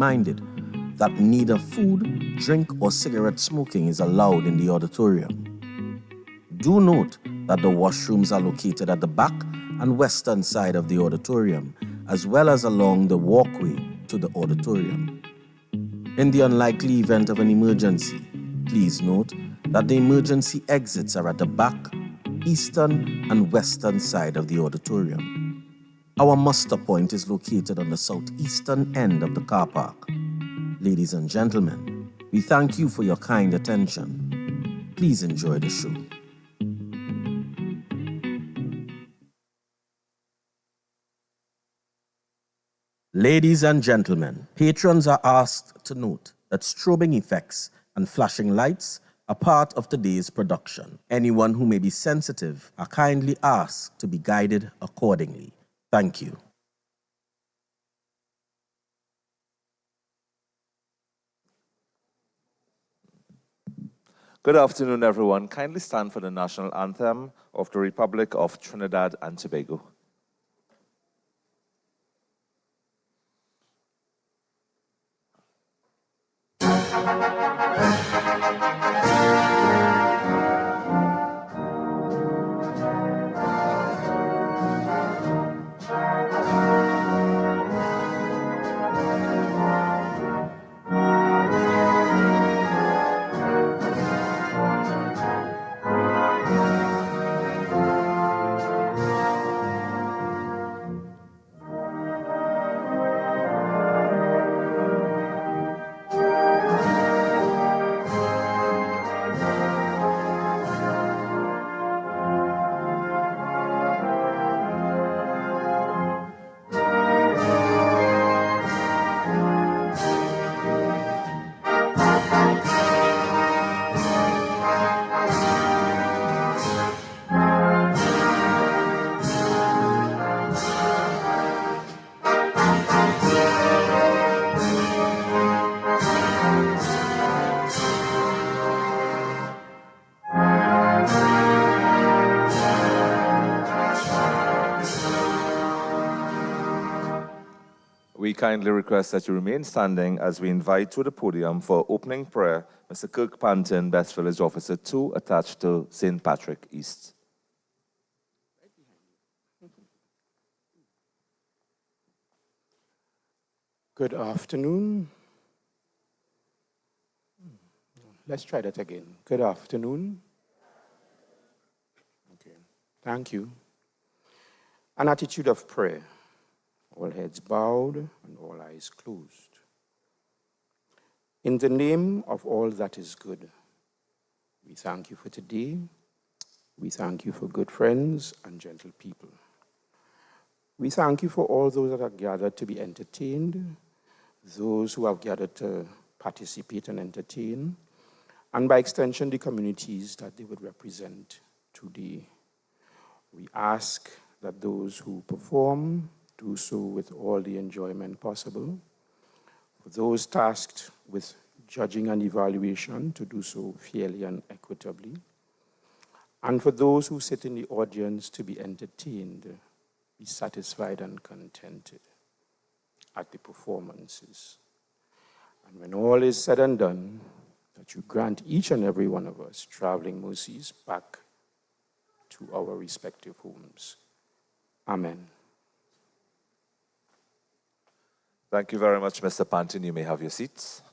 reminded that neither food, drink, or cigarette smoking is allowed in the auditorium. Do note that the washrooms are located at the back and western side of the auditorium, as well as along the walkway to the auditorium. In the unlikely event of an emergency, please note that the emergency exits are at the back, eastern, and western side of the auditorium. Our muster point is located on the southeastern end of the car park. Ladies and gentlemen, we thank you for your kind attention. Please enjoy the show. Ladies and gentlemen, patrons are asked to note that strobing effects and flashing lights are part of today's production. Anyone who may be sensitive are kindly asked to be guided accordingly. Thank you. Good afternoon, everyone. Kindly stand for the national anthem of the Republic of Trinidad and Tobago. We kindly request that you remain standing as we invite to the podium for opening prayer Mr. Kirk Panton, Best Village Officer 2, attached to St. Patrick East. Good afternoon. Let's try that again. Good afternoon. Okay, thank you. An attitude of prayer. All heads bowed and all eyes closed. In the name of all that is good, we thank you for today. We thank you for good friends and gentle people. We thank you for all those that are gathered to be entertained, those who have gathered to participate and entertain, and by extension, the communities that they would represent today. We ask that those who perform do so with all the enjoyment possible. For those tasked with judging and evaluation, to do so fairly and equitably. And for those who sit in the audience to be entertained, be satisfied and contented at the performances. And when all is said and done, that you grant each and every one of us traveling mercies back to our respective homes. Amen. Thank you very much, Mr. Panton. You may have your seats.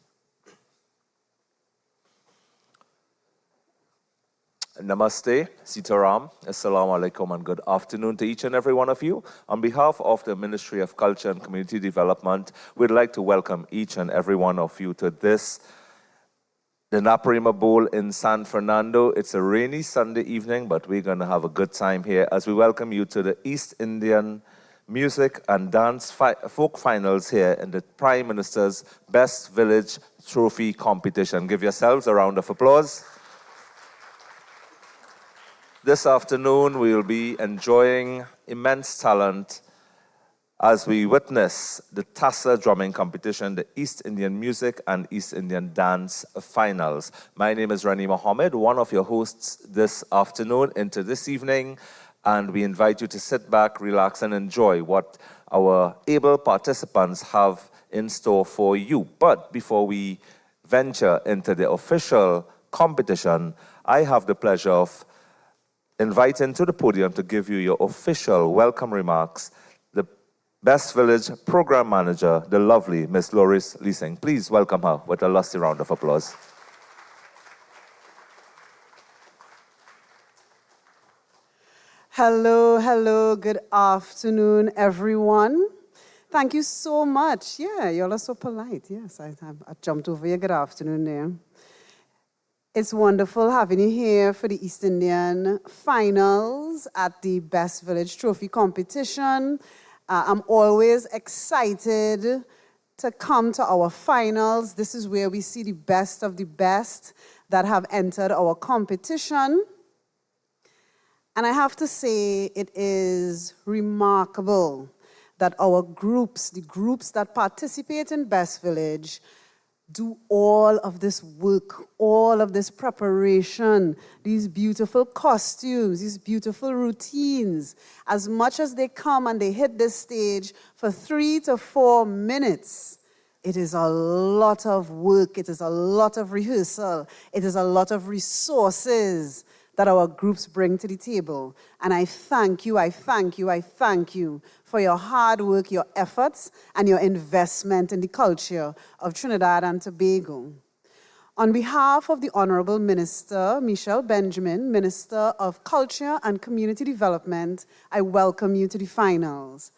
Namaste, Sitaram, Assalamu alaikum, and good afternoon to each and every one of you. On behalf of the Ministry of Culture and Community Development, we'd like to welcome each and every one of you to the Naparima Bowl in San Fernando. It's a rainy Sunday evening, but we're going to have a good time here as we welcome you to the East Indian Music and Dance Folk Finals here in the Prime Minister's Best Village Trophy Competition. Give yourselves a round of applause. This afternoon, we will be enjoying immense talent as we witness the Tassa drumming competition, the East Indian Music and East Indian Dance Finals. My name is Rani Mohammed, one of your hosts this afternoon into this evening. And we invite you to sit back, relax, and enjoy what our able participants have in store for you. But before we venture into the official competition, I have the pleasure of inviting to the podium to give you your official welcome remarks the Best Village Program Manager, the lovely Miss Loris Leasing. Please welcome her with a lusty round of applause. Hello, good afternoon, everyone. Thank you so much. Yeah, y'all are so polite. Yes, I jumped over your good afternoon there. It's wonderful having you here for the East Indian Finals at the Best Village Trophy competition. I'm always excited to come to our finals. This is where we see the best of the best that have entered our competition. And I have to say, it is remarkable that our groups, the groups that participate in Best Village, do all of this work, all of this preparation, these beautiful costumes, these beautiful routines. As much as they come and they hit this stage for 3 to 4 minutes, it is a lot of work, it is a lot of rehearsal, it is a lot of resources that our groups bring to the table. And I thank you for your hard work, your efforts, and your investment in the culture of Trinidad and Tobago. On behalf of the Honorable Minister, Michelle Benjamin, Minister of Culture and Community Development, I welcome you to the finals.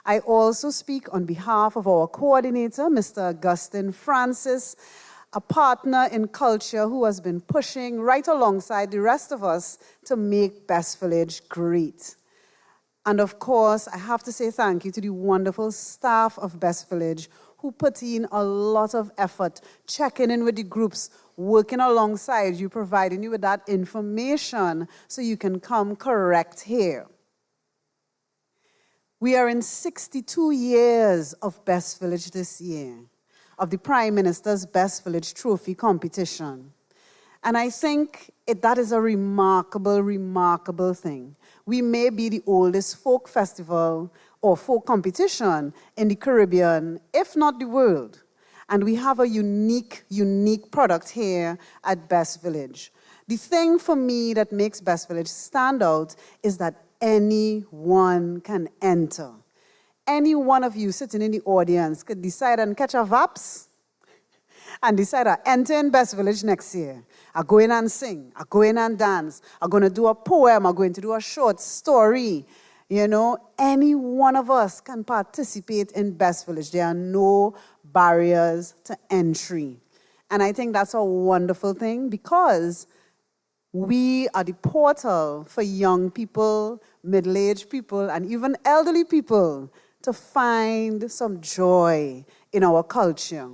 I also speak on behalf of our coordinator, Mr. Augustine Francis, a partner in culture who has been pushing right alongside the rest of us to make Best Village great. And of course, I have to say thank you to the wonderful staff of Best Village who put in a lot of effort, checking in with the groups, working alongside you, providing you with that information so you can come correct here. We are in 62 years of Best Village this year, of the Prime Minister's Best Village Trophy competition. And I think that is a remarkable thing. We may be the oldest folk festival or folk competition in the Caribbean, if not the world. And we have a unique product here at Best Village. The thing for me that makes Best Village stand out is that anyone can enter. Any one of you sitting in the audience could decide and catch a VAPS and decide to enter in Best Village next year. I go in and sing. I go in and dance. I'm going to do a poem. I'm going to do a short story. You know, any one of us can participate in Best Village. There are no barriers to entry. And I think that's a wonderful thing because we are the portal for young people, middle-aged people, and even elderly people to find some joy in our culture.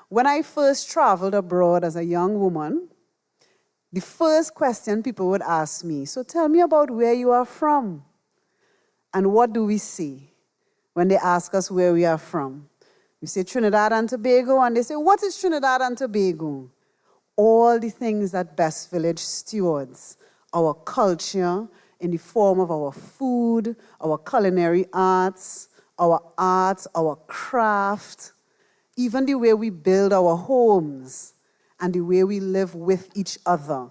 When I first traveled abroad as a young woman, the first question people would ask me, so tell me about where you are from. And what do we say when they ask us where we are from? We say Trinidad and Tobago, and they say, what is Trinidad and Tobago? All the things that Best Village stewards, our culture in the form of our food, our culinary arts, our craft, even the way we build our homes and the way we live with each other.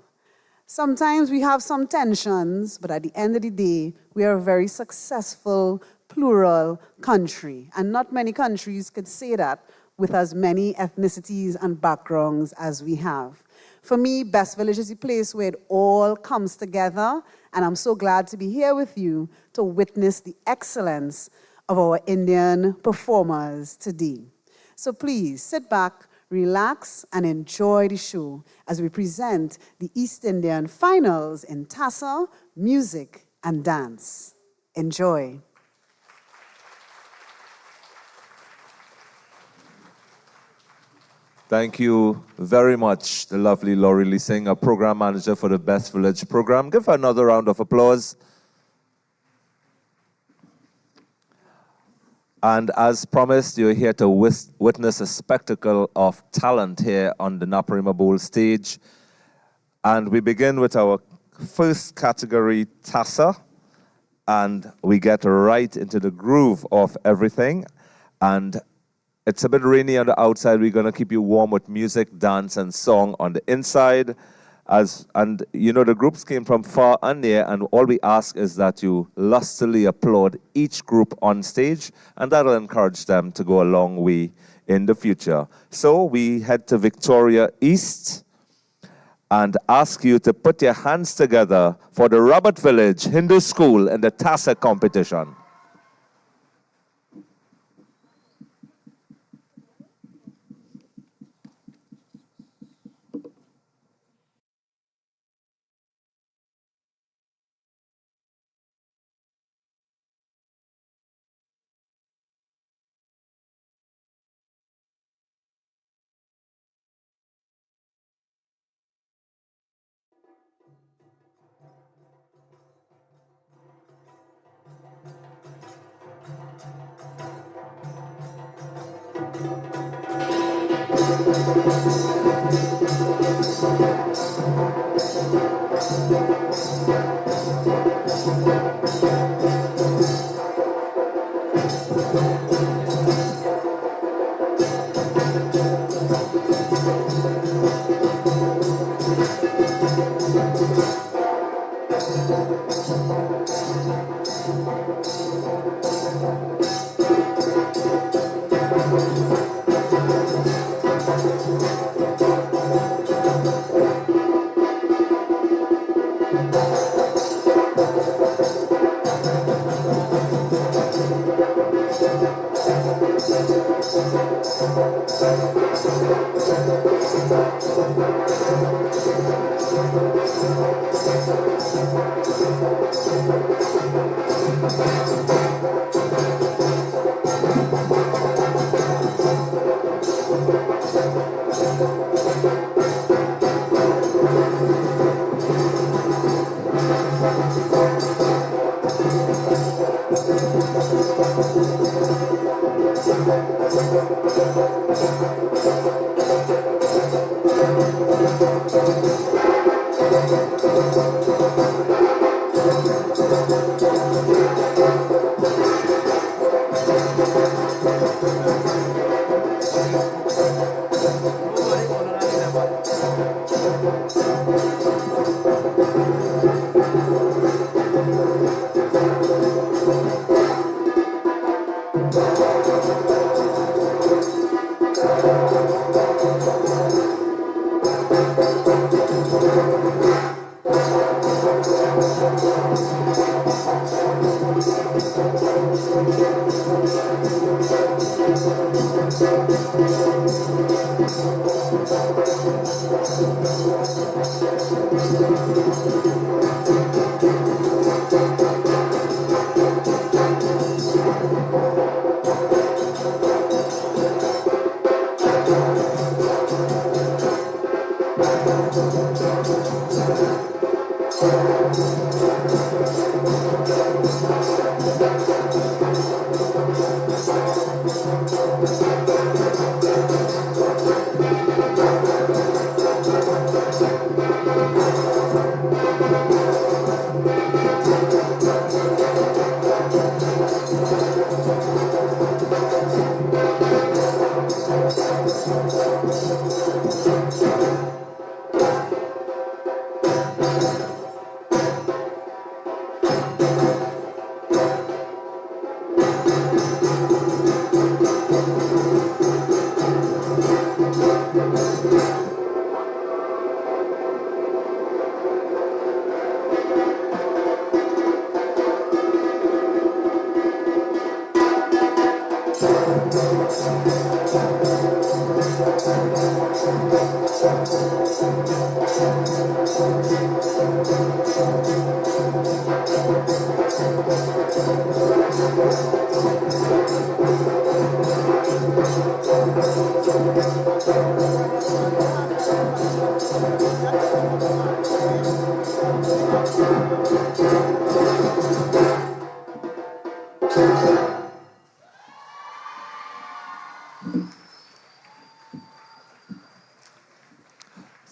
Sometimes we have some tensions, but at the end of the day, we are a very successful, plural country. And not many countries could say that with as many ethnicities and backgrounds as we have. For me, Best Village is a place where it all comes together, and I'm so glad to be here with you to witness the excellence of our Indian performers today. So please sit back, relax, and enjoy the show as we present the East Indian Finals in Tassa, music, and dance. Enjoy. Thank you very much, the lovely Laurie Leasing, a program manager for the Best Village program. Give her another round of applause. And as promised, you're here to witness a spectacle of talent here on the Naparima Bowl stage. And we begin with our first category, Tassa. And we get right into the groove of everything. And It's a bit rainy on the outside. We're going to keep you warm with music, dance, and song on the inside. And the groups came from far and near, and all we ask is that you lustily applaud each group on stage, and that'll encourage them to go a long way in the future. So we head to Victoria East and ask you to put your hands together for the Robert Village Hindu School in the Tassa competition.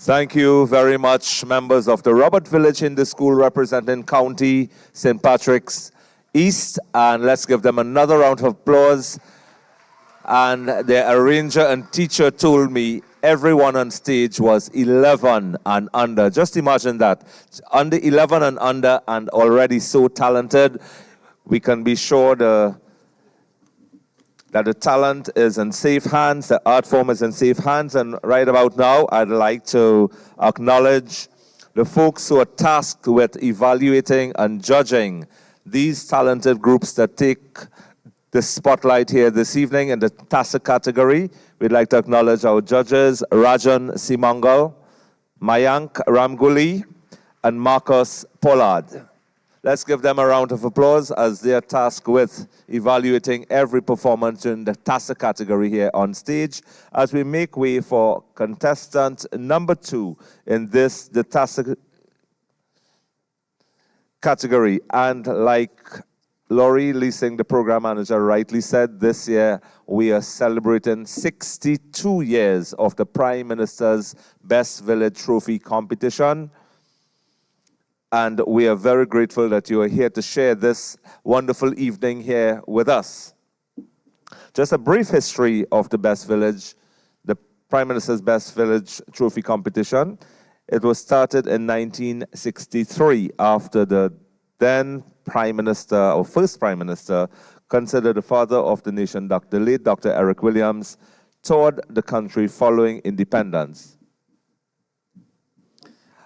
Thank you very much, members of the Robert Village Hindu School representing County St. Patrick's East. And let's give them another round of applause. and the arranger and teacher told me everyone on stage was 11 and under. Just imagine that. Under 11 and under and already so talented. We can be sure that the talent is in safe hands, the art form is in safe hands. And right about now, I'd like to acknowledge the folks who are tasked with evaluating and judging these talented groups that take the spotlight here this evening in the Tassa category. We'd like to acknowledge our judges, Rajan Simangal, Mayank Ramguli, and Marcus Pollard. Let's give them a round of applause as they are tasked with evaluating every performance in the Tassa category here on stage as we make way for contestant number 2 in the Tassa category. And like Laurie Leasing, the program manager, rightly said, this year we are celebrating 62 years of the Prime Minister's Best Village Trophy competition. And we are very grateful that you are here to share this wonderful evening here with us. Just a brief history of the Best Village, the Prime Minister's Best Village Trophy competition. It was started in 1963 after the then Prime Minister, or first Prime Minister, considered the father of the nation, late Dr. Eric Williams, toured the country following independence.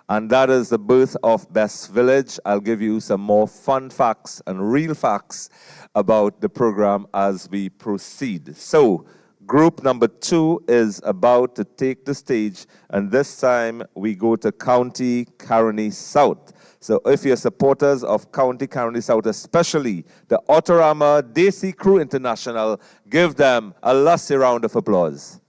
And that is the birth of Best Village. I'll give you some more fun facts and real facts about the program as we proceed. So, group number 2 is about to take the stage, and this time we go to County Caroni South. So if you're supporters of County Caroni South, especially the Auditorium Desi Crew International, give them a lusty round of applause.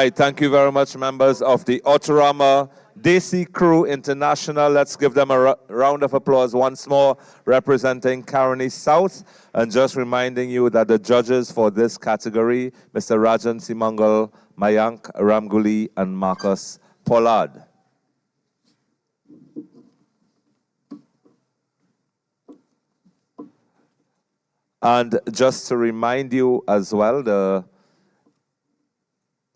right, thank you very much, members of the Autorama Desi Crew International. Let's give them a round of applause once more, representing Caroni South. And just reminding you that the judges for this category, Mr. Rajan Simangal, Mayank Ramguli, and Marcus Pollard. And just to remind you as well, the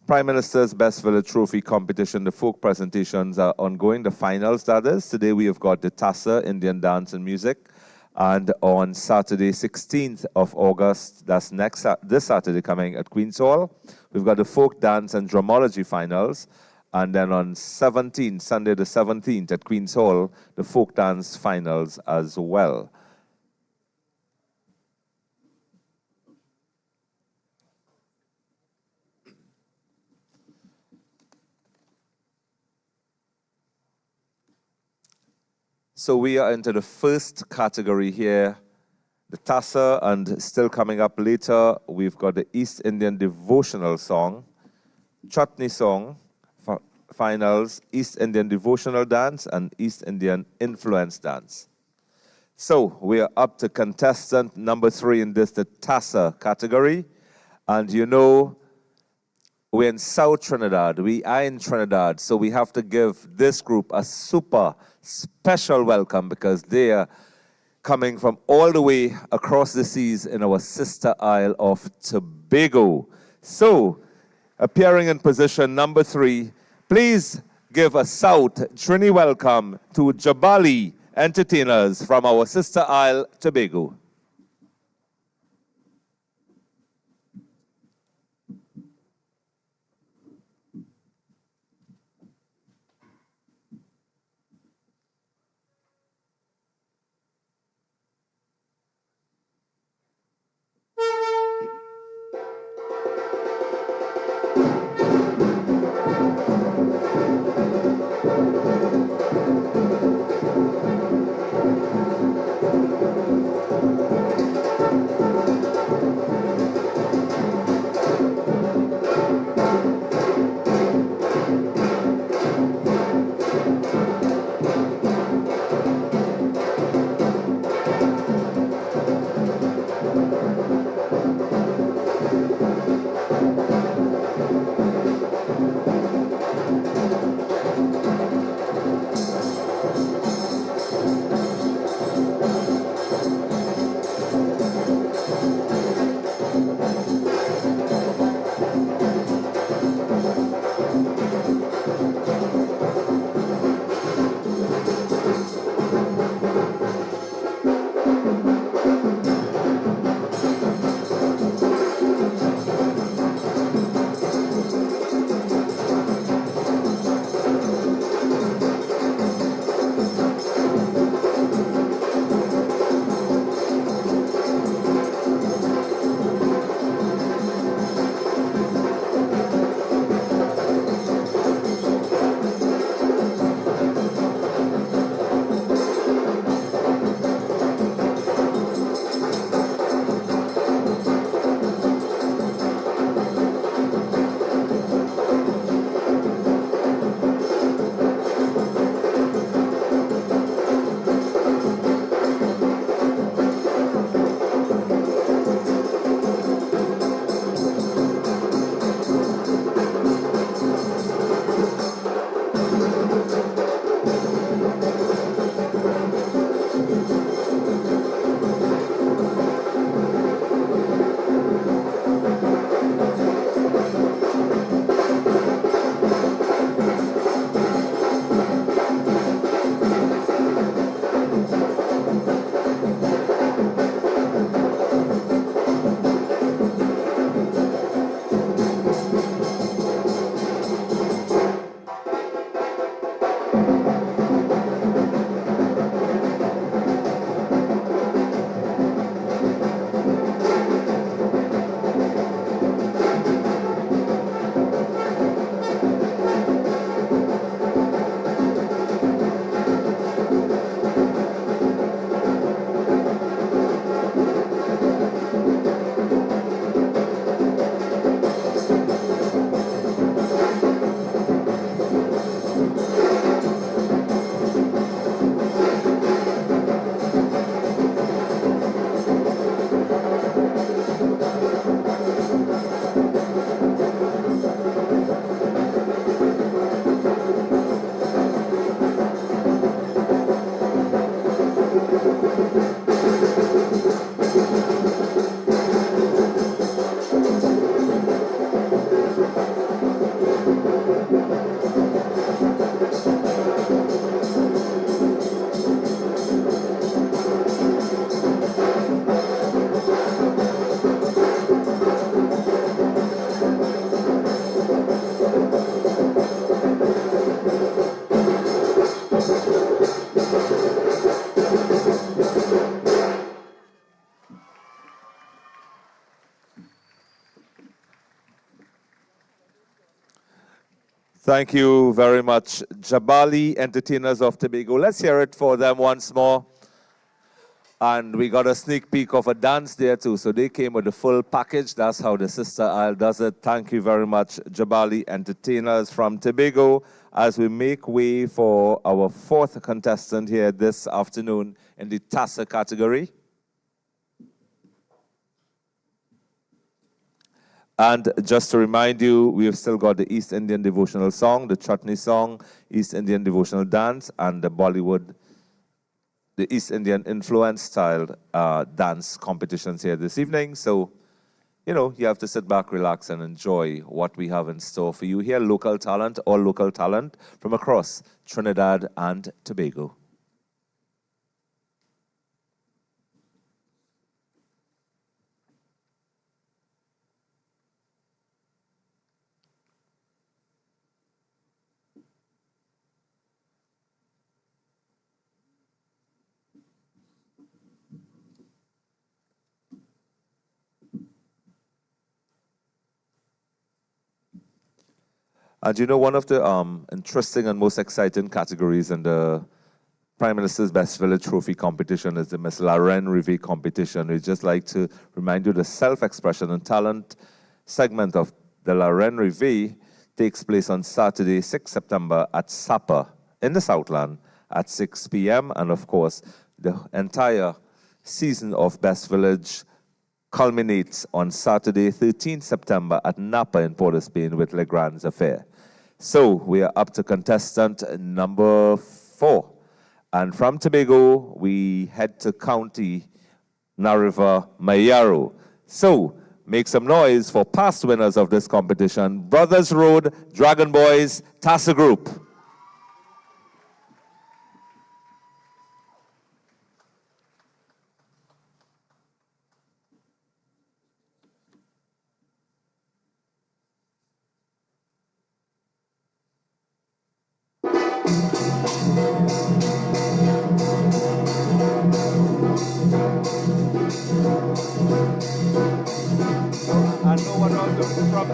Prime Minister's Best Village Trophy competition, the folk presentations are ongoing, the finals that is. Today we have got the Tassa, Indian dance and music. And on Saturday, 16th of August, that's this Saturday coming at Queen's Hall, we've got the folk dance and dramology finals. And then on Sunday the 17th at Queen's Hall, the folk dance finals as well. So we are into the first category here, the Tassa, and still coming up later, we've got the East Indian Devotional Song, Chutney Song, finals, East Indian Devotional Dance, and East Indian Influence Dance. So we are up to contestant number 3 in this, the Tassa category. And you know, we're in South Trinidad, we are in Trinidad, so we have to give this group a super special welcome because they are coming from all the way across the seas in our sister isle of Tobago. So, appearing in position number 3, please give a South Trini welcome to Jabali entertainers from our sister isle, Tobago. Thank you very much, Jabali Entertainers of Tobago. Let's hear it for them once more. And we got a sneak peek of a dance there too. So they came with the full package. That's how the Sister Isle does it. Thank you very much, Jabali Entertainers from Tobago, as we make way for our fourth contestant here this afternoon in the Tassa category. And just to remind you, we have still got the East Indian devotional song, the Chutney song, East Indian devotional dance, and the Bollywood, the East Indian influence style dance competitions here this evening. So, you know, you have to sit back, relax, and enjoy what we have in store for you here. Local talent, all local talent from across Trinidad and Tobago. And you know, one of the interesting and most exciting categories in the Prime Minister's Best Village Trophy competition is the Miss La Reine Rive competition. We'd just like to remind you the self-expression and talent segment of the La Reine Rive takes place on Saturday, 6 September at Sapa in the Southland at 6 p.m. And of course, the entire season of Best Village culminates on Saturday, 13 September at Napa in Port of Spain with Le Grand's Affair. So we are up to contestant number 4. And from Tobago, we head to County Nariva Mayaro. So make some noise for past winners of this competition, Brothers Road, Dragon Boys, Tassa Group. And no one also from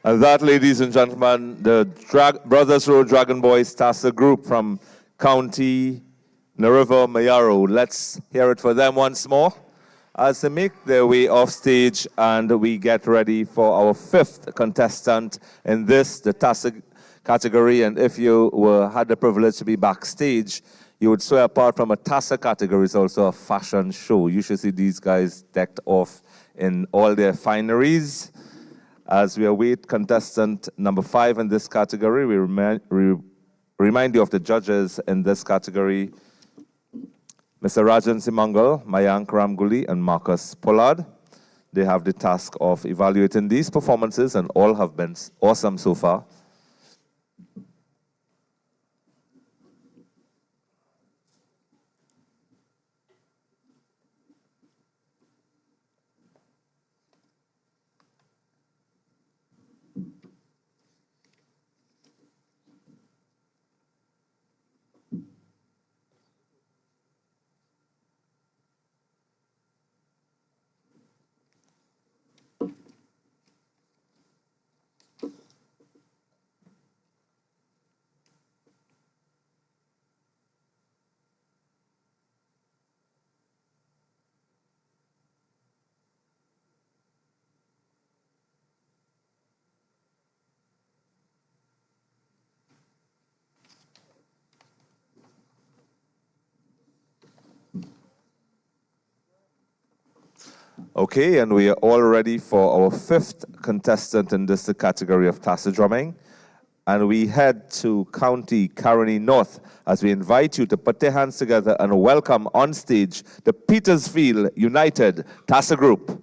And that, ladies and gentlemen, the Brothers Road Dragon Boys Tassa group from County Nariva Mayaro. Let's hear it for them once more as they make their way off stage and we get ready for our fifth contestant in this, the Tassa category. And if you had the privilege to be backstage, you would swear apart from a Tassa category, it's also a fashion show. You should see these guys decked off in all their fineries. As we await contestant number 5 in this category, we remind you of the judges in this category: Mr. Rajan Simangal, Mayank Ramguli, and Marcus Pollard. They have the task of evaluating these performances, and all have been awesome so far. Okay, and we are all ready for our fifth contestant in this category of Tassa drumming. And we head to County Caroni North as we invite you to put your hands together and welcome on stage the Petersfield United Tassa group.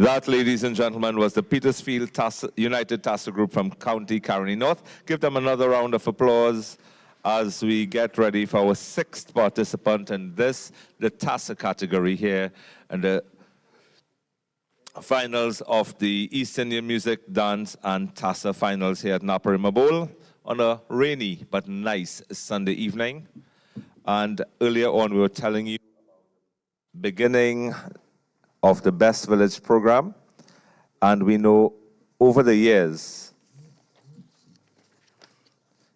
That, ladies and gentlemen, was the Petersfield United Tassa Group from County Caroni North. Give them another round of applause as we get ready for our sixth participant in this, the Tassa category here, and the finals of the East Indian Music, Dance, and Tassa finals here at Naparima Bowl on a rainy but nice Sunday evening. And earlier on, we were telling you beginning of the Best Village program, and we know over the years,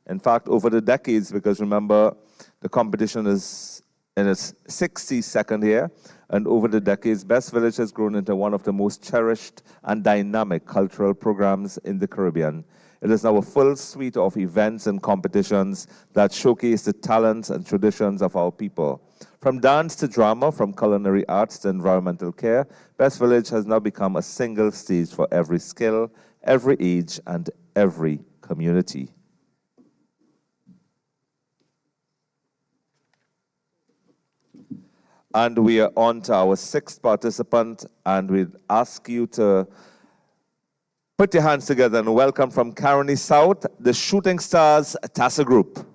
in fact over the decades, because remember the competition is in its 62nd year, and over the decades Best Village has grown into one of the most cherished and dynamic cultural programs in the Caribbean. It is now a full suite of events and competitions that showcase the talents and traditions of our people. From dance to drama, from culinary arts to environmental care, Best Village has now become a single stage for every skill, every age, and every community. And we are on to our sixth participant, and we'd ask you to put your hands together and welcome from Caroni South, the Shooting Stars Tassa Group.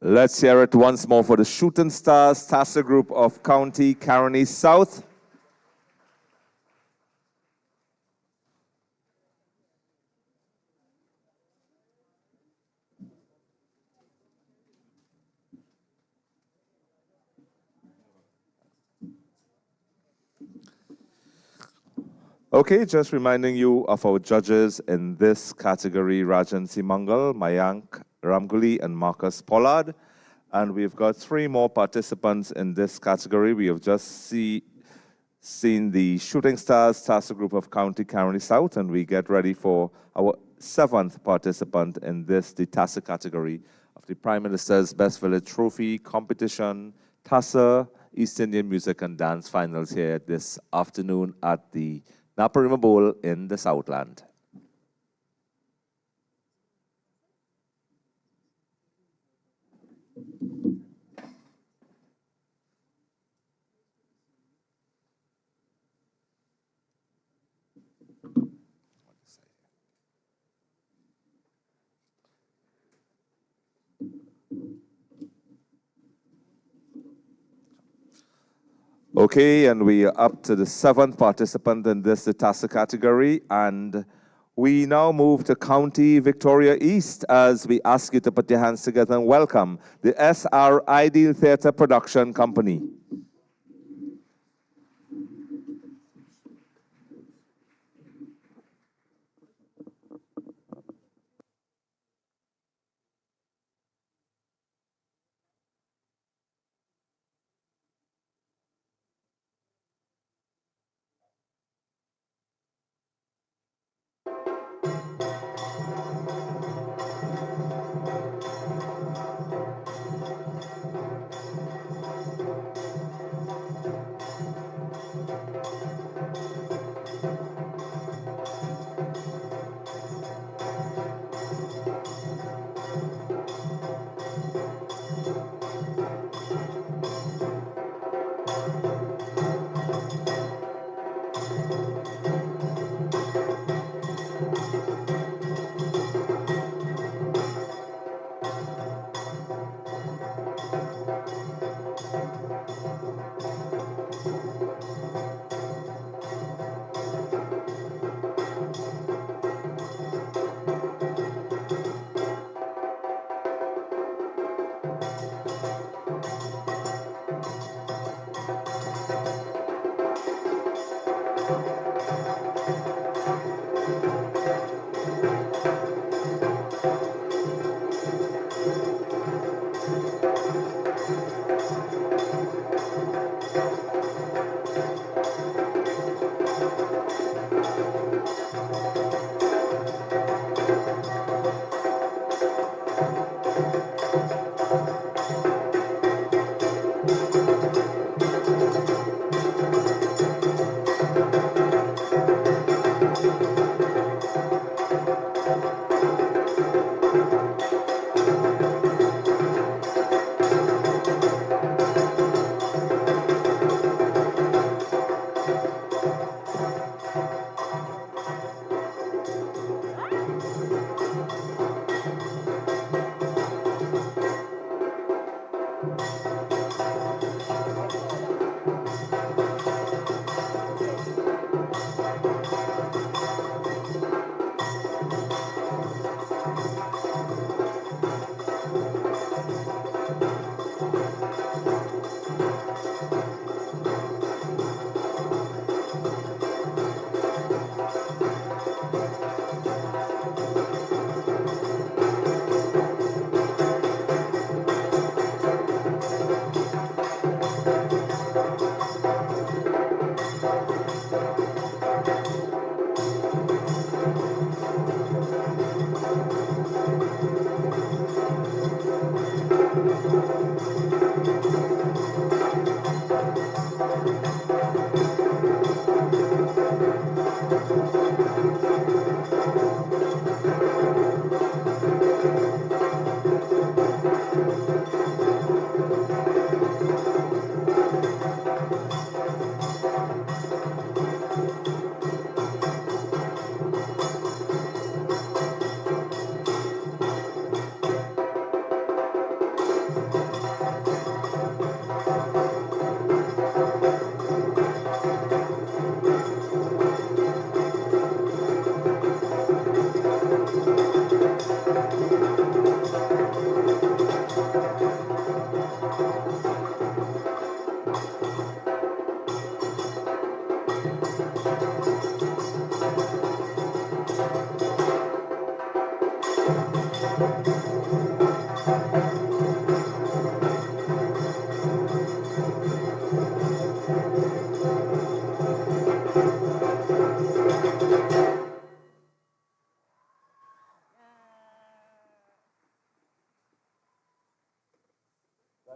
Let's hear it once more for the Shooting Stars Tassa group of County Caroni South. Okay, just reminding you of our judges in this category: Rajan Simangal, Mayank Ramguli, and Marcus Pollard. And we've got 3 more participants in this category. We have just seen the Shooting Stars Tassa group of County Caroni South, and we get ready for our 7th participant in this, the Tassa category of the Prime Minister's Best Village Trophy competition, Tassa East Indian Music and Dance Finals here this afternoon at the Naparima Bowl in the Southland. Okay, and we are up to the 7th participant in this, the Tassa category, and we now move to County Victoria East as we ask you to put your hands together and welcome the SR Ideal Theatre Production Company.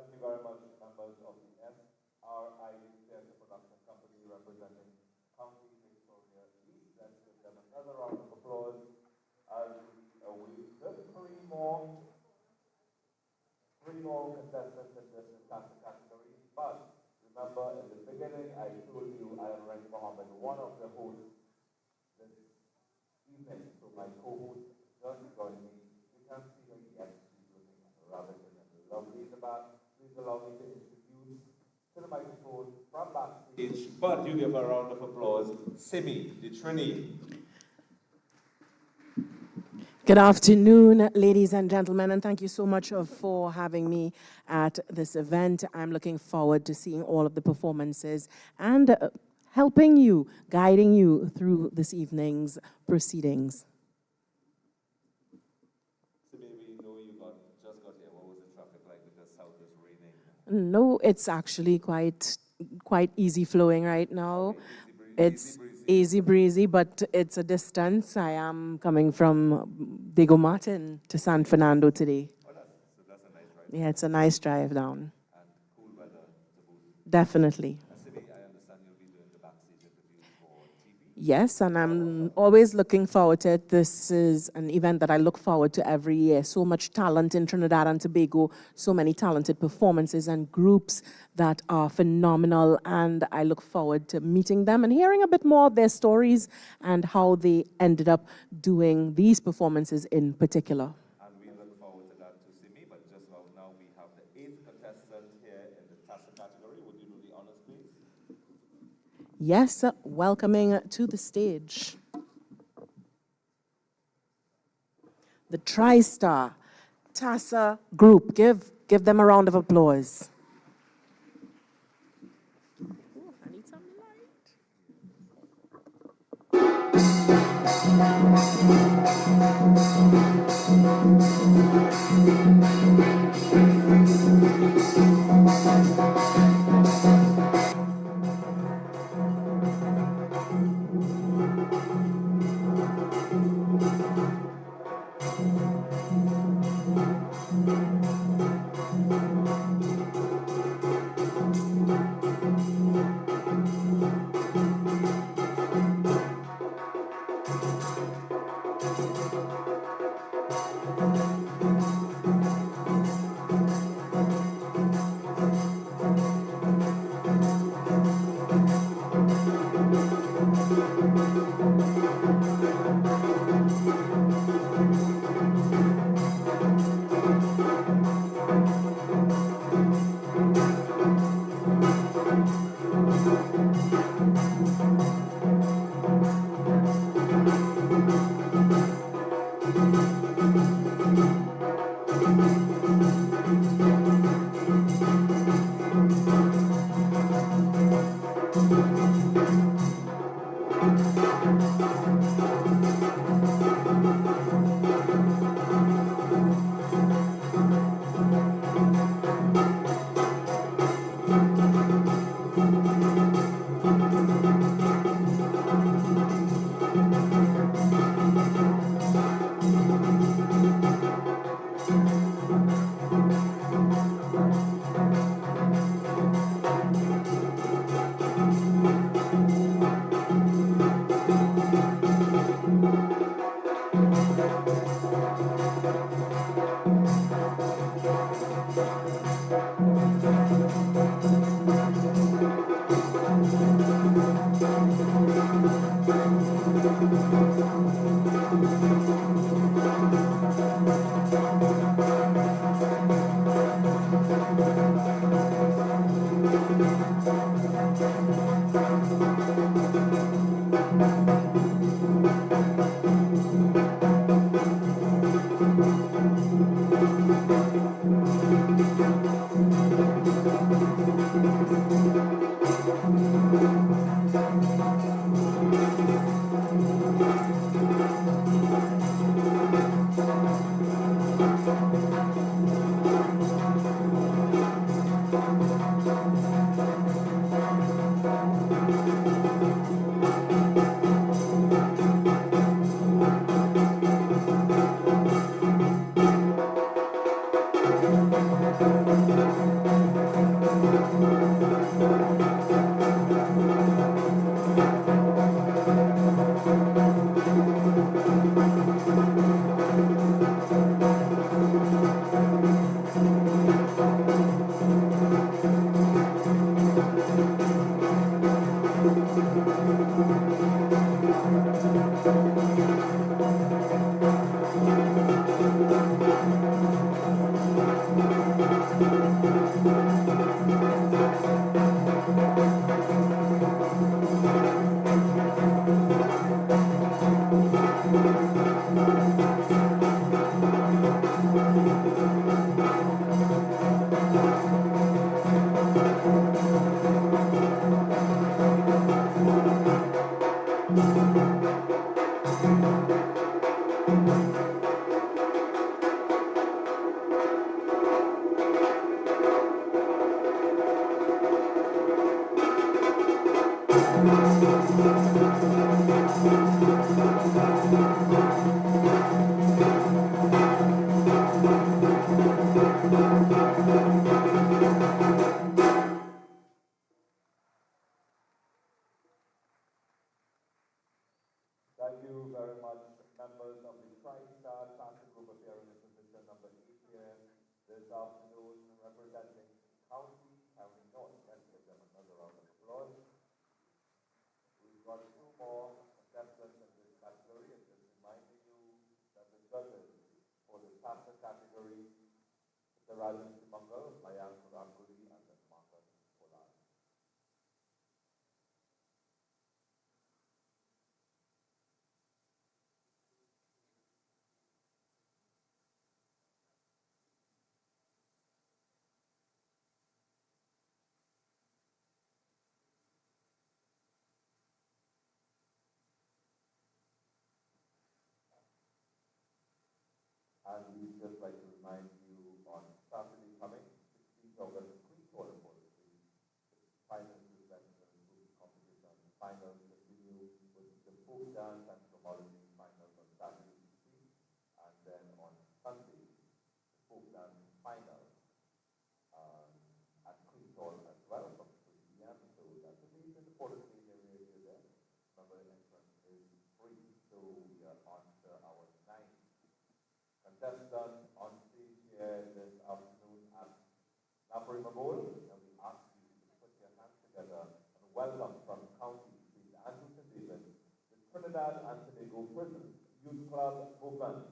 Thank you very much, members of the SRI Theatre Production Company representing County Victoria East. Let's give them another round of applause as we await the three more contestants in this Tassa category. But remember, in the beginning, I told you I am Rank Mohammed, one of the hosts this evening. So my co-host just joined me. You can see him, yes, he's looking rather good and lovely in the back. Please allow me to introduce to the microphone from backstage. But you give a round of applause, Simi, the Trini. Good afternoon, ladies and gentlemen, and thank you so much for having me at this event. I'm looking forward to seeing all of the performances and helping you, guiding you through this evening's proceedings. Simi, we know you just got here. What was the traffic like because south is raining? No, it's actually quite easy flowing right now. It's easy breezy, but it's a distance. I am coming from Diego Martin to San Fernando today. Oh, that's a nice drive. Yeah, it's a nice drive down. And cool weather to boot. Definitely. Simi, I understand you'll be doing the backstage interviews for TV. Yes, and I'm always looking forward to it. This is an event that I look forward to every year. So much talent in Trinidad and Tobago, so many talented performances and groups that are phenomenal, and I look forward to meeting them and hearing a bit more of their stories and how they ended up doing these performances in particular. And we look forward to that too, Simi. But just about now, we have the 8th contestant here in the Tassa category. Would you do the honors, please? Yes, welcoming to the stage the TriStar Tassa group. Give them a round of applause. I need some light. Thank you very much, members of the Tri-Star Tassa Group of here in the position number 8 here this afternoon, representing County North. Let's give them another round of applause. We've got two more contestants in this category, and just reminding you that the judges for the Tassa category, Mr. Rajan Simangal, Mayank Kuranguli, and then Marcus Polan. And we'd just like to remind you on Saturday coming, 16th August, pre-tour poetry, final events and group competition. Finals continue with the folk dance and chronology finals on Saturday 16th, and then on Sunday, the folk dance final at pre-tour as well from 3 p.m. So that's amazing. The poetry area is there. Remember, entrance is free. So we are on to our 9th contestant on stage here this afternoon at Naparima Bowl, and we ask you to put your hands together and welcome from County St. Andrews and David, the Trinidad and Tobago Prison Youth Club Movement.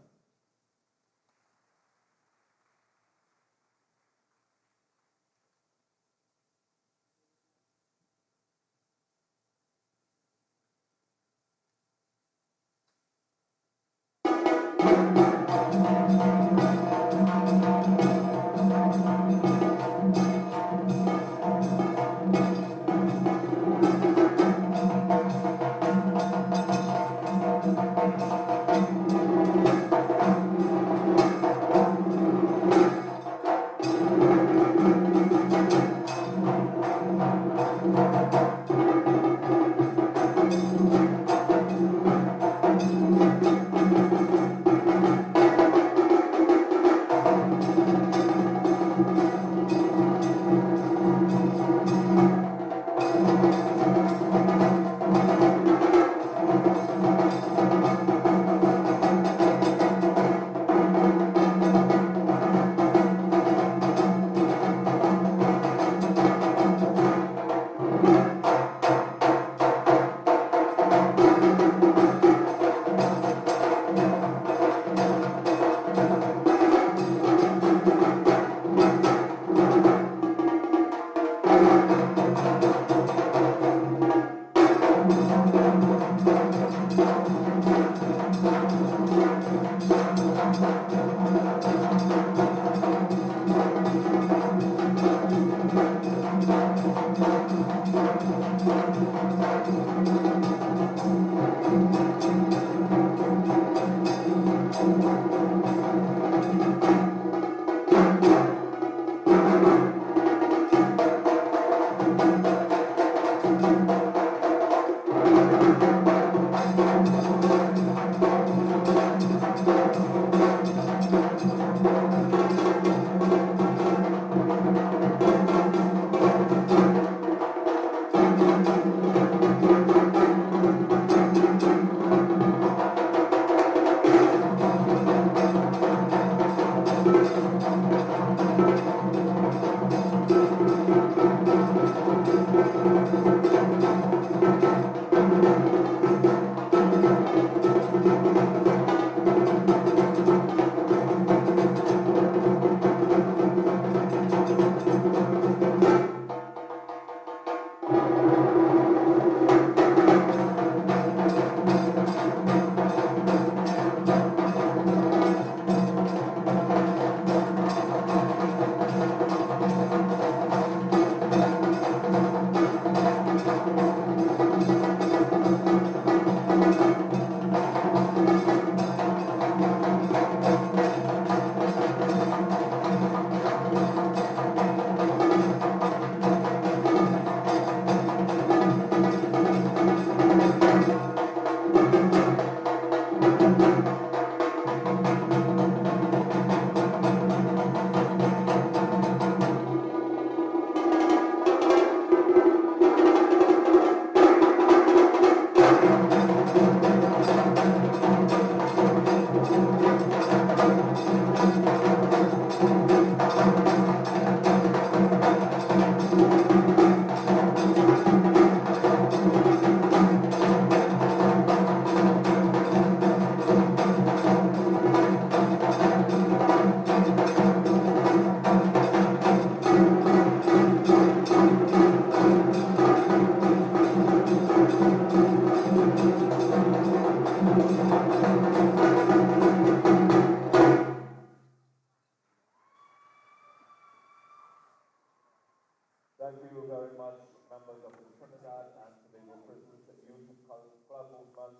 Thank you very much, members of the Trinidad and Tobago Christmas Youth Club Movement,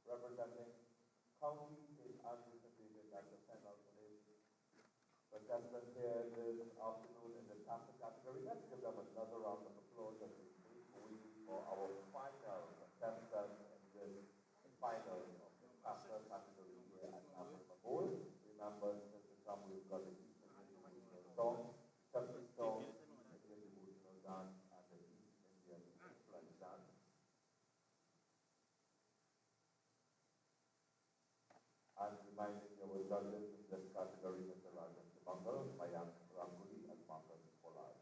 representing County, St. Andrews and David and the penultimate contestants here this afternoon in the Tassa category. Let's give them another round of applause as we wait for our final contestants in this final of the Tassa category here at Naparima Bowl. Remember, since the time we've got the East Indian devotional song, Chutney song, Indian devotional dance, and the East Indian influence dance. And reminding our judges in this category, Mr. Rajan Simangal, Mayank Ranguli, and Marcus Pollard.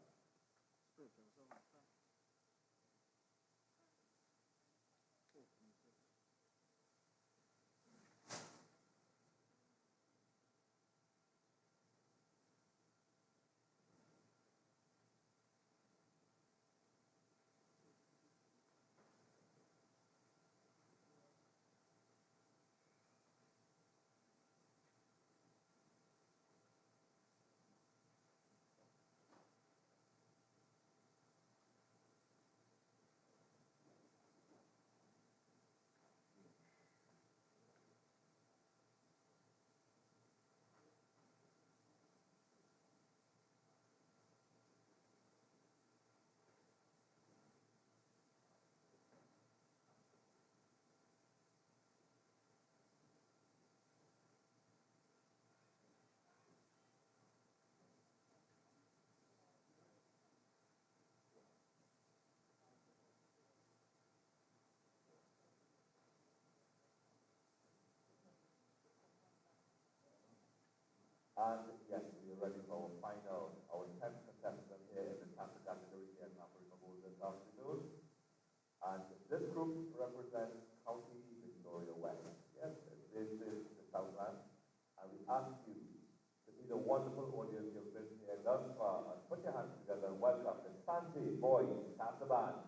And yes, we are ready for our 10th contestant here in the Tasa category here in Naparima Bowl this afternoon. And this group represents County Victoria West. Yes, this is the Southland. And we ask you to be the wonderful audience you've been here thus far. And put your hands together and welcome the Santi Boys Tasa Band.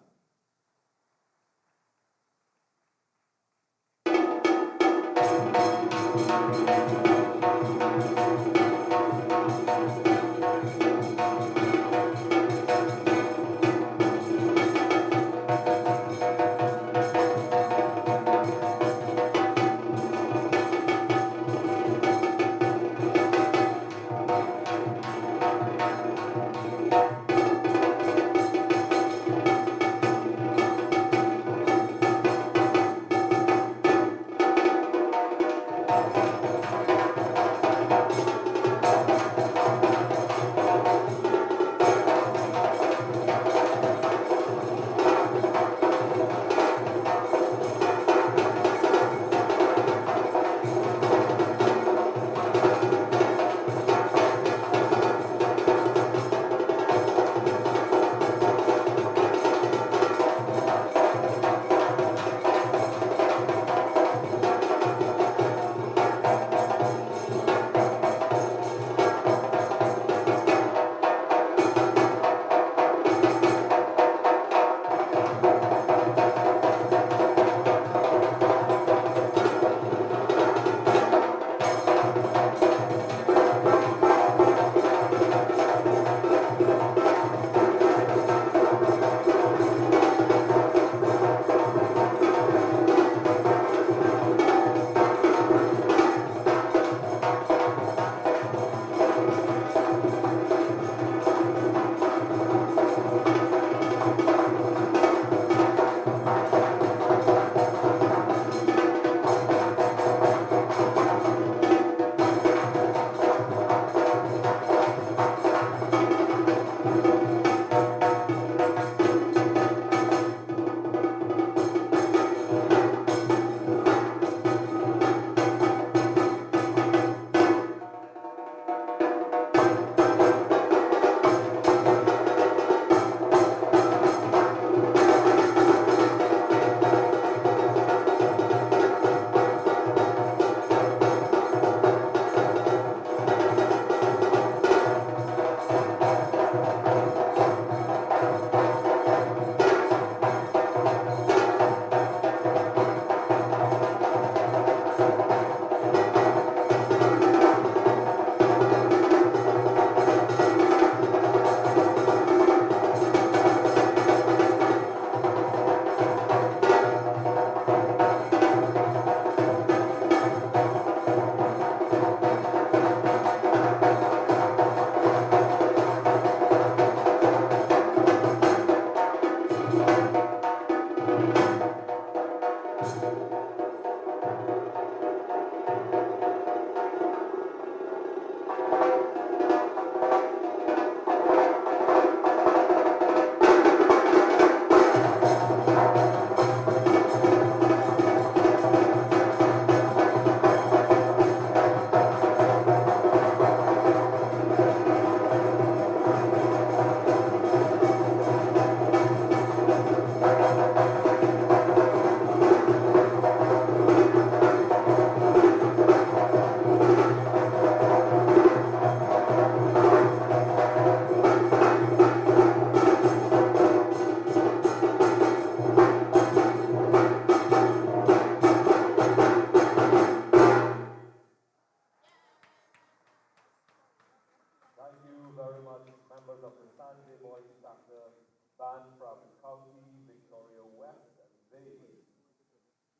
members of the Sanjay Boys Tassa band from County Victoria West, and they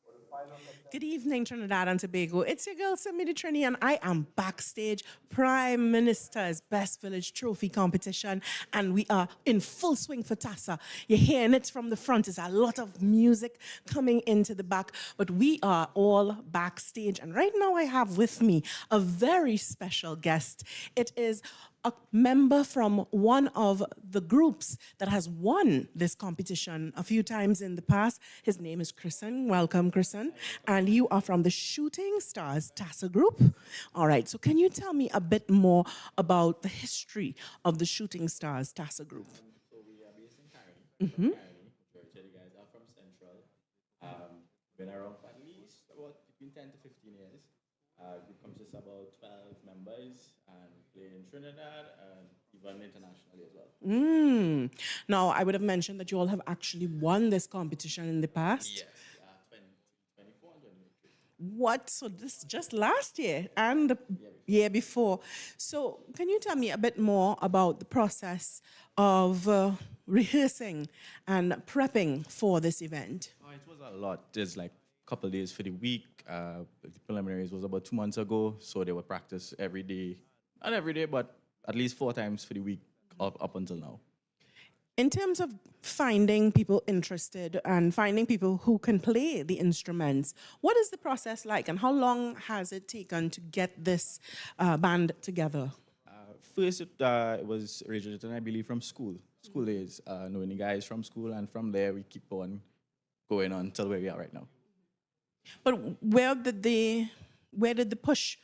were the final contestants. Good evening, Trinidad and Tobago. It's your girl, Simidi Trini, and I am backstage, Prime Minister's Best Village Trophy Competition, and we are in full swing for Tassa. You're hearing it from the front. There's a lot of music coming into the back, but we are all backstage, and right now I have with me a very special guest. It is a member from one of the groups that has won this competition a few times in the past. His name is Chrisen. Welcome, Chrisen. And you are from the Shooting Stars Tassa group. All right, so can you tell me a bit more about the history of the Shooting Stars Tassa group? So we are based in Carney. Majority of the guys are from Central. Been around for at least about between 10 to 15 years. It consists of about 12 members and play in Trinidad and even internationally as well. Now, I would have mentioned that you all have actually won this competition in the past. Yes, 2024 and 2023. What? So this just last year and the year before. So can you tell me a bit more about the process of rehearsing and prepping for this event? Oh, it was a lot. There's like a couple of days for the week. The preliminaries was about 2 months ago, so they would practice every day. Not every day, but at least 4 times for the week up until now. In terms of finding people interested and finding people who can play the instruments, what is the process like and how long has it taken to get this band together? First, it was originated, I believe, from school days, knowing the guys from school, and from there we keep on going on till where we are right now. But where did the push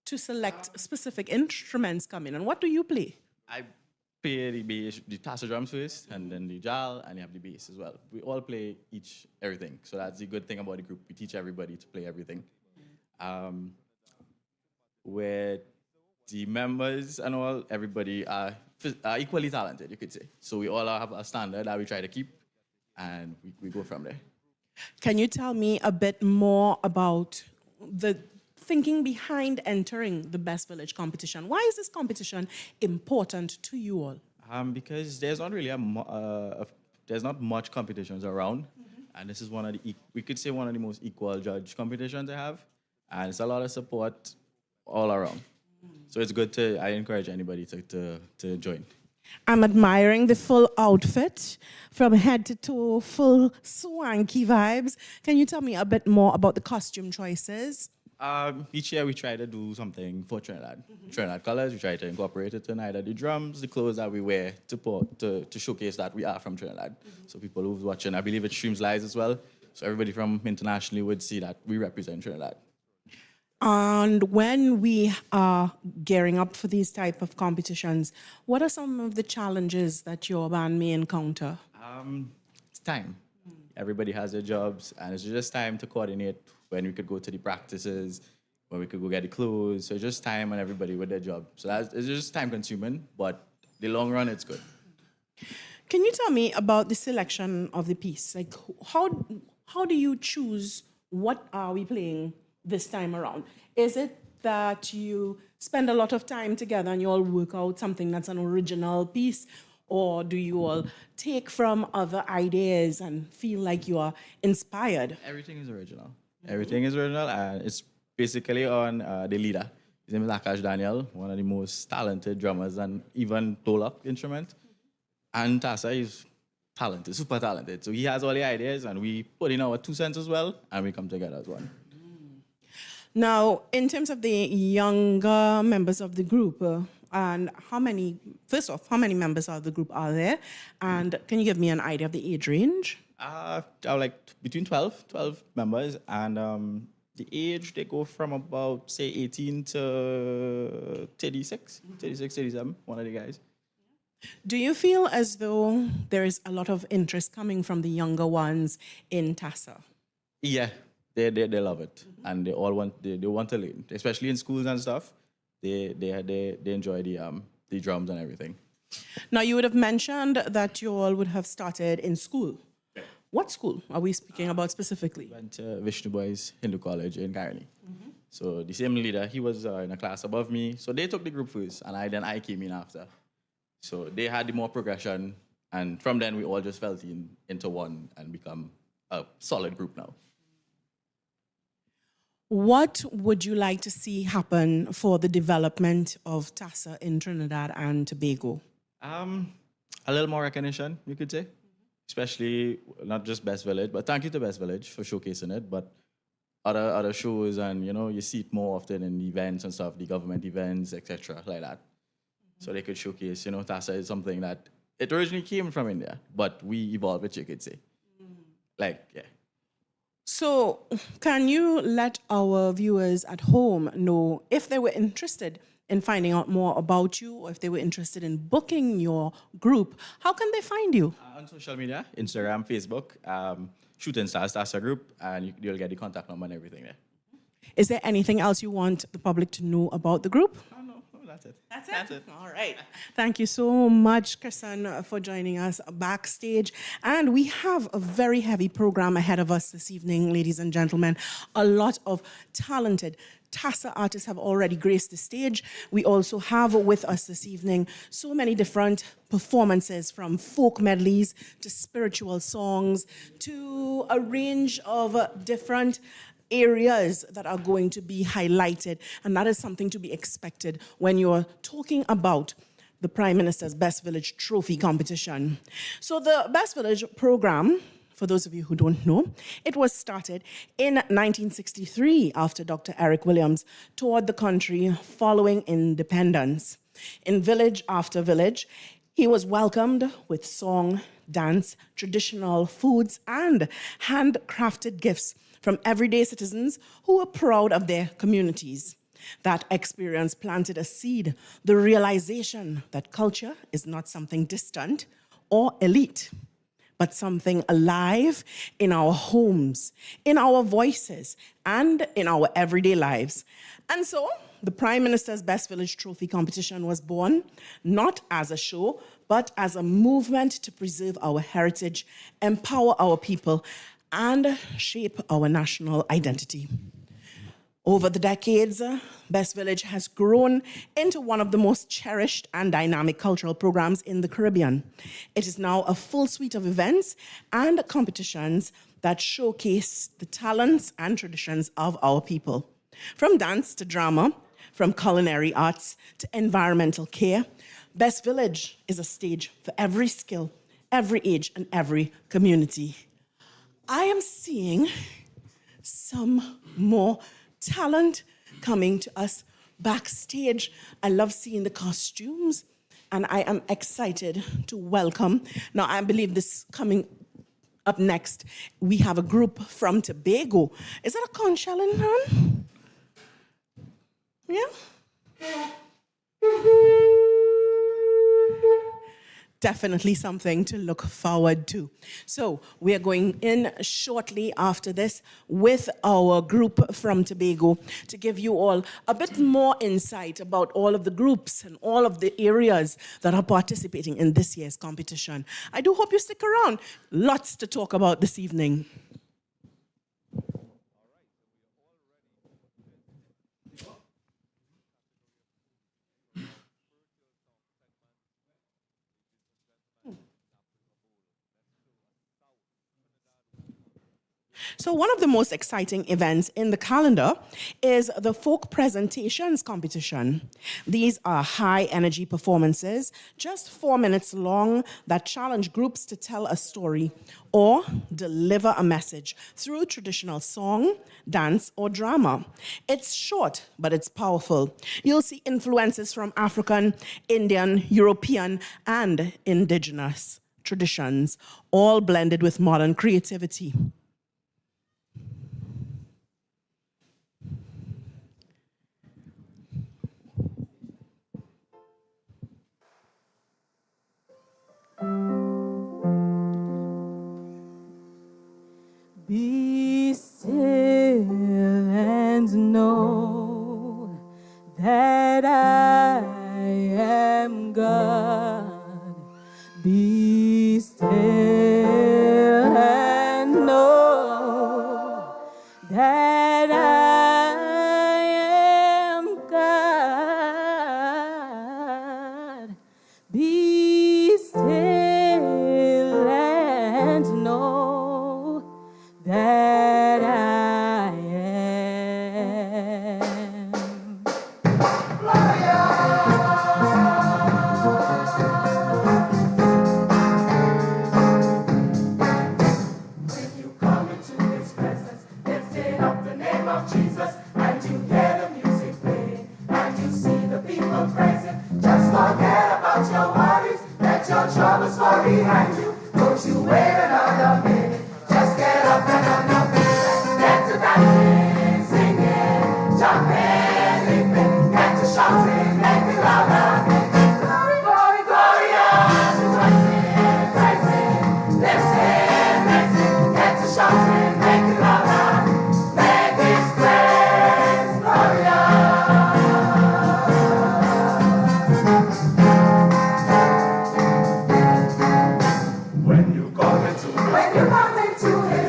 to select specific instruments come in, and what do you play? I play the bass, the Tassa drums first, and then the jal, and you have the bass as well. We all play everything, so that's the good thing about the group. We teach everybody to play everything. Where the members and all, everybody are equally talented, you could say. So we all have a standard that we try to keep, and we go from there. Can you tell me a bit more about the thinking behind entering the Best Village competition? Why is this competition important to you all? Because there's not really there's not much competitions around, and this is one of the most equal judge competitions I have, and it's a lot of support all around. So it's good I encourage anybody to join. I'm admiring the full outfit from head to toe, full swanky vibes. Can you tell me a bit more about the costume choices? Each year we try to do something for Trinidad. Trinidad colors, we try to incorporate it in either the drums, the clothes that we wear to showcase that we are from Trinidad. So people who's watching, I believe it streams live as well. So everybody from internationally would see that we represent Trinidad. And when we are gearing up for these type of competitions, what are some of the challenges that your band may encounter? It's time. Everybody has their jobs, and it's just time to coordinate when we could go to the practices, when we could go get the clothes. So just time and everybody with their job. So it's just time consuming, but the long run, it's good. Can you tell me about the selection of the piece? Like, how do you choose what are we playing this time around? Is it that you spend a lot of time together and you all work out something that's an original piece? Or do you all take from other ideas and feel like you are inspired? Everything is original. Everything is original, and it's basically on the leader. His name is Akash Daniel, one of the most talented drummers and even tolak instrument. And Tasa is talented, super talented. So he has all the ideas, and we put in our 2 cents as well, and we come together as one. Now, in terms of the younger members of the group, and how many members of the group are there? And can you give me an idea of the age range? Like between 12 members, and the age, they go from about, say, 18 to 36, 37, one of the guys. Do you feel as though there is a lot of interest coming from the younger ones in Tassa? Yeah, they love it, and they all want to learn, especially in schools and stuff. They enjoy the drums and everything. Now, you would have mentioned that you all would have started in school. What school are we speaking about specifically? Went to Vishnu Boys Hindu College in Carney. So the same leader, he was in a class above me. So they took the group first, and I came in after. So they had the more progression, and from then we all just fell into one and become a solid group now. What would you like to see happen for the development of Tassa in Trinidad and Tobago? A little more recognition, you could say, especially not just Best Village, but thank you to Best Village for showcasing it, but other shows, and you see it more often in events and stuff, the government events, etc., like that. So they could showcase, Tassa is something that it originally came from India, but we evolved it, you could say. Like, yeah. So, can you let our viewers at home know if they were interested in finding out more about you, or if they were interested in booking your group, how can they find you? On social media, Instagram, Facebook, Shooting Stars Tassa Group, and you'll get the contact number and everything there. Is there anything else you want the public to know about the group? No, that's it. That's it? All right. Thank you so much, Kirsten, for joining us backstage. And we have a very heavy program ahead of us this evening, ladies and gentlemen. A lot of talented Tassa artists have already graced the stage. We also have with us this evening so many different performances, from folk medleys to spiritual songs to a range of different areas that are going to be highlighted. And that is something to be expected when you're talking about the Prime Minister's Best Village Trophy competition. So the Best Village program, for those of you who don't know, it was started in 1963 after Dr. Eric Williams toured the country following independence. In village after village, he was welcomed with song, dance, traditional foods, and handcrafted gifts from everyday citizens who were proud of their communities. That experience planted a seed, the realization that culture is not something distant or elite, but something alive in our homes, in our voices, and in our everyday lives. And so, the Prime Minister's Best Village Trophy competition was born, not as a show, but as a movement to preserve our heritage, empower our people, and shape our national identity. Over the decades, Best Village has grown into one of the most cherished and dynamic cultural programs in the Caribbean. It is now a full suite of events and competitions that showcase the talents and traditions of our people. From dance to drama, from culinary arts to environmental care, Best Village is a stage for every skill, every age, and every community. I am seeing some more talent coming to us backstage. I love seeing the costumes, and I am excited to welcome. Now, I believe this coming up next, we have a group from Tobago. Is that a conch shell in hand? Yeah? Definitely something to look forward to. So we are going in shortly after this with our group from Tobago to give you all a bit more insight about all of the groups and all of the areas that are participating in this year's competition. I do hope you stick around. Lots to talk about this evening. So one of the most exciting events in the calendar is the Folk Presentations competition. These are high-energy performances, just 4 minutes long, that challenge groups to tell a story or deliver a message through traditional song, dance, or drama. It's short, but it's powerful. You'll see influences from African, Indian, European, and indigenous traditions, all blended with modern creativity. Be still and know that I am God. Be still and know that I am God. Be forget about your worries, let your troubles fall behind you. Don't you wait another minute, just get up and on your feet. Get to dancing, singing, jumping, leaping, get to shouting, make it louder. Glory, glory, glorious, rejoicing, praising, lifting, raising, get to shouting, make it louder. Make His praise glorious. When you come into His,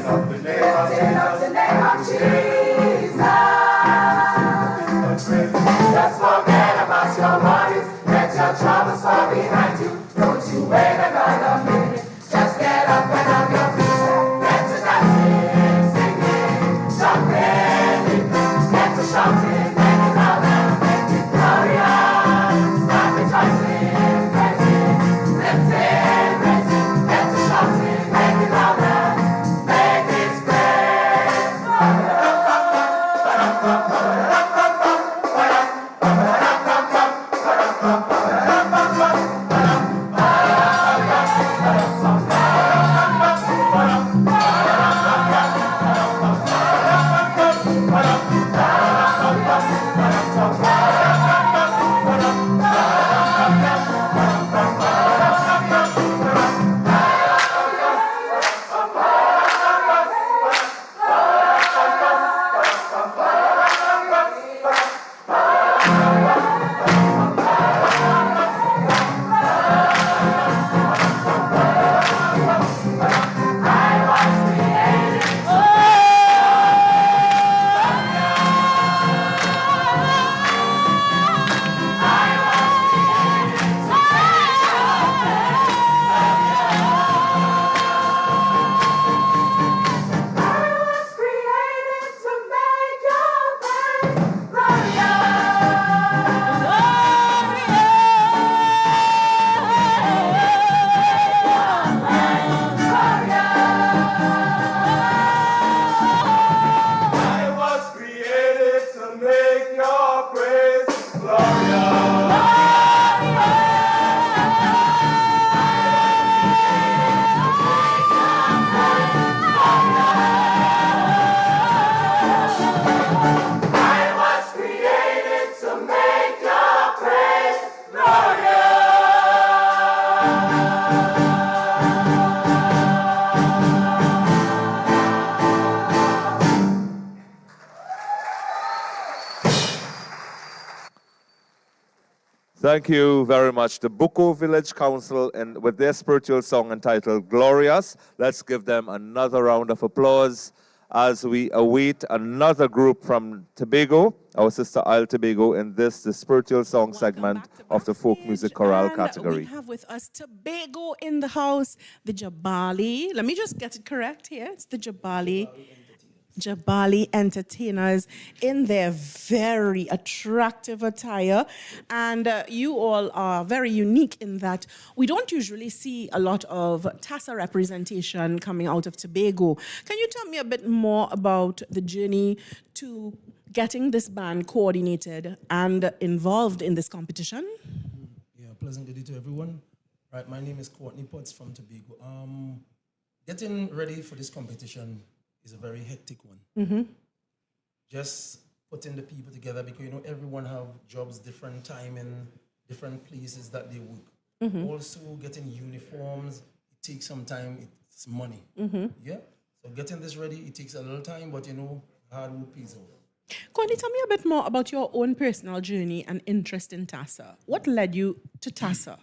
lifting up the name of Jesus. Just forget about your worries, let your troubles fall behind you. Don't you wait another minute, just get up and on your feet. Get to dancing, singing, jumping, leaping, get to shouting, make it louder, make it glorious. Start rejoicing, praising, lifting, raising, get to shouting, make it louder, make His praise glorious. Thank you very much. The Buko Village Council, and with their spiritual song entitled Glorious. Let's give them another round of applause as we await another group from Tobago, our sister Isle Tobago, in the spiritual song segment of the folk music chorale category. We have with us Tobago in the house, the Jabali. Let me just get it correct here. It's the Jabali Entertainers in their very attractive attire. And you all are very unique in that we don't usually see a lot of Tassa representation coming out of Tobago. Can you tell me a bit more about the journey to getting this band coordinated and involved in this competition? Yeah, pleasant good day to everyone. Right, my name is Chutney from Tobago. Getting ready for this competition is a very hectic one. Mm-hmm. Just putting the people together because, you know, everyone have jobs, different time and different places that they work. Mm-hmm. Also, getting uniforms, it takes some time, it's money. Mm-hmm. Yeah? So getting this ready, it takes a little time, but, you know, hard work pays off. Chutney, tell me a bit more about your own personal journey and interest in Tassa. What led you to Tassa?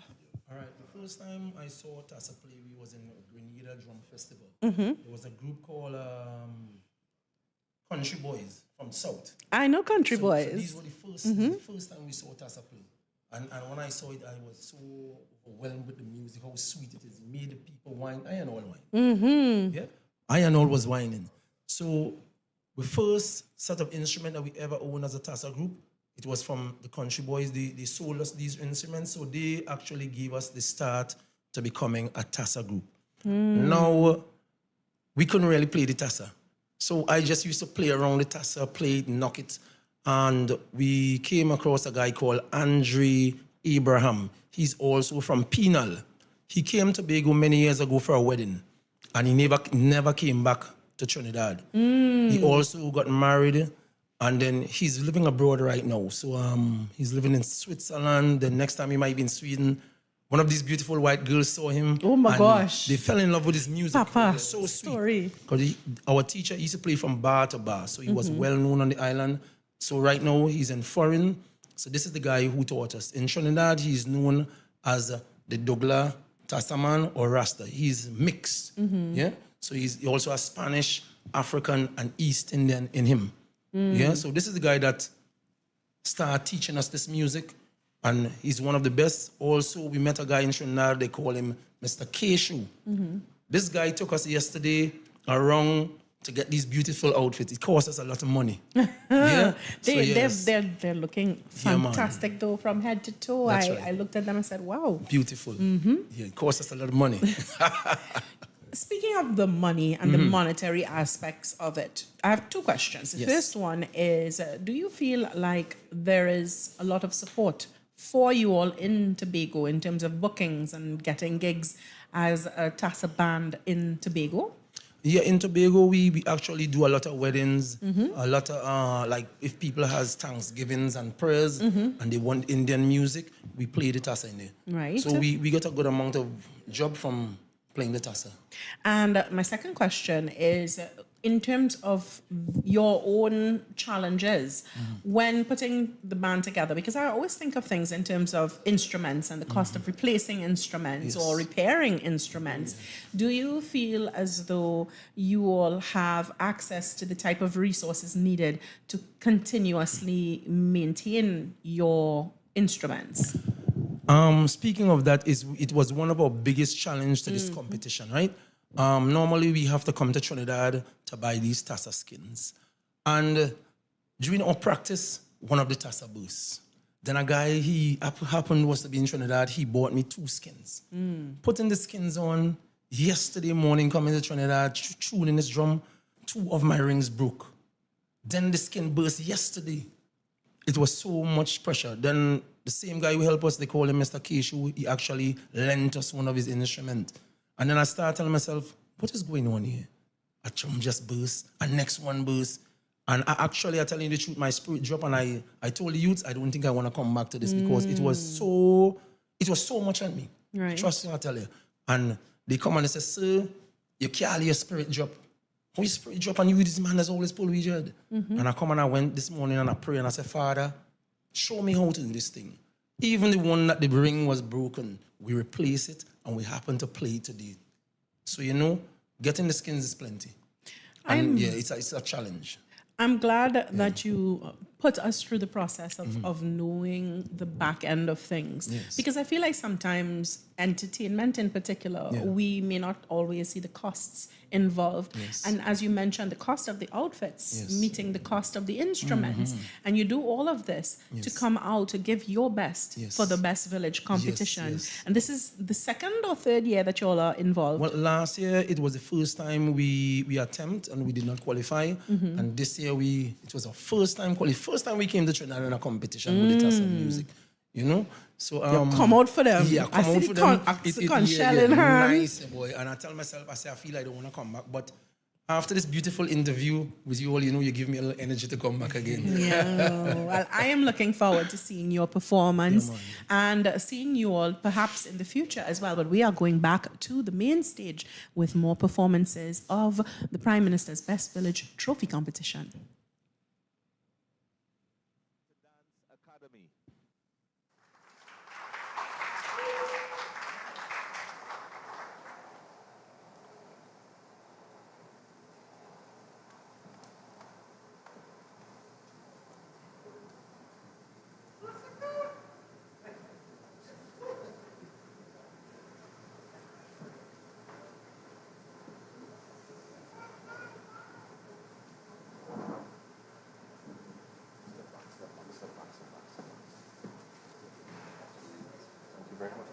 All right, the first time I saw Tassa play, we was in Grenada Drum Festival. Mm-hmm. There was a group called Country Boys from South. I know Country Boys. So these were the first time we saw Tassa play. And when I saw it, I was so overwhelmed with the music, how sweet it is. It made the people whine. I and all whine. Mm-hmm. Yeah? I and all was whining. So the first set of instrument that we ever owned as a Tassa group, it was from the Country Boys. They sold us these instruments, so they actually gave us the start to becoming a Tassa group. Now, we couldn't really play the Tassa. So I just used to play around the Tassa, play it, knock it. And we came across a guy called Andre Abraham. He's also from Penal. He came to Tobago many years ago for a wedding, and he never came back to Trinidad. He also got married, and then he's living abroad right now. So he's living in Switzerland. The next time he might be in Sweden. One of these beautiful white girls saw him. Oh my and gosh. They fell in love with his music. Papa, It was so sweet. story. Because our teacher used to play from bar to bar, so he was well known on the island. So right now he's in foreign. So this is the guy who taught us. In Trinidad, he's known as the Douglas Tassa man or Rasta. He's mixed. Yeah. So he also has Spanish, African, and East Indian in him. Yeah. So this is the guy that started teaching us this music. And he's one of the best. Also, we met a guy in Trinidad, they call him Mr. Keshu. This guy took us yesterday around to get these beautiful outfits. It cost us a lot of money. Yeah? They're looking Yeah, man. fantastic though, from head to toe. That's right. I looked at them and said, wow. Beautiful. Yeah, it cost us a lot of money. Speaking of the money and the monetary aspects of it, I have two questions. The Yes. first one is, do you feel like there is a lot of support for you all in Tobago in terms of bookings and getting gigs as a Tassa band in Tobago? Yeah, in Tobago, we actually do a lot of weddings, a lot of, like, if people has Thanksgivings and prayers and they want Indian music, we play the Tassa in there. Right. So we get a good amount of job from playing the Tassa. And my second question is, in terms of your own challenges when putting the band together, because I always think of things in terms of instruments and the cost of replacing instruments or repairing instruments. Do you feel as though you all have access to the type of resources needed to continuously maintain your instruments? Speaking of that, it was one of our biggest challenge to this competition, right? Normally we have to come to Trinidad to buy these Tassa skins. And during our practice, one of the Tassa burst. Then a guy, he happened was to be in Trinidad, he bought me 2 skins. Putting the skins on, yesterday morning coming to Trinidad, tuning his drum, 2 of my rings broke. Then the skin burst yesterday. It was so much pressure. Then the same guy who helped us, they call him Mr. Keshu, he actually lent us one of his instruments. And then I started telling myself, what is going on here? A drum just burst, a next one burst. And I telling you the truth, my spirit dropped, and I told the youths, I don't think I want to come back to this because it was so much on me. Right. Trust me, I tell you. And they come and they say, sir, you can't let your spirit drop. How your spirit drop and you this man that's always pull with your head? And I come and I went this morning and I pray and I said, Father, show me how to do this thing. Even the one that the ring was broken, we replace it and we happen to play it today. So, getting the skins is plenty. And it's a challenge. I'm glad that you put us through the process of knowing the back end of things. Yes. Because I feel like sometimes entertainment in particular, we may not always see the costs involved. Yes. And as you mentioned, the cost of the outfits, Yes. meeting the cost of the instruments. And you do all of this to come out to give your best for the Best Village competition. Yes. And this is the second or third year that you all are involved. Well, last year, it was the first time we attempt and we did not qualify. And this year, it was our first time we came to Trinidad in a competition with the Tassa music. So come out for them. Yeah, I come see out the for them. conch-shell in hand. Nice, boy. And I tell myself, I feel I don't want to come back. But after this beautiful interview with you all, you give me a little energy to come back again. Yeah, well, I am looking forward to seeing your performance and seeing you all perhaps in the future as well. But we are going back to the main stage with more performances of the Prime Minister's Best Village Trophy competition. Academy. Thank you very much.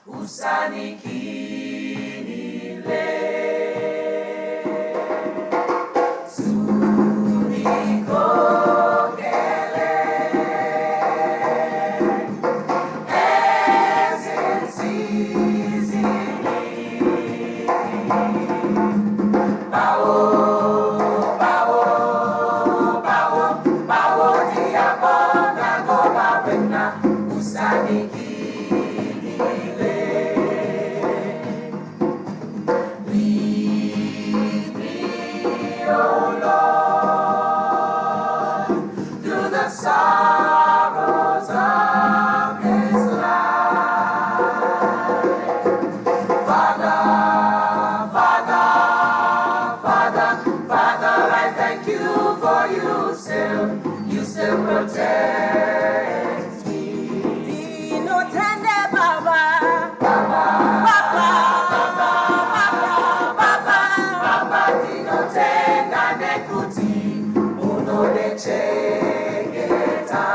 usanikinile. Sunikokele, ezensizini. Bawo, bawo, bawo, bawo, diabona goba wena, usanikinile. Lead me, oh Lord, through the sorrows of this life. Father, Father, Father, Father, I thank you for you still protect me. Dino tende Baba, Baba, Baba, Baba, Baba, Baba, Dino tenga nekuti, uno de chegeta.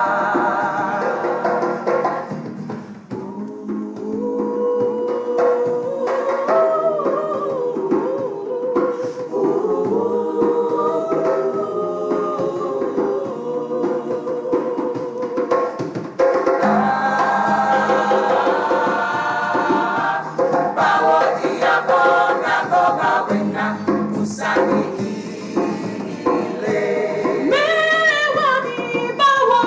Bawo diabona goba wena, usanikinile. Mewani bawo,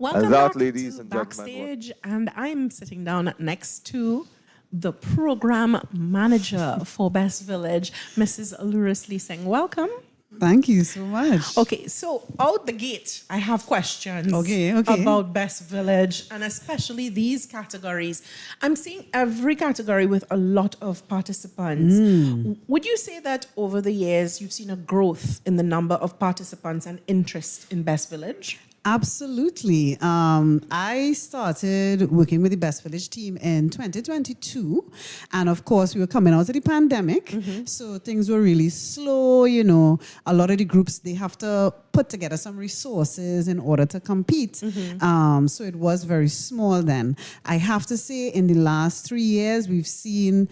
Welcome And that, back ladies to and gentlemen, Backstage, and I'm sitting down next to the program manager for Best Village, Mrs. Lurisli Singh. Welcome. Thank you so much. Okay, so out the gate, I have questions Okay. about Best Village, and especially these categories. I'm seeing every category with a lot of participants. Would you say that over the years, you've seen a growth in the number of participants and interest in Best Village? Absolutely. I started working with the Best Village team in 2022. And of course, we were coming out of the pandemic. So things were really slow. You know, a lot of the groups, they have to put together some resources in order to compete. So it was very small then. I have to say, in the last 3 years, we've seen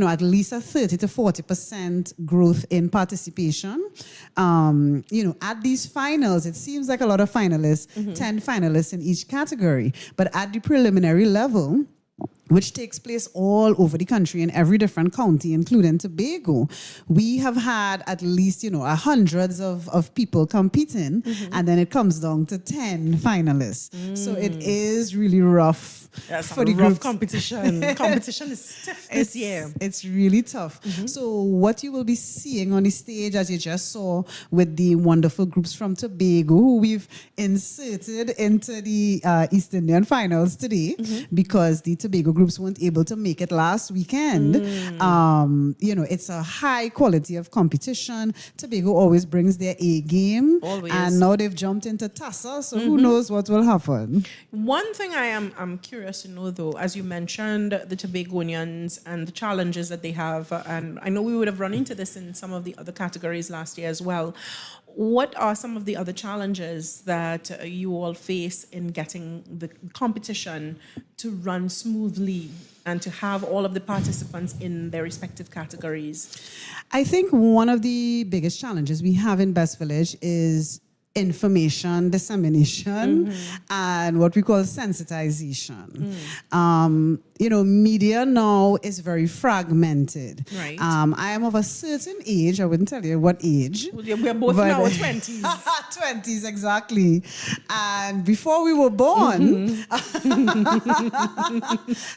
at least a 30 to 40% growth in participation. At these finals, it seems like a lot of finalists, 10 finalists in each category. But at the preliminary level, which takes place all over the country in every different county, including Tobago, we have had at least, hundreds of people competing, and then it comes down to 10 finalists. So it is really rough for the groups. Competition. Competition is stiff this year. It's really tough. So what you will be seeing on the stage, as you just saw with the wonderful groups from Tobago, who we've inserted into the East Indian finals today, because the Tobago group groups weren't able to make it last weekend. It's a high quality of competition. Tobago always brings their A game. Always. And now they've jumped into Tassa, so who knows what will happen. One thing I'm curious to know, though, as you mentioned, the Tobagonians and the challenges that they have, and I know we would have run into this in some of the other categories last year as well. What are some of the other challenges that you all face in getting the competition to run smoothly and to have all of the participants in their respective categories? I think one of the biggest challenges we have in Best Village is information dissemination and what we call sensitization. Media now is very fragmented. Right. I am of a certain age, I wouldn't tell you what age. We're both in our 20s. 20s, exactly. And before we were born,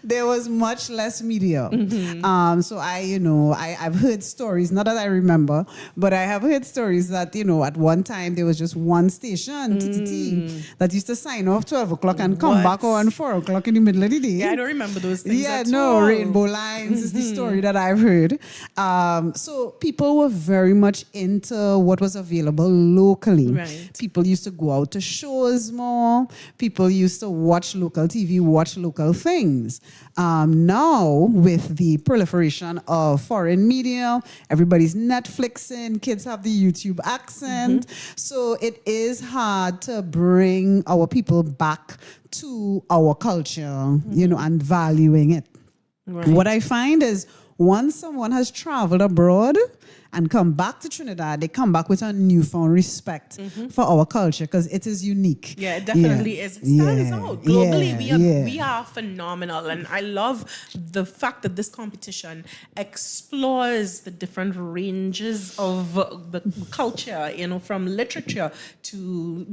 there was much less media. So I've heard stories, not that I remember, but I have heard stories that, at one time there was just one station, TTT, that used to sign off 12 o'clock and come back on 4 o'clock in the middle of the day. Yeah, I don't remember those things at all. all. Rainbow lines is the story that I've heard. So people were very much into what was available locally. Right. People used to go out to shows more. People used to watch local TV, watch local things. Now, with the proliferation of foreign media, everybody's Netflixing, kids have the YouTube accent. So it is hard to bring our people back to our culture, and valuing it. Right. What I find is once someone has traveled abroad and come back to Trinidad, they come back with a newfound respect for our culture because it is unique. Yeah, it definitely is. It stands out. Globally, we are phenomenal. And I love the fact that this competition explores the different ranges of the culture, from literature to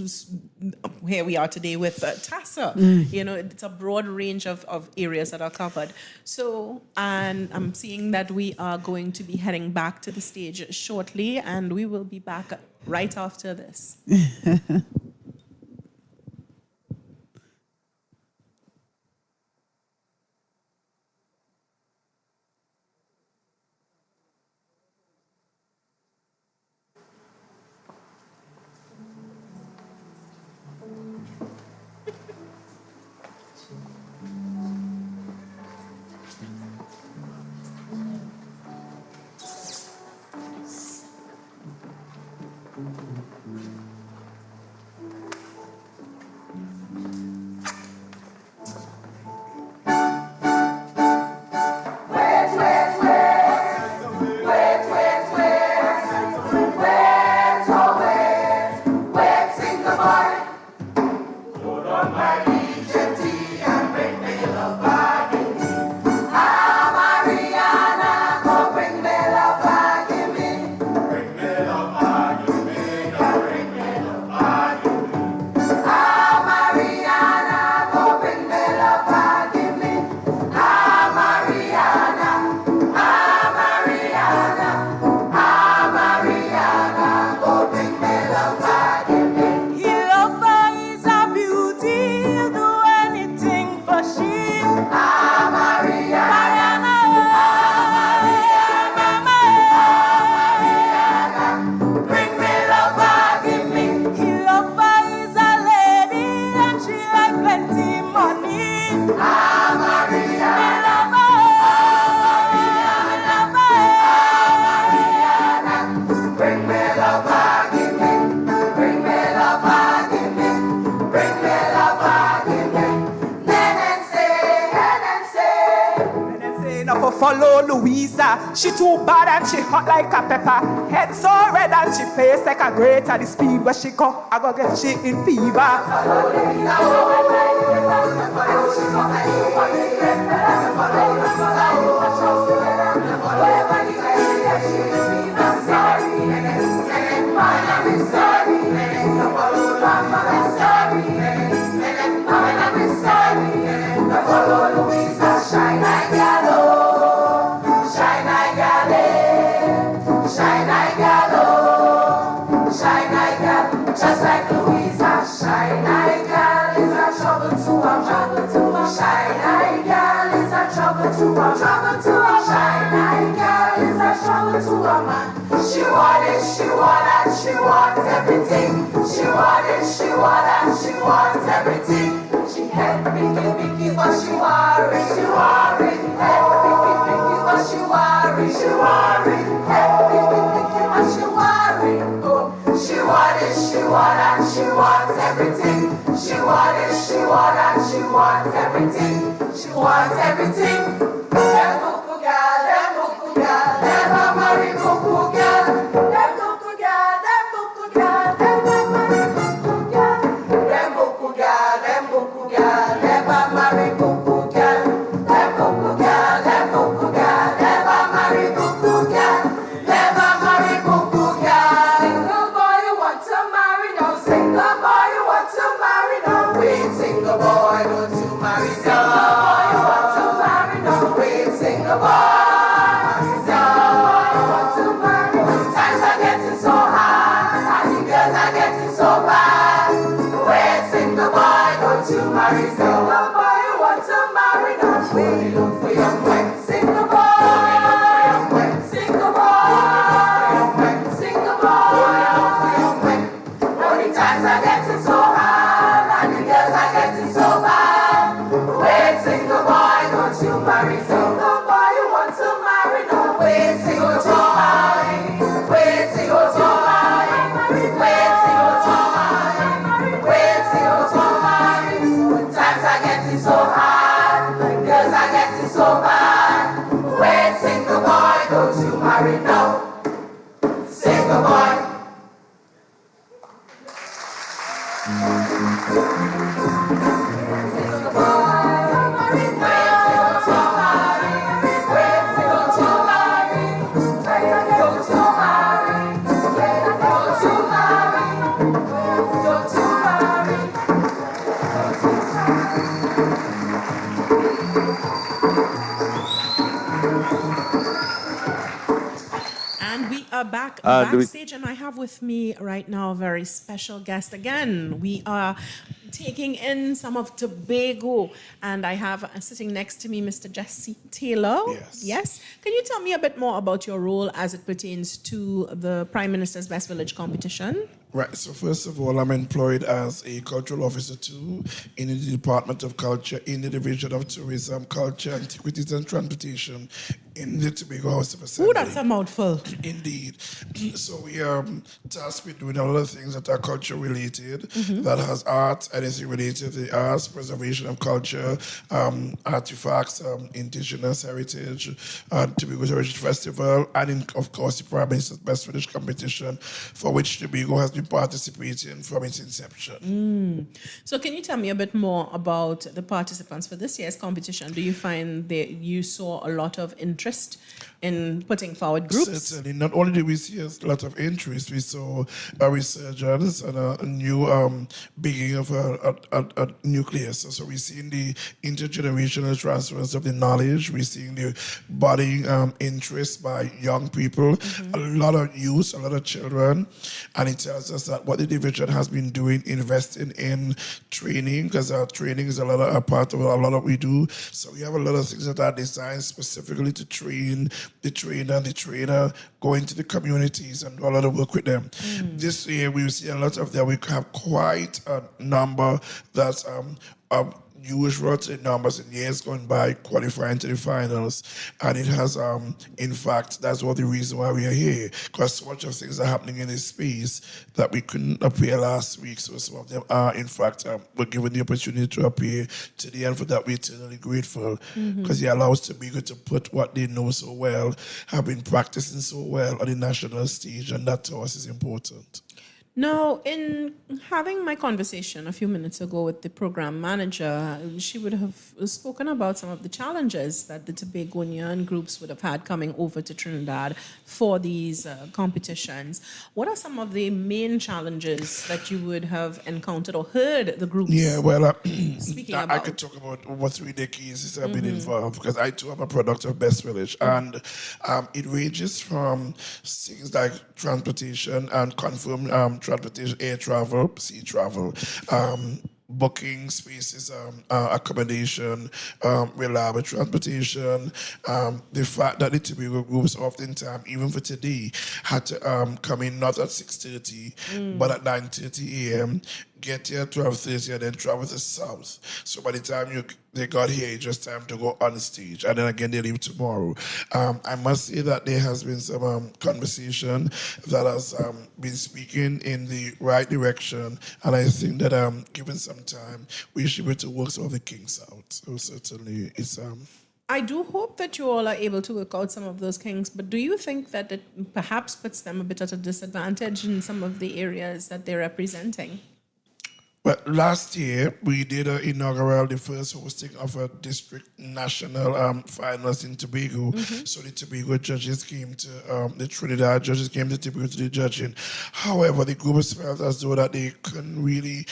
here we are today with Tassa. It's a broad range of areas that are covered. So, and I'm seeing that we are going to be heading back to the stage shortly, and we will be back right after this. Follow Louisa, she too bad and she hot like a pepper. Head so red and she face like a grate at the speed where she go, I go get she in fever. Just like Louisa, shine, I got is a and she wants everything. She and she wants everything. She had picky, but she worried. Had picky, but she worried. Had picky, but she worried. Oh, she and she wants everything. She and she wants everything. She wants everything. Them cuckoo girl, never marry cuckoo girl. Them cuckoo girl, never marry cuckoo girl. Them cuckoo girl, never marry cuckoo girl. Them cuckoo girl, never marry cuckoo girl. Never marry cuckoo girl. Single boy you want to marry now. Single boy you want to marry now. Wait, single boy, don't you marry now. Single boy, want to marry. Times are getting so hard, and the girls are getting so bad. Wait, single boy, don't you marry. Single boy, you want to marry now. Wait, look for your wife. Single boy, single boy, single boy, look for your wife. Now the times are getting so hard, and the girls are getting so bad. Wait, single boy, don't you marry. Single boy, you want to marry now. Wait till you're too wait till you're too wait till you're too wait till you're too when times are getting so hard, when girls are getting so bad. Wait, single boy, don't you marry now. Single boy. Single boy, back And backstage, and I have with me right now a very special guest again. We are taking in some of Tobago, and I have sitting next to me Mr. Jesse Taylor. Yes. Can you tell me a bit more about your role as it pertains to the Prime Minister's Best Village competition? Right, so first of all, I'm employed as a cultural officer too in the Department of Culture, in the Division of Tourism, Culture, Antiquities and Transportation in the Tobago House of Assembly. Ooh, that's a mouthful. Indeed. So we are tasked with doing a lot of things that are culture related, that has art, anything related to the arts, preservation of culture, artifacts, indigenous heritage, Tobago Heritage Festival, and of course the Prime Minister's Best Village competition, for which Tobago has been participating from its inception. So can you tell me a bit more about the participants for this year's competition? Do you find that you saw a lot of interest in putting forward groups? Certainly. Not only did we see a lot of interest, we saw a resurgence and a new beginning of a nucleus. So we're seeing the intergenerational transference of the knowledge. We're seeing the budding interest by young people, a lot of youth, a lot of children. And it tells us that what the division has been doing, investing in training, because our training is a part of a lot of what we do. So we have a lot of things that are designed specifically to train the trainer and the trainer, go into the communities and do a lot of work with them. This year we will see a lot of that. We have quite a number that's usual numbers in years gone by qualifying to the finals, and it has in fact that's what the reason why we are here, because so much of things are happening in this space that we couldn't appear last week, so some of them are in fact were given the opportunity to appear today, and for that we're eternally grateful, because it allows Tobago to put what they know so well, have been practicing so well on the national stage, and that to us is important. Now, in having my conversation a few minutes ago with the program manager, she would have spoken about some of the challenges that the Tobagonian groups would have had coming over to Trinidad for these competitions. What are some of the main challenges that you would have encountered or heard the groups speaking about? I could talk about over 3 decades since I've been involved, because I too am a product of Best Village, and it ranges from things like transportation and confirmed transportation, air travel, sea travel, booking spaces, accommodation, reliable transportation. The fact that the Tobago groups oftentimes, even for today, had to come in not at 6:30, but at 9:30 a.m., get here at 12:30 and then travel to the south. So by the time they got here, it's just time to go on stage. And then again, they leave tomorrow. I must say that there has been some conversation that has been speaking in the right direction. And I think that given some time, we should be able to work some of the kinks out. So certainly it's... I do hope that you all are able to work out some of those kinks, but do you think that it perhaps puts them a bit at a disadvantage in some of the areas that they're representing? Well, last year we did an inaugural, the first hosting of a district national finals in Tobago. So the Tobago judges came to, the Trinidad judges came to Tobago to do judging. However, the group felt as though that they couldn't really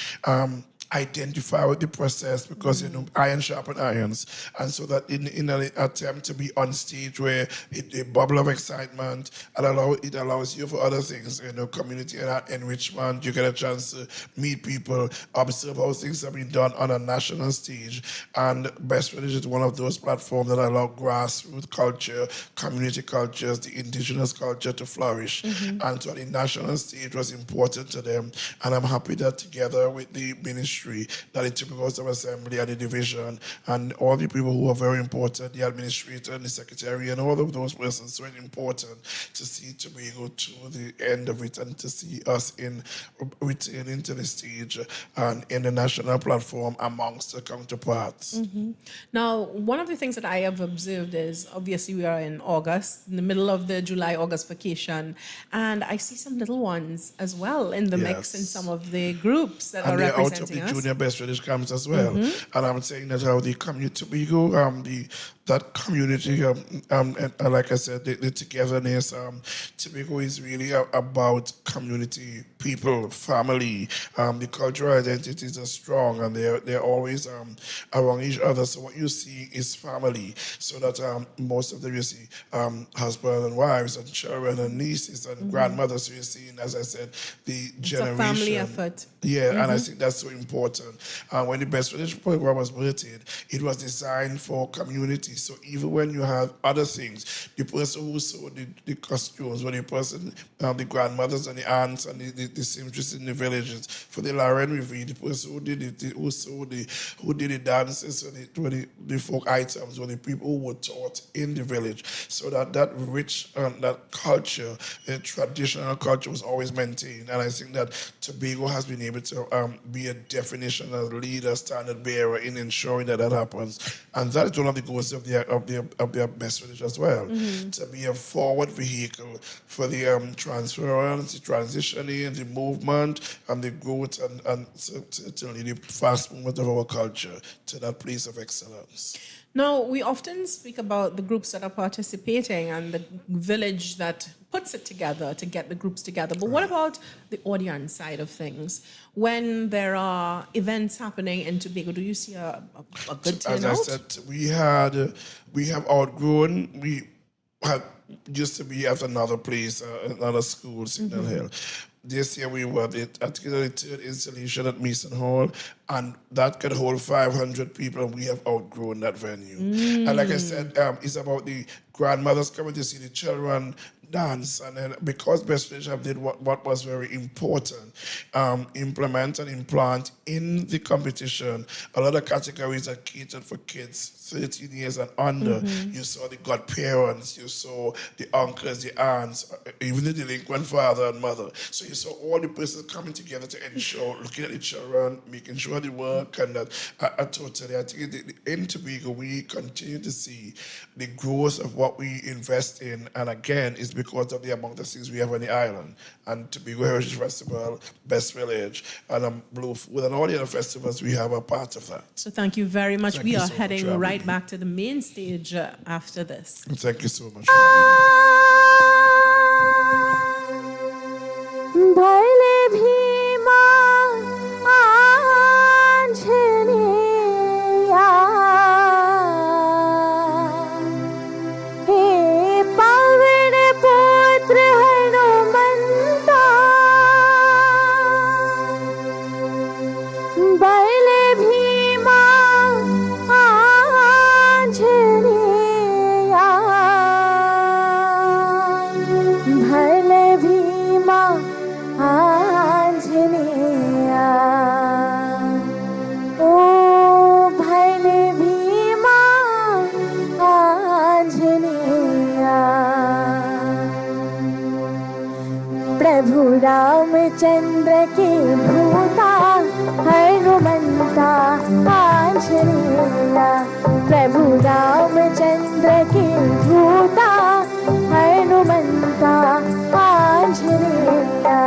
identify with the process because iron sharpen irons, and so that in an attempt to be on stage where a bubble of excitement and it allows you for other things, community enrichment. You get a chance to meet people, observe how things have been done on a national stage, and Best Village is one of those platforms that allow grassroots culture, community cultures, the indigenous culture to flourish. And so the national stage was important to them, and I'm happy that together with the ministry, that the Typical House of Assembly and the division and all the people who are very important, the administrator and the secretary and all of those persons, so it's important to see Tobago to the end of it and to see us returning to the stage and in the national platform amongst the counterparts. Now, one of the things that I have observed is, obviously we are in August, in the middle of the July-August vacation, and I see some little ones as well in the mix in some of the groups that are representing us. Junior Best Village camps as well. And I'm saying that how the community Tobago, that community, and like I said, the togetherness, Tobago is really about community, people, family. The cultural identities are strong and they're always around each other. So what you see is family. So that most of them you see husband and wives and children and nieces and grandmothers. So you're seeing, as I said, the generation. It's a family effort. Yeah, and I think that's so important. When the Best Village program was birthed, it was designed for community. So even when you have other things, the person who sewed the costumes, or the person, the grandmothers and the aunts and the seamstresses in the villages, for the Lauren Review, the person who did it, who did the dances, and the folk items, or the people who were taught in the village, so that rich, that culture, the traditional culture was always maintained. And I think that Tobago has been able to be a definition, a leader, standard bearer in ensuring that happens. And that is one of the goals of their Best Village as well, to be a forward vehicle for the transference, the transitioning, the movement, and the growth, and certainly the fast movement of our culture to that place of excellence. Now, we often speak about the groups that are participating and the village that puts it together to get the groups together. But what about the audience side of things? When there are events happening in Tobago, do you see a good turnout? As I said, we have outgrown. We used to be at another place, another school, Signal Hill. This year we were at the third installation at Mason Hall, and that could hold 500 people, and we have outgrown that venue. And like I said, it's about the grandmothers coming to see the children dance, and then because Best Village have did what was very important, implement and implant in the competition a lot of categories that catered for kids 13 years and under. You saw the godparents, you saw the uncles, the aunts, even the delinquent father and mother. So you saw all the persons coming together to ensure, looking at the children, making sure they work, and that I think in Tobago we continue to see the growth of what we invest in, and again, it's because of the amount of things we have on the island. And Tobago Heritage Festival, Best Village, and Blue Food, and all the other festivals, we have a part of that. So thank you very much. We are heading right me. back to the main stage after this. Thank you so much. भले भीमा आंजनेया हे पावन पुत्र हनुमंता भले चंद्र की भूता हनुमंता आंजनेया प्रभु रामचंद्र की भूता हनुमंता आंजनेया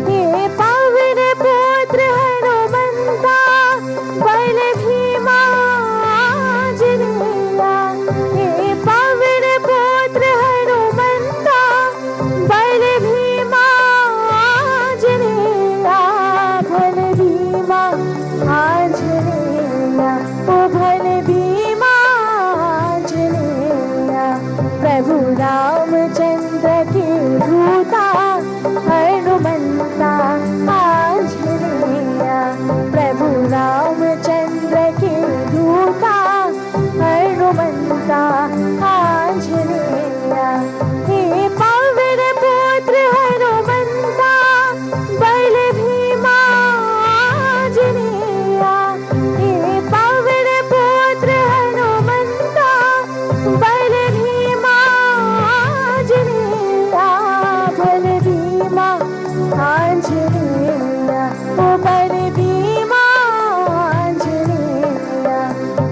हे पावन पुत्र हनुमंता बल भीमा आंजनेया हे पावन पुत्र हनुमंता बल भीमा आंजनेया भल भीमा आंजनेया ओ भल भीमा आंजनेया प्रभु रामचंद्र की भूता हनुमंता आंजनेया प्रभु रामचंद्र की भूता हनुमंता आंजनेया हे पावन पुत्र हनुमंता बल भीमा आंजनेया हे पावन पुत्र हनुमंता बल भीमा आंजनेया बल भीमा आंजनेया ओ बल भीमा आंजनेया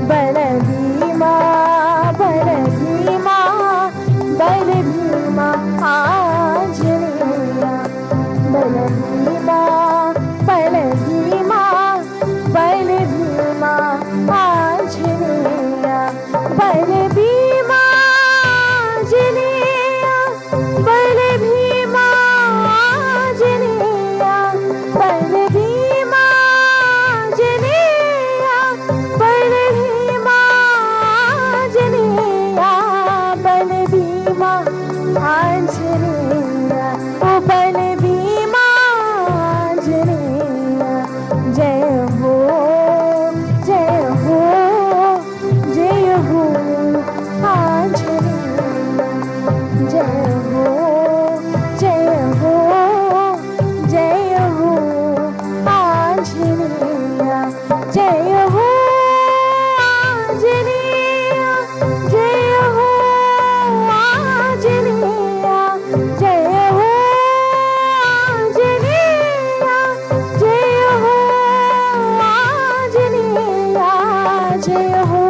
बल भीमा बल भीमा बल भीमा आंजनेया बल भीमा बल भीमा बल भीमा आंजनेया बल भीमा आंजनेया बल भीमा आंजनेया बल भीमा आंजनेया बल भीमा आंजनेया बल भीमा आंजनेया ओ बल भीमा आंजनेया जय हो जय हो जय हो आंजनेया जय हो जय हो जय हो आंजनेया जय हो आंजनेया जय हो आंजनेया जय हो आंजनेया जय हो आंजनेया जय हो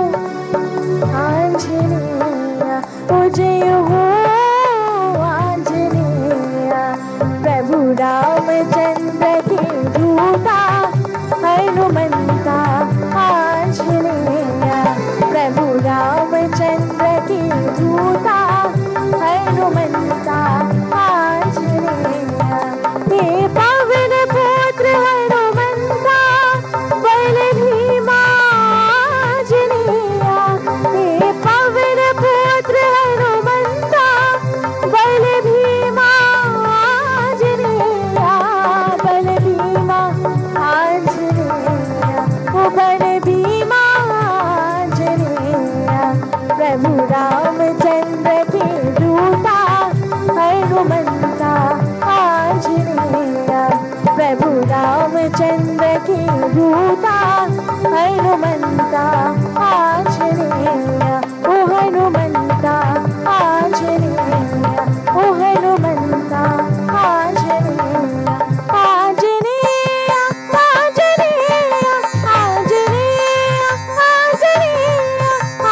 आंजनेया ओ जय हो आंजनेया प्रभु रामचंद्र की दूता हनुमंता आंजनेया प्रभु रामचंद्र की दूता हनुमंता आंजनेया हे पावन पुत्र हनुमंता बल भीमा आंजनेया हे पावन पुत्र हनुमंता बल भीमा आंजनेया बल भीमा आंजनेया ओ बल भीमा आंजनेया प्रभु रामचंद्र की दूता हनुमंता आंजनेया प्रभु रामचंद्र की दूता हनुमंता आंजनेया ओ हनुमंता आंजनेया ओ Hanumanta Anjaneya Anjaneya Anjaneya Anjaneya Anjaneya Anjaneya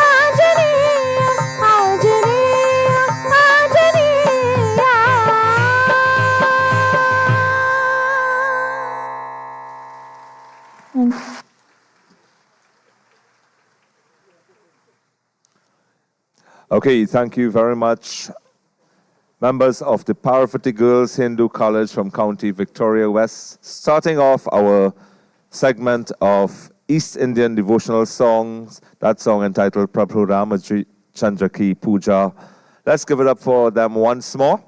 Anjaneya Anjaneya Anjaneya Okay, thank you very much. Members of the Parvati Girls Hindu College from County Victoria West, starting off our segment of East Indian devotional songs, that song entitled Prabhu Ramachandra Ki Puja. Let's give it up for them once more.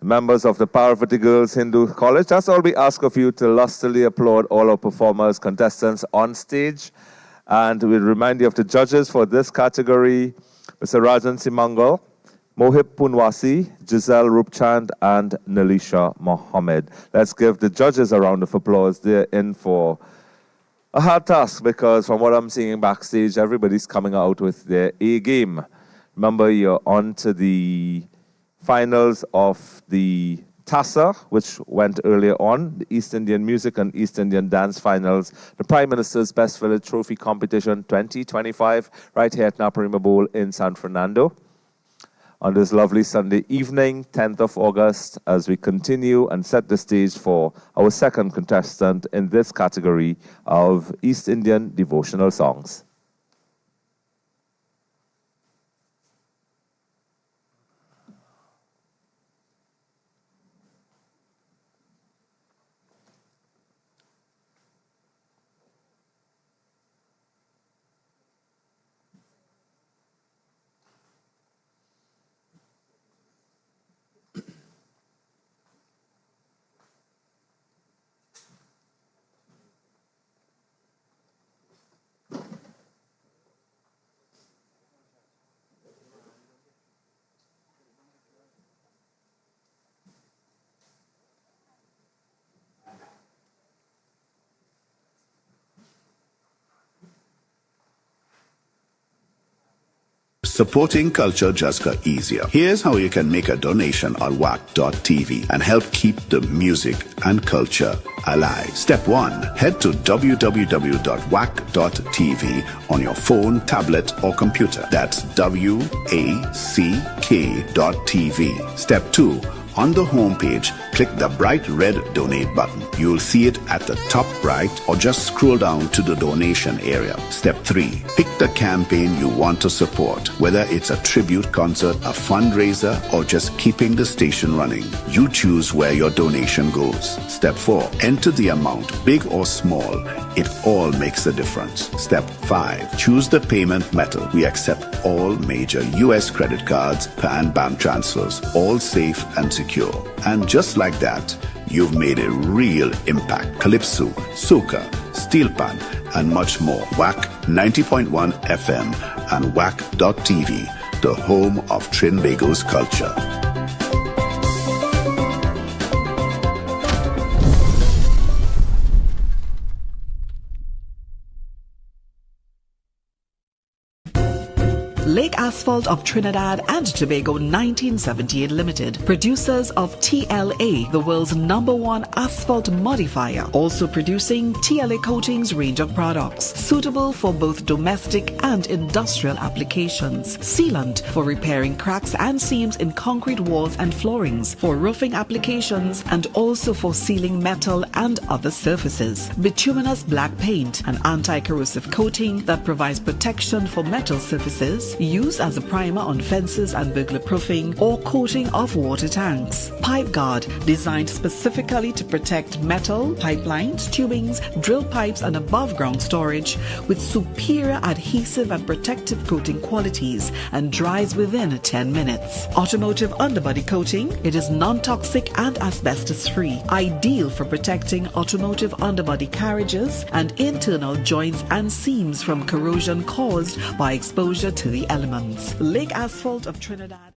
Members of the Parvati Girls Hindu College, that's all we ask of you, to lustily applaud all our performers, contestants on stage. And we remind you of the judges for this category: Mr. Rajan Simangal, Mohib Punwasi, Giselle Rupchand, and Nalisha Mohammed. Let's give the judges a round of applause. They're in for a hard task because from what I'm seeing backstage, everybody's coming out with their A game. Remember, you're on to the finals of the Tassa, which went earlier on, the East Indian Music and East Indian Dance Finals, the Prime Minister's Best Village Trophy Competition 2025, right here at Naparima Bowl in San Fernando. On this lovely Sunday evening, 10th of August, as we continue and set the stage for our second contestant in this category of East Indian devotional songs. Supporting culture just got easier. Here's how you can make a donation on WACK.tv and help keep the music and culture alive. Step 1. Head to www.wack.tv on your phone, tablet, or computer. That's WACK.tv. Step 2. On the home page, click the bright red donate button. You'll see it at the top right or just scroll down to the donation area. Step 3. Pick the campaign you want to support, whether it's a tribute concert, a fundraiser, or just keeping the station running. You choose where your donation goes. Step 4. Enter the amount, big or small. It all makes a difference. Step 5. Choose the payment method. We accept all major US credit cards and bank transfers, all safe and secure. And just like that, you've made a real impact. Calypso, soca, steel pan, and much more. WACK 90.1 FM and WACK.tv, the home of Trinbago's culture. Lake Asphalt of Trinidad and Tobago 1978 Limited, producers of TLA, the world's #1 asphalt modifier, also producing TLA Coatings range of products suitable for both domestic and industrial applications. Sealant for repairing cracks and seams in concrete walls and floorings, for roofing applications, and also for sealing metal and other surfaces. Bituminous black paint, an anti-corrosive coating that provides protection for metal surfaces, used as a primer on fences and burglar proofing or coating of water tanks. Pipe guard, designed specifically to protect metal, pipelines, tubings, drill pipes and above ground storage with superior adhesive and protective coating qualities and dries within 10 minutes. Automotive underbody coating, it is non-toxic and asbestos free, ideal for protecting automotive underbody carriages and internal joints and seams from corrosion caused by exposure to the elements. Lake Asphalt of Trinidad.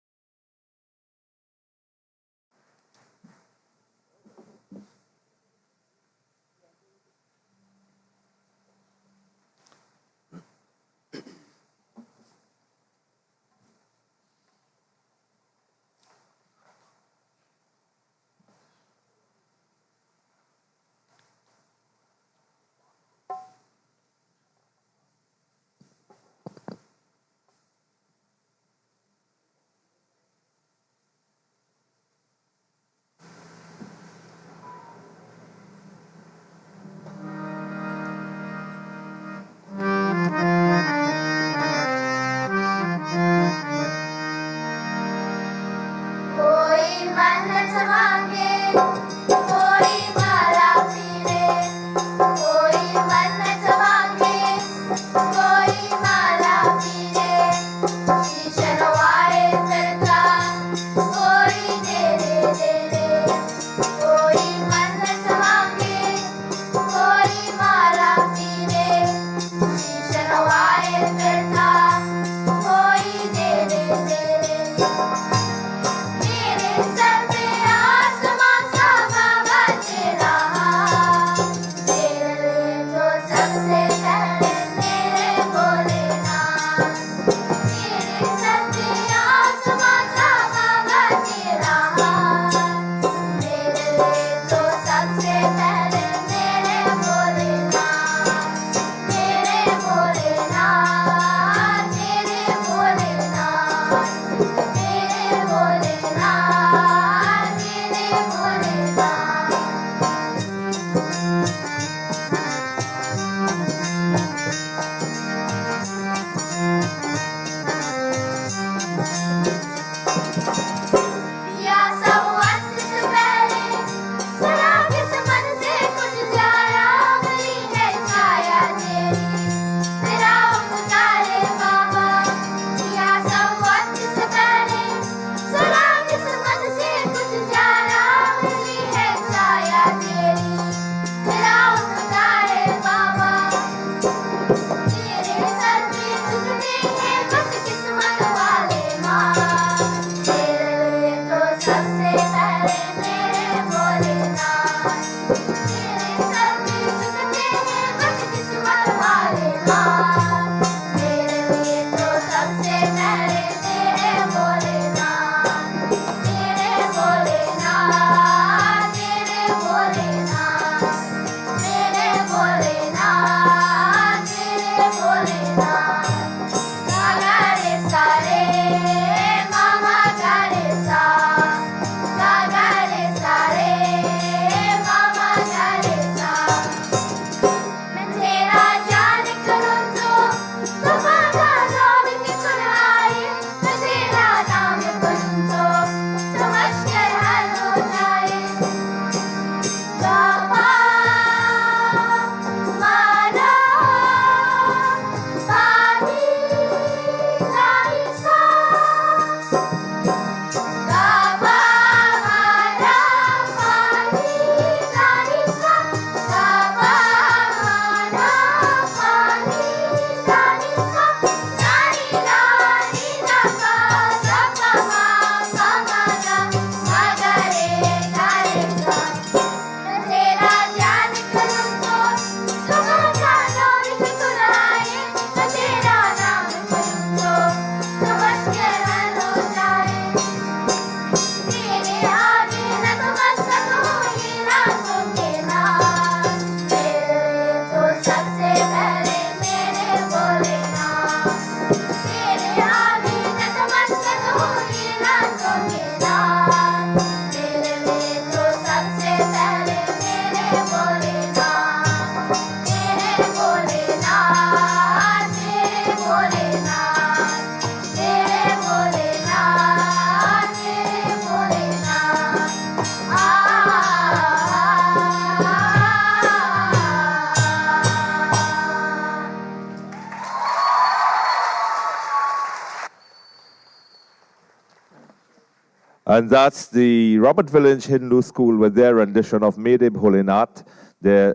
And that's the Robert Village Hindu School with their rendition of Mede Bholenath, their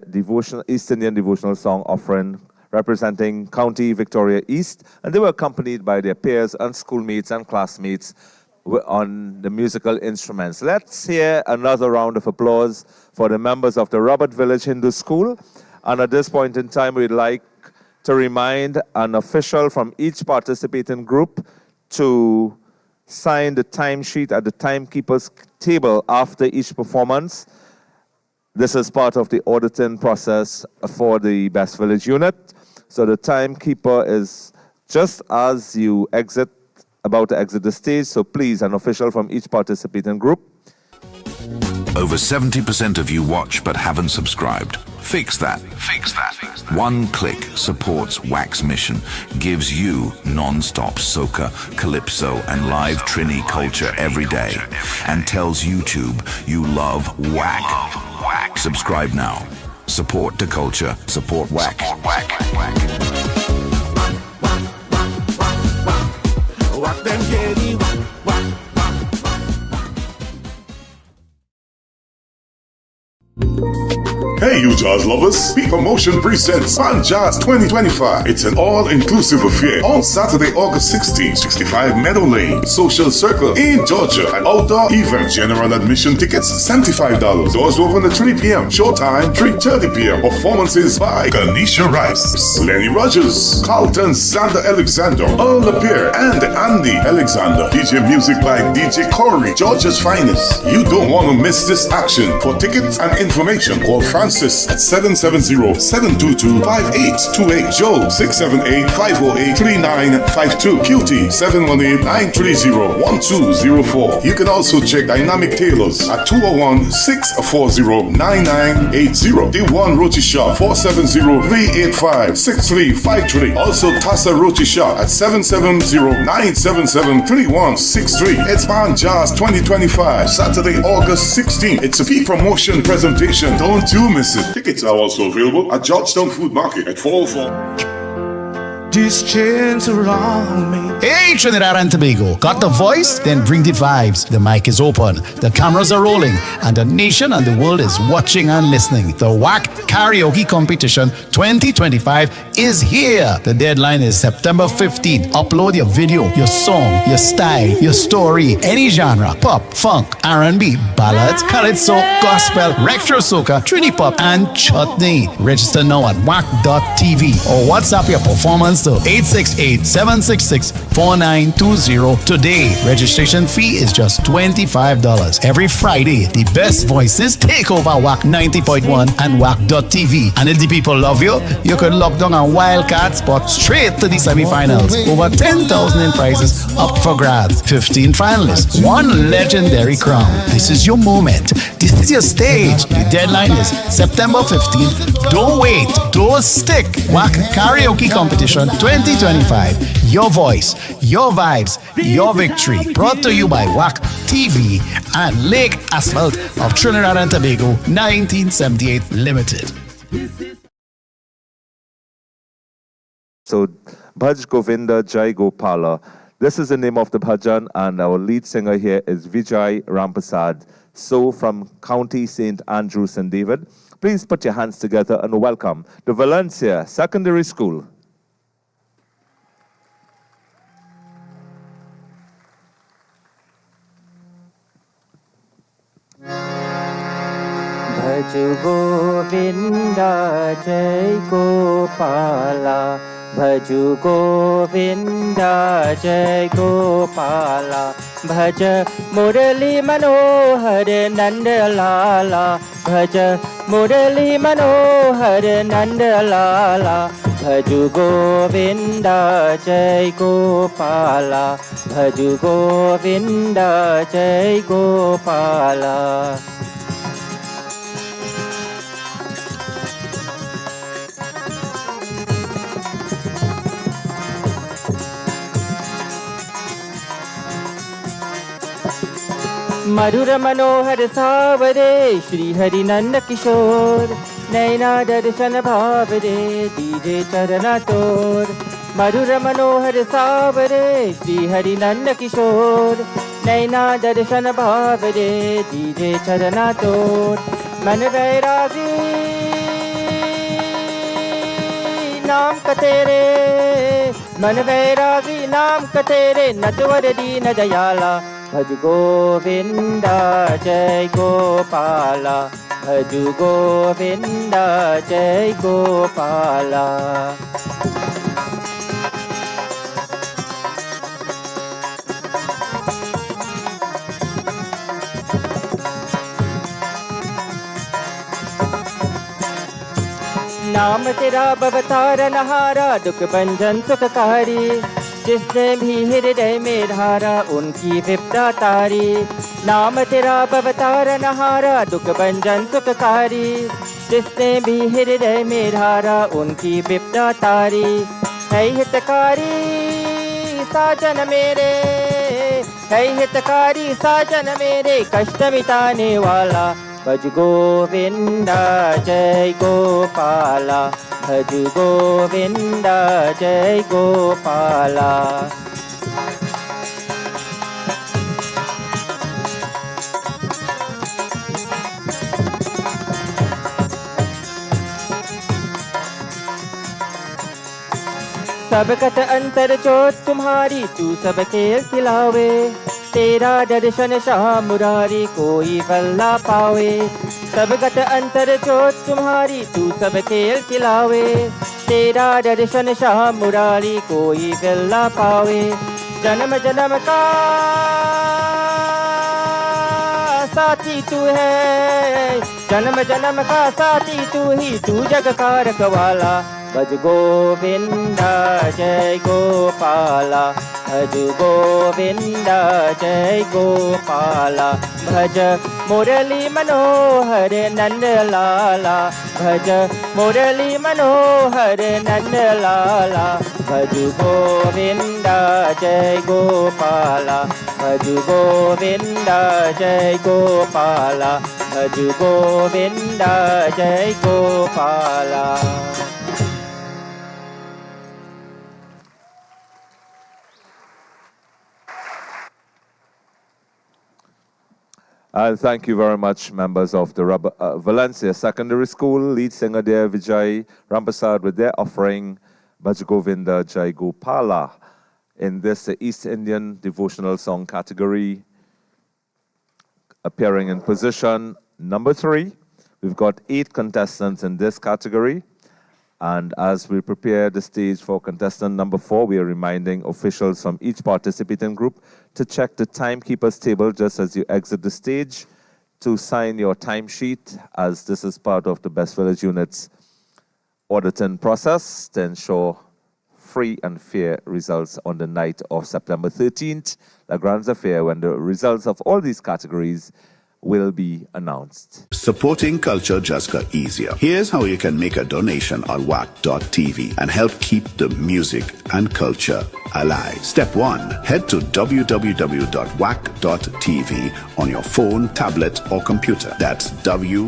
East Indian devotional song offering representing County Victoria East. And they were accompanied by their peers and schoolmates and classmates on the musical instruments. Let's hear another round of applause for the members of the Robert Village Hindu School. And at this point in time, we'd like to remind an official from each participating group to sign the timesheet at the timekeeper's table after each performance. This is part of the auditing process for the Best Village unit. So the timekeeper is just as you about to exit the stage. So please, an official from each participating group. Over 70% of you watch but haven't subscribed. Fix that. One click supports WACK's mission, gives you non-stop soca, calypso, and live Trini culture every day, and tells YouTube you love WACK. Subscribe now. Support the culture. Support WACK. Wack them jelly, wack. Hey, you jazz lovers! Peak Promotion presents Fan Jazz 2025. It's an all-inclusive affair on Saturday, August 16th, 65 Meadow Lane, Social Circle in Georgia. An outdoor event. General admission tickets $75. Doors open at 3 p.m. Showtime 3:30 p.m. Performances by Kanisha Rice, Lenny Rogers, Carlton Xander Alexander, Earl Lapierre, and Andy Alexander. DJ music by DJ Corey, Georgia's finest. You don't want to miss this action. For tickets and information, call Francis at 770-722-5828. Joe 678-508-3952. QT 718-930-1204. You can also check Dynamic Tailors at 201-640-9980. D1 Roti Shop 470-385-6353. Also Tassa Roti Shop at 770-977-3163. It's Fan Jazz 2025, Saturday, August 16th. It's a peak promotion presentation. Don't you miss it. Tickets are also available at Georgetown Food Market at 404. These chains around me. Hey, Trinidad and Tobago. Got the voice? Then bring the vibes. The mic is open. The cameras are rolling. And the nation and the world is watching and listening. The WACK Karaoke Competition 2025 is here. The deadline is September 15th. Upload your video, your song, your style, your story, any genre. Pop, funk, R&B, ballads, calypso, gospel, retro soca, Trini pop, and chutney. Register now at wack.tv or WhatsApp your performance to 868-766-4920 today. Registration fee is just $25. Every Friday, the best voices take over WACK 90.1 and WACK.tv. And if the people love you, you could lock down a wildcard spot straight to the semifinals. Over 10,000 in prizes up for grabs. 15 finalists, one legendary crown. This is your moment. This is your stage. The deadline is September 15th. Don't wait. Don't stick. WACK Karaoke Competition 2025. Your voice, your vibes, your victory. Brought to you by WACK TV and Lake Asphalt of Trinidad and Tobago 1978 Limited. So, Bhaj Govinda Jai Gopala. This is the name of the bhajan, and our lead singer here is Vijay Rampasad. So, from County St. Andrews and David, please put your hands together and welcome the Valencia Secondary School. भज गोविंदा जय गोपाला भज गोविंदा जय गोपाला भज मुरली मनोहर नंद लाला भज मुरली मनोहर नंद लाला भज गोविंदा जय गोपाला भज गोविंदा जय गोपाला मधुर मनोहर सावरे श्री हरि नंद किशोर नैना दर्शन भावरे दीजे चरना तोर मधुर मनोहर सावरे श्री हरि नंद किशोर नैना दर्शन भाव रे दीजे चरना तोड़ मन वैरागी नाम का तेरे मन वैरागी नाम का तेरे नटवर दीन दयाला भज गोविंदा जय गोपाला भज गोविंदा जय गोपाला नाम तेरा भवतार नहारा दुख भंजन सुखकारी जिसने भी हृदय में धारा उनकी विपदा तारी नाम तेरा भवतार नहारा दुख भंजन सुखकारी जिसने भी हृदय में धारा उनकी विपदा तारी है हितकारी साजन मेरे है हितकारी साजन मेरे कष्ट मिटाने वाला भज गोविंदा जय गोपाला भज गोविंदा जय गोपाला सबकत अंतर चोट तुम्हारी तू सब खेल खिलावे तेरा दर्शन शाह मुरारी कोई बल्ला पावे सबगत अंतर चोट तुम्हारी तू सब खेल खिलावे तेरा दर्शन शाह मुरारी कोई बल्ला पावे जन्म जन्म का साथी तू है जन्म जन्म का साथी तू ही तू जग का रखवाला भज गोविंदा जय गोपाला भज गोविंदा जय गोपाला भज मुरली मनोहर नंद लाला भज मुरली मनोहर नंद लाला भज गोविंदा जय गोपाला भज गोविंदा जय गोपाला भज गोविंदा जय Gopala Thank you very much, members of the Valencia Secondary School. Lead singer there, Vijay Rampasad, with their offering Bhaj Govinda Jai Gopala in this East Indian devotional song category. Appearing in position number 3. We've got 8 contestants in this category. And as we prepare the stage for contestant number 4, we are reminding officials from each participating group to check the timekeeper's table just as you exit the stage, to sign your timesheet, as this is part of the Best Village Unit's auditing process to ensure free and fair results on the night of September 13th, La Grande Affair, when the results of all these categories will be announced. Supporting culture just got easier. Here's how you can make a donation on WACK.tv and help keep the music and culture alive. Step 1. Head to www.wack.tv on your phone, tablet, or computer. That's WACK.tv.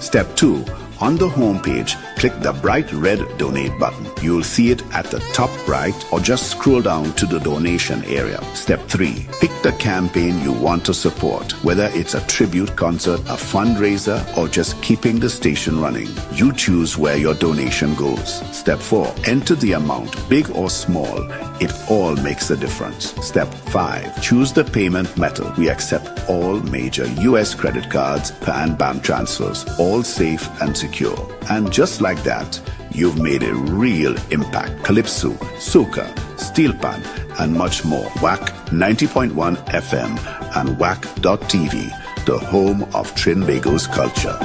Step 2. On the home page, click the bright red donate button. You'll see it at the top right, or just scroll down to the donation area. Step 3. Pick the campaign you want to support, whether it's a tribute concert, a fundraiser, or just keeping the station running. You choose where your donation goes. Step 4. Enter the amount, big or small. It all makes a difference. Step 5. Choose the payment method. We accept all major US credit cards and bank transfers, all safe and secure. And just like that, you've made a real impact. Calypso, soca, steel pan, and much more. WACK 90.1 FM and WACK.tv, the home of Trinbago's culture.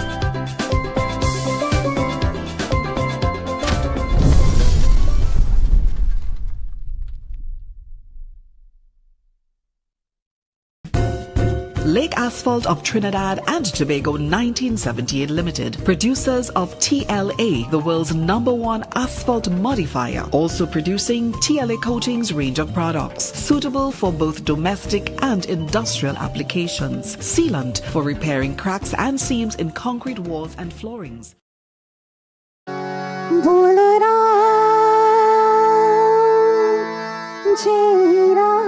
Lake Asphalt of Trinidad and Tobago 1978 Limited, producers of TLA, the world's #1 asphalt modifier, also producing TLA Coatings range of products suitable for both domestic and industrial applications, sealant for repairing cracks and seams in concrete walls and floorings. Jai Ram,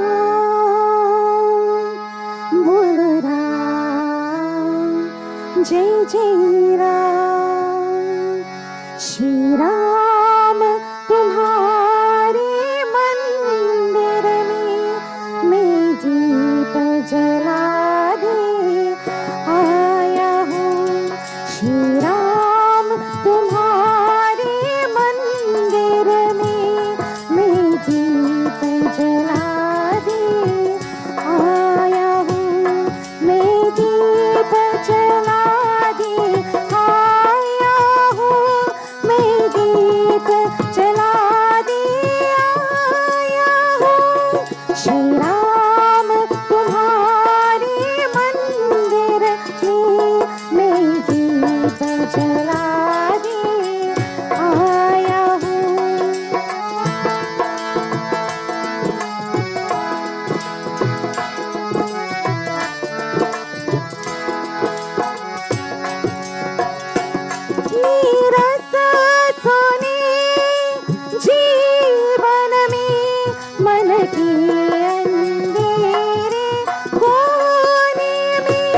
जय राम श्री राम तुम्हारे मंदिर में मैं दीप जला दे आया हूँ श्री राम तुम्हारे मंदिर में मैं दीप जला दे आया हूँ मैं दीप जला दे आया हूँ मैं दीप जला दे आया हूँ श्री राम तुम्हारे मंदिर में मैं दीप जला दे आया हूँ नीरस सोने जीवन में मन के अंधेरे कोने में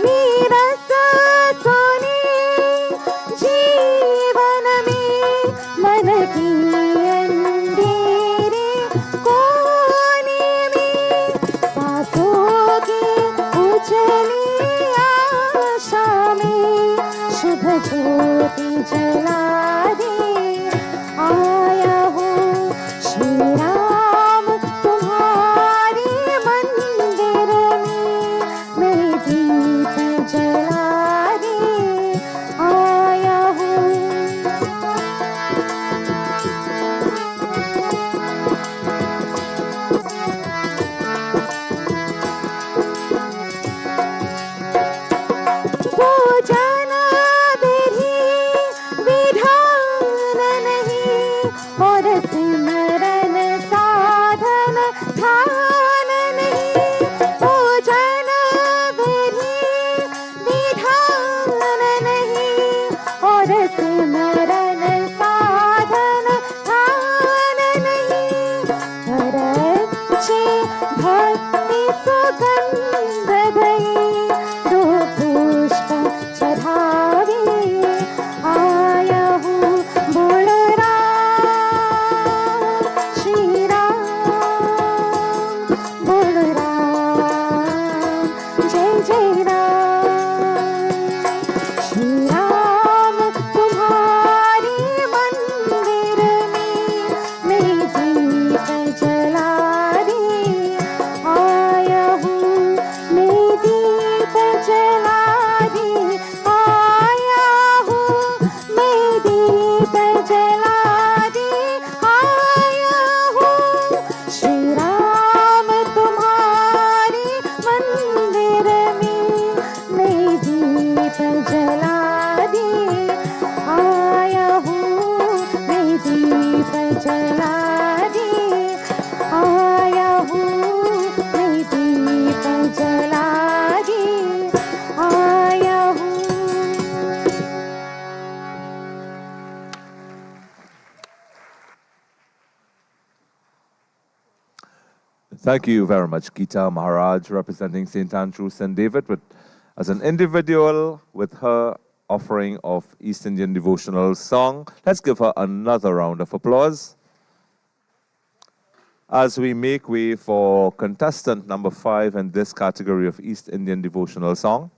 नीरस सोने जीवन में मन के अंधेरे कोने में सांसों की उजली आशा में शुभ ज्योति जला दे आया हूँ श्री राम तुम्हारे मंदिर में मैं दीप जला दे आया हूँ भोजन विधि विधान नहीं और सिमरन साधन ध्यान नहीं भोजन विधि विधान नहीं और सिमरन साधन ध्यान नहीं पर अच्छी भक्ति सुगंध गई दो पुष्प चढ़ावे आया हूँ बोल राम श्री राम बोल राम जय राम श्री राम तुम्हारे मंदिर में मैं दीप जला दे आया हूँ मैं दीप जला दे आया हूँ मैं दीप जला दे आया हूँ श्री राम तुम्हारे मंदिर में मैं दीप जला दे आया हूँ मैं दीप जला दे आया हूँ मैं दीप जला दे आया हूँ Thank you very much, Geeta Maharaj, representing St. Andrew, St. David, as an individual with her offering of East Indian devotional song. Let's give her another round of applause. As we make way for contestant number 5 in this category of East Indian devotional song,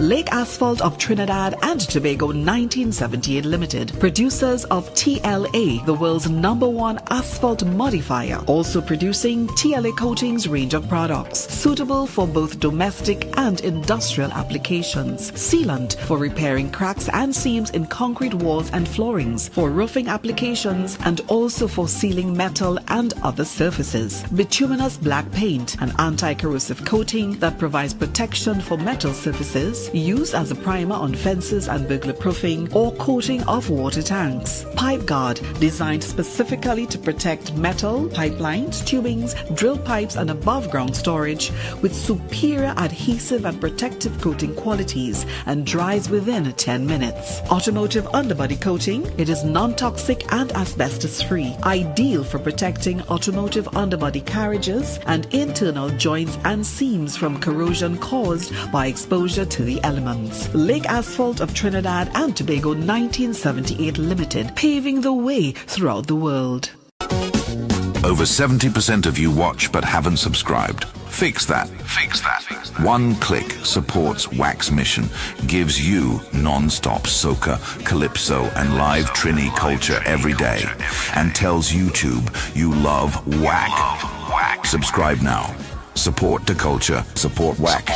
Lake Asphalt of Trinidad and Tobago 1978 Limited, producers of TLA, the world's #1 asphalt modifier, also producing TLA Coatings range of products suitable for both domestic and industrial applications. Sealant for repairing cracks and seams in concrete walls and floorings, for roofing applications, and also for sealing metal and other surfaces. Bituminous black paint, an anti-corrosive coating that provides protection for metal surfaces. used as a primer on fences and burglar proofing or coating of water tanks. Pipe Guard, designed specifically to protect metal, pipelines, tubings, drill pipes and above ground storage with superior adhesive and protective coating qualities and dries within 10 minutes. Automotive underbody coating, it is non-toxic and asbestos free, ideal for protecting automotive underbody carriages and internal joints and seams from corrosion caused by exposure to the elements. Lake Asphalt of Trinidad and Tobago 1978 Limited, paving the way throughout the world. Over 70% of you watch but haven't subscribed. Fix that. One click supports WACK's mission, gives you non-stop soca, calypso and live Trini culture every day, and tells YouTube you love WACK. Subscribe now. Support the culture. Support WACK.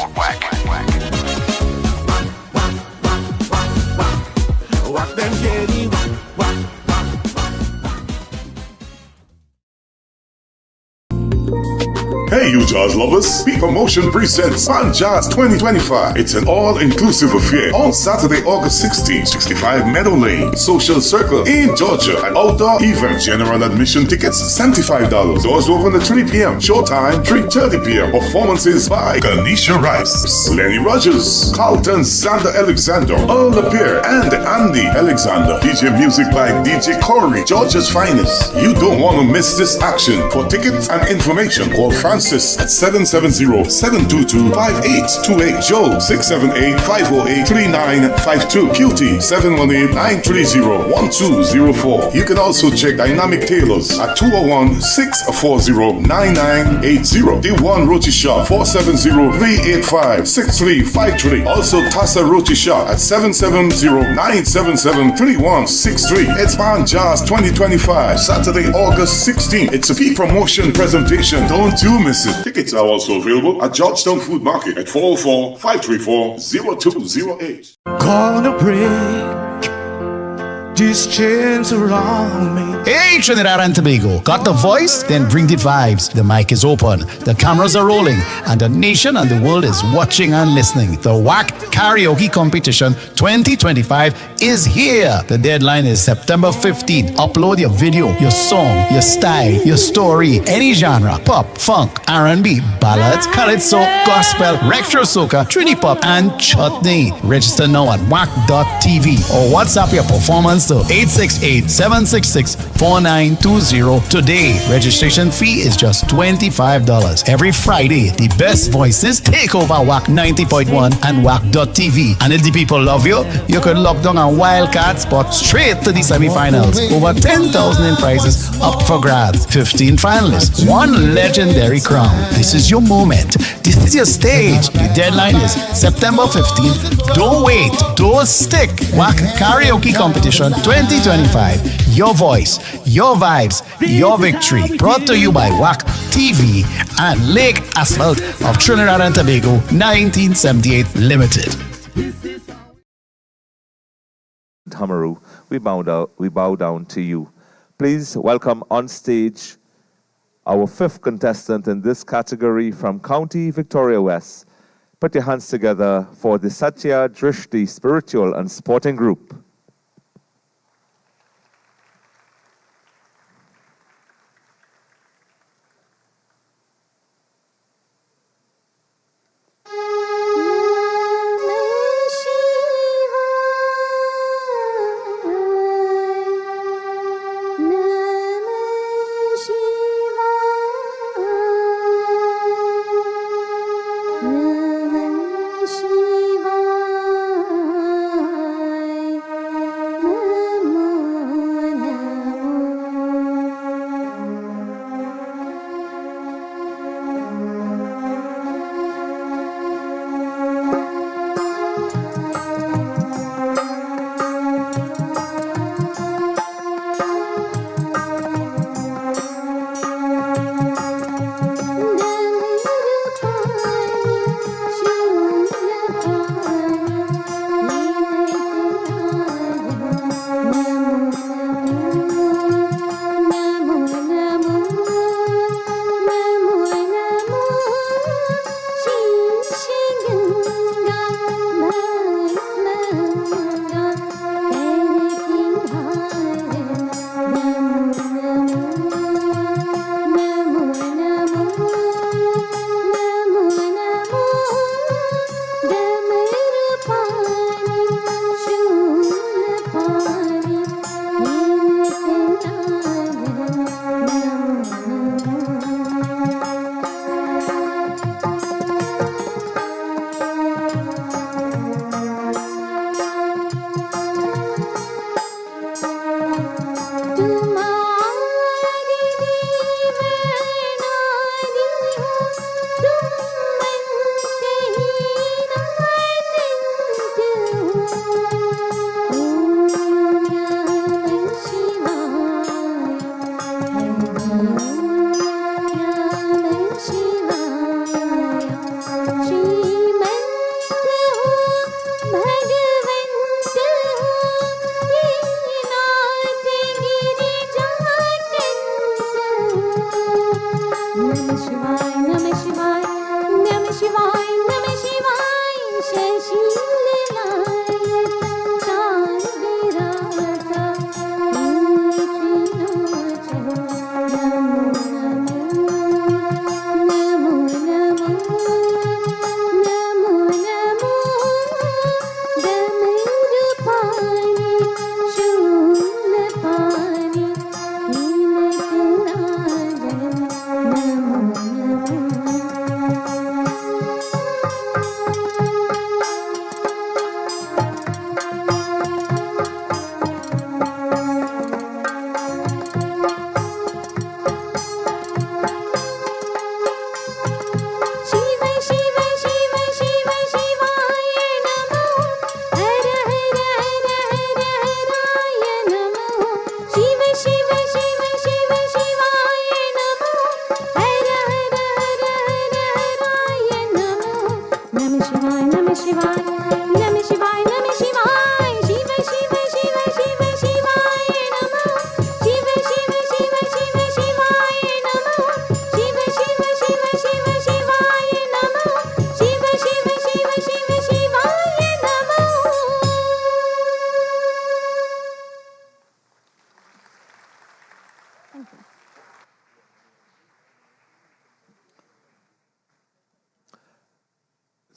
Wack them jelly, wack. Hey, you jazz lovers! Beat Promotion presents Pan Jazz 2025. It's an all-inclusive affair on Saturday, August 16th, 65 Meadow Lane, Social Circle in Georgia. An outdoor event. General admission tickets $75. Doors open at 3 p.m. Showtime 3:30 p.m. Performances by Kanisha Rice, Lenny Rogers, Carlton Sander Alexander, Earl Lapierre, and Andy Alexander. DJ music by DJ Corey, Georgia's finest. You don't want to miss this action. For tickets and information, call Francis at 770-722-5828. Joe 678-508-3952. QT 718-930-1204. You can also check Dynamic Tailors at 201-640-9980. D1 Roti Shop 470-385-6353. Also Tassa Roti Shop at 770-977-3163. It's Pan Jazz 2025, Saturday, August 16th. It's a P promotion presentation. Don't you miss it. Tickets are also available at Georgetown Food Market at 404-534-0208. Gonna break these chains around me. Hey, Trinidad and Tobago. Got the voice? Then bring the vibes. The mic is open, the cameras are rolling, and the nation and the world is watching and listening. The WACK Karaoke Competition 2025 is here. The deadline is September 15th. Upload your video, your song, your style, your story, any genre, pop, funk, R&B, ballads, calypso, gospel, retro soca, Trini pop, and Chutney. Register now at WACK.tv or WhatsApp your performance to 868-766-4920 today. Registration fee is just $25. Every Friday, the best voices take over WACK 90.1 and WACK.tv. And if the people love you, you could lock down a wildcard spot straight to the semifinals. Over 10,000 in prizes up for grabs. 15 finalists, one legendary crown. This is your moment. This is your stage. The deadline is September 15th. Don't wait. Don't stick. WACK Karaoke Competition 2025. Your voice, your vibes, your victory. Brought to you by WACK TV and Lake Asphalt of Trinidad and Tobago 1978 Limited. Hamaru, we bow down to you. Please welcome on stage our fifth contestant in this category from County Victoria West. Put your hands together for the Satya Drishti Spiritual and Sporting Group.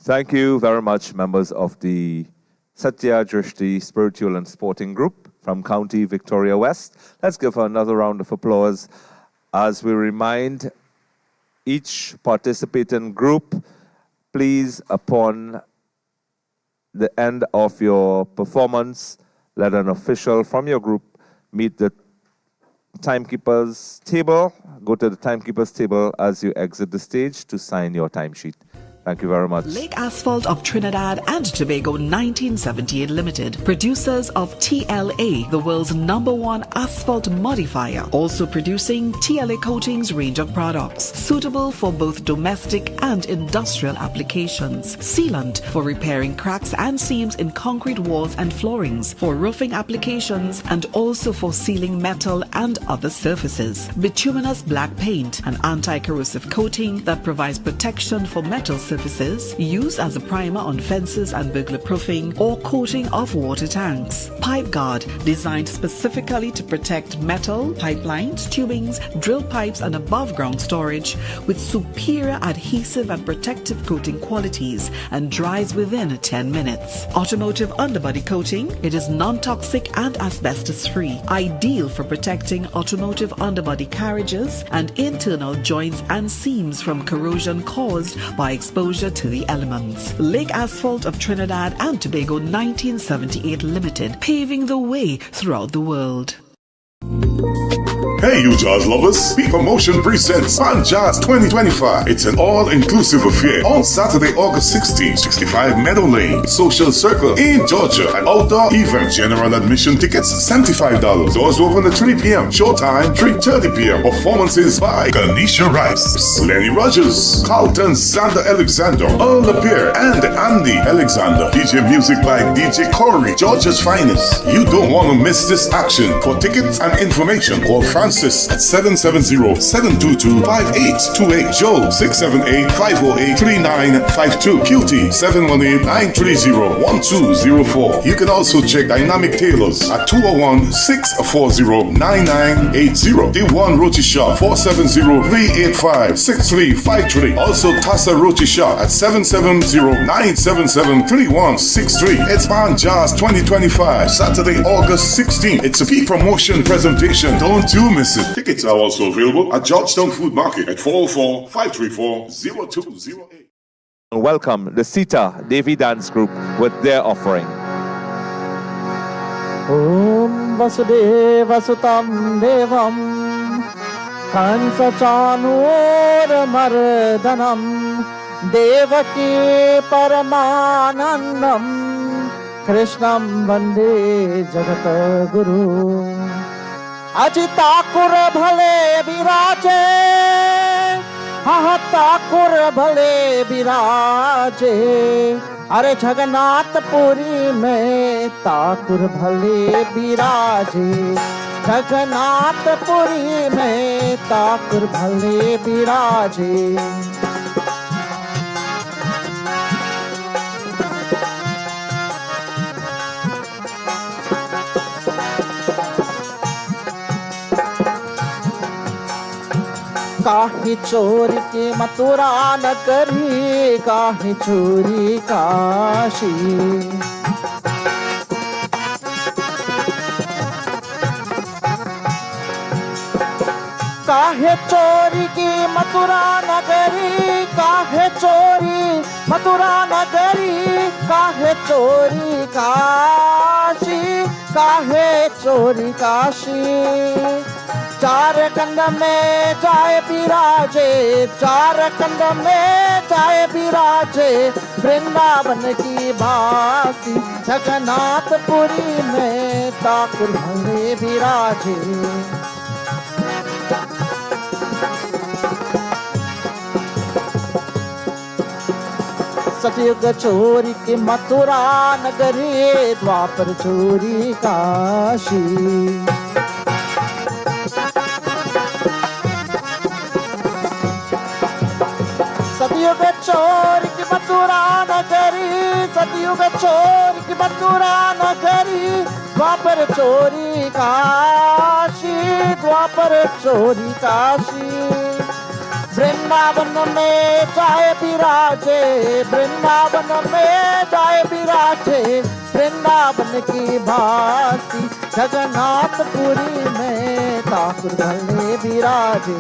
Thank you very much, members of the Satya Drishti Spiritual and Sporting Group from County Victoria West. Let's give her another round of applause as we remind each participating group, please, upon the end of your performance, let an official from your group meet the timekeeper's table. Go to the timekeeper's table as you exit the stage to sign your timesheet. Thank you very much. Lake Asphalt of Trinidad and Tobago 1978 Limited, producers of TLA, the world's #1 asphalt modifier, also producing TLA Coatings range of products suitable for both domestic and industrial applications. Sealant for repairing cracks and seams in concrete walls and floorings, for roofing applications, and also for sealing metal and other surfaces. Bituminous black paint, an anti-corrosive coating that provides protection for metal surfaces, used as a primer on fences and burglar proofing or coating of water tanks. Pipe guard, designed specifically to protect metal, pipelines, tubings, drill pipes and above ground storage with superior adhesive and protective coating qualities and dries within 10 minutes. Automotive underbody coating, it is non-toxic and asbestos free, ideal for protecting automotive underbody carriages and internal joints and seams from corrosion caused by exposure to the elements. Lake Asphalt of Trinidad and Tobago 1978 Limited, paving the way throughout the world. Hey, you jazz lovers! Peak Promotion presents Pan Jazz 2025. It's an all-inclusive affair on Saturday, August 16, 65 Meadow Lane, Social Circle in Georgia. An outdoor event. General admission tickets $75. Doors open at 3 p.m. Showtime 3:30 p.m. Performances by Kanisha Rice, Lenny Rogers, Carlton Sander Alexander, Earl Lapierre, and Andy Alexander. DJ music by DJ Corey, Georgia's finest. You don't want to miss this action. For tickets and information, call Francis at 770-722-5828. Joe 678-508-3952. QT 718-930-1204. You can also check Dynamic Tailors at 201-640-9980. The One Roti Shop 470-385-6353. Also Tassa Roti Shop at 770-977-3163. It's Pan Jazz 2025, Saturday, August 16th. It's a peak promotion presentation. Don't you miss it. Tickets are also available at Georgetown Food Market at 404-534-0208. Welcome the Sita Devi Dance Group with their offering. Om Vasudeva Sutam Devam Kansa Chanur Mardanam Devaki Paramanandam Krishnam Vande Jagat Guru Ajitakur Bhale Viraje Hahatakur Bhale Viraje अरे जगन्नाथपुरी में ठाकुर भले बिराजे, जगन्नाथपुरी में ठाकुर भले बिराजे। काहे चोरी के मथुरा नगरी, काहे चोरी काशी। काहे चोरी की मथुरा नगरी, काहे चोरी मथुरा नगरी, काहे चोरी काशी, काहे चोरी काशी। चार कंड में जाए बिराजे, चार कंड में जाए बिराजे, वृंदावन की बासी, जगन्नाथपुरी में ठाकुर भले बिराजे। सतयुग चोरी की मथुरा नगरी, द्वापर चोरी काशी। सतयुग चोरी की मथुरा नगरी, सतयुग चोरी की मथुरा नगरी, द्वापर चोरी काशी, द्वापर चोरी काशी। वृंदावन में जाए बिराजे, वृंदावन में जाए बिराजे, वृंदावन की भासी, जगन्नाथपुरी में ठाकुर भले बिराजे,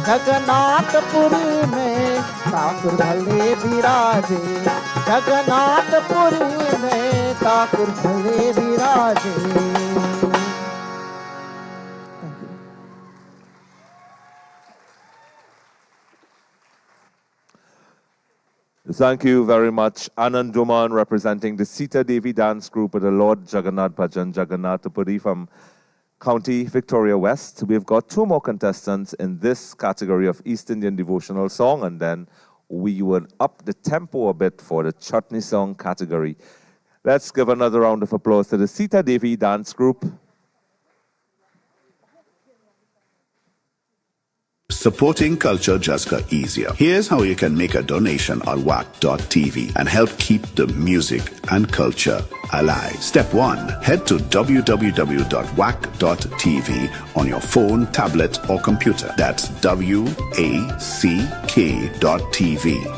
जगन्नाथपुरी में ठाकुर भले बिराजे, जगन्नाथपुरी में ठाकुर भले बिराजे। Thank you very much, Anand Duman, representing the Sita Devi Dance Group of the Lord Jagannath Bhajan Jagannathapuri from County Victoria West. We've got two more contestants in this category of East Indian devotional song, and then we will up the tempo a bit for the Chutney song category. Let's give another round of applause to the Sita Devi Dance Group. Supporting culture just got easier. Here's how you can make a donation on WACK.tv and help keep the music and culture alive. Step 1. Head to www.wack.tv on your phone, tablet or computer. That's WACK.tv.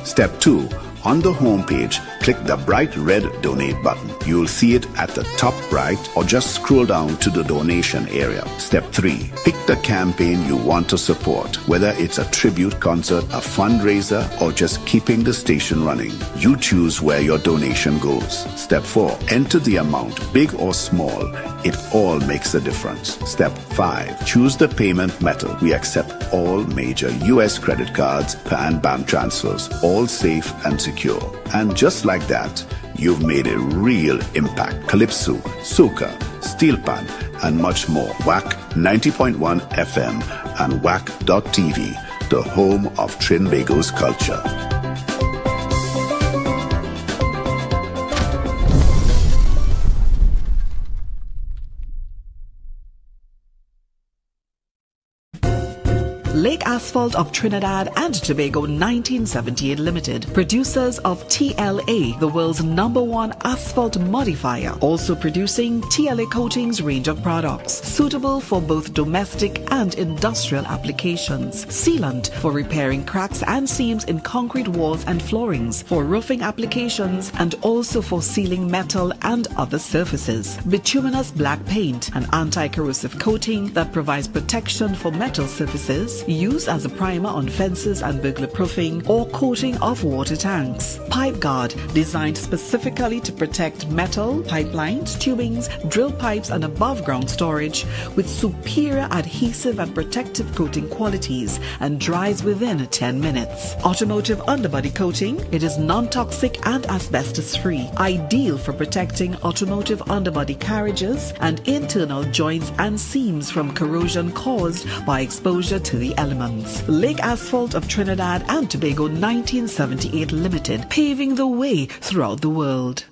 Step 2. On the home page, click the bright red donate button. You'll see it at the top right or just scroll down to the donation area. Step 3. Pick the campaign you want to support, whether it's a tribute concert, a fundraiser, or just keeping the station running. You choose where your donation goes. Step 4. Enter the amount, big or small. It all makes a difference. Step 5. Choose the payment method. We accept all major US credit cards and bank transfers, all safe and secure. And just like that, you've made a real impact. Calypso, soca, steel pan, and much more. WACK 90.1 FM and WACK.tv, the home of Trinbago's culture. Lake Asphalt of Trinidad and Tobago 1978 Limited, producers of TLA, the world's #1 asphalt modifier, also producing TLA Coatings range of products suitable for both domestic and industrial applications. Sealant for repairing cracks and seams in concrete walls and floorings, for roofing applications, and also for sealing metal and other surfaces. Bituminous black paint, an anti-corrosive coating that provides protection for metal surfaces, used as a primer on fences and burglar proofing or coating of water tanks. Pipe guard, designed specifically to protect metal, pipelines, tubings, drill pipes and above ground storage with superior adhesive and protective coating qualities and dries within 10 minutes. Automotive underbody coating, it is non-toxic and asbestos free, ideal for protecting automotive underbody carriages and internal joints and seams from corrosion caused by exposure to the elements. Paints, Lake Asphalt of Trinidad and Tobago 1978 Limited, paving the way throughout the world.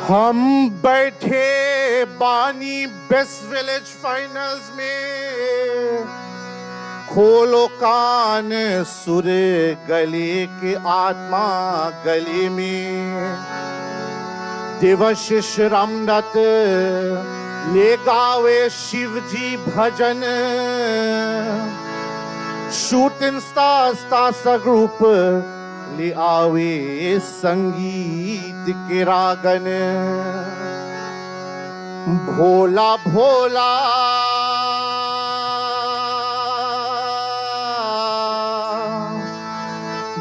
हम बैठे बानी best village finals में, खोलो कान सुरे गले के आत्मा गले में, देवशिष रामदत्त ले गावे शिवजी भजन, शूटिंग स्टार्स तासा ग्रुप ले आवे संगीत के रागन, भोला भोला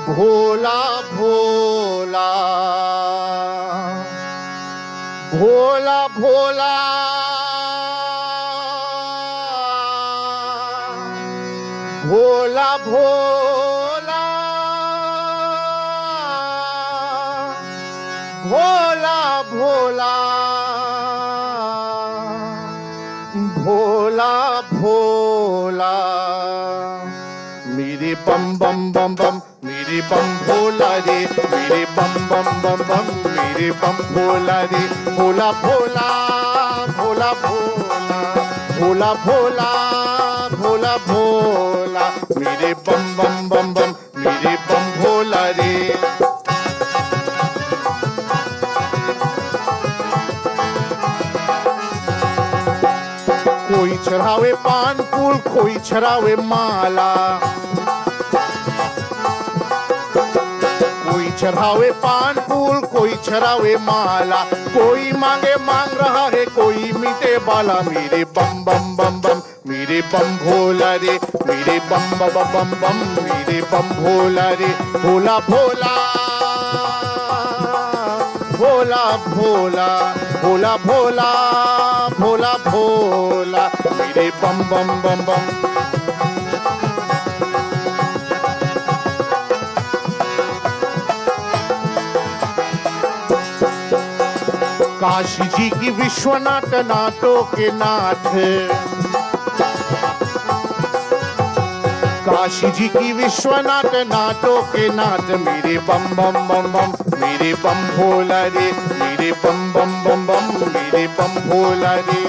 भोला भोला भोला भोला भोला भोला भोला भोला भोला भोला मेरे बम बम बम बम मेरे बम भोला रे, मेरे बम बम बम बम मेरे बम भोला रे, भोला भोला भोला भोला भोला भोला भोला भोला मेरे बम बम बम बम मेरे बम भोला रे। कोई चढ़ावे पान फूल, कोई चढ़ावे माला, कोई चढ़ावे पान फूल, कोई चढ़ावे माला, कोई मांगे मांग रहा है, कोई मीठे बाला, मेरे बम बम बम बम मेरे बम भोला रे, मेरे बम बम बम बम मेरे बम भोला रे, भोला भोला भोला भोला भोला भोला भोला भोला मेरे बम बम बम बम। काशी जी की विश्वनाथ नाटों के नाथ, काशी जी की विश्वनाथ नाटों के नाथ, मेरे बम बम बम बम मेरे बम भोला रे, मेरे बम बम बम बम मेरे बम भोला रे।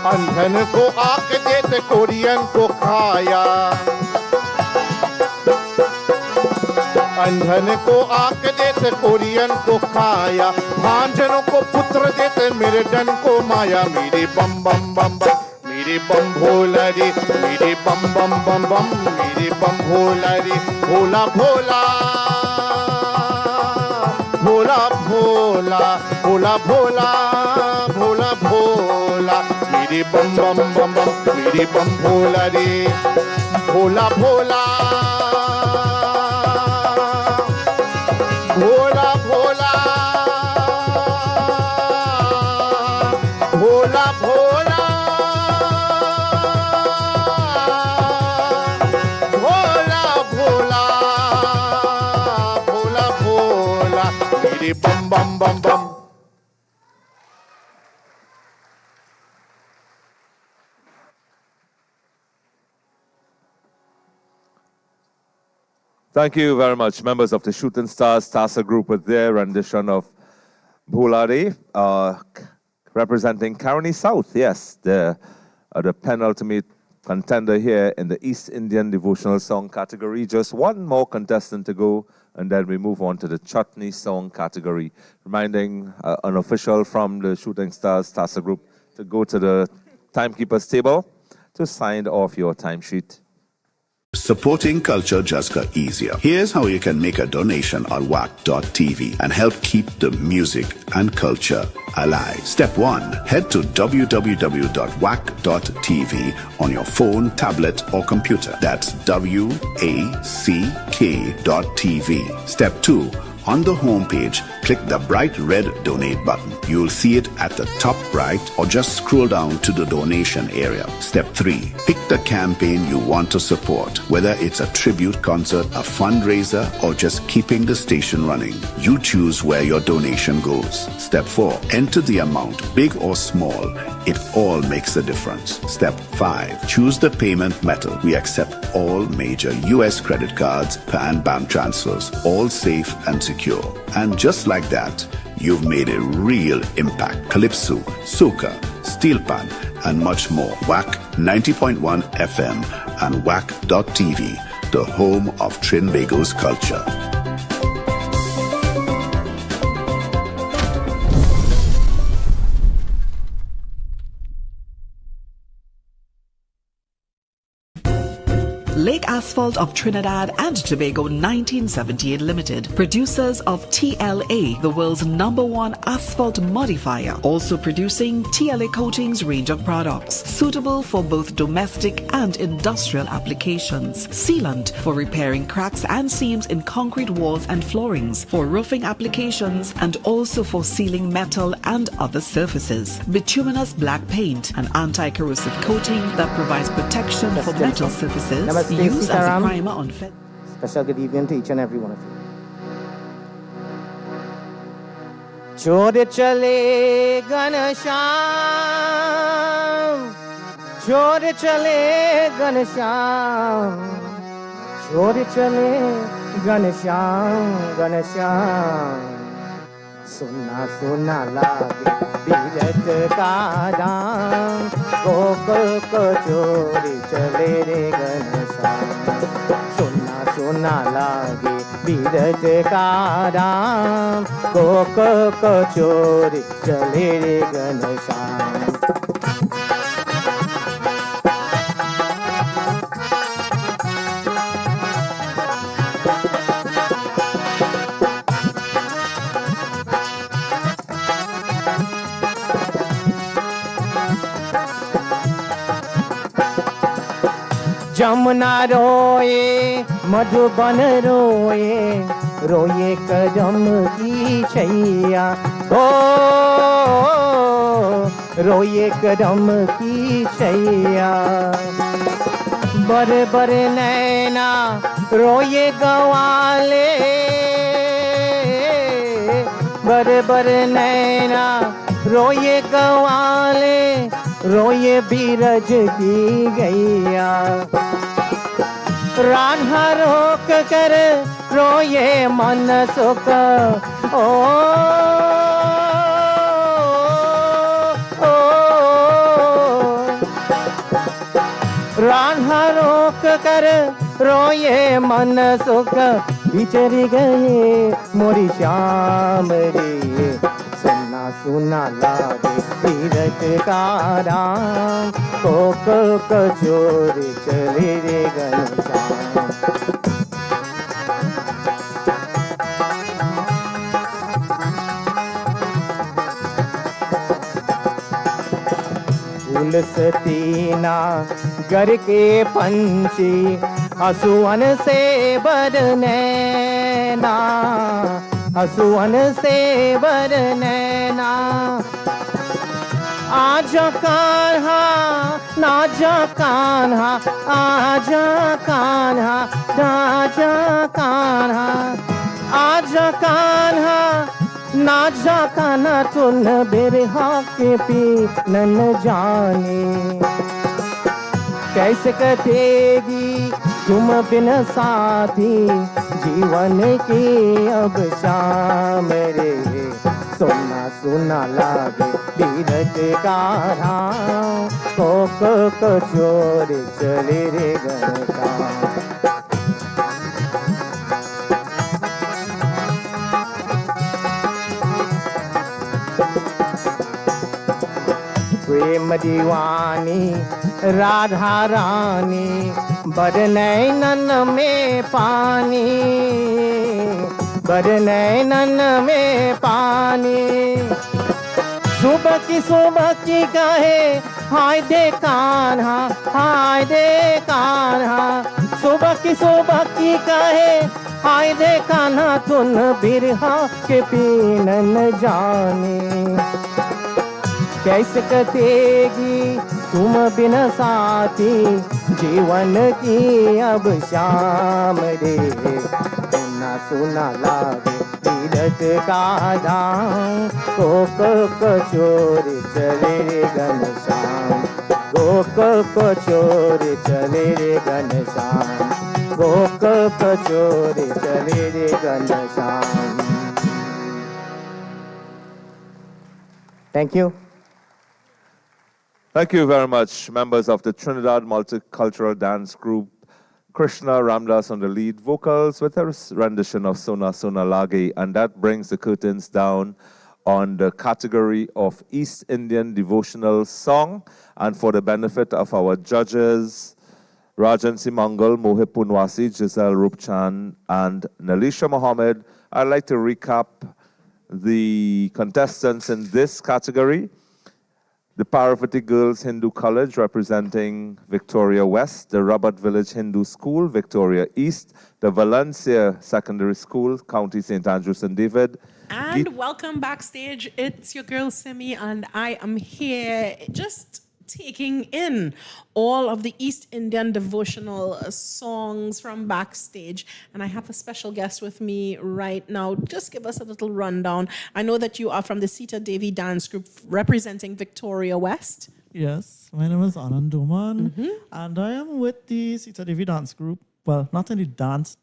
अंधन को आंख देते कोरियन को खाया, अंधन को आंख देते कोरियन को खाया, भांजनों को पुत्र देते मेरे डन को माया, मेरे बम बम बम बम मेरे बम भोला रे, मेरे बम बम बम बम मेरे बम भोला रे, भोला भोला भोला भोला भोला भोला भोला भोला मेरे बम बम बम बम मेरे बम भोला रे, भोला भोला भोला भोला भोला भोला भोला भोला भोला भोला मेरे बम बम बम बम। Thank you very much, members of the Shooting Stars Tasa group with their rendition of Bhulare, representing Caroni South. Yes, the penultimate contender here in the East Indian devotional song category. Just one more contestant to go, and then we move on to the Chutney song category. Reminding an official from the Shooting Stars Tasa group to go to the timekeeper's table to sign off your timesheet. Supporting culture just got easier. Here's how you can make a donation on WACK.tv and help keep the music and culture alive. Step 1. Head to www.wack.tv on your phone, tablet or computer. That's WACK.tv. Step 2. On the home page, click the bright red donate button. You'll see it at the top right or just scroll down to the donation area. Step 3. Pick the campaign you want to support, whether it's a tribute concert, a fundraiser, or just keeping the station running. You choose where your donation goes. Step 4. Enter the amount, big or small. It all makes a difference. Step 5. Choose the payment method. We accept all major US credit cards and bank transfers, all safe and secure. And just like that, you've made a real impact. Calypso, soca, steel pan, and much more. WACK 90.1 FM and WACK.tv, the home of Trinbago's culture. Lake Asphalt of Trinidad and Tobago 1978 Limited, producers of TLA, the world's #1 asphalt modifier, also producing TLA Coatings range of products suitable for both domestic and industrial applications. Sealant for repairing cracks and seams in concrete walls and floorings, for roofing applications, and also for sealing metal and other surfaces. Bituminous black paint, an anti-corrosive coating that provides protection for metal surfaces. Used as a primer on Special good evening to each and every one of you. Chode chale Ganasham, chode chale Ganasham, chode chale Ganasham, Ganasham. Sunna sunna lage birat ka daam, gokul ko chori chale re Ganasham. Sunna sunna lage birat ka daam, gokul ko chori chale re Ganasham. Jamuna रोए मधुबन रोए रोए कदम की छैया ओ रोए कदम की छैया बर बर नैना रोए गवाले बर बर नैना रोए गवाले रोए बीरज की गैया रान्हा रोक कर रोए मन सुख ओ, ओ रान्हा रोक कर रोए मन सुख बिछड़ गए मोरी श्याम रे सुना सुना लागे तीरथ का राम कोक कचोरी चले रे घनश्याम फूल सतीना घर के पंछी हसुअन से बरनैना हसुअन से बरनैना आजा कान्हा नाजा कान्हा आजा कान्हा नाजा कान्हा आजा कान्हा नाजा कान्हा तुन बिरहा के पी नन जाने कैसे कटेगी तुम बिन साथी जीवन की अब शाम रे सुना सुना लागे बीरज का राम कोक कचोरी चले रे घनश्याम प्रेम दीवानी राधा रानी बरनैनन में पानी बरनैनन में पानी सुबह की गाहे हाय दे कान्हा हाय दे कान्हा सुबह की कहे हाय दे कान्हा तुन बिरहा के पीन न जाने कैसे कटेगी तुम बिना साथी जीवन की अब शाम रे सुना सुना लागे तीरथ का धाम को चोर चले रे घनश्याम को चोर चले रे घनश्याम को चोर चले रे Ghanshyam. Thank you. Thank you very much, members of the Trinidad Multicultural Dance Group. Krishna Ramdas on the lead vocals with a rendition of Sona Sona Lage, and that brings the curtains down on the category of East Indian devotional song. And for the benefit of our judges, Rajan Simangal, Mohit Punwasi, Giselle Rupchan, and Nalisha Mohammed, I'd like to recap the contestants in this category. The Parvati Girls Hindu College representing Victoria West, the Rabat Village Hindu School, Victoria East, the Valencia Secondary School, County St. Andrews and David. And welcome backstage. It's your girl Simi, and I am here just taking in all of the East Indian devotional songs from backstage. And I have a special guest with me right now. Just give us a little rundown. I know that you are from the Sita Devi Dance Group representing Victoria West. Yes, my name is Anand Doman, and I am with the Sita Devi Dance Group. Well, not in the dance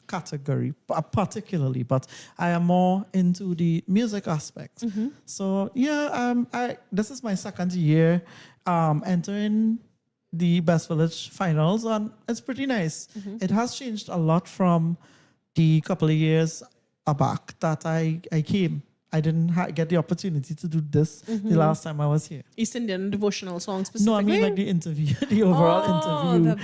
category particularly, but I am more into the music aspect. So yeah, this is my second year entering the Best Village finals, and it's pretty nice. It has changed a lot from the couple of years back that I came. I didn't get the opportunity to do this the last time I was here. East Indian devotional songs specifically? No, I mean like the interview, the overall interview.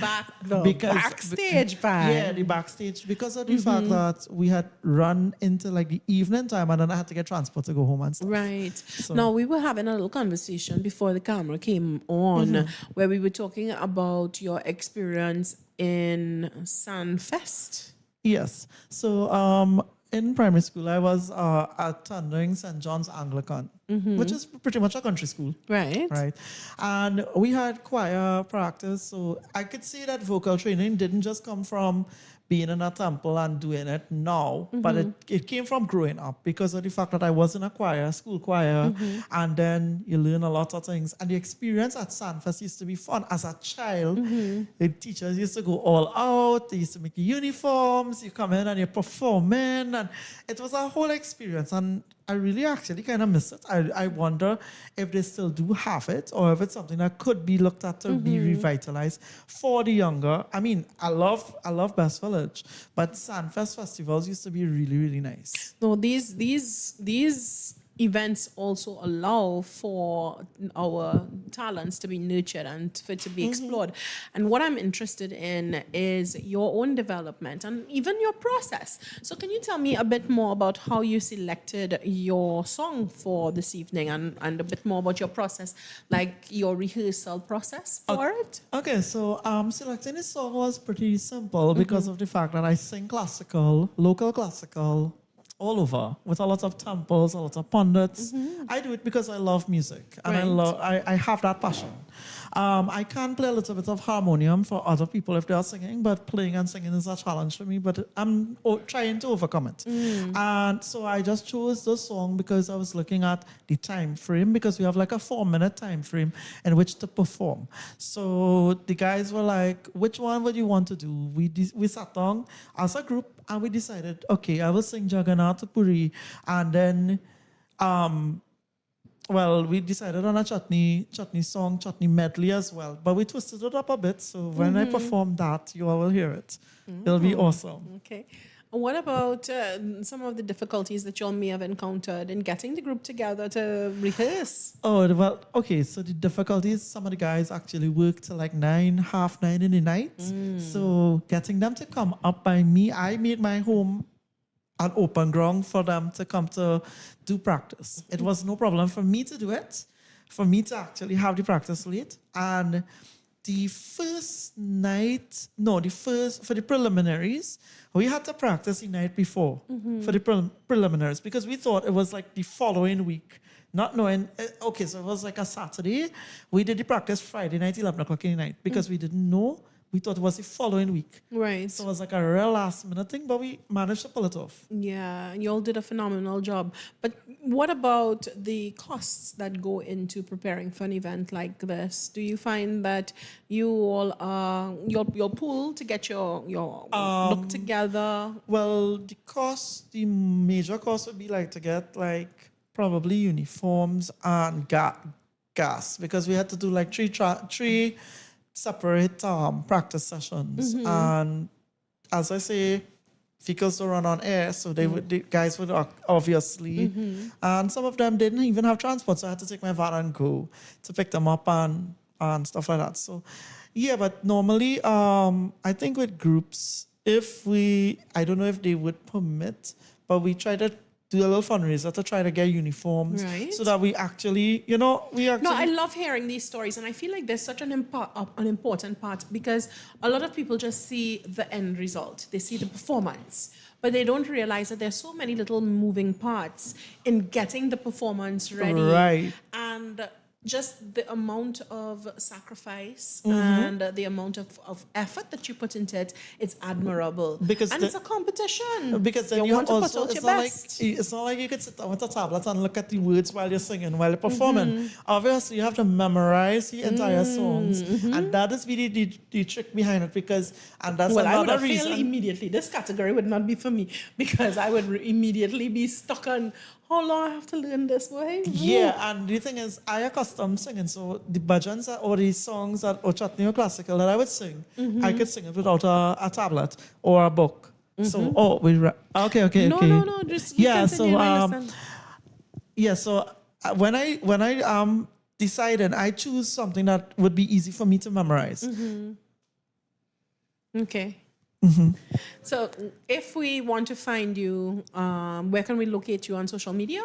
The backstage part. Yeah, the backstage. Because of the fact that we had run into like the evening time and then I had to get transport to go home and stuff. Right. So. Now, we were having a little conversation before the camera came on where we were talking about your experience in Sunfest. Yes. So, in primary school, I was attending St. John's Anglican, which is pretty much a country school. Right. Right. And we had choir practice, so I could see that vocal training didn't just come from being in a temple and doing it now, but it came from growing up because of the fact that I was in a choir, school choir, and then you learn a lot of things. And the experience at Sandfest used to be fun. As a child, the teachers used to go all out, they used to make uniforms, you come in and you're performing, and it was a whole experience. And I really actually kind of miss it. I wonder if they still do have it or if it's something that could be looked at to be revitalized for the younger. I mean, I love Best Village, but Sandfest festivals used to be really, really nice. No, these events also allow for our talents to be nurtured and for it to be explored. And what I'm interested in is your own development and even your process. So can you tell me a bit more about how you selected your song for this evening and a bit more about your process, like your rehearsal process for it? Okay, so selecting this song was pretty simple because of the fact that I sing classical, local classical, all over, with a lot of temples, a lot of pundits. I do it because I love music, and I have that passion. I can play a little bit of harmonium for other people if they are singing, but playing and singing is a challenge for me, but I'm trying to overcome it. And so I just chose this song because I was looking at the time frame, because we have like a 4-minute time frame in which to perform. So the guys were like, which one would you want to do? We sat down as a group and we decided, okay, I will sing Jagannath Puri, and then we decided on a Chutney song, Chutney medley as well. But we twisted it up a bit, so when I perform that, you all will hear it. It'll be awesome. Okay. What about some of the difficulties that you all may have encountered in getting the group together to rehearse? Oh, well, okay, so the difficulties, some of the guys actually work till like 9:30 in the night. So getting them to come up by me, I made my home an open ground for them to come to do practice. It was no problem for me to do it, for me to actually have the practice late. And the first night, no, for the preliminaries, we had to practice the night before for the preliminaries because we thought it was like the following week. Not knowing, okay, so it was like a Saturday. We did the practice Friday night, 11 o'clock in the night, because we didn't know. We thought it was the following week. Right. So it was like a real last minute thing, but we managed to pull it off. Yeah, you all did a phenomenal job. But what about the costs that go into preparing for an event like this? Do you find that you all your pool to get your look together? Well, the major cost would be like to get like probably uniforms and gas, because we had to do like three separate practice sessions. And as I say, vehicles don't run on air, so the guys would obviously, and some of them didn't even have transport, so I had to take my van and go to pick them up and stuff like that. So yeah, but normally I think with groups, I don't know if they would permit, but we try to do a little fundraiser to try to get uniforms, right, so that we actually. No, I love hearing these stories, and I feel like there's such an important part, because a lot of people just see the end result. They see the performance, but they don't realize that there's so many little moving parts in getting the performance ready. Right. And just the amount of sacrifice and the amount of effort that you put into it, it's admirable. And it's a competition. Because then you want to put out your best. It's not like you could sit down with a tablet and look at the words while you're singing, while you're performing. Obviously, you have to memorize the entire songs. And that is really the trick behind it, because, and that's I would another have reason. failed immediately. This category would not be for me, because I would immediately be stuck on how long I have to learn this way. Yeah, and the thing is, I accustomed singing, so the bhajans or the songs or Chutney or classical that I would sing, I could sing it without a tablet or a book. So, okay. No, just continue, I understand. So when I decided, I choose something that would be easy for me to memorize. Okay. So if we want to find you, where can we locate you on social media?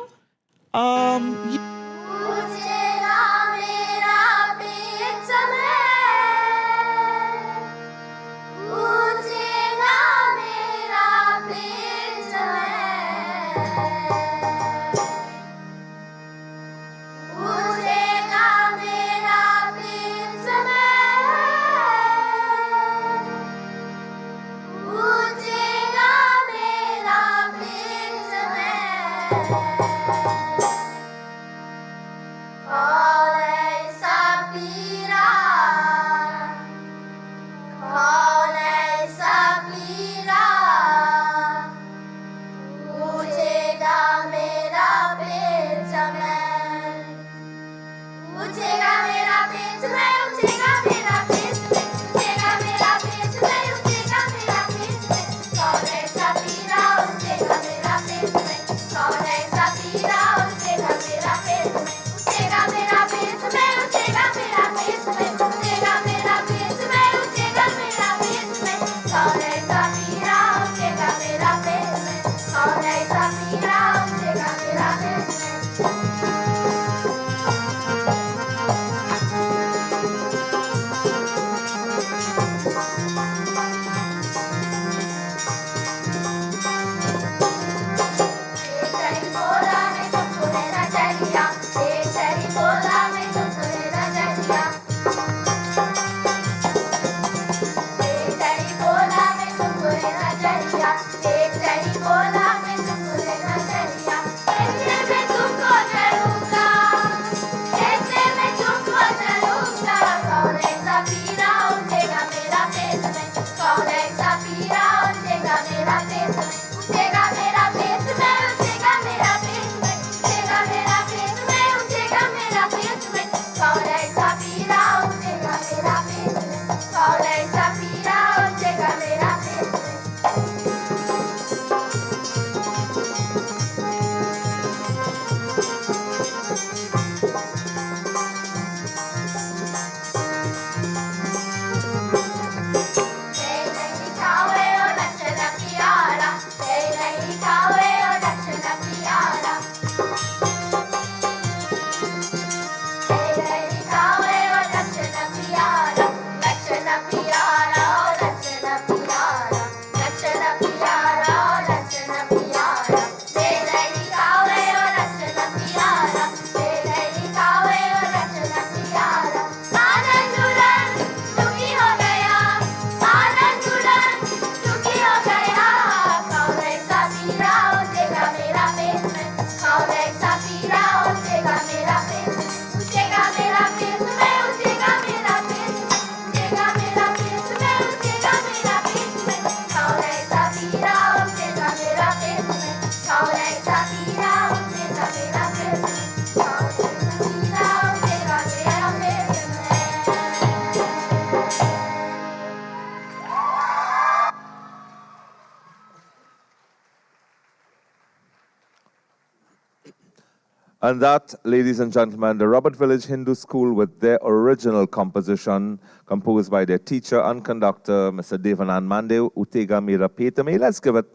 And that, ladies and gentlemen, the Robert Village Hindu School with their original composition, composed by their teacher and conductor, Mr. Devanand Mande, Utega Mira Petame. Let's give it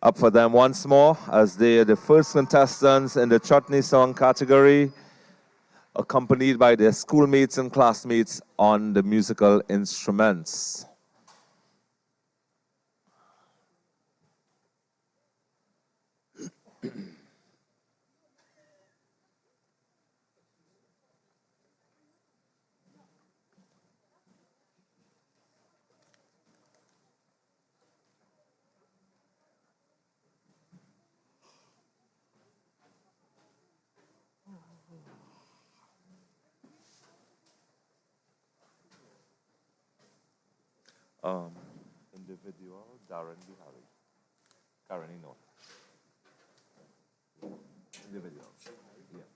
up for them once more, as they are the first contestants in the Chutney song category, accompanied by their schoolmates and classmates on the musical instruments. Individual, Darren Bihari. Karani, no. Individual. Yeah.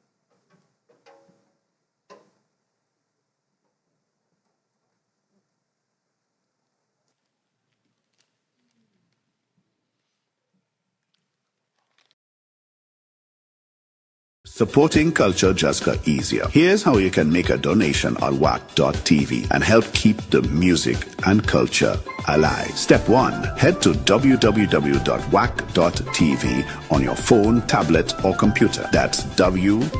Supporting culture just got easier. Here's how you can make a donation on WACK.tv and help keep the music and culture alive. Step 1. Head to www.wack.tv on your phone, tablet, or computer. That's WACK.tv.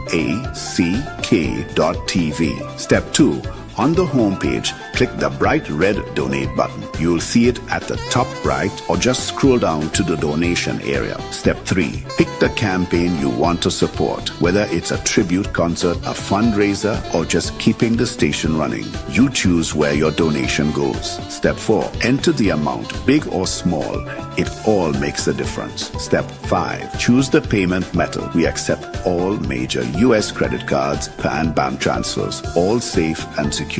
Step 2. On the home page, click the bright red donate button. You'll see it at the top right, or just scroll down to the donation area. Step 3. Pick the campaign you want to support, whether it's a tribute concert, a fundraiser, or just keeping the station running. You choose where your donation goes. Step 4. Enter the amount, big or small. It all makes a difference. Step 5. Choose the payment method. We accept all major US credit cards and bank transfers, all safe and secure.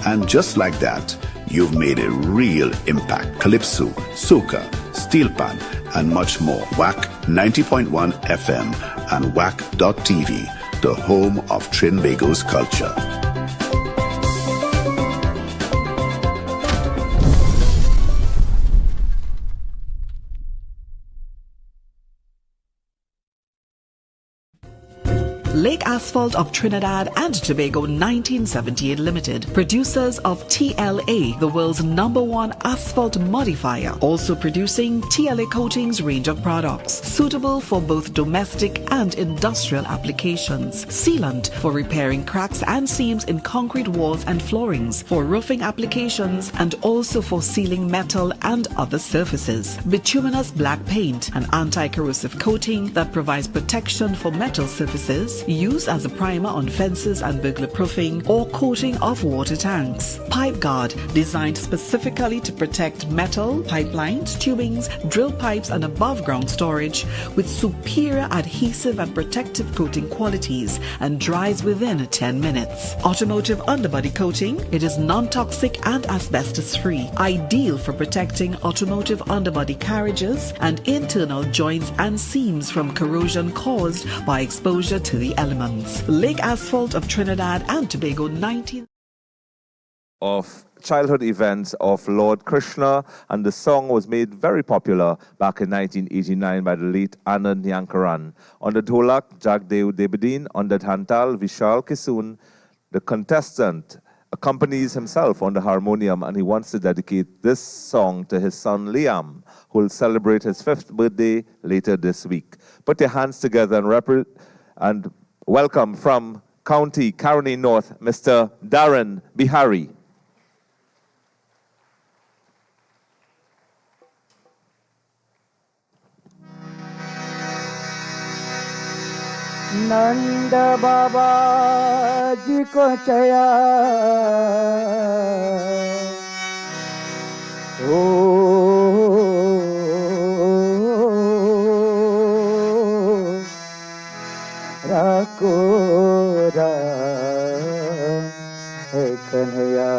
And just like that, you've made a real impact. Calypso, soca, steel pan, and much more. WACK 90.1 FM and WACK.tv, the home of Trinbago's culture. Lake Asphalt of Trinidad and Tobago 1978 Limited, producers of TLA, the world's #1 asphalt modifier, also producing TLA Coatings range of products suitable for both domestic and industrial applications. Sealant for repairing cracks and seams in concrete walls and floorings, for roofing applications, and also for sealing metal and other surfaces. Bituminous black paint, an anti-corrosive coating that provides protection for metal surfaces, used as a primer on fences and burglar proofing or coating of water tanks. Pipe guard, designed specifically to protect metal, pipelines, tubings, drill pipes and above ground storage, with superior adhesive and protective coating qualities, and dries within 10 minutes. Automotive underbody coating, it is non-toxic and asbestos free, ideal for protecting automotive underbody carriages and internal joints and seams from corrosion caused by exposure to the elements. Lake Asphalt of Trinidad and Tobago 19 of childhood events of Lord Krishna, and the song was made very popular back in 1989 by the late Anand Yankaran. On the dholak, Jagdev Debadin. On the dhantal, Vishal Kisun. The contestant accompanies himself on the harmonium, and he wants to dedicate this song to his son Liam, who will celebrate his 5th birthday later this week. Put your hands together and welcome from County Caroni North, Mr. Darren Bihari. नंद बाबा जी को चया ओ राको रा कन्हैया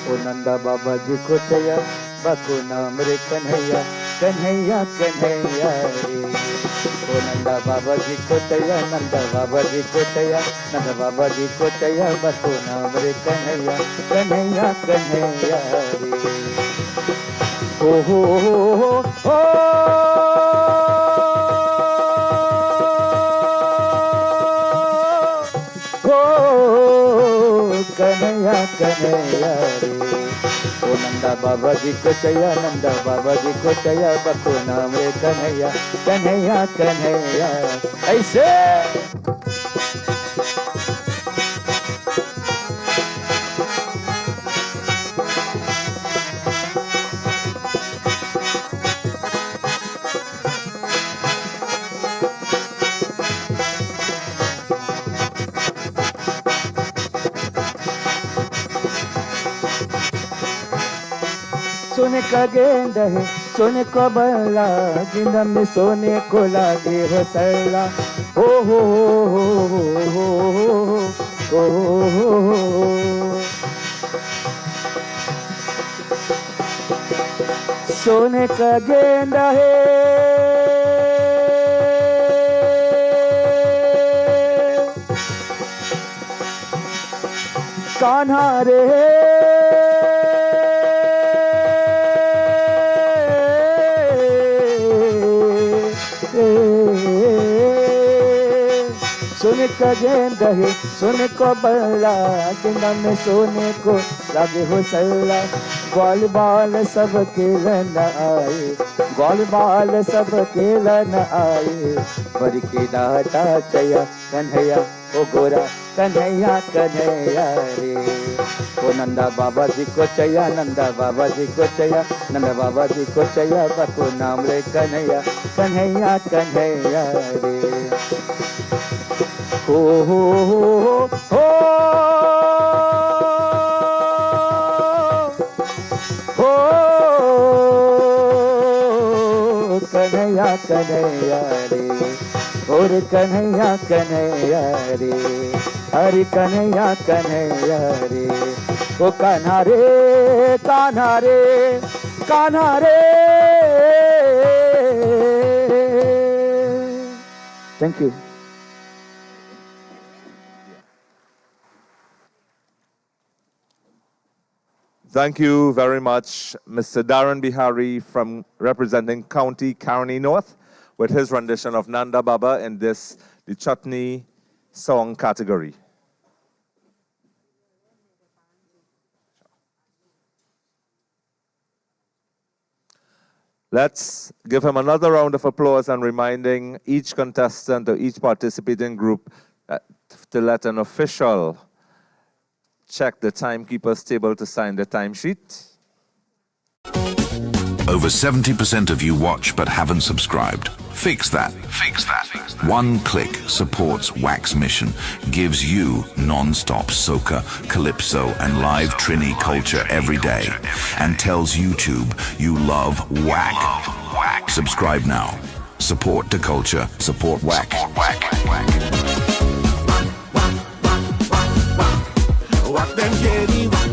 ओ नंदा बाबा जी को चया बको नाम रे कन्हैया कन्हैया कन्हैया रे ओ नंदा बाबा जी को चया नंदा बाबा जी को चया नंदा बाबा जी को चया बको नाम रे कन्हैया कन्हैया कन्हैया रे ओ हो कन्हैया कन्हैया रे ओ नंदा बाबा जी को चया नंदा बाबा जी को चया बको नाम रे कन्हैया कन्हैया कन्हैया ऐसे सोने का गेंद है सोने को बल्ला गेंद में सोने को लागे हो सैला हो हो हो हो सोने का गेंद है कान्हा रे सोने का गेंद है सोने को बल्ला गेंदा में सोने को लागे हो सल्ला ग्वाल बाल सब खेलन आए ग्वाल बाल सब खेलन आए बर के डाटा चया कन्हैया ओ गोरा कन्हैया कन्हैया रे ओ नंदा बाबा जी को चया नंदा बाबा जी को चया नंदा बाबा जी को चया बको नाम रे कन्हैया कन्हैया कन्हैया रे हो हो कन्हैया कन्हैया रे और कन्हैया कन्हैया रे हरि कन्हैया कन्हैया रे ओ कान्हा रे कान्हा रे कान्हा रे thank you Thank you very much, Mr. Darren Bihari from representing County Caroni North with his rendition of Nanda Baba in this, the Chutney song category. Let's give him another round of applause and reminding each contestant or each participating group to let an official check the timekeeper's table to sign the timesheet. Over 70% of you watch but haven't subscribed. Fix that. Fix that. One click supports WACK's mission, gives you non-stop soca, calypso, and live Trini culture every day, and tells YouTube you love WACK. Subscribe now. Support the culture. Support WACK. Wack them jelly, wack.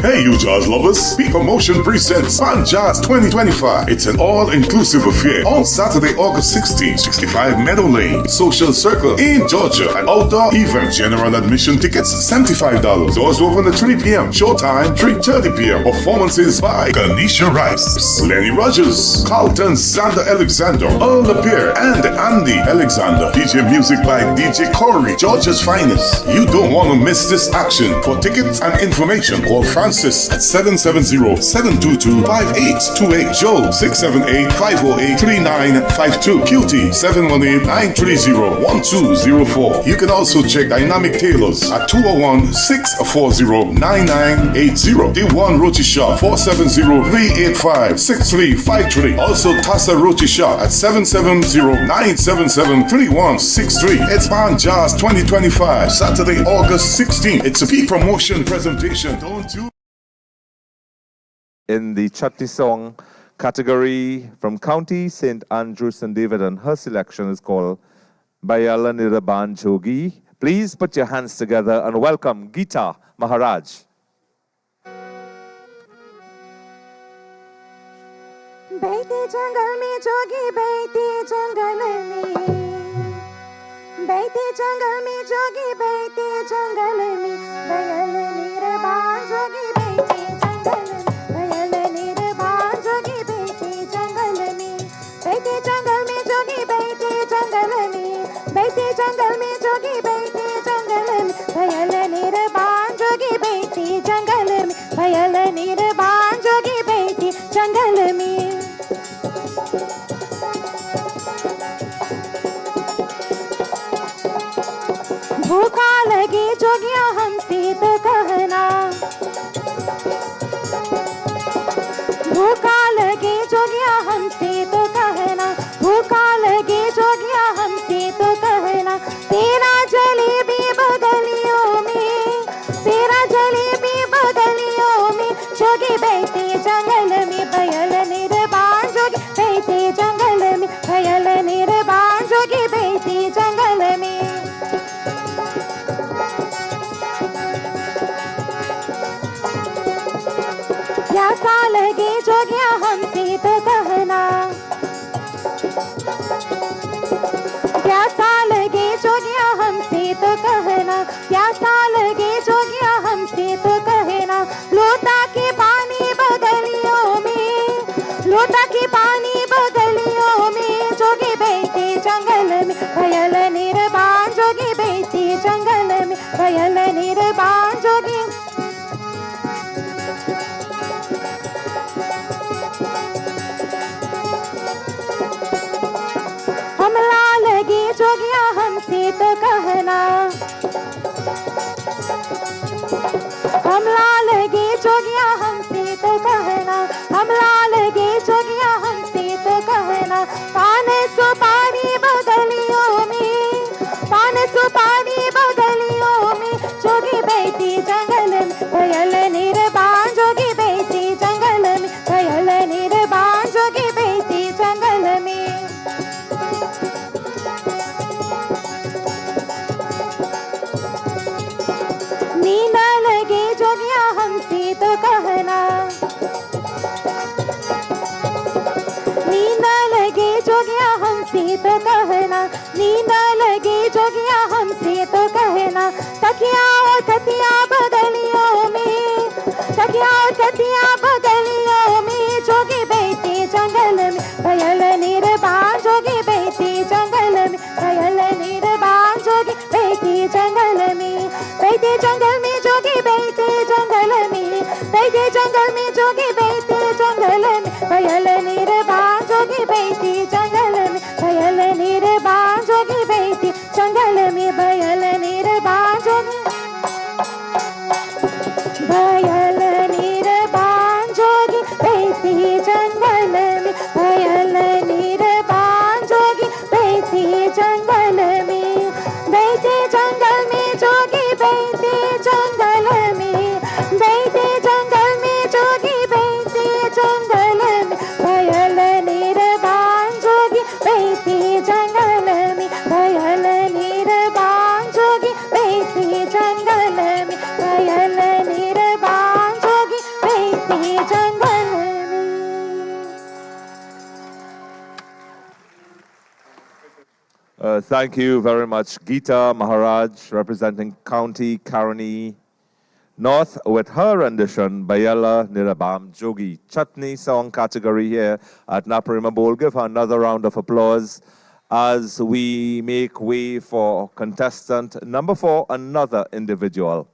Hey, you jazz lovers! Peak Promotion presents Fun Jazz 2025. It's an all-inclusive affair on Saturday, August 16, 65 Meadow Lane, Social Circle in Georgia. An outdoor event. General admission tickets $75. Doors open at 3 p.m. Showtime 3:30 p.m. Performances by Kanisha Rice, Lenny Rogers, Carlton Xander Alexander, Earl Lapierre, and Andy Alexander. DJ music by DJ Corey, Georgia's finest. You don't want to miss this action. For tickets and information, call Francis at 770-722-5828. Joe 678-508-3952. QT 718-930-1204. You can also check Dynamic Tailors at 201-640-9980. D1 Roti Shop 470-385-6353. Also Tassa Roti Shop at 770-977-3163. It's Fun Jazz 2025, Saturday, August 16th. It's a peak promotion presentation. Don't you in the Chutney song category from County St. Andrew, St. David, and her selection is called Bayala Niraban Jogi. Please put your hands together and welcome Geeta Maharaj. बैठे जंगल में जोगी बैठे जंगल में बैठे जंगल में जोगी बैठे जंगल में बयल निरबान जोगी बैठे जंगल में बयल निरबान जोगी बैठे जंगल में बैठे जंगल में जोगी बैठे जंगल में बैठे जंगल में जोगी बैठे जंगल में बयल निरबान जोगी बैठे जंगल में बयल निरबान जोगी बैठे जंगल में भूखा लगे जोगिया हमसे तो कहना भूखा लगे जोगिया हमसे तो कहना भूखा लगे जोगिया हमसे तो कहना तेरा जलेबी बगलियों में तेरा जलेबी बगलियों में जोगी बैठे जंगल में बयल निरबान जोगी बैठे जंगल में बयल निरबान जोगी बैठे जंगल में प्यासा लगे जोगिया हमसे तो कहना प्यासा लगे जोगिया हमसे तो कहना प्यासा लगे जोगिया हमसे तो कहना लोटा के पानी बगलियों में लोटा के पानी बगलियों में जोगी बैठे जंगल में बयल निरबान जोगी बैठे जंगल में बयल निरबान जोगी हमला लगे जोगिया हमसे तो कहना हमला लगे जोगिया हमसे तो कहना हमला लगे जोगिया हमसे तो कहना पान सुपारी बगलियों में पान सुपारी बगलियों में जोगी बैठी जंगल में बयल निरबान जोगी बैठी जंगल में बयल निरबान जोगी बैठी जंगल में नींद लगे जोगिया हमसे तो कहना नींद लगे जोगिया हमसे तो कहना नींद लगे जोगिया हमसे तो कहना तकिया और तकिया बगलियों में तकिया और तकिया बगलियों में जोगी बैठे जंगल में बयल निरबान जोगी बैठे जंगल में बयल निरबान जोगी बैठे जंगल में बैठे जंगल में जोगी बैठे जंगल में बैठे जंगल में जोगी बैठे जंगल में बयल निरबान जोगी बैठे जंगल में बयल निरबान जोगी बैठे जंगल में बयल निरबान जोगी बयल निरबान जोगी बैठे जंगल में बयल निरबान जोगी बैठे जंगल में बैठे जंगल में जोगी बैठे जंगल में बैठे जंगल में जोगी बैठे जंगल में बयल निरबान जोगी बैठे जंगल में बयल निरबान जोगी बैठे जंगल में बयल निरबान जोगी बैठे जंगल में Thank you very much, Geeta Maharaj, representing County Karani North, with her rendition, Bayala Nirabam Jogi. Chutney song category here at Naparima Bowl. Give her another round of applause as we make way for contestant number 4, another individual.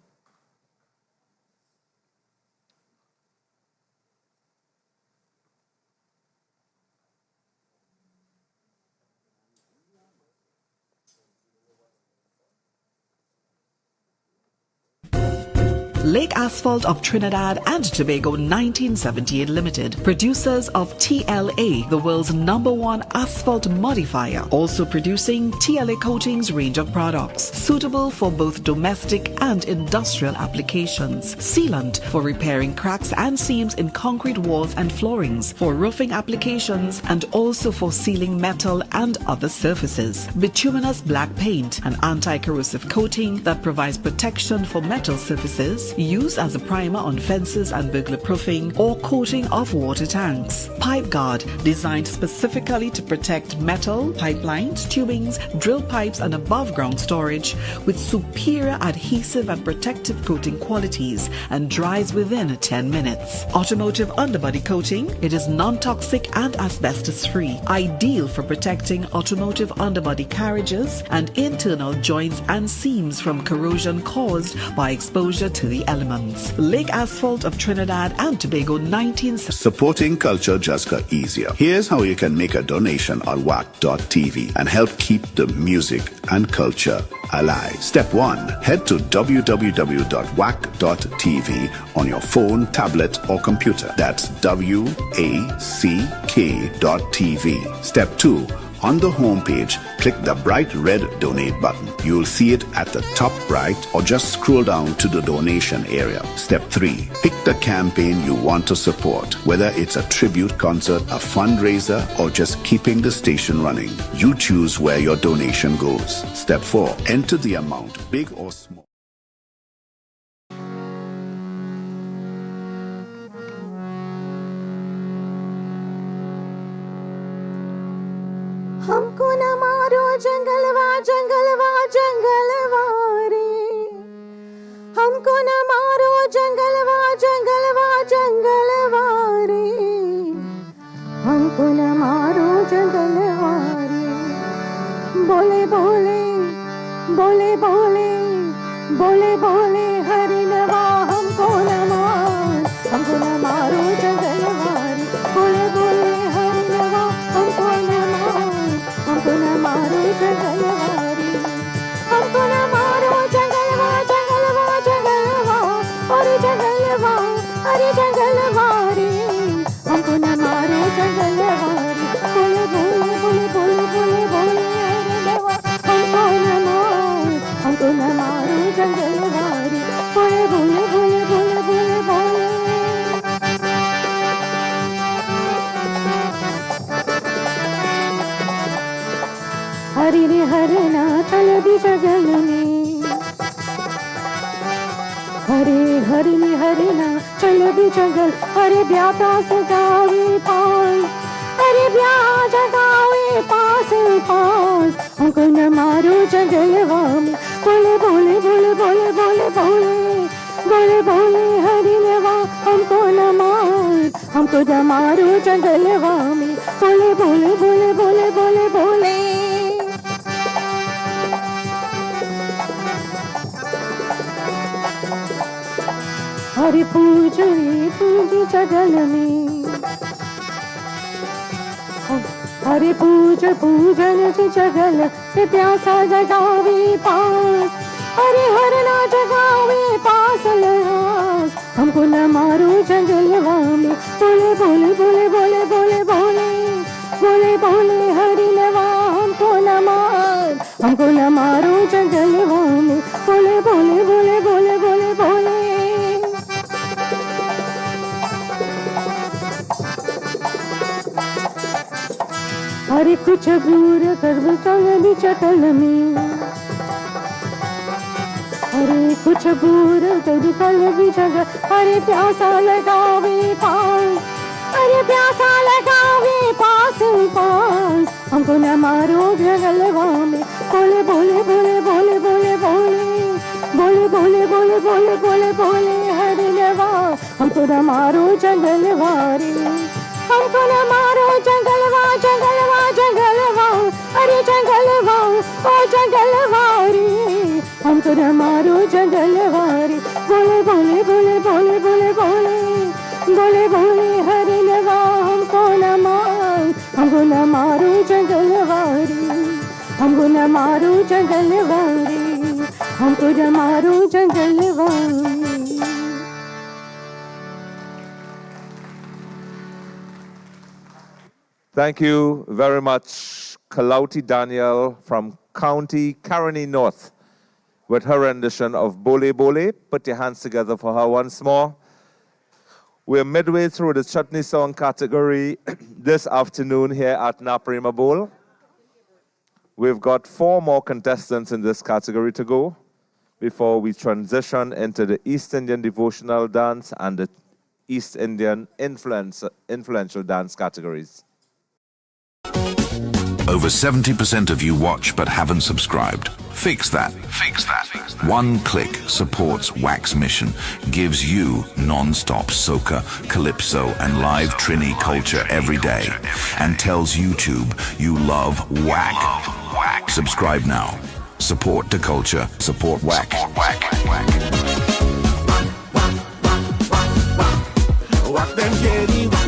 Lake Asphalt of Trinidad and Tobago 1978 Limited, producers of TLA, the world's #1 asphalt modifier, also producing TLA Coatings range of products, suitable for both domestic and industrial applications. Sealant for repairing cracks and seams in concrete walls and floorings, for roofing applications, and also for sealing metal and other surfaces. Bituminous black paint, an anti-corrosive coating that provides protection for metal surfaces, used as a primer on fences and burglar proofing or coating of water tanks. Pipe guard, designed specifically to protect metal, pipelines, tubings, drill pipes and above ground storage with superior adhesive and protective coating qualities and dries within 10 minutes. Automotive underbody coating, it is non-toxic and asbestos free, ideal for protecting automotive underbody carriages and internal joints and seams from corrosion caused by exposure to the elements. Lake Asphalt of Trinidad and Tobago 1970. Supporting culture just got easier. Here's how you can make a donation on WACK.tv and help keep the music and culture alive. Step 1. Head to www.wack.tv on your phone, tablet, or computer. That's WACK.tv. Step 2. On the home page, click the bright red donate button. You'll see it at the top right or just scroll down to the donation area. Step 3. Pick the campaign you want to support, whether it's a tribute concert, a fundraiser, or just keeping the station running. You choose where your donation goes. Step 4. Enter the amount, big or small. हमको न मारो जंगलवा जंगलवा जंगलवा रे, हमको न मारो जंगलवा जंगलवा जंगलवा रे, हमको न मारो जंगलवा रे। बोले बोले बोले बोले बोले बोले हरिनवा, हमको न मारो जंगलवा रे। बोले बोले हरिनवा, हमको न मारो जंगलवा रे, हमको न मारो जंगलवा जंगलवा जंगलवा, अरे जंगलवा अरे जंगलवा रे, हमको न मारो जंगलवा रे। बोले बोले बोले बोले बोले बोले हरिनवा, हमको न मारो जंगलवा रे। बोले बोले बोले बोले बोले बोले हरि रे हरना चल भी जगल में, हरे हरि रे हरना चल भी जगल, हरे ब्याता सगावे पास, हरे ब्या जगावे पास पास, हमको न मारो जंगलवा में। बोले बोले बोले बोले बोले बोले बोले बोले हरिनवा, हमको न मारो जंगलवा में। बोले बोले बोले बोले बोले बोले हरि पूजी जगल में, हरि पूजन से जगल से प्यासा जगावे पास, हरि हरना जगावे पास लहास, हमको न मारो जंगलवा में। बोले बोले बोले बोले बोले बोले बोले बोले हरिनवा, हमको न मारो जंगलवा में। बोले बोले बोले बोले बोले बोले हरे कुछ दूर कर भी चटल में, हरे कुछ दूर कर भी जगह, हरे प्यासा लगावे पास, हरे प्यासा लगावे पास पास, हमको न मारो जंगलवा में। बोले बोले बोले बोले बोले बोले बोले बोले बोले बोले बोले बोले हरिनवा, हमको न मारो जंगलवा रे, हमको न मारो जंगलवा जंगलवा जंगलवा, अरे जंगलवा ओ जंगलवा रे, हमको न मारो जंगलवा रे। बोले बोले बोले बोले बोले बोले बोले बोले हरिनवा, हमको न मारो जंगलवा रे, हमको न मारो जंगलवा रे, हमको न मारो जंगलवा रे। Thank you very much, Kalauti Daniel from County Caroni North, with her rendition of Bole Bole. Put your hands together for her once more. We're midway through the Chutney song category this afternoon here at Naparima Bowl. We've got 4 more contestants in this category to go before we transition into the East Indian devotional dance and the East Indian influential dance categories. Over 70% of you watch but haven't subscribed. Fix that. One click supports WACK's mission, gives you non-stop soca, calypso, and live Trini culture every day, and tells YouTube you love WACK. Subscribe now. Support the culture. Support WACK. Wack them jelly, wack.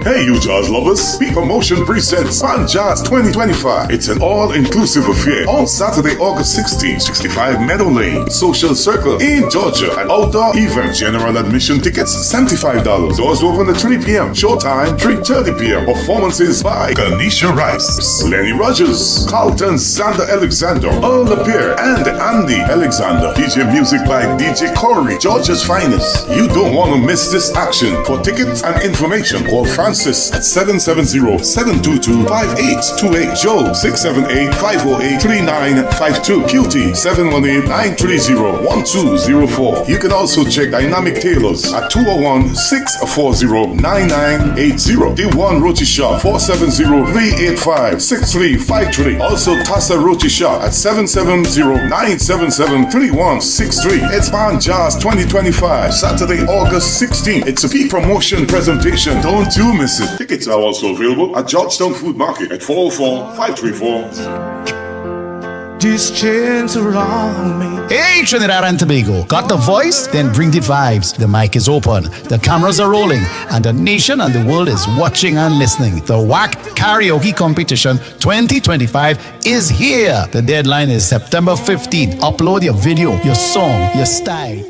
Hey, you jazz lovers! Peak Promotion presents Pan Jazz 2025. It's an all-inclusive affair on Saturday, August 16, 65 Meadow Lane, Social Circle in Georgia. An outdoor event. General admission tickets $75. Doors open at 3 p.m. Showtime 3:30 p.m. Performances by Kanisha Rice, Lenny Rogers, Carlton Xander Alexander, Earl Lapierre, and Andy Alexander. DJ music by DJ Corey, Georgia's finest. You don't want to miss this action. For tickets and information, call Francis at 770-722-5828. Joe 678-508-3952. QT 718-930-1204. You can also check Dynamic Tailors at 201-640-9980. D1 Roti Shop 470-385-6353. Also Tassa Roti Shop at 770-977-3163. It's Pan Jazz 2025, Saturday, August 16th. It's a peak promotion presentation. Don't you miss it. Tickets are also available at Georgetown Food Market at 404-534. These chains around me. Hey, Trinidad and Tobago. Got the voice? Then bring the vibes. The mic is open. The cameras are rolling. And the nation and the world is watching and listening. The WACK Karaoke Competition 2025 is here. The deadline is September 15th. Upload your video, your song, your style,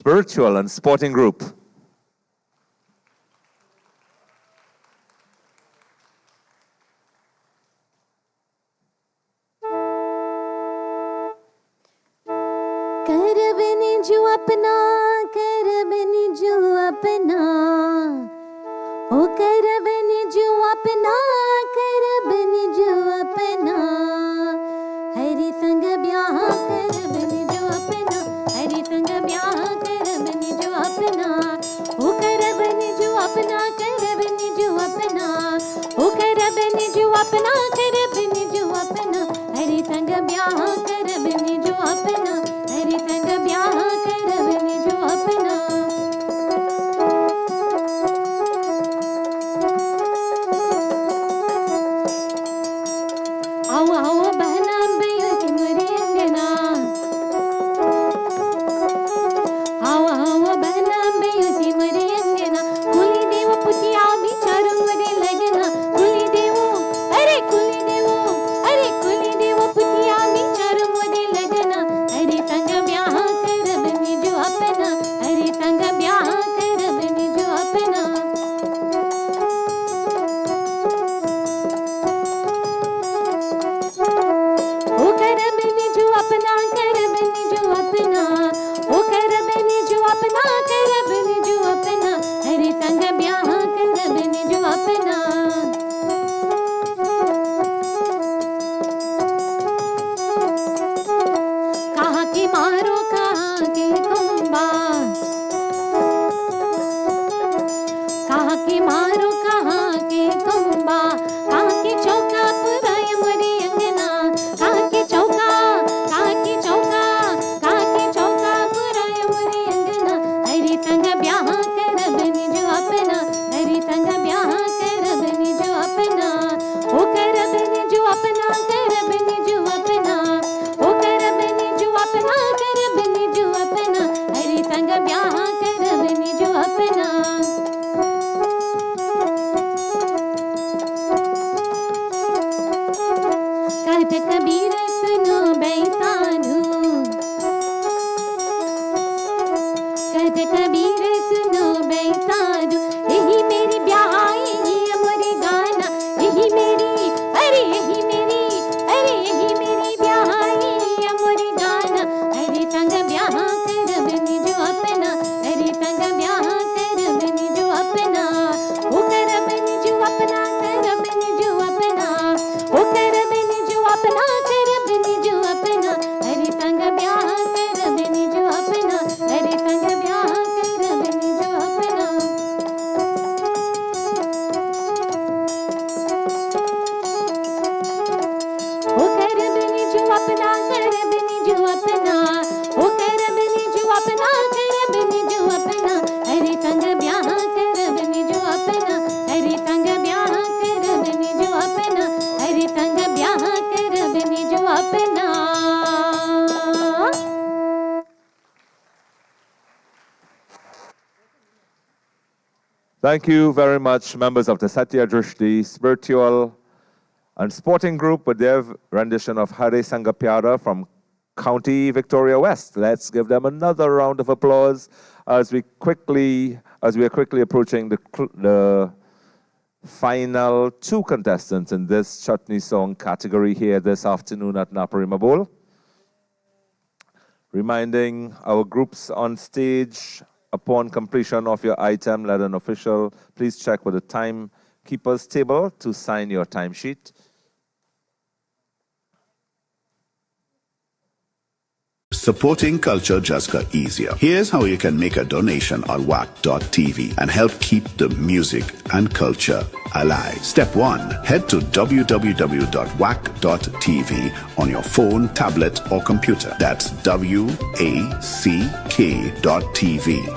Spiritual and sporting group. कर बने जो अपना ओ कर बने जो अपना हरी संग ब्याह कर बने जो अपना हरी संग ब्याह कर बने जो अपना ओ कर बने जो अपना कर बने जो अपना ओ कर बने जो अपना कर बने जो अपना हरी संग ब्याह कर बने जो अपना हरी संग ब्याह कर बने जो अपना आओ आओ बहना बैया की मरी अंगना आओ आओ बहना बैया की मरी अंगना कुली देव पुतिया बिचारू मरे लगना कुली देव अरे कुली देव पुतिया बिचारू मरे लगना हरी संग ब्याह कर बने जो अपना हरी संग ब्याह कर बने जो अपना ओ कर बने जो अपना कर बने जो अपना ओ कर बने जो अपना कर बने जो अपना हरे संग ब्याह कर बने जो अपना कहाँ के मारो कहाँ के कुंबा कहाँ के मारो कहाँ के कुंबा कहाँ के चौका पुराय मरी अंगना कहाँ के चौका पुराय मरी अंगना हरी संग ब्याह कर बने जो अपना हरी संग ब्याह कर बने जो अपना ओ कर बने जो अपना कर बने जो अपना ओ कर बने जो अपना कर बने जो अपना हरी संग ब्याह कर बने जो अपना Thank you very much, members of the Satya Drishti Spiritual and Sporting Group with their rendition of Hare Sangapyara from County Victoria West. Let's give them another round of applause as we are quickly approaching the final two contestants in this Chutney song category here this afternoon at Naparima Bowl. Reminding our groups on stage, upon completion of your item, let an official please check with the timekeeper's table to sign your timesheet. Supporting culture just got easier. Here's how you can make a donation on WACK.tv and help keep the music and culture alive. Step 1. Head to www.wack.tv on your phone, tablet, or computer. That's WACK.tv.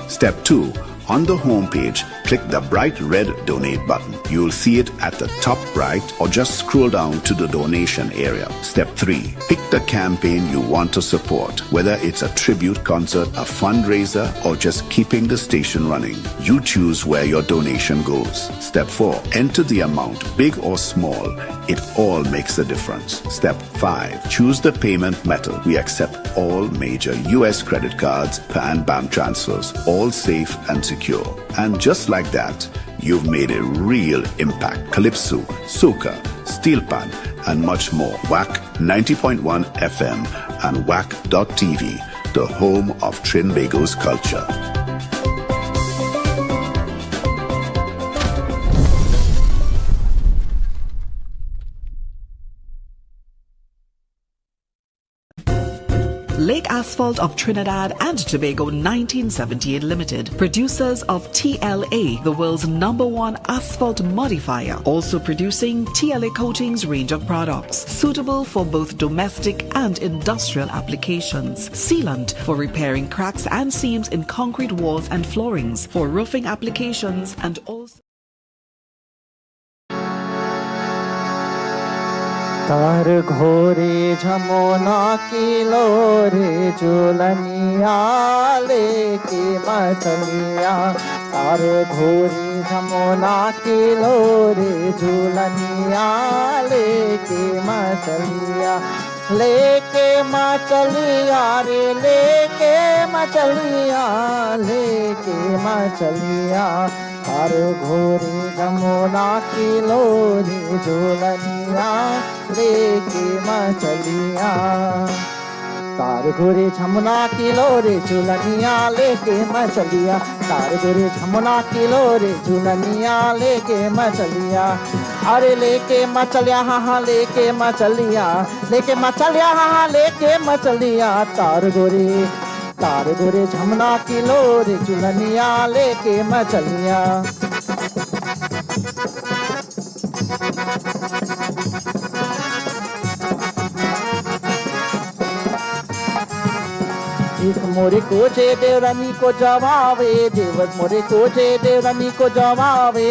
Step 2. On the home page, click the bright red donate button. You'll see it at the top right or just scroll down to the donation area. Step 3. Pick the campaign you want to support, whether it's a tribute concert, a fundraiser, or just keeping the station running. You choose where your donation goes. Step 4. Enter the amount, big or small. It all makes a difference. Step 5. Choose the payment method. We accept all major US credit cards and bank transfers, all safe and secure. And just like that, you've made a real impact. Calypso, soca, steel pan, and much more. WACK 90.1 FM and WACK.tv, the home of Trinbago's culture. Lake Asphalt of Trinidad and Tobago 1978 Limited, producers of TLA, the world's #1 asphalt modifier, also producing TLA Coatings range of products, suitable for both domestic and industrial applications. Sealant for repairing cracks and seams in concrete walls and floorings, for roofing applications, and also तार घोरे झमोना kilo रे झूलनिया लेके मचलिया तार घोरे झमोना kilo रे झूलनिया लेके मचलिया लेके मचलिया रे लेके मचलिया लेके मचलिया तार घोरे झमोना किलो रे झूलनिया लेके मचलिया तार घोरे झमना किलो रे झूलनिया लेके मचलिया तार घोरे झमना किलो रे झूलनिया लेके मचलिया अरे लेके मचलिया हाँ लेके मचलिया हाँ लेके मचलिया तार घोरे झमना किलो रे झूलनिया लेके मचलिया एक मोरे को जे देवरानी को जवावे देवत मोरे को जे देवरानी को जवावे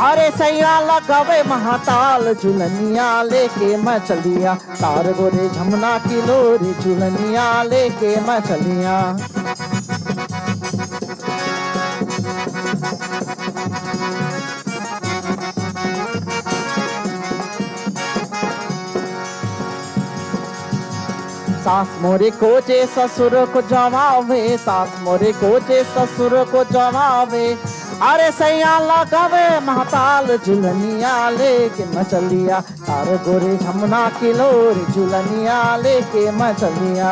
अरे सैया लगावे महाताल झुलनिया लेके मचलिया तार गोरे झमना किलो रे झुलनिया लेके मचलिया सास मोरे कोचे ससुर को जवावे सास मोरे कोचे ससुर को जवावे अरे सैया लगावे महाताल झुलनिया लेके मचलिया तार गोरे झमना किलो रे झुलनिया लेके मचलिया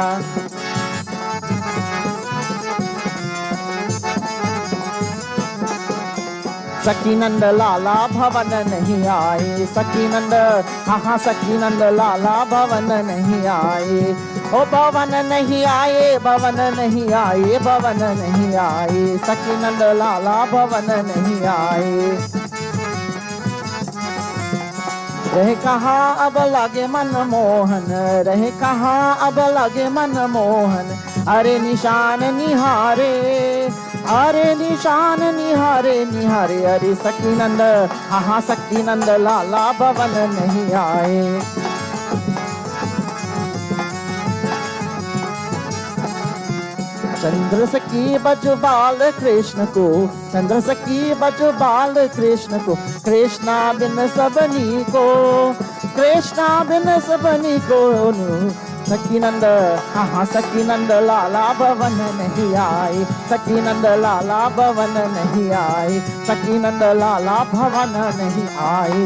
सखीनंद लाला भवन नहीं आए सखीनंद हाँ सखीनंद लाला भवन नहीं आए ओ भवन नहीं आए भवन नहीं आए भवन नहीं आए सखीनंद लाला भवन नहीं आए रहे कहाँ अब लगे मन मोहन रहे कहाँ अब लगे मन मोहन अरे निशान निहारे अरे निशान निहारे निहारे अरे सखीनंद हाँ सखीनंद लाला भवन नहीं आए चंद्र सखी बजबाल कृष्ण को, चंद्र सखी बजबाल कृष्ण को, कृष्णा बिन सबनी को, कृष्णा बिन सबनी को। सखी नंद हाँ सखी नंद लाला भवन नहीं आए, सखी नंद लाला भवन नहीं आए, सखी नंद लाला भवन नहीं आए।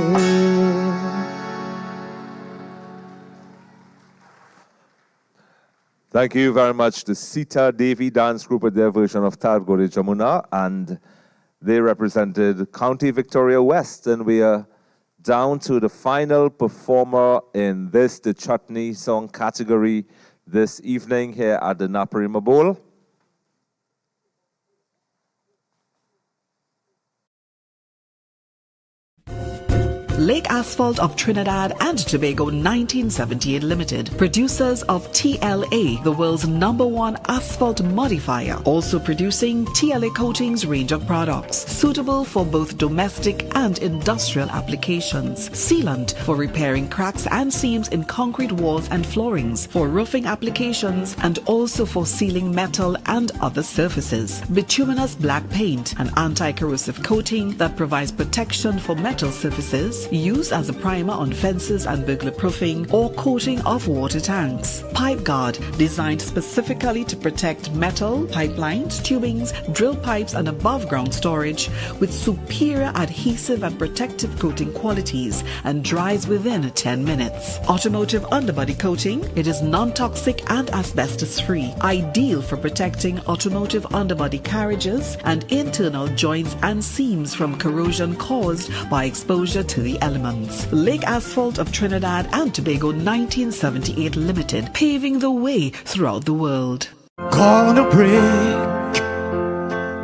Thank you very much to Sita Devi Dance Group with their version of Targore Jamuna, and they represented County Victoria West, and we are down to the final performer in this, the Chutney song category this evening here at the Naparima Bowl. Lake Asphalt of Trinidad and Tobago 1978 Limited, producers of TLA, the world's #1 asphalt modifier, also producing TLA Coatings range of products suitable for both domestic and industrial applications. Sealant for repairing cracks and seams in concrete walls and floorings, for roofing applications, and also for sealing metal and other surfaces. Bituminous black paint, an anti-corrosive coating that provides protection for metal surfaces, used as a primer on fences and burglar proofing or coating of water tanks. Pipe guard, designed specifically to protect metal, pipelines, tubings, drill pipes and above ground storage with superior adhesive and protective coating qualities and dries within 10 minutes. Automotive underbody coating, it is non-toxic and asbestos free, ideal for protecting automotive underbody carriages and internal joints and seams from corrosion caused by exposure to the elements. Lake Asphalt of Trinidad and Tobago 1978 Limited, paving the way throughout the world. Gonna break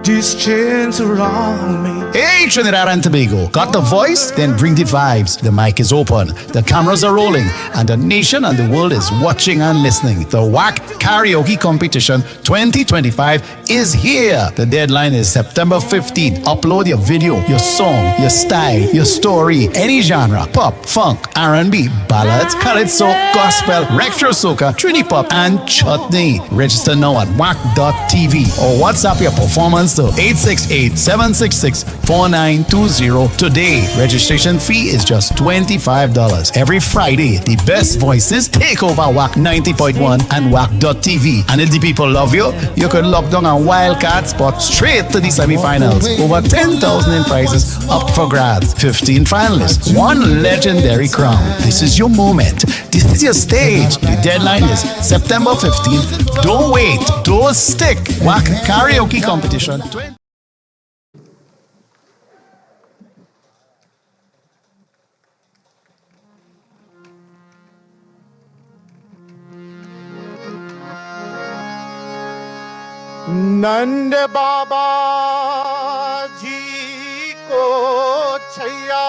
these chains around me. Hey, Trinidad and Tobago. Got the voice? Then bring the vibes. The mic is open, the cameras are rolling, and the nation and the world is watching and listening. The WACK Karaoke Competition 2025 is here. The deadline is September 15th. Upload your video, your song, your style, your story, any genre, pop, funk, R&B, ballads, calypso, gospel, retro soca, Trini pop, and chutney. Register now at WACK.tv or WhatsApp your performance to 868-766-4920 today. Registration fee is just $25. Every Friday, the best voices take over WACK 90.1 and WACK.tv. And if the people love you, you could lock down a wildcard spot straight to the semifinals. Over 10,000 in prizes up for grabs. 15 finalists, one legendary crown. This is your moment. This is your stage. The deadline is September 15th. Don't wait. Don't stick. WACK Karaoke Competition. नंद बाबा जी को छैया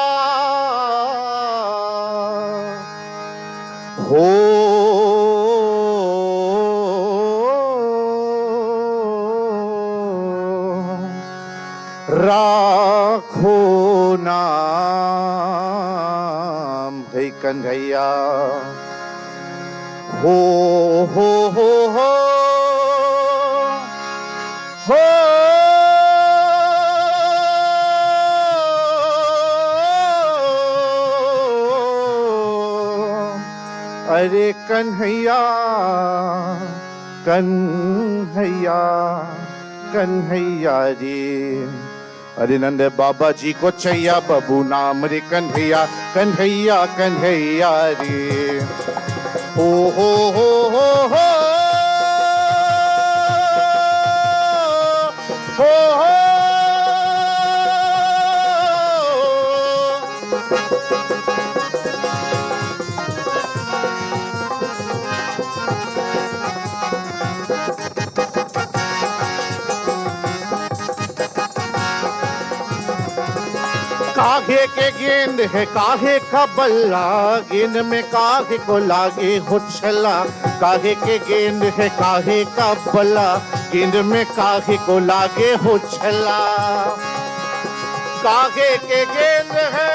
हो राखो नाम है कन्हैया हो हो हो हो हो अरे कन्हैया कन्हैया कन्हैया रे अरे नंद बाबा जी को छैया बबू नाम रे कन्हैया कन्हैया कन्हैया रे हो हो हो हो हो हो हो काहे के गेंद है काहे का बल्ला गेंद में काहे को लागे हो छला काहे के गेंद है काहे का बल्ला गेंद में काहे को लागे हो छला काहे के गेंद है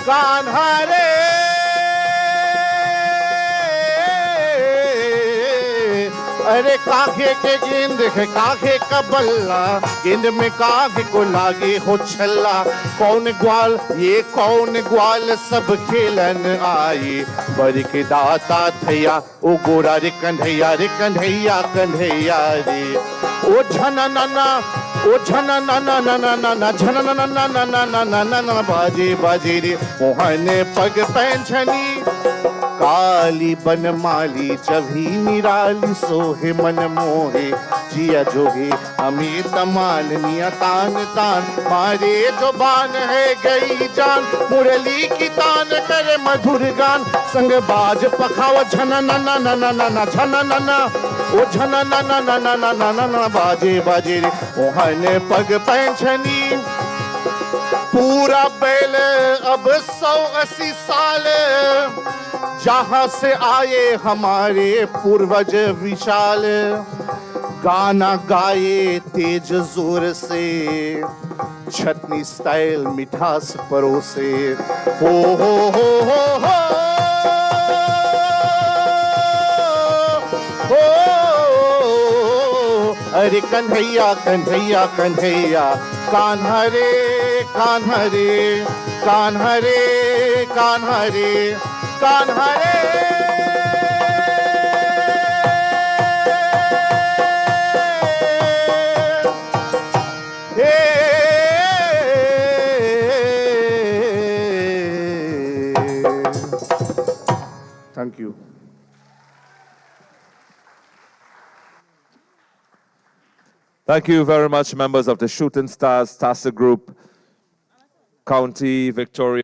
कान्हा रे अरे कागे के गेंद है कागे का बल्ला गेंद में कागे को लागे हो छल्ला कौन ग्वाल ये कौन ग्वाल सब खेलन आए बड़ी के दाता थैया ओ गोरा रे कन्हैया कन्हैया रे ओ झना नाना ओ झना नाना नाना नाना झना नाना नाना नाना नाना बाजे बाजे रे मोहन पग पैंछनी काली बनमाली चभी निराली सोहे मन मोहे जिया जोगे हमें तमान निया तान तान मारे जो बान है गई जान मुरली की तान करे मधुर गान संग बाज पखाव झना नाना नाना नाना झना नाना ओ झना नाना नाना नाना नाना बाजे बाजे रे मोहन पग पैंछनी पूरा बैल अब 180 साल जहां से आए हमारे पूर्वज विशाल गाना गाए तेज जोर से छटनी स्टाइल मिठास परोसे हो हो अरे कन्हैया कन्हैया कन्हैया कान्हा रे कान्हा रे कान्हा रे कान्हा रे कान्हा रे Thank you. Thank you very much, members of the Shooting Stars Tassa Group, County Victoria.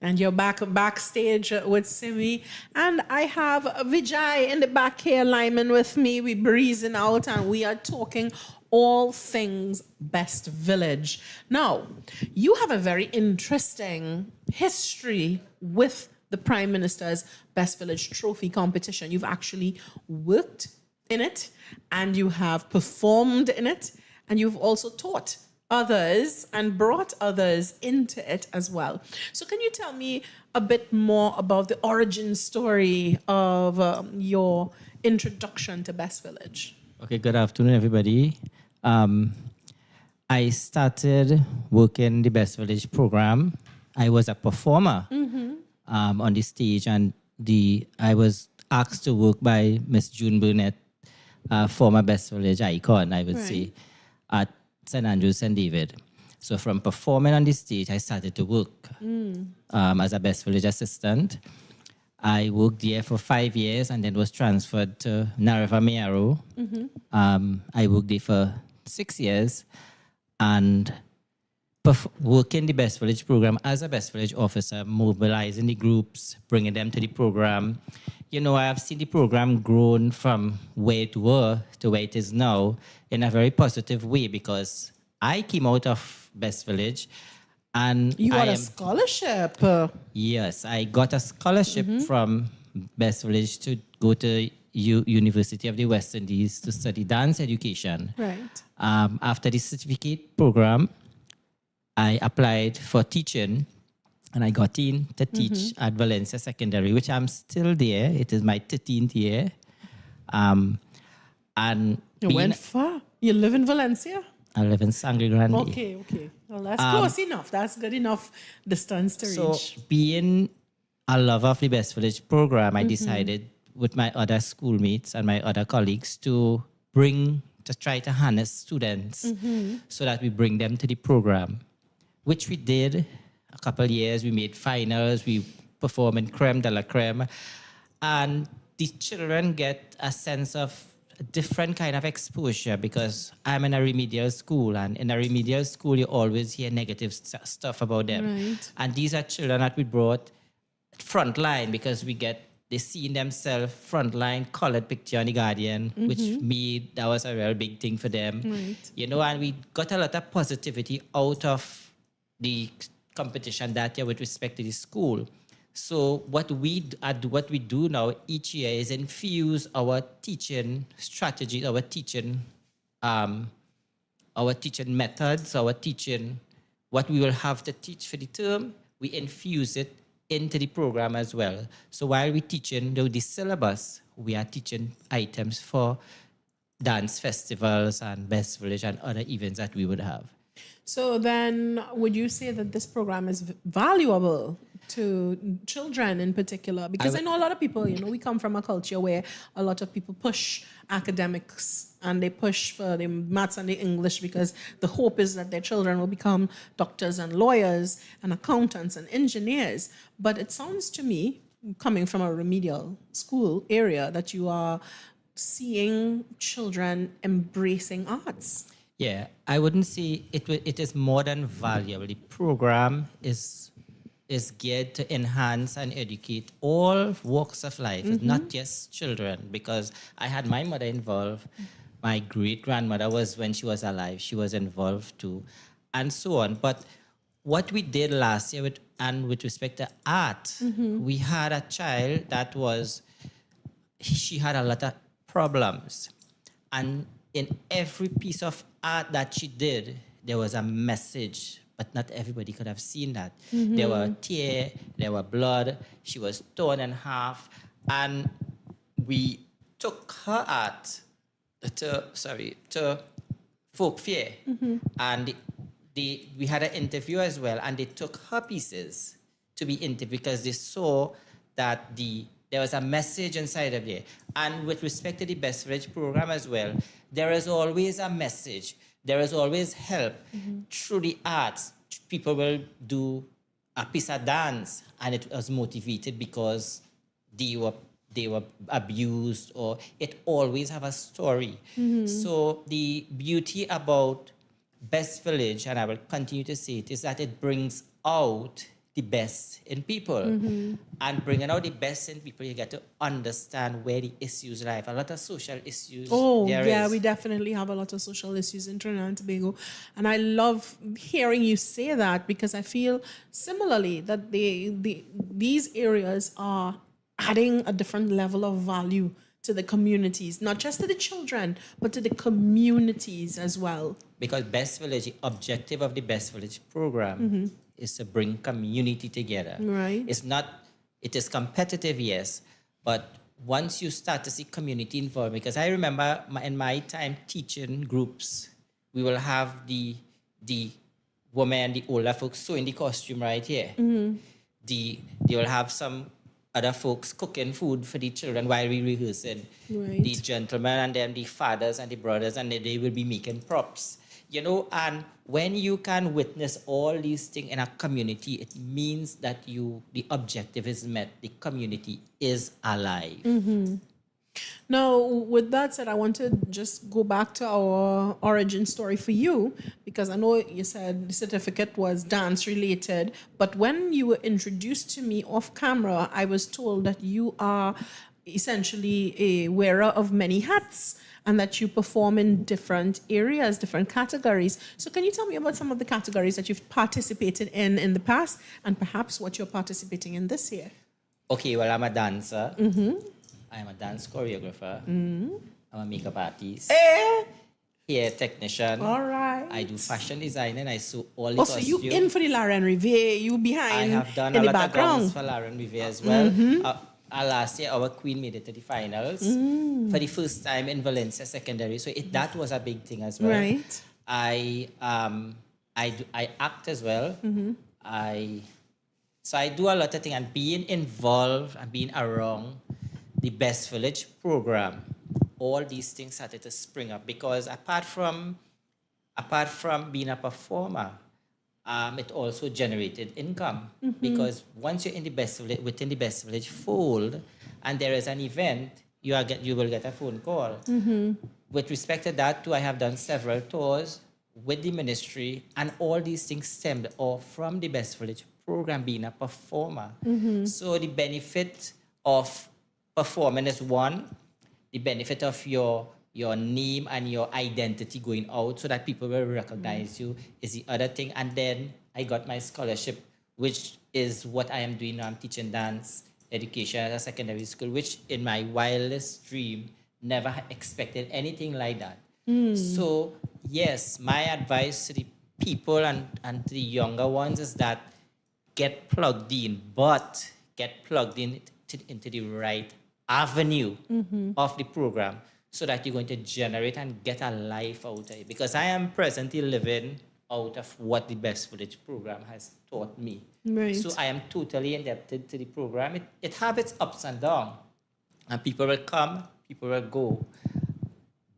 And you're backstage with Simi. And I have Vijay in the back here, Lyman, with me. We're breezing out and we are talking all things Best Village. Now, you have a very interesting history with the Prime Minister's Best Village Trophy competition. You've actually worked in it and you have performed in it and you've also taught others and brought others into it as well. So can you tell me a bit more about the origin story of your introduction to Best Village? Okay, good afternoon, everybody. I started working the Best Village program. I was a performer on the stage, and I was asked to work by Miss June Burnett, former Best Village icon, I would say, at St. Andrews, St. David. So from performing on the stage, I started to work as a Best Village assistant. I worked there for 5 years and then was transferred to Nareva Mayaro. I worked there for 6 years and working the Best Village program as a Best Village officer, mobilizing the groups, bringing them to the program. You know, I have seen the program grown from where it were to where it is now in a very positive way because I came out of Best Village and you got a scholarship. Yes, I got a scholarship from Best Village to go to University of the West Indies to study dance education. Right. After the certificate program, I applied for teaching and I got in to teach at Valencia Secondary, which I'm still there. It is my 13th year. And you went far. You live in Valencia? I live in Sangre Grande. Okay. Well, that's close enough. That's good enough distance to So reach. being a lover of the Best Village program, I decided with my other schoolmates and my other colleagues to try to harness students so that we bring them to the program, which we did a couple of years. We made finals, we performed in Creme de la Creme, and the children get a sense of a different kind of exposure because I'm in a remedial school, and in a remedial school, you always hear negative stuff about them. Right. And these are children that we brought frontline because they see themselves frontline colored picture on the Guardian, which that was a real big thing for them. Right. You know, and we got a lot of positivity out of the competition that year with respect to the school. So what we do now each year is infuse our teaching strategies, our teaching methods, what we will have to teach for the term. We infuse it into the program as well. So while we're teaching the syllabus, we are teaching items for dance festivals and Best Village and other events that we would have. So then, would you say that this program is valuable to children in particular? Because I know a lot of people, we come from a culture where a lot of people push academics and they push for the maths and the English because the hope is that their children will become doctors and lawyers and accountants and engineers. But it sounds to me, coming from a remedial school area, that you are seeing children embracing arts. Yeah, I wouldn't say it is more than valuable. The program is geared to enhance and educate all walks of life. It's not just children, because I had my mother involved. My great-grandmother was, when she was alive, she was involved too, and so on. But what we did last year with respect to art, we had a child that she had a lot of problems. And in every piece of art that she did, there was a message, but not everybody could have seen that. There were tears, there were blood, she was torn in half, and we took her art to folk fair, and we had an interview as well, and they took her pieces to be interviewed because they saw that there was a message inside of there. And with respect to the Best Village program as well, there is always a message. There is always help. Through the arts, people will do a piece of dance, and it was motivated because they were abused, or it always have a story. So the beauty about Best Village, and I will continue to say it, is that it brings out the best in people. And bringing out the best in people, you get to understand where the issues lie. A lot of social issues. We definitely have a lot of social issues in Trinidad and Tobago. And I love hearing you say that, because I feel similarly that these areas are adding a different level of value to the communities, not just to the children, but to the communities as well. Because Best Village, the objective of the Best Village program is to bring community together. Right. It is competitive, yes, but once you start to see community involvement, because I remember in my time teaching groups, we will have the women, the older folks sewing the costume right here. They will have some other folks cooking food for the children while we rehearsing. Right. The gentlemen and then the fathers and the brothers, and they will be making props. And when you can witness all these things in a community, it means that the objective is met. The community is alive. Now, with that said, I want to just go back to our origin story for you, because I know you said the certificate was dance related, but when you were introduced to me off camera, I was told that you are essentially a wearer of many hats, and that you perform in different areas, different categories. So can you tell me about some of the categories that you've participated in the past, and perhaps what you're participating in this year? Okay, well, I'm a dancer. I'm a dance choreographer. I'm a makeup artist. Hair technician. All right. I do fashion design, and I sew all the So costumes. you in for the Lauren Riviere, you behind I have done in a the lot of background. gowns for Lauren Riviere as well. Last year, our queen made it to the finals for the first time in Valencia Secondary. So that was a big thing as well. Right. I act as well. So I do a lot of things, and being involved and being around the Best Village program, all these things started to spring up, because apart from being a performer, it also generated income, because once you're in the Best Village, within the Best Village fold, and there is an event, you will get a phone call. With respect to that too, I have done several tours with the ministry, and all these things stemmed off from the Best Village program, being a performer. So the benefit of performing is one, the benefit of your name and your identity going out so that people will recognize you is the other thing. And then I got my scholarship, which is what I am doing now. I'm teaching dance education at a secondary school, which in my wildest dream, never had expected anything like that. So yes, my advice to the people and to the younger ones is that get plugged in, but get plugged in into the right avenue of the program so that you're going to generate and get a life out of it. Because I am presently living out of what the Best Village program has taught me. Right. So I am totally indebted to the program. It has its ups and downs. And people will come, people will go.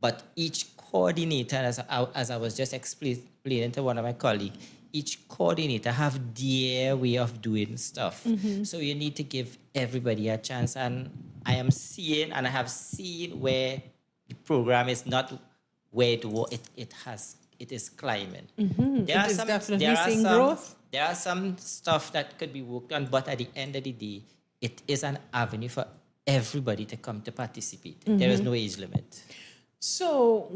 But each coordinator, as I was just explaining to one of my colleagues, each coordinator have their way of doing stuff. So you need to give everybody a chance. And I am seeing, and I have seen where the program is not where it is climbing. It is definitely seeing growth. There are some stuff that could be worked on, but at the end of the day, it is an avenue for everybody to come to participate. There is no age limit. So,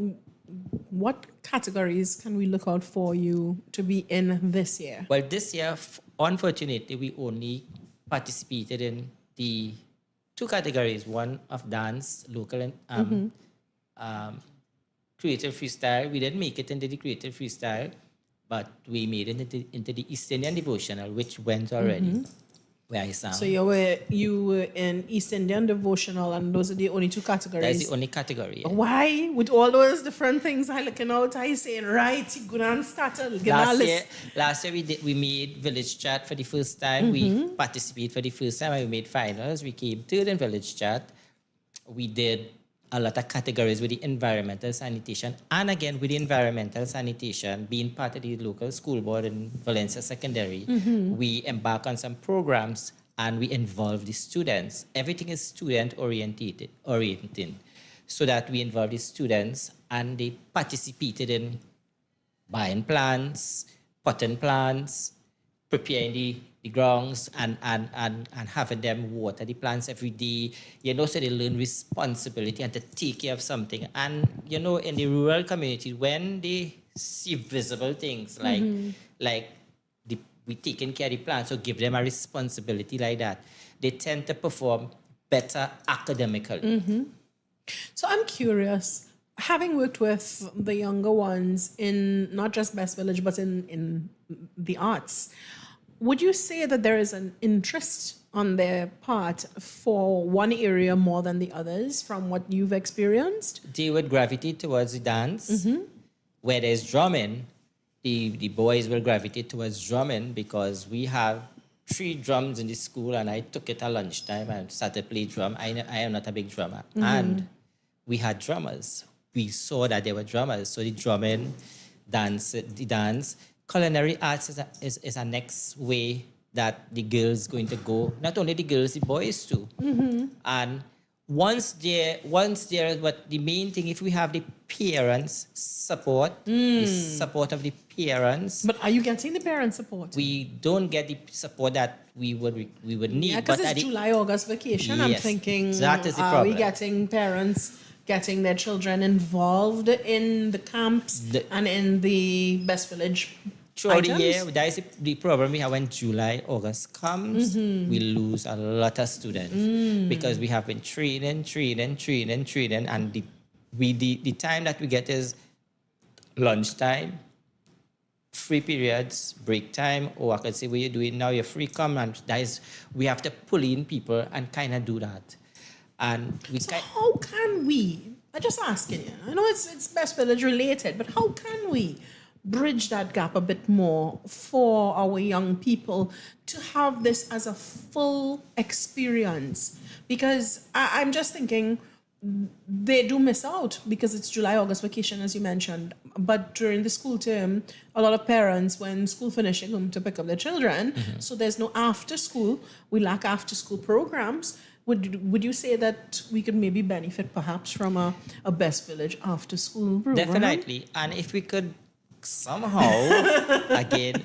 what categories can we look out for you to be in this year? Well, this year, unfortunately, we only participated in the 2 categories. One of dance, local, and creative freestyle. We didn't make it into the creative freestyle, but we made it into the East Indian Devotional, which went already. Where I sang. So you were in East Indian Devotional, and those are the only 2 categories. That's the only category. Yeah. Why, with all those different things I looking out, I saying, right, you go and start Last year we made Village Chat for the first time. We participated for the first time, and we made finals. We came 3rd in Village Chat. We did a lot of categories with the environmental sanitation. And again, with the environmental sanitation, being part of the local school board in Valencia Secondary, we embark on some programs and we involve the students. Everything is student-oriented, so that we involve the students and they participated in buying plants, potting plants, preparing the grounds and having them water the plants every day, so they learn responsibility and to take care of something. And, in the rural community, when they see visible things like we taking care of the plants, so give them a responsibility like that, they tend to perform better academically. So I'm curious, having worked with the younger ones in not just Best Village, but in the arts, would you say that there is an interest on their part for one area more than the others from what you've experienced? They would gravitate towards the dance. Where there's drumming, the boys will gravitate towards drumming because we have 3 drums in the school and I took it at lunchtime and started to play drum. I am not a big drummer. And we had drummers. We saw that there were drummers. So the drumming, the dance, culinary arts is a next way that the girls going to go. Not only the girls, the boys too. And once there, but the main thing, if we have the parents' support, the support of the parents. But are you getting the parent support? We don't get the support that we would need. Yeah, because it's July, August vacation. Yes, I'm thinking, that is the are problem. we getting parents getting their children involved in the camps and in the Best Village throughout items? the year? That is the problem we have when July, August comes. We lose a lot of students because we have been training, and the time that we get is lunchtime, free periods, break time, or I could say, what you're doing now, you're free, come, and that is, we have to pull in people and kind of do that. And how can we, I'm just asking you, I know it's Best Village related, but how can we bridge that gap a bit more for our young people to have this as a full experience? Because I'm just thinking they do miss out because it's July, August vacation, as you mentioned. But during the school term, a lot of parents, when school finishes, come to pick up their children. So there's no after school. We lack after school programs. Would you say that we could maybe benefit perhaps from a Best Village after school program? Definitely. And if we could somehow, again,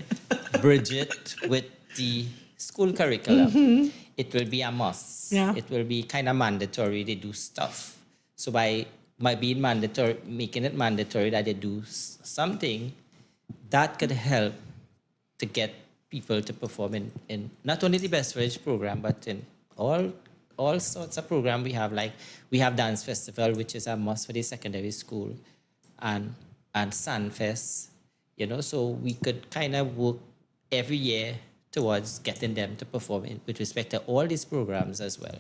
bridge it with the school curriculum, it will be a must. Yeah. It will be kind of mandatory they do stuff. So by being mandatory, making it mandatory that they do something, that could help to get people to perform in not only the Best Village program, but in all sorts of programs we have. Like we have Dance Festival, which is a must for the secondary school, and Sunfest, so we could kind of work every year towards getting them to perform with respect to all these programs as well.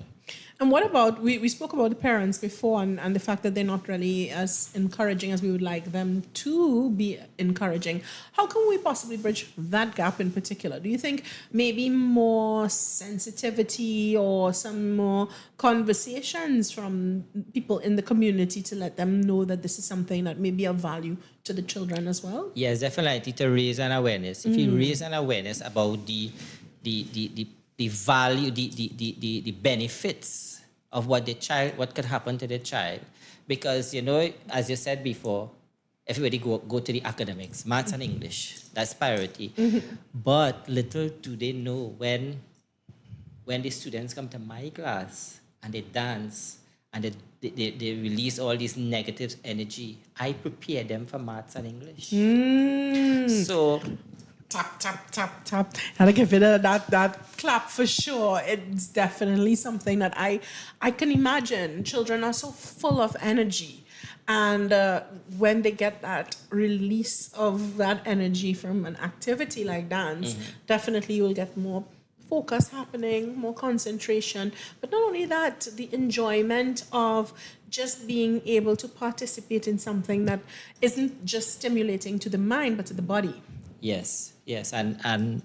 And what about, we spoke about the parents before and the fact that they're not really as encouraging as we would like them to be encouraging. How can we possibly bridge that gap in particular? Do you think maybe more sensitivity or some more conversations from people in the community to let them know that this is something that may be of value to the children as well? Yes, definitely, to raise an awareness. If you raise an awareness about the value, the benefits of what could happen to the child, because as you said before, everybody go to the academics, maths and English. That's priority. But little do they know when the students come to my class and they dance and they release all this negative energy, I prepare them for maths and English. So tap, tap, tap, tap. And I give it that clap for sure. It's definitely something that I can imagine. Children are so full of energy. And when they get that release of that energy from an activity like dance, definitely you'll get more focus happening, more concentration. But not only that, the enjoyment of just being able to participate in something that isn't just stimulating to the mind, but to the body. Yes, and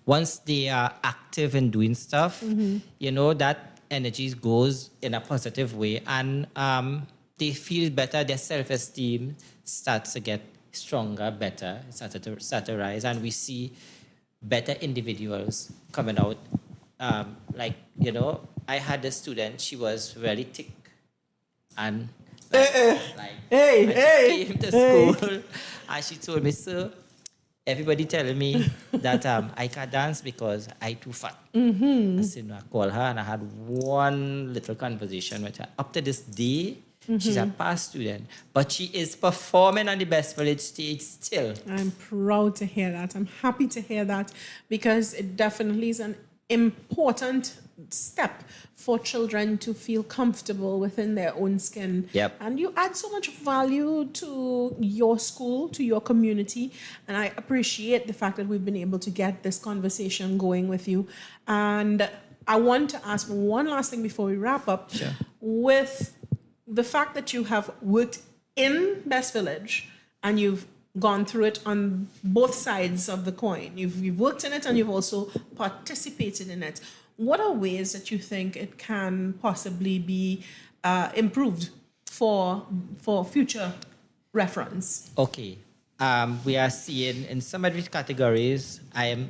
once they are active in doing stuff, that energy goes in a positive way, and they feel better. Their self-esteem starts to get stronger, better. It starts to rise, and we see better individuals coming out. I had a student. She was really thick, and she came to school, and she told me, "Sir, everybody telling me that I can't dance because I too fat." I said, no, I called her and I had one little conversation with her. Up to this day, she's a past student, but she is performing on the Best Village stage still. I'm proud to hear that. I'm happy to hear that, because it definitely is an important step for children to feel comfortable within their own skin. Yep. And you add so much value to your school, to your community. And I appreciate the fact that we've been able to get this conversation going with you. And I want to ask one last thing before we wrap up. Sure. With the fact that you have worked in Best Village and you've gone through it on both sides of the coin. You've worked in it and you've also participated in it. What are ways that you think it can possibly be improved for future reference? Okay. We are seeing in some of these categories,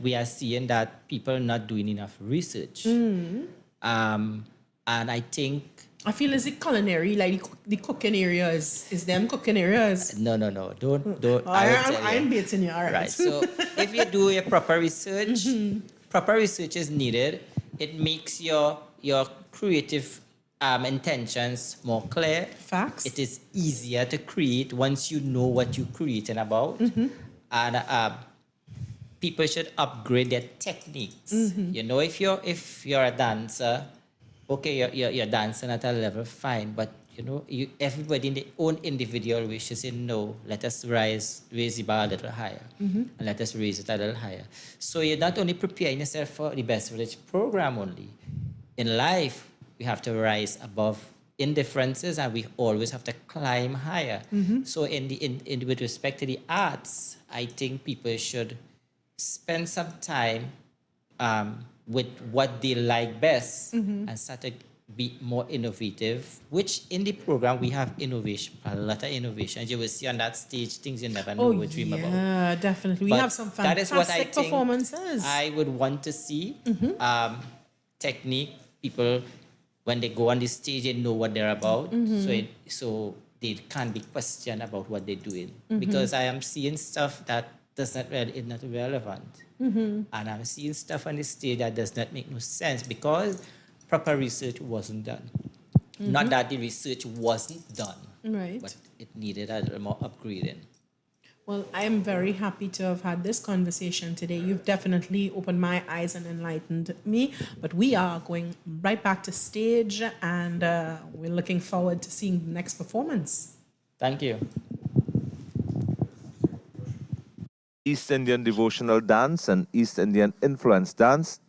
we are seeing that people are not doing enough research. And I think I feel is it culinary, like the cooking area is them cooking areas. No. Don't. I'm baiting you. All right. Right. So if you do your proper research, proper research is needed. It makes your creative intentions more clear. Facts. It is easier to create once you know what you're creating about. And people should upgrade their techniques. If you're a dancer, okay, you're dancing at a level, fine, but everybody in their own individual way should say, no, let us raise the bar a little higher, and let us raise it a little higher. So you're not only preparing yourself for the Best Village program only. In life, we have to rise above indifferences, and we always have to climb higher. So with respect to the arts, I think people should spend some time with what they like best and start to be more innovative, which in the program we have innovation, a lot of innovation. You will see on that stage things you never know or dream about. Yeah, definitely. We have some fantastic performances. I would want to see technique. People, when they go on the stage, they know what they're about. So they can't be questioned about what they're doing. Because I am seeing stuff that is not relevant. And I'm seeing stuff on the stage that does not make no sense because proper research wasn't done. Not that the research wasn't done, right, but it needed a little more upgrading. Well, I am very happy to have had this conversation today. You've definitely opened my eyes and enlightened me. But we are going right back to stage, and we're looking forward to seeing the next performance. Thank you. East Indian Devotional Dance and East Indian Influence Dance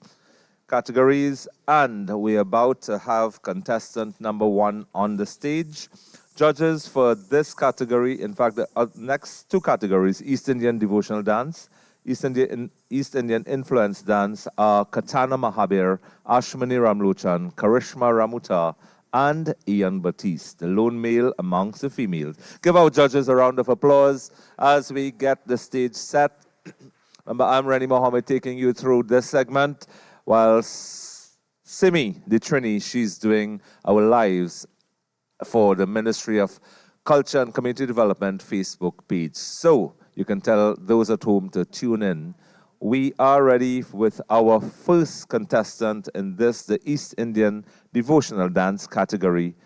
categories, and we're about to have contestant number 1 on the stage. Judges for this category, in fact, the next 2 categories, East Indian Devotional Dance, East Indian Influence Dance, are Katana Mahabir, Ashmani Ramlochan, Karishma Ramuta, and Ian Batiste, the lone male amongst the females. Give our judges a round of applause as we get the stage set. Remember, I'm Rennie Mohammed taking you through this segment, while Simi, the Trini, she's doing our lives for the Ministry of Culture and Community Development Facebook page. So you can tell those at home to tune in. We are ready with our first contestant in this, the East Indian Devotional Dance category.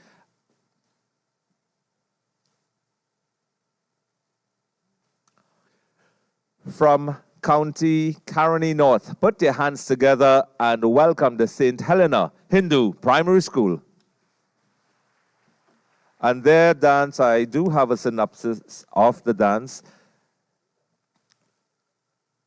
From County Caroni North, put your hands together and welcome the St. Helena Hindu Primary School. And their dance, I do have a synopsis of the dance.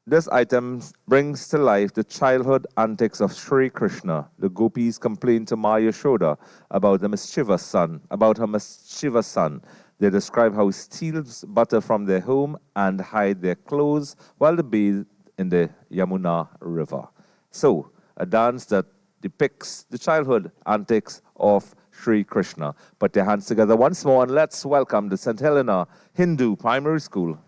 This item brings to life the childhood antics of Sri Krishna. The gopis complain to Ma Yashoda about her mischievous son. They describe how he steals butter from their home and hide their clothes while they bathe in the Yamuna River. So, a dance that depicts the childhood antics of Sri Krishna. Put your hands together once more and let's welcome the St. Helena Hindu Primary School.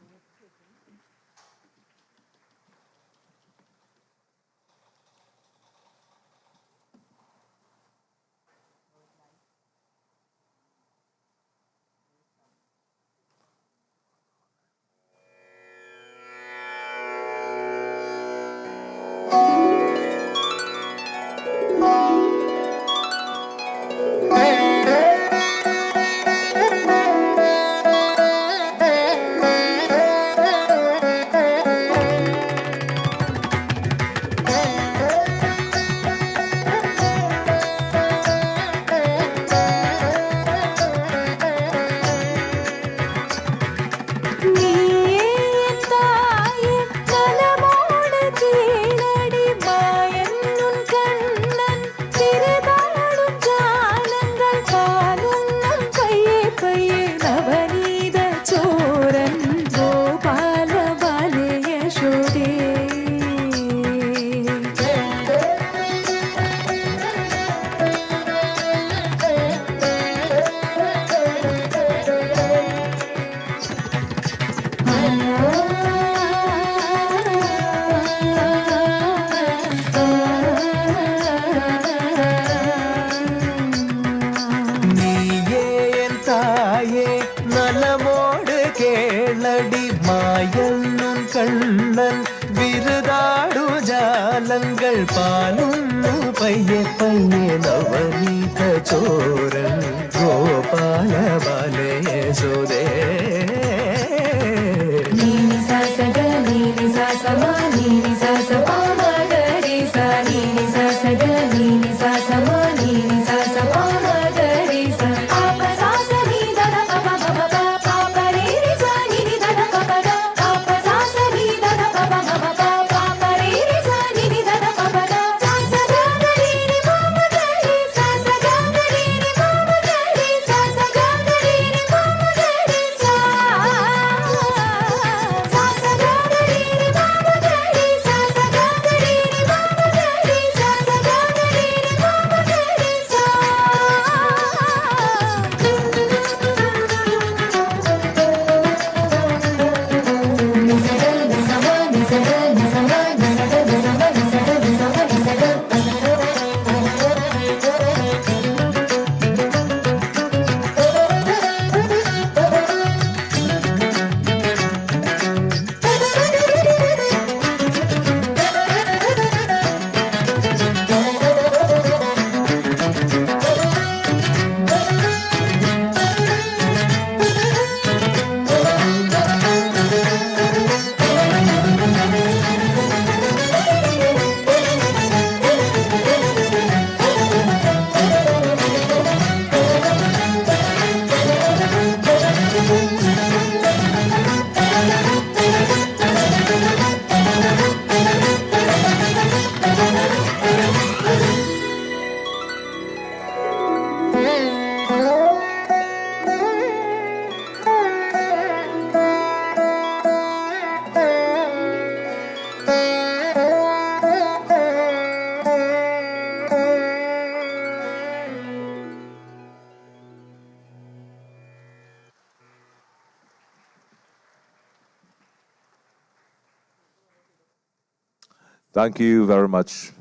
Thank you very much.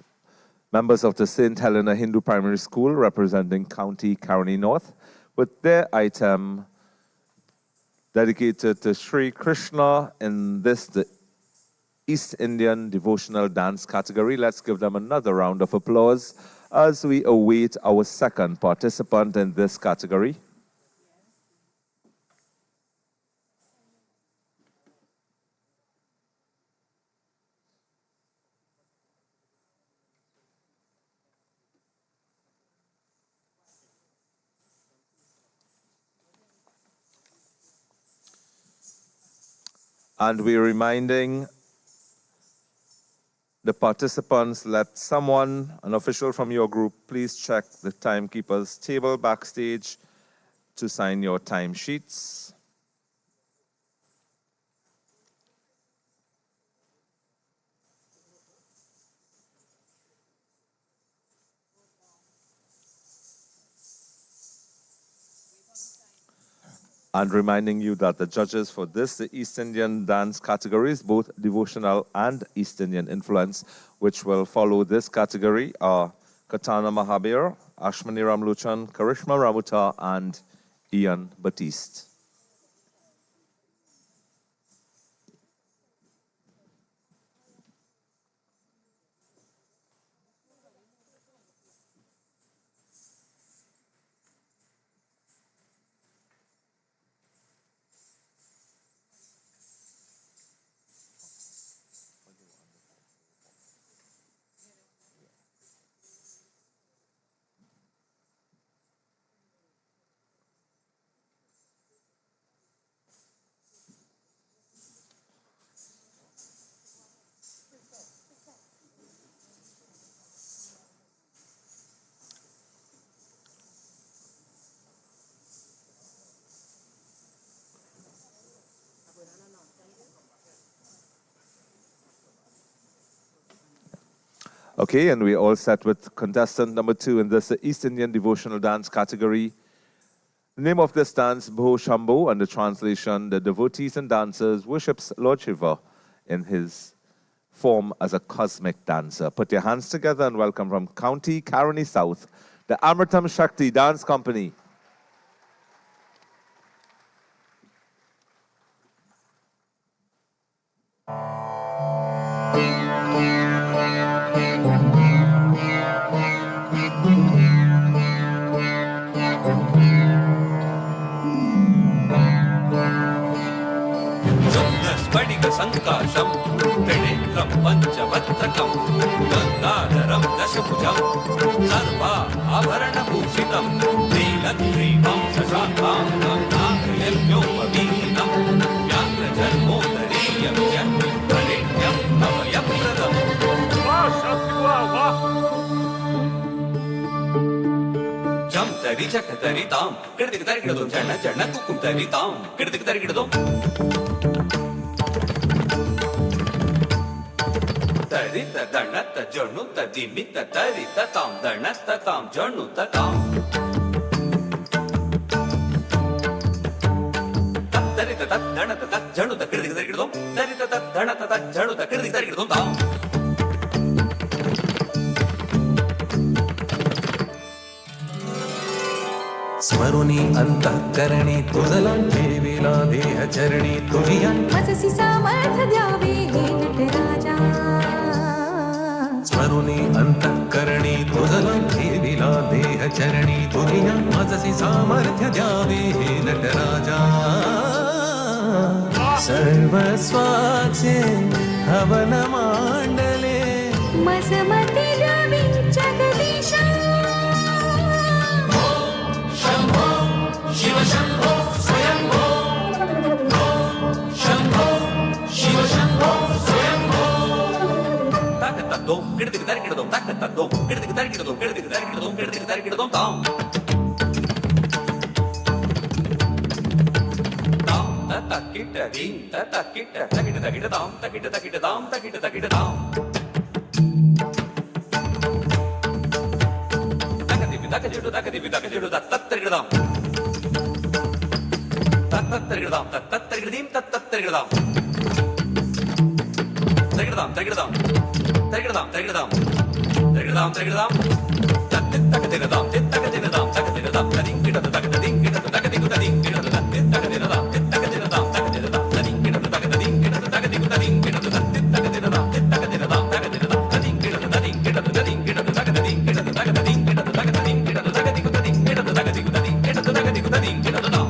Members of the St. Helena Hindu Primary School representing County Caroni North with their item dedicated to Sri Krishna in the East Indian Devotional Dance category. Let's give them another round of applause as we await our second participant in this category. And we're reminding the participants, let someone, an official from your group, please check the timekeeper's table backstage to sign your time sheets. And reminding you that the judges for the East Indian dance categories, both devotional and East Indian influence, which will follow this category, are Katana Mahabir, Ashmani Ramluchan, Karishma Ramuta, and Ian Batiste. Okay, and we're all set with contestant number 2 in this East Indian devotional dance category. The name of this dance, Bho Shambho, and the translation, the devotees and dancers worships Lord Shiva in his form as a cosmic dancer. Put your hands together and welcome from County Caroni South, the Amritam Shakti Dance Company. संकाशम त्रिनेत्रम पंचवक्त्रकम गंगाधरम दशभुजम सर्वा आभरणभूषितम नीलग्रीवं शशाङ्कां नागयज्ञोपवीतं व्याघ्रजन्मोदरीयं च वरेण्यं अभयप्रदम् जम तरि चक तरि ताम किड़दिक तरि किड़दो जन जन कुकुम तरि ताम किड़दिक तरि किड़दो तरि त दण त जणु त दिमि त तरि त ताम दण त ताम जणु त ताम तरि त दण त जणु त किड़दिक तरि किड़दो तरि त दण त जणु त किड़दिक तरि किड़दो ताम स्मरुनी अंतःकरणे तुझला ठेविला देह चरणी तुझिया मजसी सामर्थ द्यावे हे नटराजा स्मरुनी अंतःकरणे तुझला ठेविला देह चरणी तुझिया मजसी सामर्थ्य द्यावे हे नटराजा सर्वस्वाचे हवन मांडले मजमती द्यावी जगदीशा शिव शंभो स्वयंभो शंभो शिव शंभो स्वयंभो तक तक दो किड़दिक तरि किड़दो तक तक दो किड़दिक तरि किड़दो किड़दिक तरि किड़दो किड़दिक तरि किड़दो ताम ताम तक किट दीन तक किट तकिट तकिट ताम तकिट तकिट ताम तकिट तकिट ताम तक दिबि तक जिडु तक तरि किड़दाम तत्तरिगदाम तत्तरिगदीम तत्तरिगदाम तरिगदाम तरिगदाम Tarikadam, tarikadam. Tarikadam, tarikadam. Takatidadam, takatidadam, takatidadam, tadinkidada, takatadinkidada, takatidadam, takatidadam, takatidadam, takatidadam, tadinkidada, takatadinkidada, takatidadam, takatidadam, takatidadam, takatidadam, tadinkidada, tadinkidada, tadinkidada, takatadinkidada, takatadinkidada, takatadinkidada, takatidadam, takatidadam, takatidadam.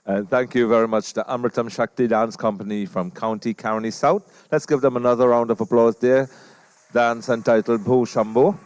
And thank you very much to Amritam Shakti Dance Company from County Caroni South. Let's give them another round of applause there. Dance entitled Bho Shambho.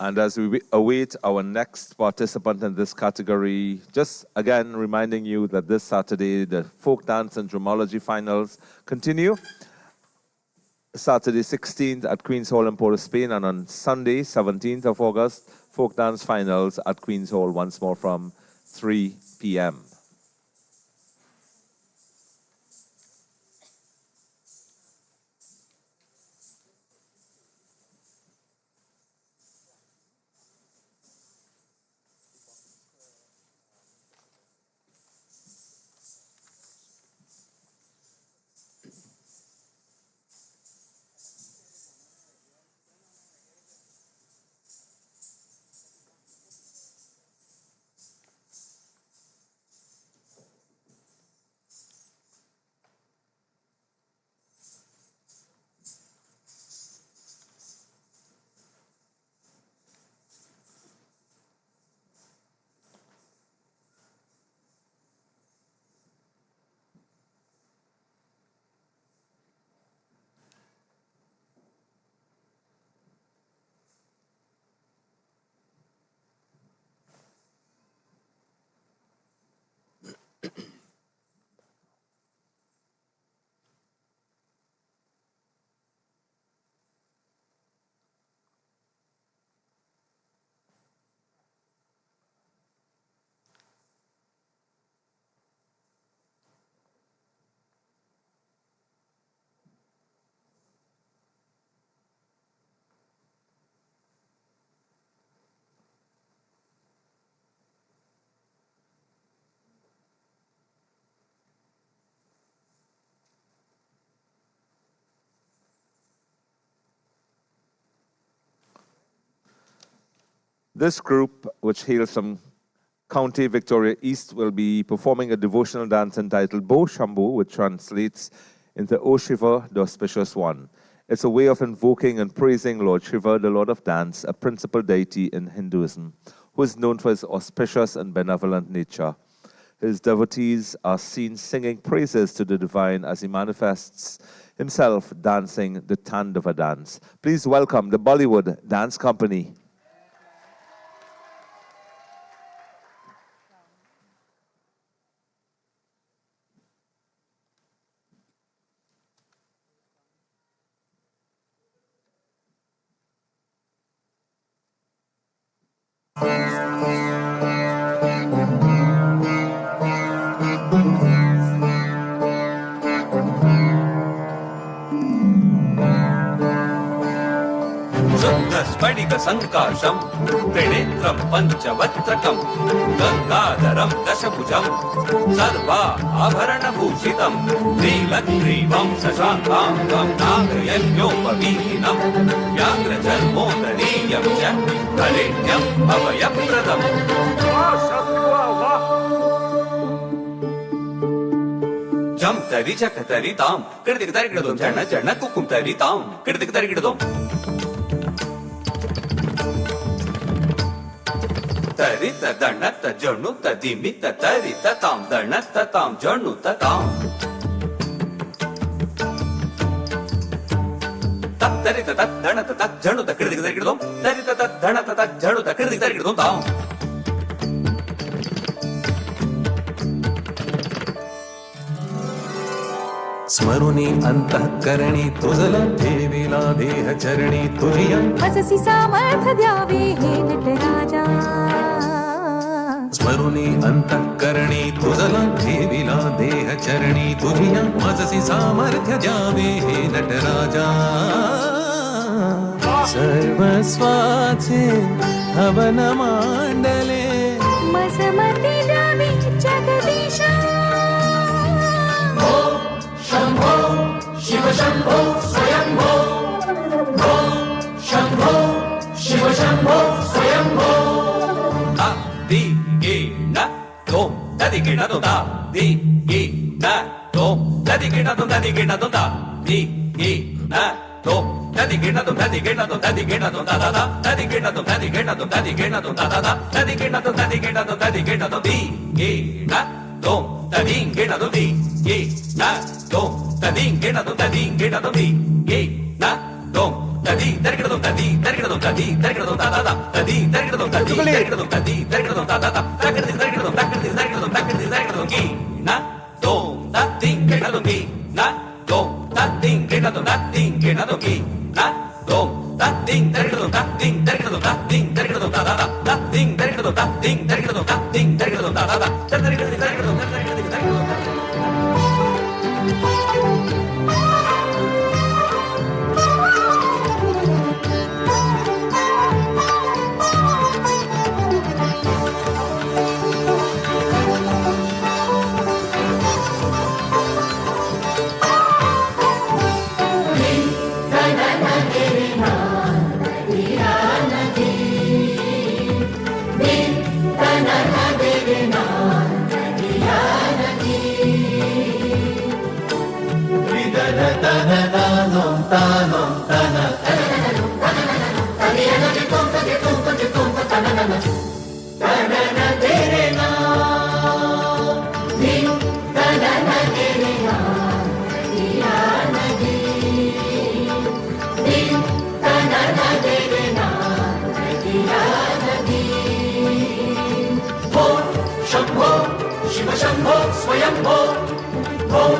And as we await our next participant in this category, just again reminding you that this Saturday, the folk dance and dramology finals continue. Saturday 16th at Queen's Hall in Port of Spain, and on Sunday 17th of August, folk dance finals at Queen's Hall once more from 3 p.m. This group, which hails from County Victoria East, will be performing a devotional dance entitled Bo Shambhu, which translates into O Shiva, the Auspicious One. It's a way of invoking and praising Lord Shiva, the Lord of Dance, a principal deity in Hinduism, who is known for his auspicious and benevolent nature. His devotees are seen singing praises to the divine as he manifests himself dancing the Tandava dance. Please welcome the Bollywood Dance Company. स्फटिकसङ्काशं त्रिनेत्रं पञ्चवक्त्रकं गङ्गाधरं दशभुजं सर्वा आभरणभूषितं नीलग्रीवं शशाङ्काङ्गं नागयज्ञोपवीतिनं व्याघ्रचर्मोदरीयं च हरेण्यम् अभयप्रदम् जम तरी चक तरी ताम किड़दिक तरी किड़दों जन जन कुकुम तरी ताम किड़दिक तरी किड़दों तरी तदन तजनु तदिमि तरी तताम दन तताम जनु तताम तरी तदन तत जनु तकिड़दिक तरी किड़दों तरी तदन तत जनु तकिड़दिक तरी किड़दों ताम स्मरुनी अंतःकरणी तुझला देवीला देह चरणी तुझिया अससी सामर्थ्य द्यावे हे नटराजा स्मरुनी अंतःकरणी तुझला देवीला देह चरणी तुझिया मजसी सामर्थ्य द्यावे हे नटराजा सर्वस्वाचे हवन मांडले मजमती द्यावी जगदीशा शंभो शिव शंभो स्वयंभो ओम शंभो शिव शंभो स्वयंभो दी गे न तो ददी गे न तो दा दी गे न तो ददी गे न तो ददी गे न तो दा दी गे न तो ददी गे न तो ददी गे न तो ददी गे न तो दा दा दा ददी गे न तो ददी गे न तो ददी गे न तो दा दा दा ददी गे न तो ददी गे न तो ददी गे न तो दी गे न तो ददी गे न तो दी गे न तो तदी गे न तो तदी गे न तो दी गे न तो तदी तरी गे न तो तदी तरी गे न तो तदी तरी गे न तो दा दा दा तदी तरी गे न तो तदी तरी गे न तो तदी तरी गे न तो दा दा दा तरी गे न तो तरी गे न तो तरी गे न तो तरी गे न तो गी न तो तदी गे न तो गी न तो तदी गे न तो तदी गे न तो गी न तो तदी तरी गे न तो तदी तरी गे न तो तदी तरी गे न तो दा दा दा तदी तरी गे न तो तदी तरी गे न तो तदी तरी गे न तो दा दा दा तरी गे न तो तरी गे न तो तरी गे न तो शंभो शिव शंभो स्वयंभो ओम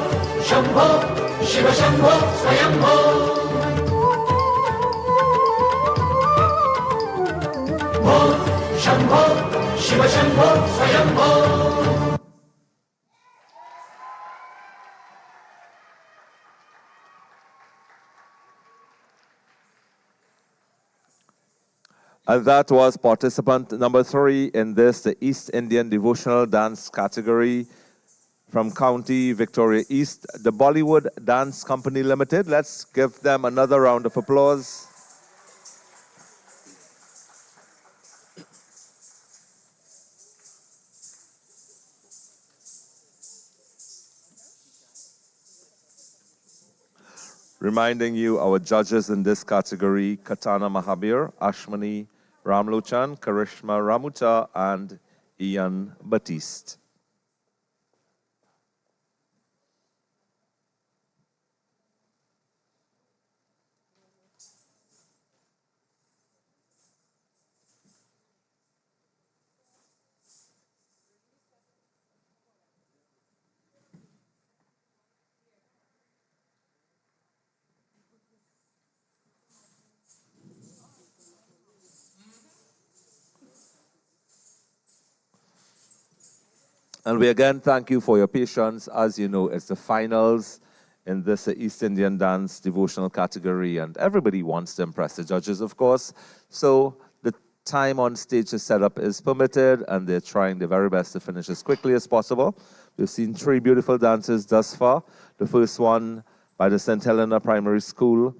शंभो शिव शंभो स्वयंभो ओम Shambho Shiv Shambho Swayambho And that was participant number 3 in this, the East Indian Devotional Dance category from County Victoria East, the Bollywood Dance Company Limited. Let's give them another round of applause. Reminding you, our judges in this category, Katana Mahabir, Ashmani Ramlochan, Karishma Ramuta, and Ian Batiste. And we again thank you for your patience. As you know, it's the finals in this East Indian dance devotional category, and everybody wants to impress the judges, of course. So the time on stage to set up is permitted, and they're trying their very best to finish as quickly as possible. We've seen 3 beautiful dances thus far. The first one by the St. Helena Primary School,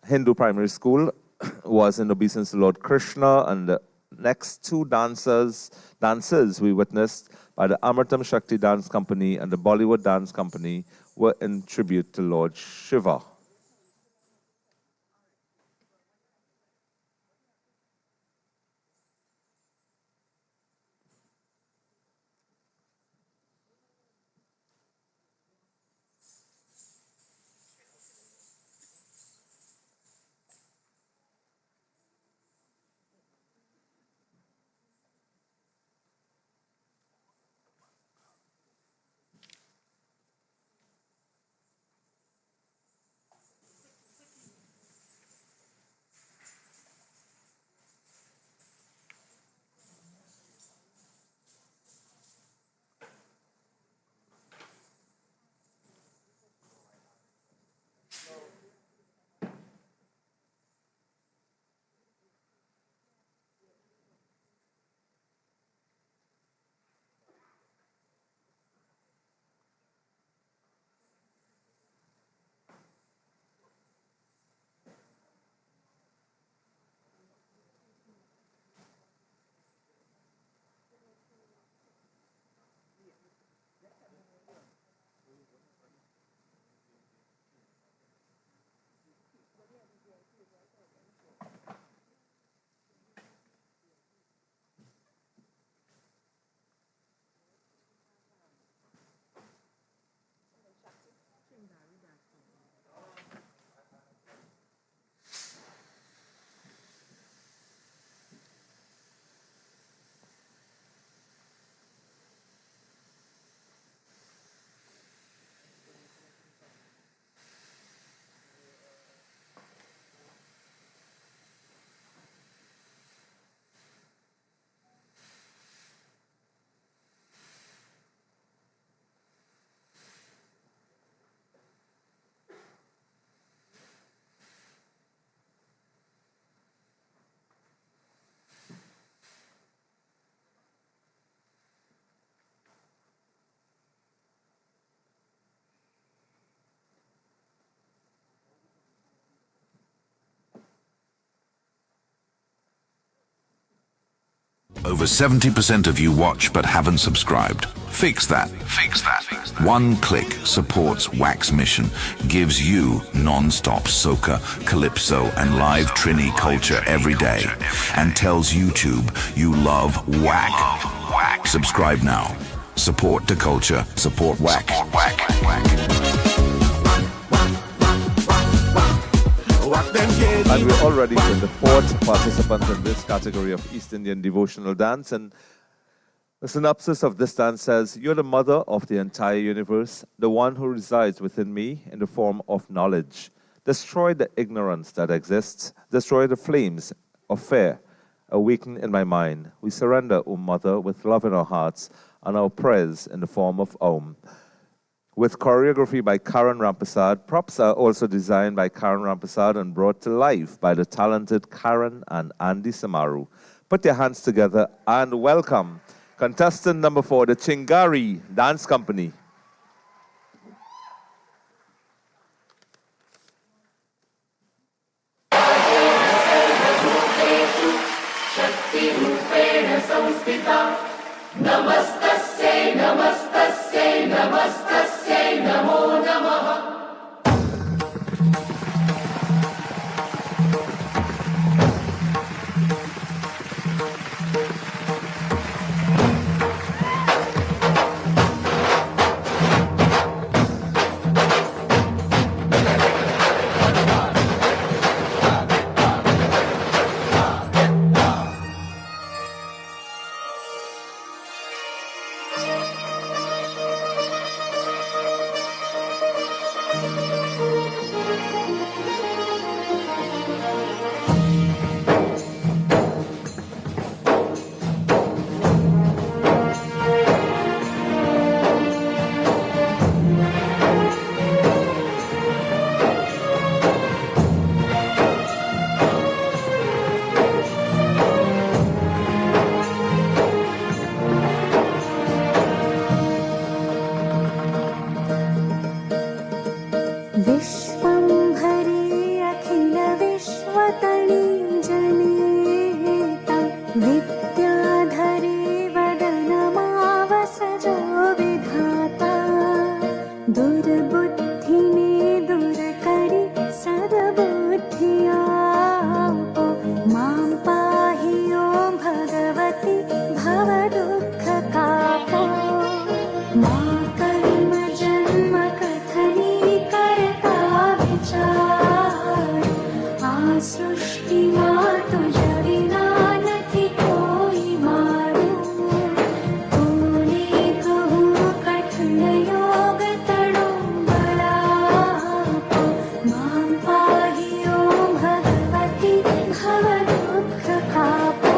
Hindu Primary School, was in obeisance to Lord Krishna, and the next 2 dances we witnessed by the Amritam Shakti Dance Company and the Bollywood Dance Company were in tribute to Lord Shiva. Over 70% of you watch but haven't subscribed. Fix that. Fix that. One click supports WACK's mission, gives you non-stop soca, calypso, and live Trini culture every day, and tells YouTube you love WACK. Subscribe now. Support the culture. Support WACK. And we're already with the 4th participant in this category of East Indian devotional dance. And the synopsis of this dance says, "You're the mother of the entire universe, the one who resides within me in the form of knowledge. Destroy the ignorance that exists. Destroy the flames of fear. Awaken in my mind. We surrender, O Mother, with love in our hearts and our prayers in the form of Om." With choreography by Karan Rampasad, props are also designed by Karan Rampasad and brought to life by the talented Karan and Andy Samaru. Put your hands together and welcome contestant number 4, the Chingari Dance Company. Namastasya, namastasya, namastasya, namo namaha. दुर्बुद्धि में दूर करी सद्बुद्धिया मां पाहि ओं भगवती भव दुःख कापो मां कर्म जन्म कथनी करता विचार आ सृष्टि मां तुझ विना નથી કોઈ મારું तूने કહું કઠિન योग તણો બળાપો માं પાहि ઓಂ ભગવતી ભવ દુઃખ કાપો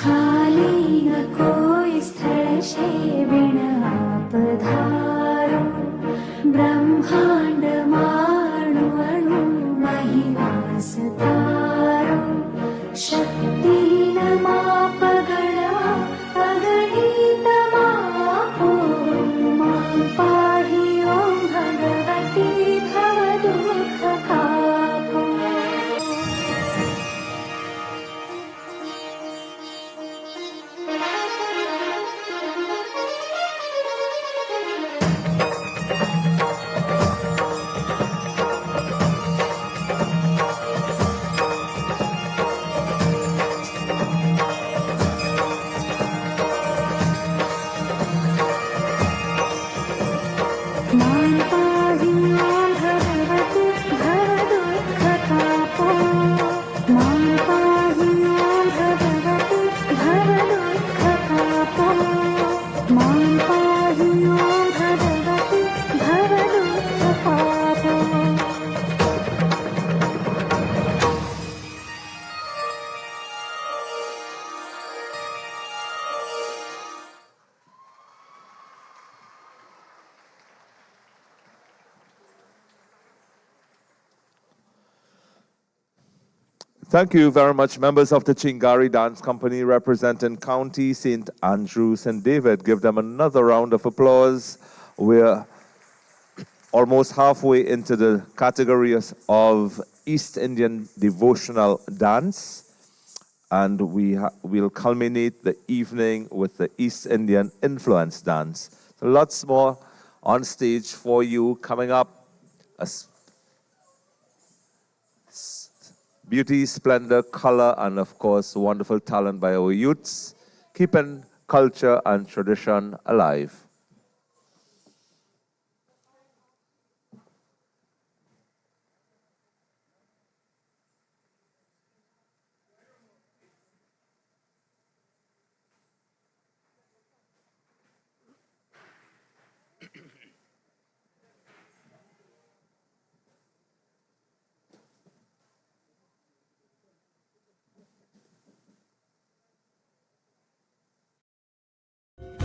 खाली न कोई स्थल शे बिन आप धारो ब्रह्मांड माणु अणु महिवास तारो शक्ति न माप गणा अगणित मापो मां पाहि ओं भगवती भव दुःख कापो मां पाहि ओं भगवती भव दुःख कापो मां पाहि ओं भगवती भव दुःख कापो मां पाहि ओं भगवती भव दुःख कापो Thank you very much, members of the Chingari Dance Company representing County St. Andrew, St. David. Give them another round of applause. We're almost halfway into the categories of East Indian devotional dance, and we'll culminate the evening with the East Indian influence dance. So lots more on stage for you coming up. Beauty, splendor, color, and of course, wonderful talent by our youths, keeping culture and tradition alive.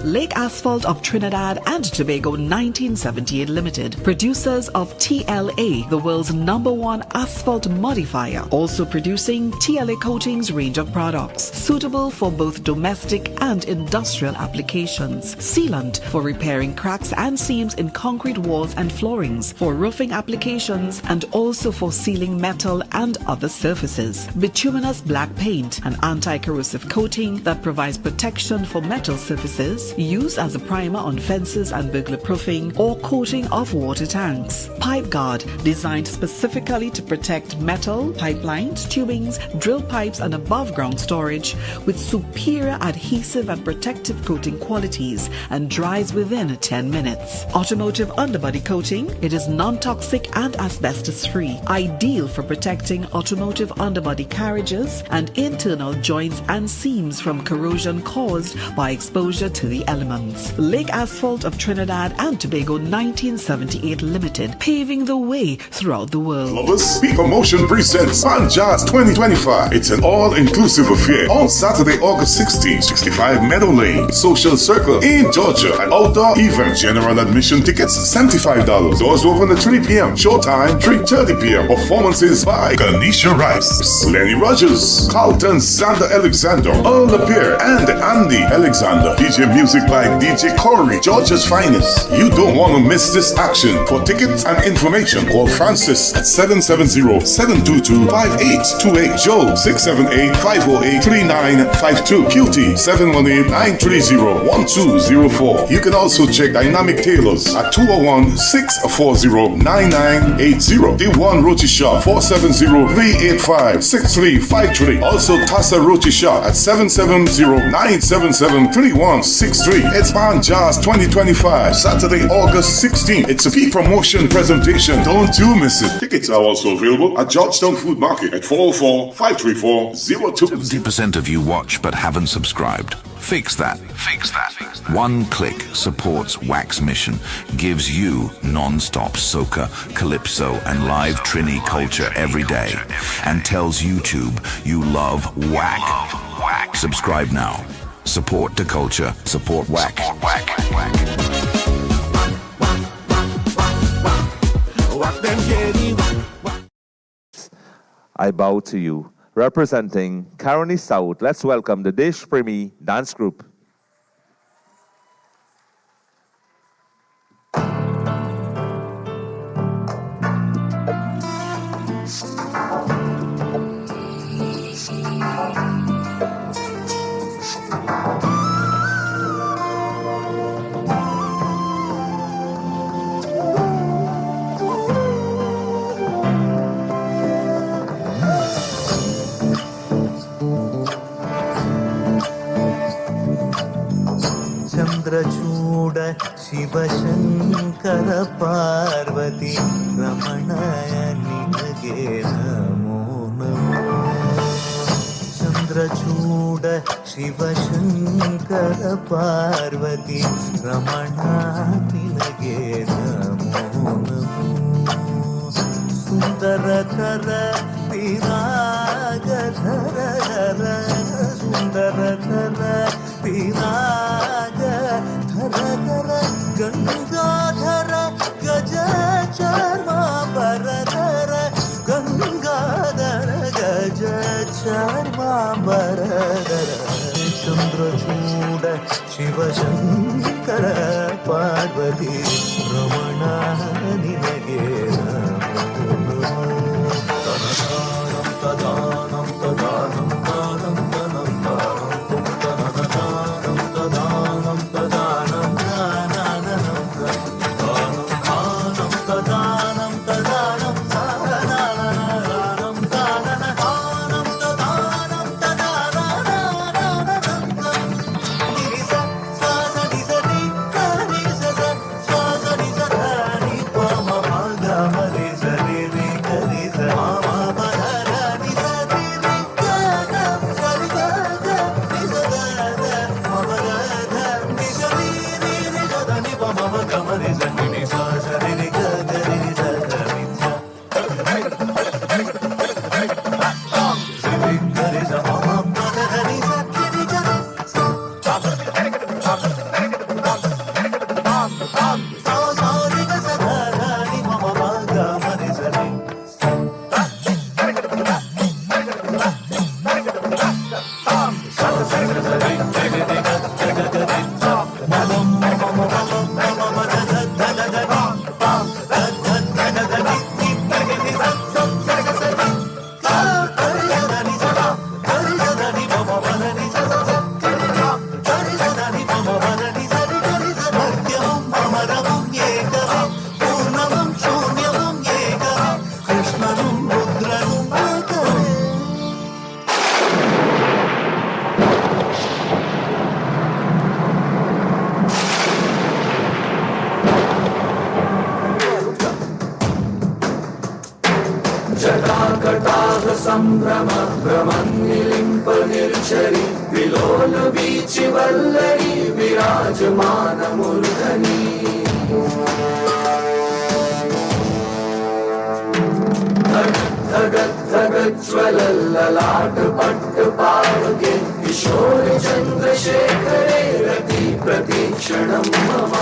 Lake Asphalt of Trinidad and Tobago 1978 Limited, producers of TLA, the world's #1 asphalt modifier, also producing TLA Coatings range of products suitable for both domestic and industrial applications. Sealant for repairing cracks and seams in concrete walls and floorings, for roofing applications, and also for sealing metal and other surfaces. Bituminous black paint, an anti-corrosive coating that provides protection for metal surfaces, used as a primer on fences and burglar proofing or coating of water tanks. Pipe guard, designed specifically to protect metal, pipelines, tubings, drill pipes and above ground storage with superior adhesive and protective coating qualities and dries within 10 minutes. Automotive underbody coating, it is non-toxic and asbestos free, ideal for protecting automotive underbody carriages and internal joints and seams from corrosion caused by exposure to the elements. Lake Asphalt of Trinidad and Tobago 1978 Limited, paving the way throughout the world. Lovers, Peak Promotion presents Fun Jazz 2025. It's an all-inclusive affair on Saturday, August 16, 65 Meadow Lane, Social Circle in Georgia. An outdoor event. General admission tickets $75. Doors open at 3 p.m. Showtime 3:30 p.m. Performances by Kanisha Rice, Lenny Rogers, Carlton Sander Alexander, Earl Lapierre, and Andy Alexander. DJ Music music by DJ Corey, Georgia's finest. You don't want to miss this action. For tickets and information, call Francis at 770-722-5828. Joe 678-508-3952. Cutie 718-930-1204. You can also check Dynamic Tailors at 201-640-9980. The One Roti Shop 470-385-6353. Also Tassa Roti Shop at 770-977-3163. It's Band Jazz 2025, Saturday, August 16th. It's a peak promotion presentation. Don't you miss it. Tickets are also available at Georgetown Food Market at 404-534-02. 70% of you watch but haven't subscribed. Fix that. Fix that. One click supports WACK's mission, gives you non-stop soca, calypso, and live Trini culture every day, and tells YouTube you love WACK. Subscribe now. Support the culture. Support WACK. I bow to you. Representing Caroni South, let's welcome the Desh Premi Dance Group. Chandrachud Shivashankara Parvati ರಮಣಯ ನಿನಗೆ ನಮೋ ನಮೋ. ಚಂದ್ರಚೂಡ ಶಿವಶಂಕರ ಪಾರ್ವತಿ ರಮಣ ನಿನಗೆ ನಮೋ ನಮೋ. ಸುಂದರಕರ ವಿರಾಗಧರ ಸುಂದರಕರ ವಿರಾಗ ಧರ ಧರ ಗಂಗಾಧರ ಗಜ ಚರ್ಮಾಂಬರಧರ ಗಂಗಾಧರ ಗಜ ಚರ್ಮಾಂಬರಧರ. ಚಂದ್ರಚೂಡ ಶಿವಶಂಕರ ಪಾರ್ವತಿ ರಮಣ ನಿನಗೆ ತದಾನಂ ತದಾನಂ ತಾನಂ ತನಂ ತಾನಂ ತದಾನಂ ತಾನಂ ತಾನಂ ತದಾನಂ ತದಾನಂ ತಾನಂ ತಾನಂ ತದಾನಂ ತದಾನಂ ನಿಸ ಸ್ವಾಸ ನಿಸ ನಿ ಕರಿ ಸಸ ಸ್ವಾಸ ನಿಸ ಧನಿ ಪಮ ಮಗ ಮರಿ ಸರಿ ರಿ ಕರಿ ಸ ಮಮ ಮಧರ ನಿಸ ರಿ ರಿ ಗ ಗ ಸರಿ ಗ ಗ ನಿಸ ಗ ಗ ಮಮ ಗ ಗ ನಿಸ ರಿ ರಿ ರಿ ಗ ಧನಿ ಪಮ ಮಗ ಮರಿ ಸರಿ ನಿ ಸ ಸರಿ ರಿ ಗ ಗ ರಿ ಸ ಗ ರಿ ಸ ಸರಿ ಕರಿ ಸ ಮಮ ಮಧರ ನಿ ಸ ರಿ ಗ ರಿ ಸ जटाकटाह संभ्रम भ्रमन्निलिम्प निर्झरि विलोल वीचि वल्लरी विराजमान मूर्धनि धगत् धगत् ज्वलल्ललाट पट्ट पावके किशोर चन्द्रशेखरे रति प्रतीक्षणं मम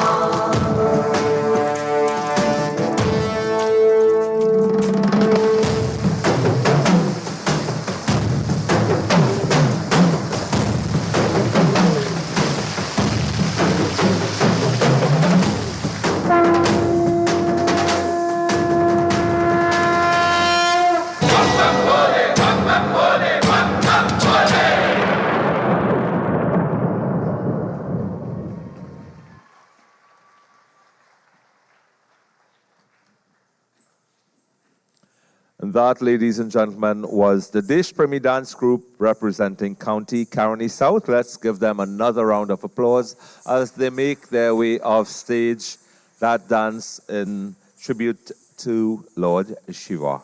And that, ladies and gentlemen, was the Dish Premi Dance Group representing County Caroni South. Let's give them another round of applause as they make their way off stage, that dance in tribute to Lord Shiva.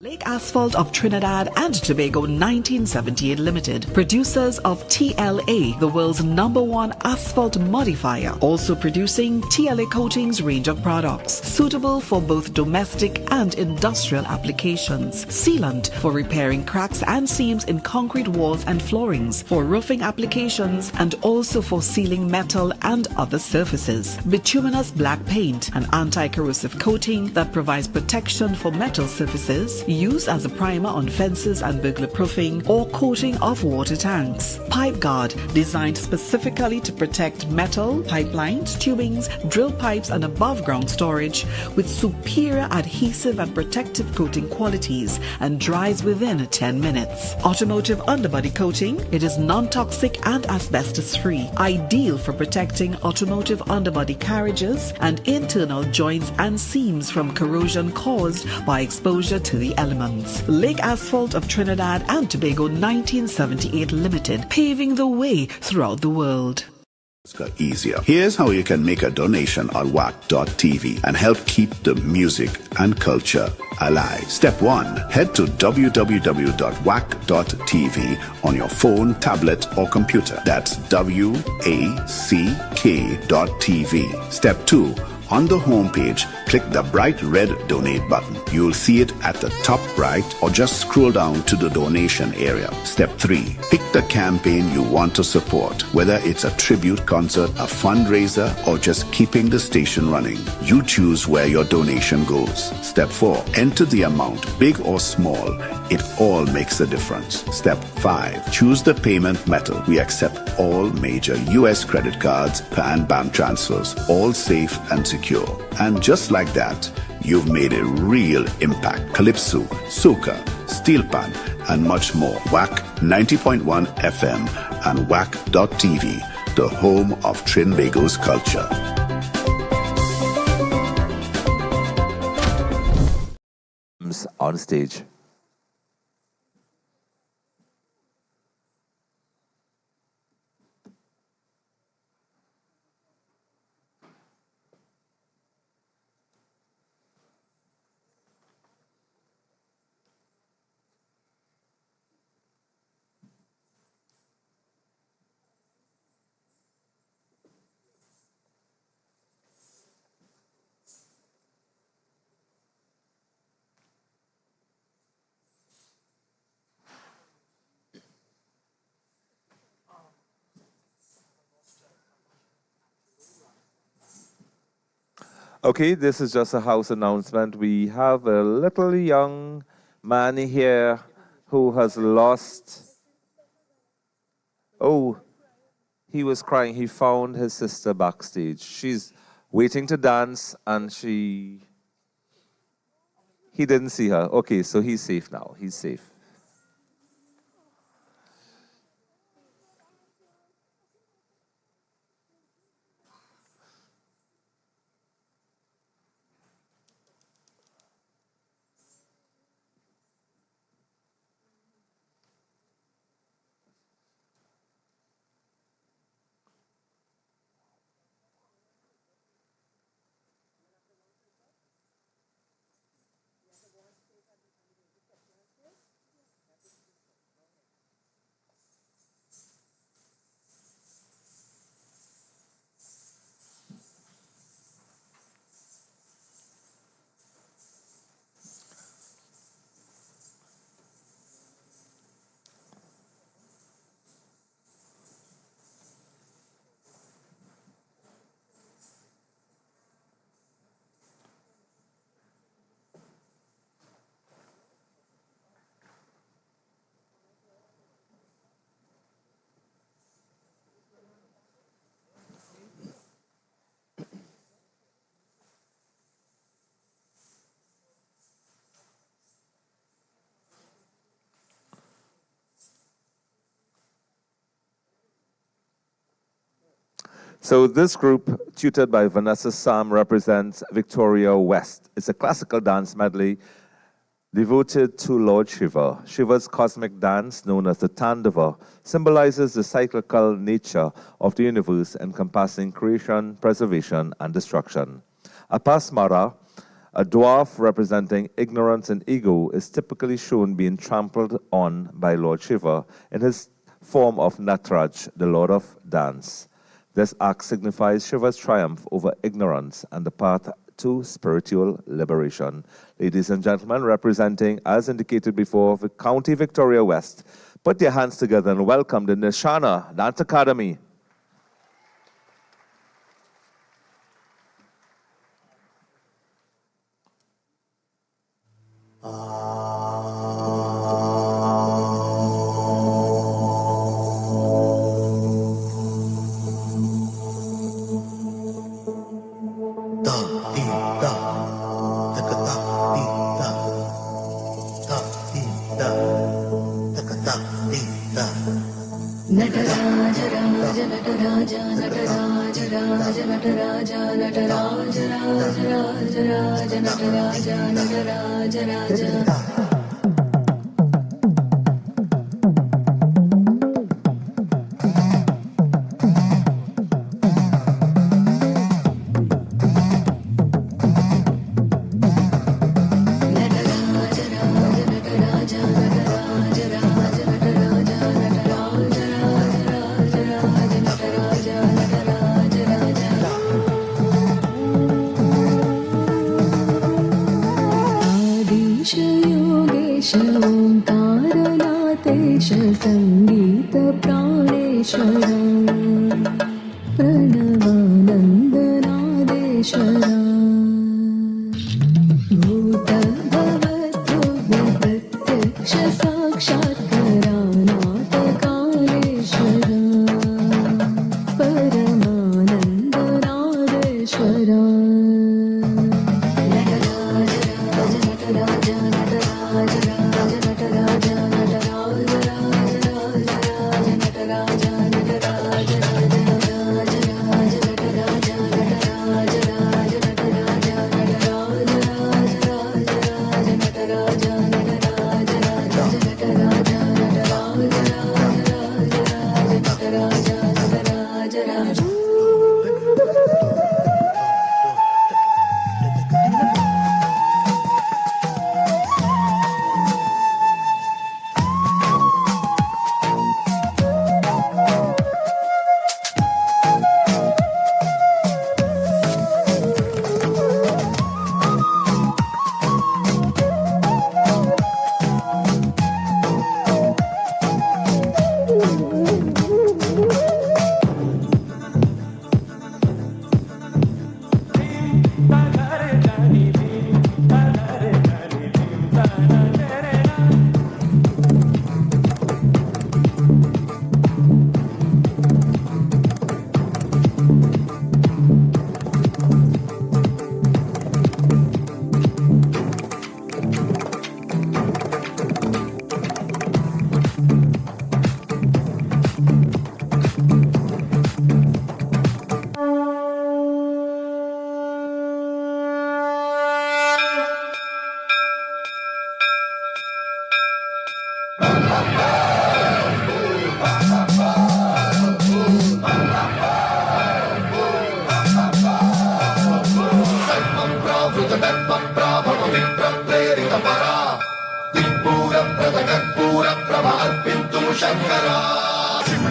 Lake Asphalt of Trinidad and Tobago 1978 Limited, producers of TLA, the world's #1 asphalt modifier, also producing TLA Coatings range of products, suitable for both domestic and industrial applications. Sealant for repairing cracks and seams in concrete walls and floorings, for roofing applications, and also for sealing metal and other surfaces. Bituminous black paint, an anti-corrosive coating that provides protection for metal surfaces, used as a primer on fences and burglar proofing or coating of water tanks. Pipe guard, designed specifically to protect metal, pipelines, tubings, drill pipes and above ground storage with superior adhesive and protective coating qualities and dries within 10 minutes. Automotive underbody coating, it is non-toxic and asbestos free, ideal for protecting automotive underbody carriages and internal joints and seams from corrosion caused by exposure to the elements. Lake Asphalt of Trinidad and Tobago 1978 Limited, paving the way throughout the world. Easier. Here's how you can make a donation on WACK.tv and help keep the music and culture alive. Step 1. Head to www.wack.tv on your phone, tablet, or computer. That's WACK.tv. Step 2. On the home page, click the bright red donate button. You'll see it at the top right or just scroll down to the donation area. Step 3. Pick the campaign you want to support, whether it's a tribute concert, a fundraiser, or just keeping the station running. You choose where your donation goes. Step 4. Enter the amount, big or small. It all makes a difference. Step 5. Choose the payment method. We accept all major U.S. credit cards and bank transfers, all safe and secure. And just like that, you've made a real impact. Calypso, soca, steel pan, and much more. WACK 90.1 FM and WACK.tv, the home of Trinbago's culture. On stage. Okay, this is just a house announcement. We have a little young man here who has lost. Oh, he was crying. He found his sister backstage. She's waiting to dance and he didn't see her. Okay, so he's safe now. He's safe. So this group, tutored by Vanessa Sam, represents Victoria West. It's a classical dance medley devoted to Lord Shiva. Shiva's cosmic dance, known as the Tandava, symbolizes the cyclical nature of the universe encompassing creation, preservation, and destruction. Apasmara, a dwarf representing ignorance and ego, is typically shown being trampled on by Lord Shiva in his form of Nataraj, the Lord of Dance. This act signifies Shiva's triumph over ignorance and the path to spiritual liberation. Ladies and gentlemen, representing, as indicated before, the County Victoria West, put your hands together and welcome the Nishana Dance Academy. Nataraj राज नटराज नटराज राज नटराज नटराज राज राज राज नटराज नटराज राज योगेश ओंकारनाथेश संगीत प्राणेश्वर प्रणवानन्दनादेश्वर भूत भवद्भुव प्रत्यक्ष साक्षात्कारानाथकालेश्वर परमानन्दनादेश्वर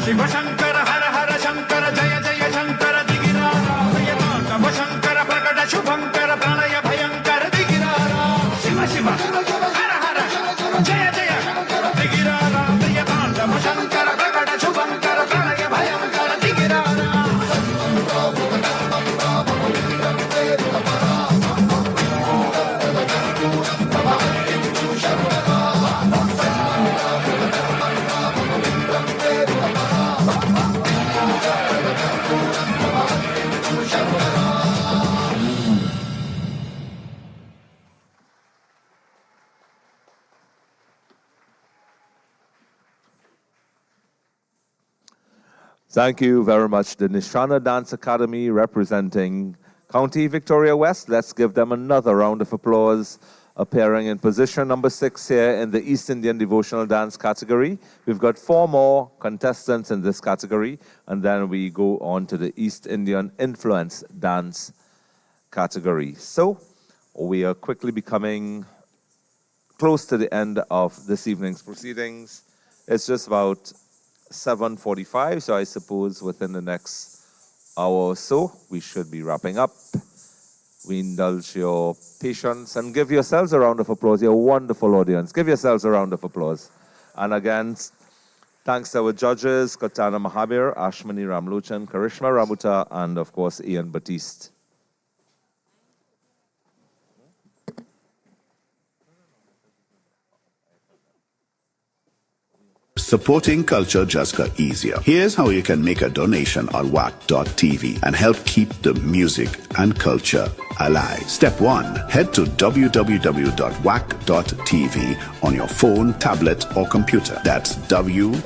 शिव शंकर हर हर शंकर जय जय शंकर दिगिरारा प्रियतांडव शंकर प्रकट शुभंकर प्रणय भयंकर दिगिरारा शिव शिव हर हर जय जय दिगिरारा प्रियतांडव शंकर प्रकट शुभंकर प्रणय भयंकर दिगिरारा Thank you very much. The Nishana Dance Academy representing County Victoria West. Let's give them another round of applause. Appearing in position number 6 here in the East Indian Devotional Dance category. We've got 4 more contestants in this category, and then we go on to the East Indian Influence Dance category. So we are quickly becoming close to the end of this evening's proceedings. It's just about 7:45, so I suppose within the next hour or so, we should be wrapping up. We indulge your patience and give yourselves a round of applause. You're a wonderful audience. Give yourselves a round of applause. And again, thanks to our judges, Katana Mahabir, Ashmani Ramlochan, Karishma Ramuta, and of course, Ian Batiste. Supporting culture just got easier. Here's how you can make a donation on WACK.tv and help keep the music and culture alive. Step 1. Head to www.wack.tv on your phone, tablet, or computer. That's WACK.tv.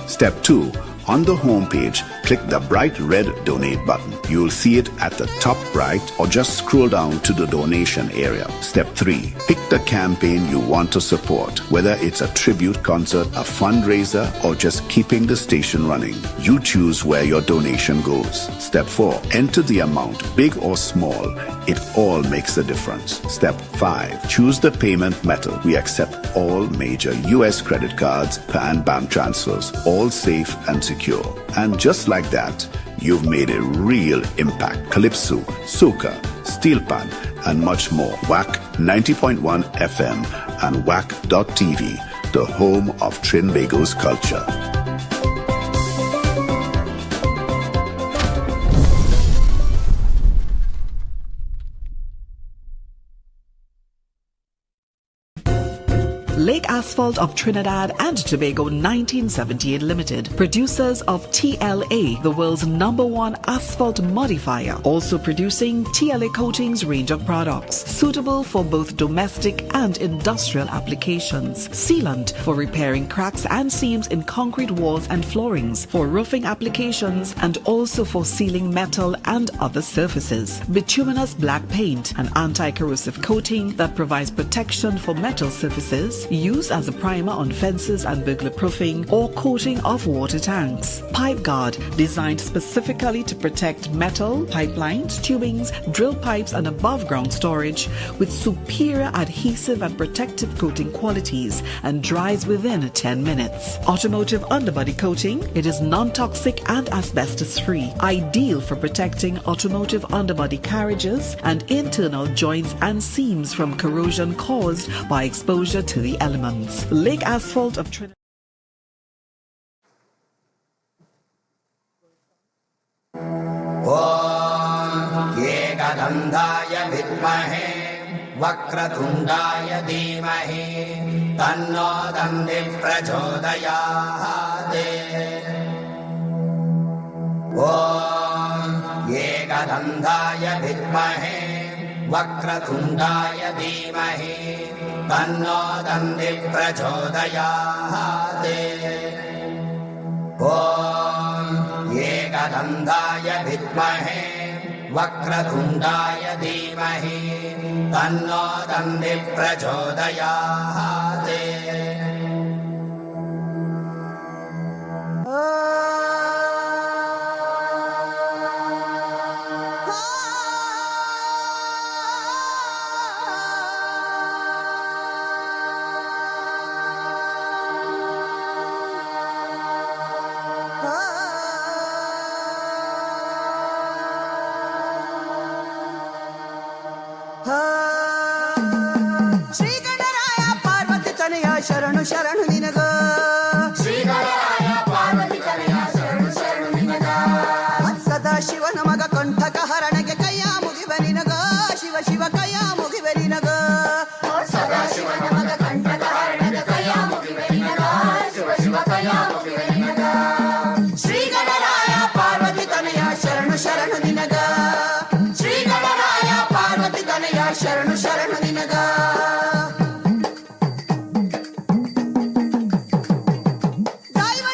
Step 2. On the home page, click the bright red donate button. You'll see it at the top right or just scroll down to the donation area. Step 3. Pick the campaign you want to support, whether it's a tribute concert, a fundraiser, or just keeping the station running. You choose where your donation goes. Step 4. Enter the amount, big or small. It all makes a difference. Step 5. Choose the payment method. We accept all major US credit cards and bank transfers, all safe and secure. And just like that, you've made a real impact. Calypso, soca, steel pan, and much more. WACK 90.1 FM and WACK.tv, the home of Trinbago's culture. Lake Asphalt of Trinidad and Tobago 1978 Limited, producers of TLA, the world's #1 asphalt modifier, also producing TLA Coatings range of products suitable for both domestic and industrial applications. Sealant for repairing cracks and seams in concrete walls and floorings, for roofing applications, and also for sealing metal and other surfaces. Bituminous black paint, an anti-corrosive coating that provides protection for metal surfaces, used as a primer on fences and burglar proofing or coating of water tanks. Pipe guard, designed specifically to protect metal, pipelines, tubings, drill pipes and above ground storage with superior adhesive and protective coating qualities and dries within 10 minutes. Automotive underbody coating, it is non-toxic and asbestos free, ideal for protecting automotive underbody carriages and internal joints and seams from corrosion caused by exposure to the elements. Lake Asphalt of Trinidad. ॐ एकदन्ताय विद्महे वक्रतुण्डाय धीमहि तन्नो दन्ति प्रचोदयात् ॐ एकदन्ताय विद्महे वक्रतुण्डाय धीमहि तन्नो दन्ति प्रचोदयात् ॐ एकदन्ताय विद्महे वक्रतुण्डाय धीमहि तन्नो दन्ति प्रचोदयात् ಶರಣು ಶರಣು ನಿನಗ ಶ್ರೀಗಣರಾಯ ಪಾರ್ವತಿ ತನಯ ಶರಣು ಶರಣು ನಿನಗ ಸದಾ ಶಿವನ ಮಗ ಕಂಠಕ ಹರಣಗೆ ಕೈಯ ಮುಗಿವ ನಿನಗ ಶಿವ ಶಿವ ಕೈಯ ಮುಗಿವ ನಿನಗ ಸದಾ ಶಿವನ ಮಗ ಕಂಠಕ ಹರಣಗೆ ಕೈಯ ಮುಗಿವ ನಿನಗ ಶಿವ ಶಿವ ಕೈಯ ಮುಗಿವ ನಿನಗ ಶ್ರೀಗಣರಾಯ ಪಾರ್ವತಿ ತನಯ ಶರಣು ಶರಣು ನಿನಗ ಶ್ರೀಗಣರಾಯ ಪಾರ್ವತಿ ತನಯ ಶರಣು ಶರಣು ನಿನಗ ದೈವ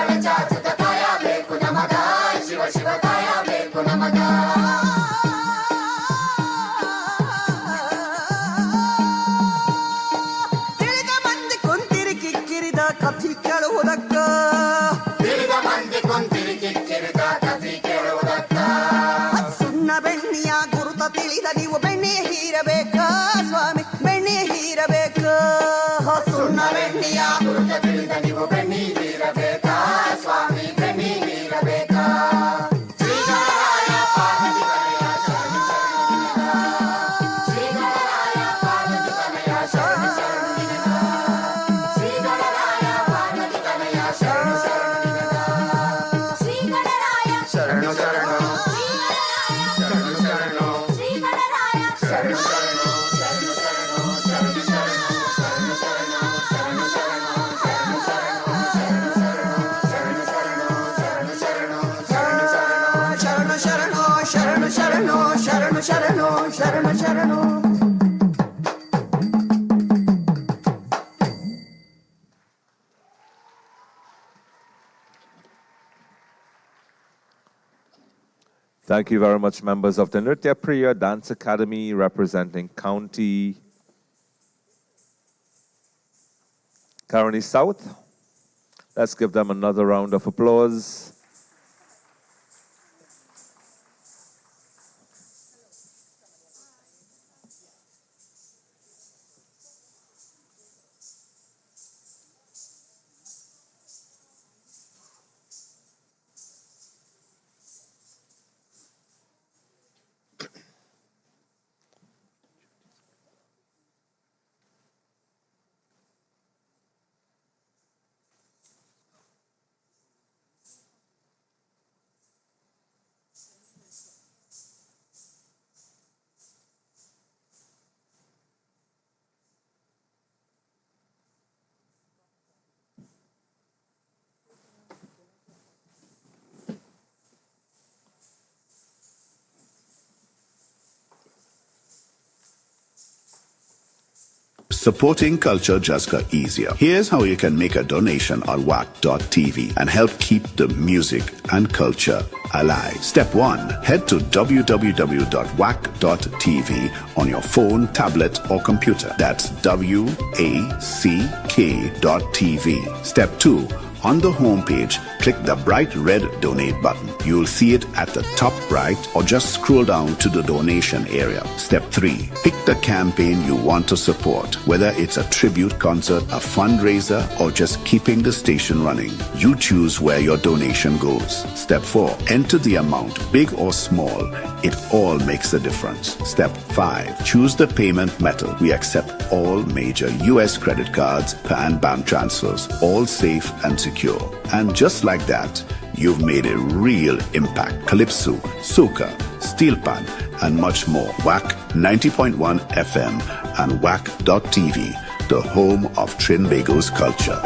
ಗಣಚಾಚ್ಯುತಾಯ ಬೇಕು ನಮಗ ಶಿವ ಶಿವತಾಯ ಬೇಕು ನಮಗ ತಿಳಿದ ಮಂದಿ ಕುಂತಿರಿ ಕಿಕ್ಕಿರಿದ ಕಥಿ ಕೇಳುವುದಕ್ಕ ತಿಳಿದ ಮಂದಿ ಕುಂತಿರಿ ಕಿಕ್ಕಿರಿದ ಕಥಿ ಕೇಳುವುದಕ್ಕ ಸುಣ್ಣ ಬೆಣ್ಣಿಯ ಗುರುತ ತಿಳಿದ ನೀವು ಬೆಣ್ಣೆ ಹೀರಬೇಕ ಸ್ವಾಮಿ ಬೆಣ್ಣೆ ಹೀರಬೇಕ ಸುಣ್ಣ ಬೆಣ್ಣಿಯ ಗುರುತ ತಿಳಿದ ನೀವು ಬೆಣ್ಣಿ ಹೀರಬೇಕಾ ಸ್ವಾಮಿ ಬೆಣ್ಣಿ ಹೀರಬೇಕಾ ಶ್ರೀಗಣರಾಯ ಪಾರ್ವತಿ ತನಯ ಶರಣು ಶರಣು ನಿನಗ ಶ್ರೀಗಣರಾಯ ಪಾರ್ವತಿ ತನಯ ಶರಣು ಶರಣು ನಿನಗ ಶ್ರೀಗಣರಾಯ ಪಾರ್ವತಿ ತನಯ ಶರಣು ಶರಣು ನಿನಗ ಶ್ರೀಗಣರಾಯ ಶರಣು ಶರಣು ಶರಣು ಶರಣು ಶ್ರೀಗಣರಾಯ ಶರಣು ಶರಣು ಶರಣು ಶರಣು ಶರಣು ಶರಣು ಶರಣು ಶರಣು ಶರಣು Thank you very much, members of the Nritya Priya Dance Academy representing County Caroni South. Let's give them another round of applause. Supporting culture just got easier. Here's how you can make a donation on WACK.tv and help keep the music and culture alive. Step 1. Head to www.wack.tv on your phone, tablet or computer. That's WACK.tv. Step 2. On the home page, click the bright red donate button. You'll see it at the top right or just scroll down to the donation area. Step 3. Pick the campaign you want to support, whether it's a tribute concert, a fundraiser, or just keeping the station running. You choose where your donation goes. Step 4. Enter the amount, big or small. It all makes a difference. Step 5. Choose the payment method. We accept all major US credit cards and bank transfers, all safe and secure. And just like that, you've made a real impact. Calypso, soca, steel pan, and much more. WACK 90.1 FM and WACK.tv, the home of Trinbago's culture.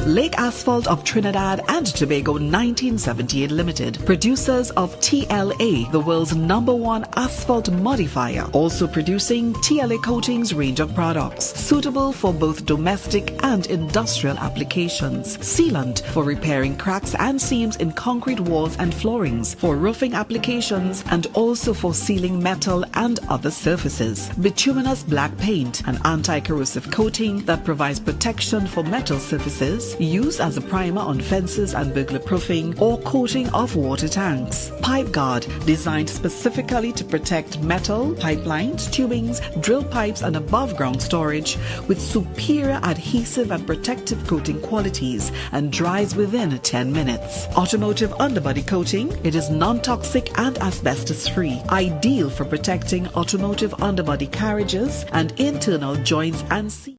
Lake Asphalt of Trinidad and Tobago 1978 Limited, producers of TLA, the world's #1 asphalt modifier, also producing TLA Coatings range of products, suitable for both domestic and industrial applications. Sealant for repairing cracks and seams in concrete walls and floorings, for roofing applications, and also for sealing metal and other surfaces. Bituminous black paint, an anti-corrosive coating that provides protection for metal surfaces, used as a primer on fences and burglar proofing or coating of water tanks. Pipe guard, designed specifically to protect metal, pipelines, tubings, drill pipes and above ground storage with superior adhesive and protective coating qualities and dries within 10 minutes. Automotive underbody coating, it is non-toxic and asbestos free, ideal for protecting automotive underbody carriages and internal joints and seats.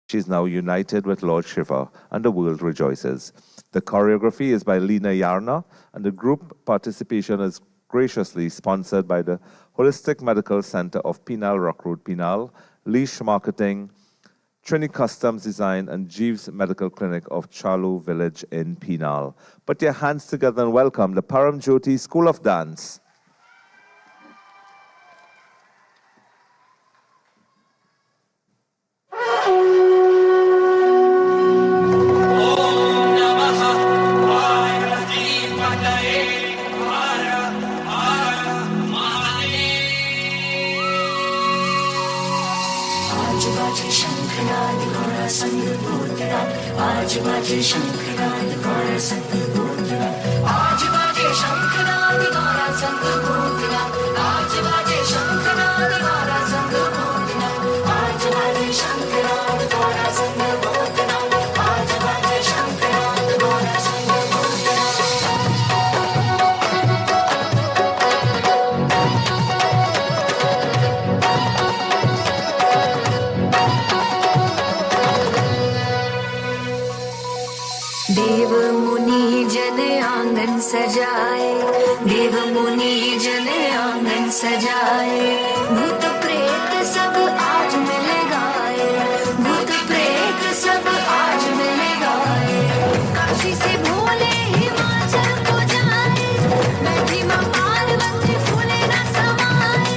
She's now united with Lord Shiva and the world rejoices. The choreography is by Lena Yarna and the group participation is graciously sponsored by the Holistic Medical Center of Penal Rock Road, Penal, Leash Marketing, Trini Customs Design, and Jeeves Medical Clinic of Chalu Village in Penal. Put your hands together and welcome the Param Jyoti School of Dance. आज बाजे शंखनाद गौर संत भूतनाथ आज बाजे शंखनाद गौर संत भूतनाथ आज बाजे शंखनाद गौर संत भूतनाथ आज बाजे शंखनाद गौर संत भूतनाथ आज बाजे शंखनाद गौर संत देव मुनि जन आंगन सजाए देव मुनि जन आंगन सजाए भूत प्रेत सब आज मिल गाए भूत प्रेत सब आज मिल गाए काशी से भोले हिमाचल को जाए बैठी मां पार्वती फूले न समाए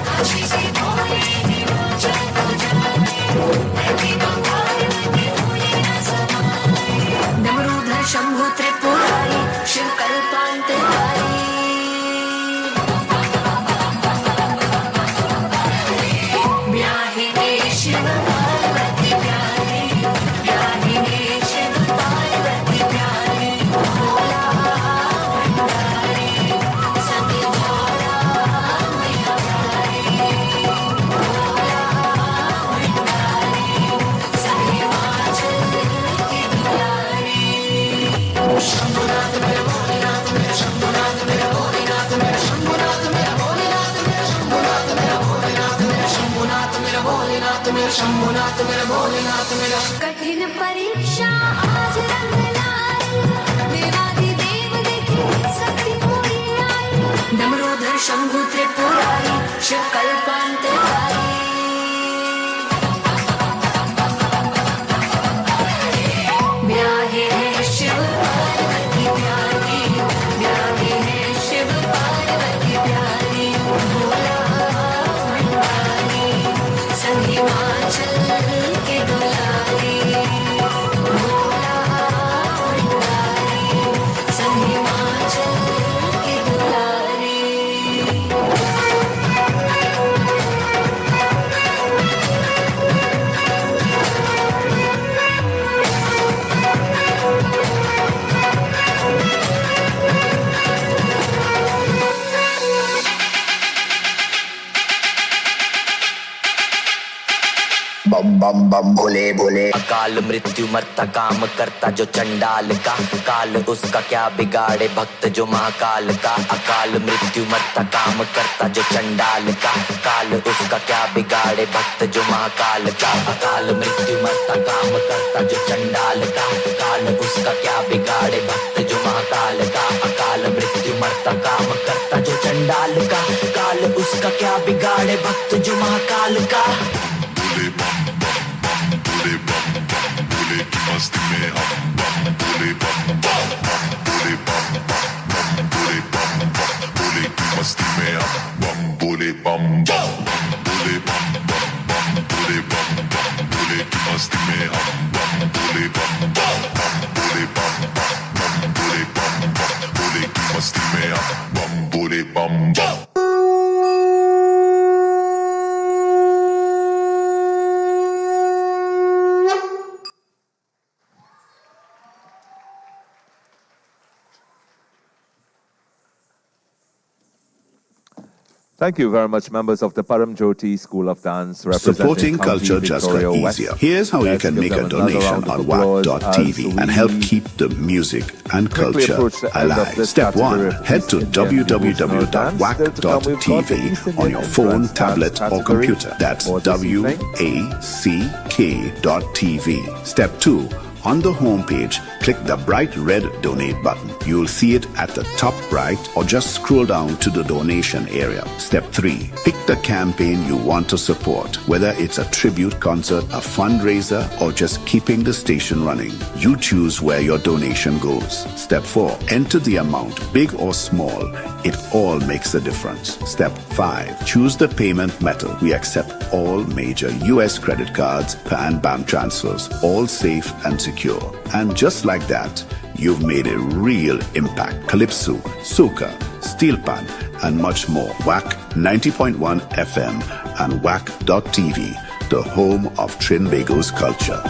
काशी से भोले हिमाचल को जाए बैठी मां पार्वती फूले न समाए डमरूधर शंभु त्रिपुरारी शिव कल्पांतकारी ब्याहिने शिव पार्वती प्यारी ब्याहिने शिव पार्वती प्यारी भोला भंडारी सभी भोला मैया प्यारी भोला भंडारी सभी हिमाचल की दुलारी शंभुनाथ मेरे भोलेनाथ मेरे शंभुनाथ मेरे भोलेनाथ मेरे शंभुनाथ मेरे भोलेनाथ मेरे शंभुनाथ मेरे भोलेनाथ मेरे शंभुनाथ मेरे भोलेनाथ मेरे शंभुनाथ मेरे भोलेनाथ मेरा कठिन परीक्षा आज रंग लाई देवादिदेव देखे शक्ति पूरी आई डमरूधर शंभु त्रिपुरारी शिव कल्पांतकारी ब्याहे है शिव पार्वती प्यारी ब्याहे है शिव पार्वती प्यारी भोला भंडारी सभी हिमाचल के दुलारी भोला भंडारी सभी हिमाचल के दुलारी बम बम बम भोले भोले अकाल मृत्यु मरता काम करता जो चंडाल का काल उसका क्या बिगाड़े भक्त जो महाकाल का अकाल मृत्यु मरता काम करता जो चंडाल का काल उसका क्या बिगाड़े भक्त जो महाकाल का अकाल मृत्यु मरता काम करता जो चंडाल का काल उसका क्या बिगाड़े भक्त जो महाकाल का अकाल मृत्यु मरता काम करता जो चंडाल का काल उसका क्या बिगाड़े भक्त जो महाकाल का मस्ती में हम बम बोले बम बम बोले बम बम बोले बम बम बोले की मस्ती में हम बम बोले बम बम बोले बम बम बोले बम बम बोले की मस्ती में हम बम बोले बम बम बोले बम बम बोले बम बम बोले की मस्ती में हम बम बोले बम बम Thank you very much, members of the Param Jyoti School of Dance, representing Supporting County culture just Victoria got West. easier. Here's how you Let's can give make them a another donation round of on applause WACK.tv as and help we keep the music and quickly culture approach the end of alive. this Step 1. category of Head to East Indian devotional dance. Still to come, we've got the East www.wack.tv on Indian your phone, influence tablet dance or category computer. That's for this evening. WACK.tv. Step 2. On the home page, click the bright red donate button. You'll see it at the top right or just scroll down to the donation area. Step 3. Pick the campaign you want to support, whether it's a tribute concert, a fundraiser, or just keeping the station running. You choose where your donation goes. Step 4. Enter the amount, big or small. It all makes a difference. Step 5. Choose the payment method. We accept all major US credit cards and bank transfers, all safe and secure. And just like that, you've made a real impact. Calypso, soca, steel pan, and much more. WACK 90.1 FM and WACK.tv, the home of Trinbago's culture.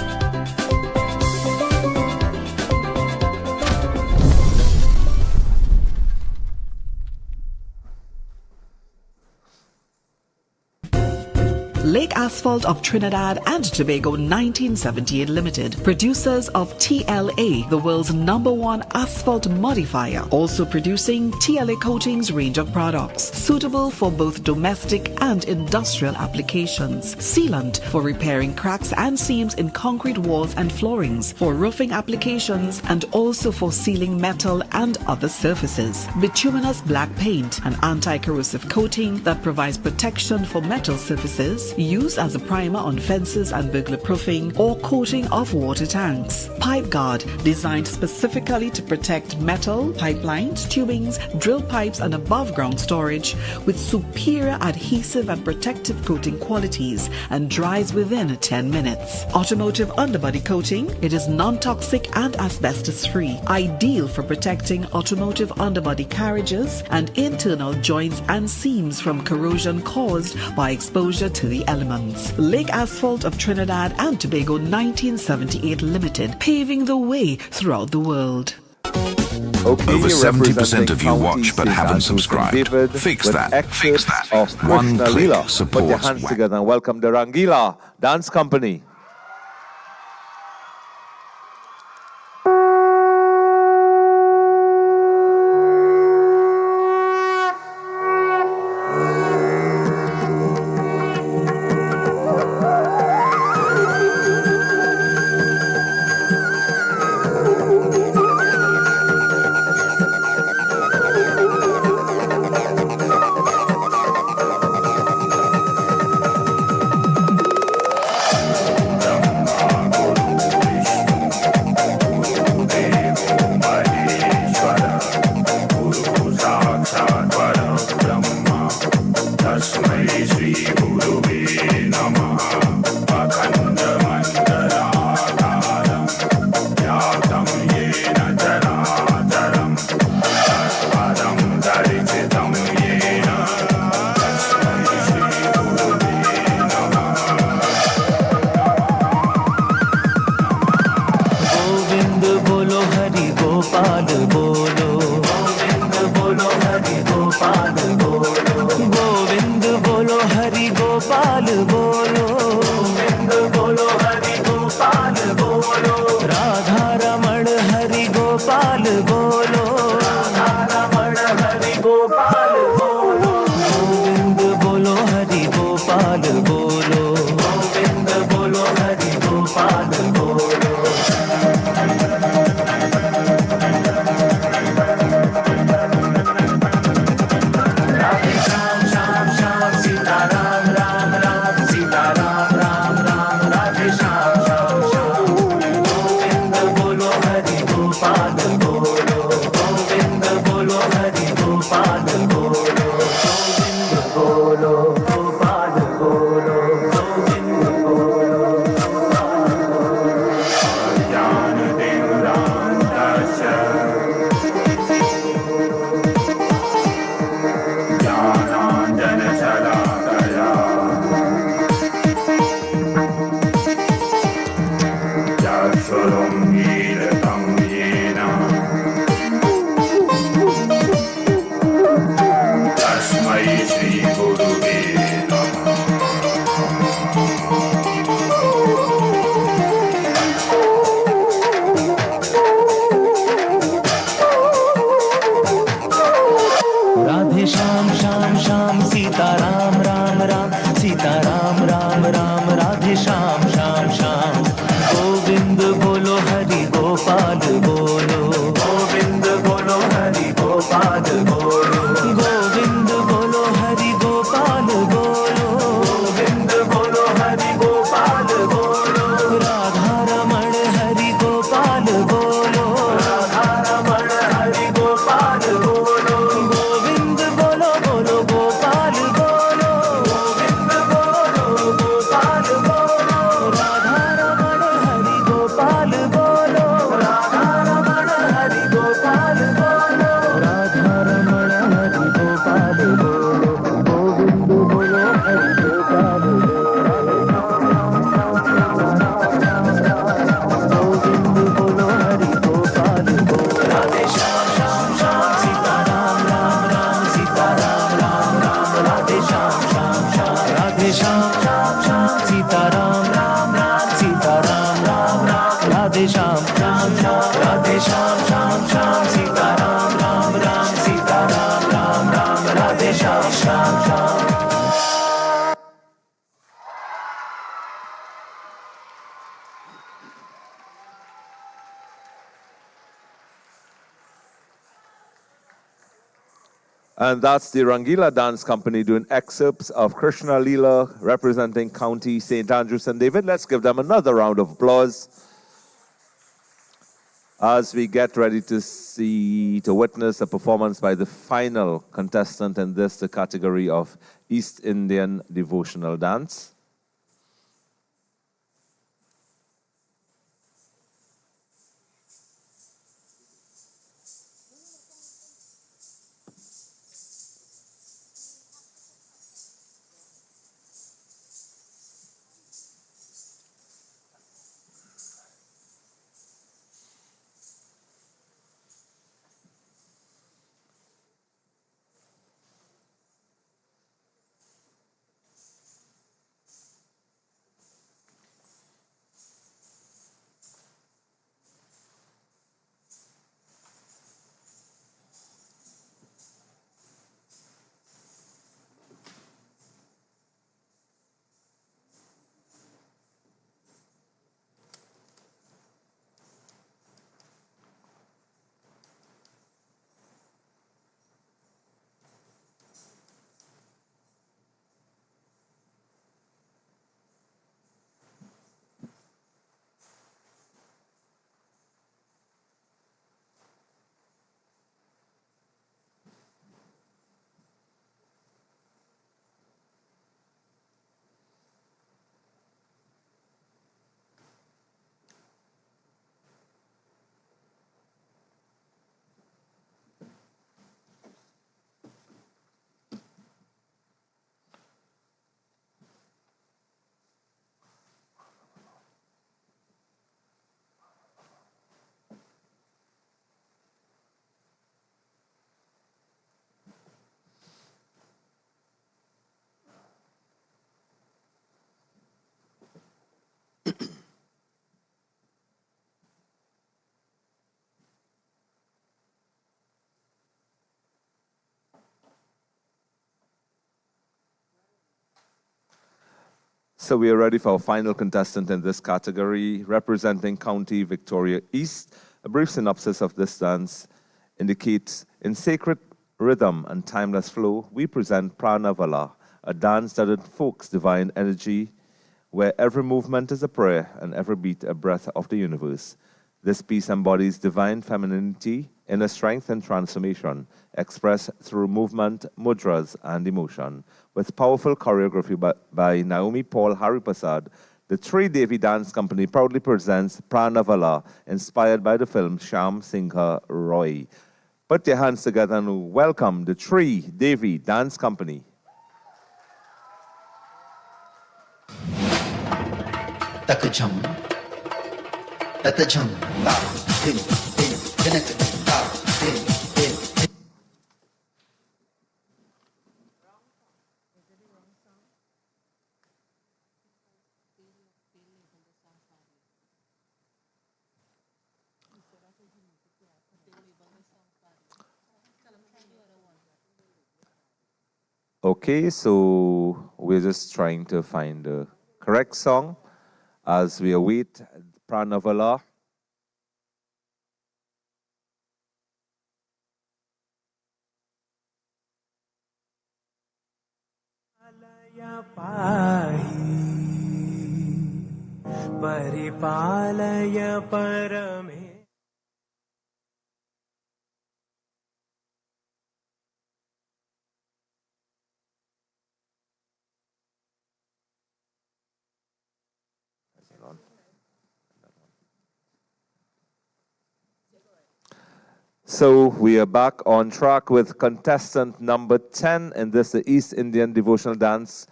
Lake Asphalt of Trinidad and Tobago 1978 Limited, producers of TLA, the world's #1 asphalt modifier, also producing TLA Coatings range of products, suitable for both domestic and industrial applications. Sealant for repairing cracks and seams in concrete walls and floorings, for roofing applications, and also for sealing metal and other surfaces. Bituminous black paint, an anti-corrosive coating that provides protection for metal surfaces, used as a primer on fences and burglar proofing or coating of water tanks. Pipe guard, designed specifically to protect metal, pipelines, tubings, drill pipes and above ground storage with superior adhesive and protective coating qualities and dries within 10 minutes. Automotive underbody coating, it is non-toxic and asbestos free, ideal for protecting automotive underbody carriages and internal joints and seams from corrosion caused by exposure to the elements. Lake Asphalt of Trinidad and Tobago 1978 Limited, paving the way throughout the world. Okay, Over 70% of you representing watch but County haven't St. Andrews subscribed. and David Fix with that. excerpts Fix that. Of One Krishna click Leela. Put your supports hands WACK. together and welcome the Rangila Dance Company. And that's the Rangila Dance Company doing excerpts of Krishna Leela representing County St. Andrew St. David. Let's give them another round of applause as we get ready to witness a performance by the final contestant in the category of East Indian Devotional Dance. So we are ready for our final contestant in this category, representing County Victoria East. A brief synopsis of this dance indicates, in sacred rhythm and timeless flow, we present Pranavala, a dance that invokes divine energy, where every movement is a prayer and every beat a breath of the universe. This piece embodies divine femininity, inner strength and transformation, expressed through movement, mudras, and emotion. With powerful choreography by Naomi Paul Hariprasad, the Tri Devi Dance Company proudly presents Pranavala, inspired by the film Shyam Singha Roy. Put your hands together and welcome the Tri Devi Dance Company. Takajam, tatajam, ta, din, din, dinak, ta, din, din, din. Okay, so we're just trying to find the correct song as we await Pranavala. Paripalaya parame. So we are back on track with contestant number 10 in this the East Indian Devotional Dance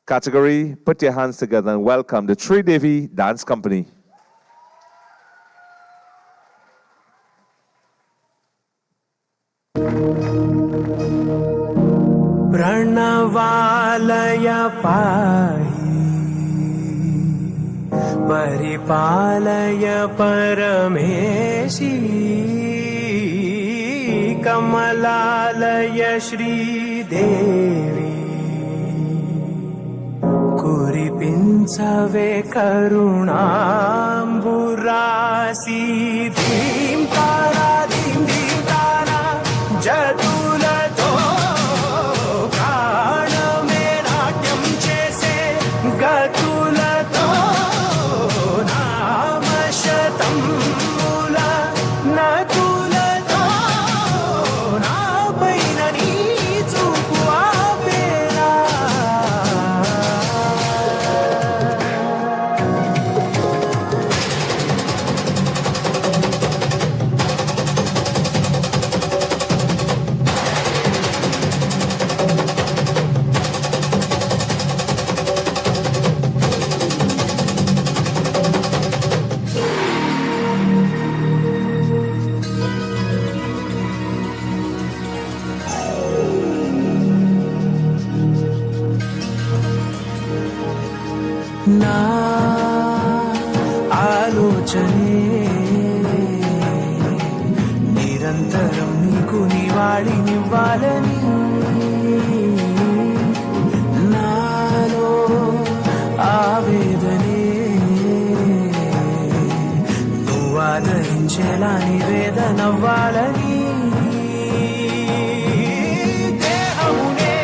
category. Put your hands together and welcome the Tri Devi Dance Company. Pranavalaya pahi Paripalaya parameshi Kamalalaya Shri Devi Kuripinchave Karunamburasi Dhim Tara Dhim Dhim Tara Jatula నిరంతరం నీకు నివాళినివ్వాలని నాలో ఆవేదనే నువ్వు ఆదరించేలా నివేదనవ్వాలని దేహమునే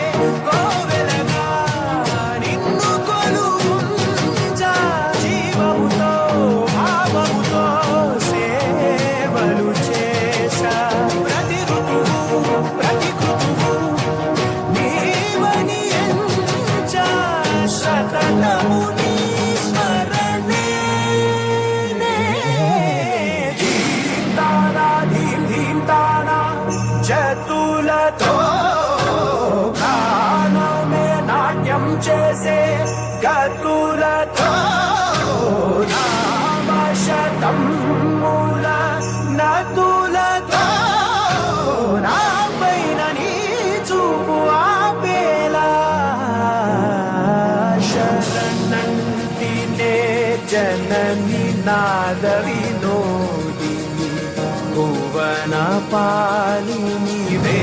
కోవెలగా నిన్ను కొలువుంచా జీవముతో భావముతో సేవలు చేశా ప్రతి ఋతువు ప్రతి కృతువు నీవని ఎంచా సతతము నీ స్మరణే ధీం తానా జతులతో గానమే నాట్యం చేసే గతులతో నామశతం మూల నతులతో నాపైన నీ చూపు ఆపేలా శరణంటినే జనని నాద వినోదిని భువన పాలినివే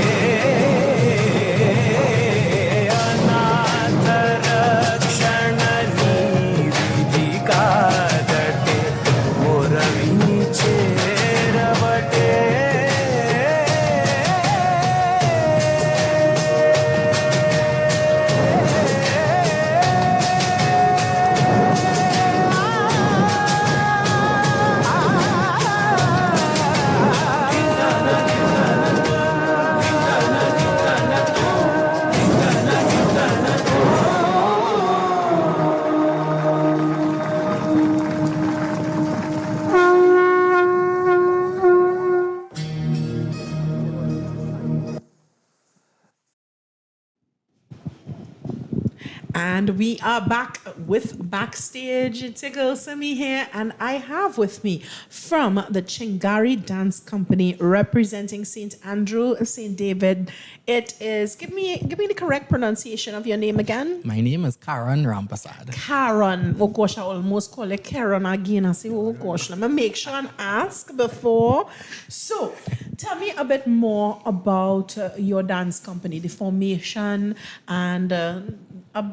అనాథ రక్షణ నీవిధి కాదటే మొరవిని చేరవటే And we are back with Backstage. It's your girl Simi here, and I have with me from the Chingari Dance Company representing St. Andrew, St. David. It is, give me the correct pronunciation of your name again. My name is Karan Rampasad. Karen. Oh gosh, I almost call it Karen again. I say, oh gosh, let me make sure and ask before. So, tell me a bit more about your dance company, the formation, and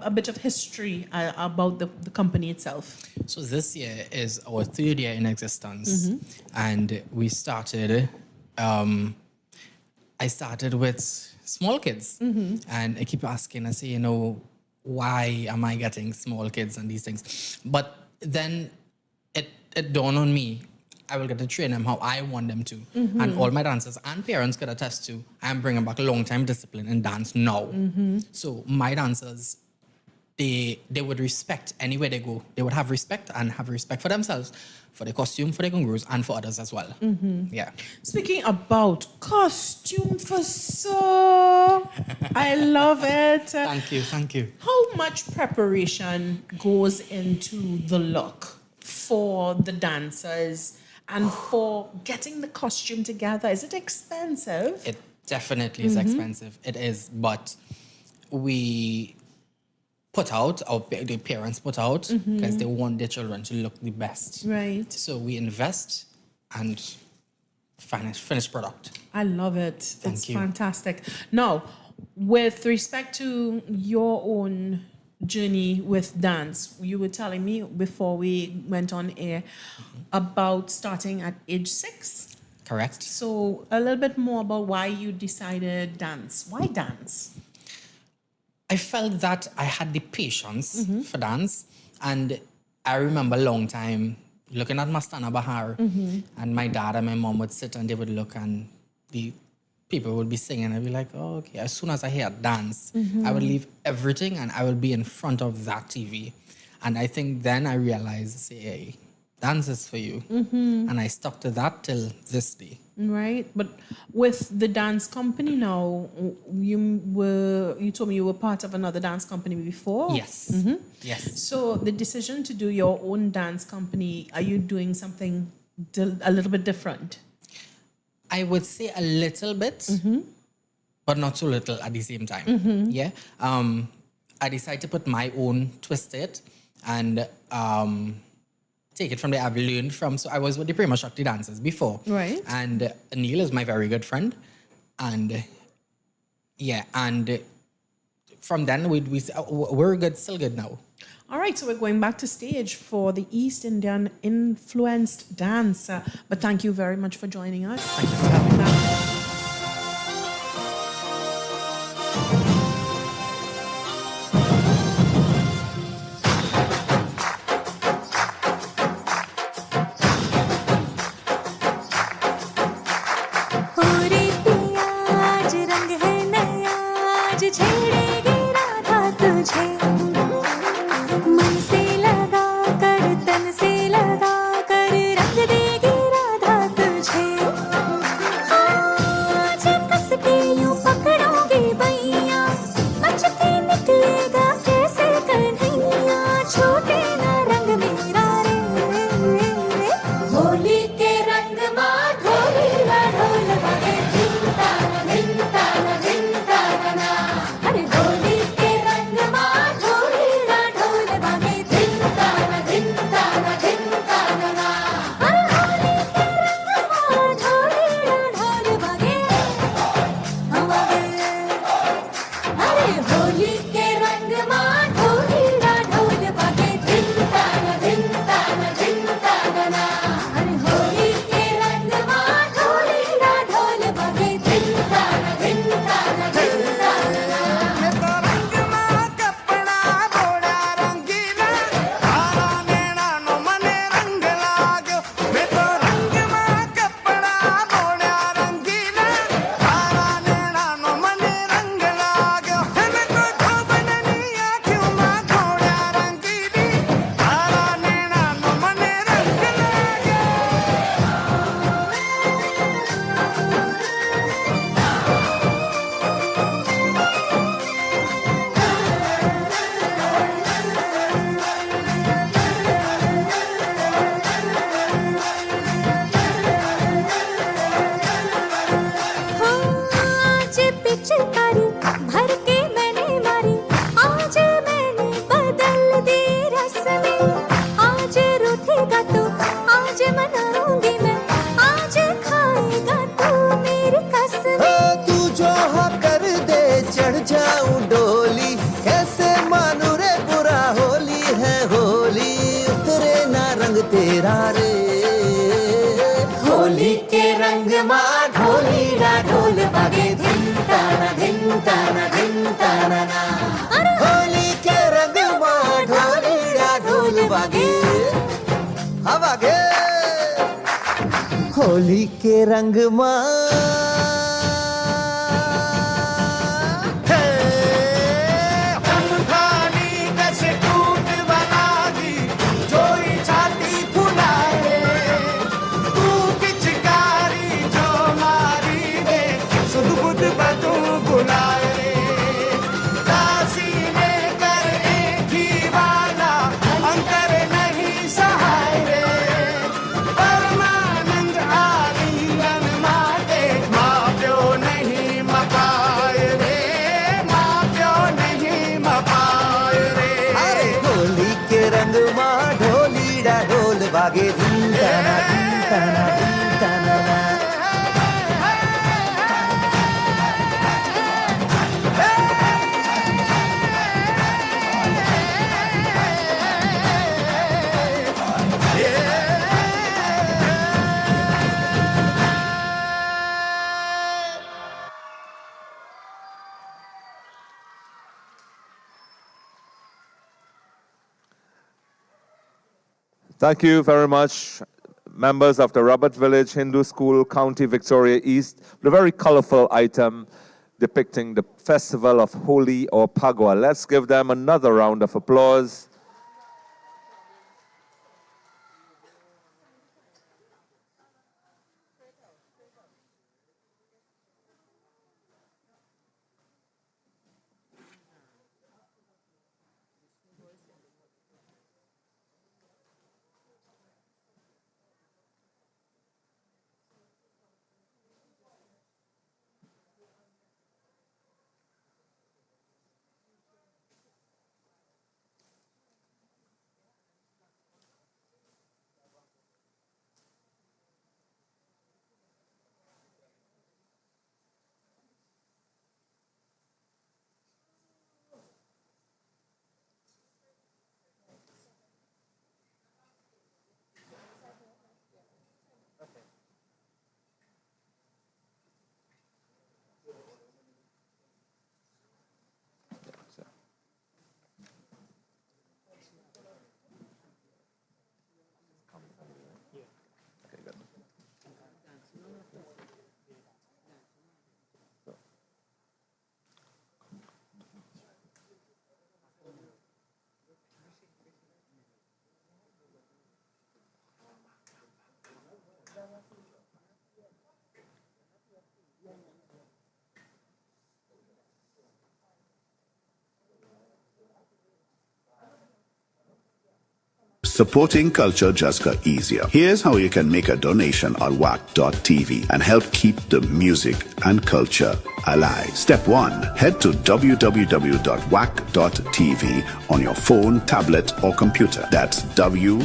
a bit of history about the company itself. So this year is our 3rd year in existence, and we started. I started with small kids, and I keep asking. I say, why am I getting small kids and these things? But then it dawned on me. I will get to train them how I want them to. And all my dancers and parents could attest to, I'm bringing back a long time discipline in dance now. So my dancers, they would respect anywhere they go. They would have respect and have respect for themselves, for the costume, for the congrus, and for others as well. Yeah. Speaking about costume for so, I love it. Thank you. How much preparation goes into the look for the dancers and for getting the costume together? Is it expensive? It definitely is expensive. It is, but we put out, the parents put out, because they want their children to look the best. Right. So we invest and finished product. I love it. Thank It's you. fantastic. Now, with respect to your own journey with dance, you were telling me before we went on air about starting at age 6. Correct. So a little bit more about why you decided dance. Why dance? I felt that I had the patience for dance, and I remember a long time looking at Mastana Bahar, and my dad and my mom would sit and they would look, and the people would be singing. I'd be like, oh, okay. As soon as I hear dance, I would leave everything and I would be in front of that TV. And I think then I realized, say, hey, dance is for you. And I stuck to that till this day. Right. But with the dance company now, you told me you were part of another dance company before? Yes. Yes. So the decision to do your own dance company, are you doing something a little bit different? I would say a little bit, but not so little at the same time. Yeah. I decided to put my own twist to it, and take it from there. I've learned from. So I was with the Prima Shakti dancers before. Right. And Neil is my very good friend. And from then we're good, still good now. All right, so we're going back to stage for the East Indian influenced dance. But thank you very much for joining us. Thank you for coming back. पूरी पिया आज रंग है नया आज छेड़ेगी राधा तुझे मन से लगा कर तन से लगा कर रंग देगी राधा तुझे आज कस के यूं पकड़ोगी बैया बचते निकलेगा कैसे कन्हैया छोटे ना रंग मेरा रे होली के रंग माँ ढोली ना ढोल बगे धिंता ना धिंता ना अरे होली के रंग माँ ढोली ना ढोल बगे धिंता ना अरे होली के रंग माँ ढोली ना ढोल बगे अरे होली के रंग माँ ढोली ना ढोल बगे धिंता ना अरे होली के रंग माँ ढोली ना ढोल बगे धिंता आज पिचकारी भर के मैंने मारी आज मैंने बदल दी रस्में आज रूठेगा तू आज मनाऊंगी मैं आज खाएगा तू मेरी कसमें तू जो हाँ कर दे चढ़ जाऊं डोली कैसे मानू रे बुरा होली है होली उतरे ना रंग तेरा रे होली के रंग माँ ढोली ना ढोल बगे धिंता ना होली के रंग माँ ढोली ना ढोल बगे हाँ बगे होली के रंग माँ बागे धिंता ना Thank you very much, members of the Robert Village Hindu School, County Victoria East, the very colorful item depicting the festival of Holi or Phagua. Let's give them another round of applause. supporting culture just got easier. Here's how you can make a donation on WACK.tv and help keep the music and culture alive. Step 1. Head to www.wack.tv on your phone, tablet, or computer. That's WACK.tv.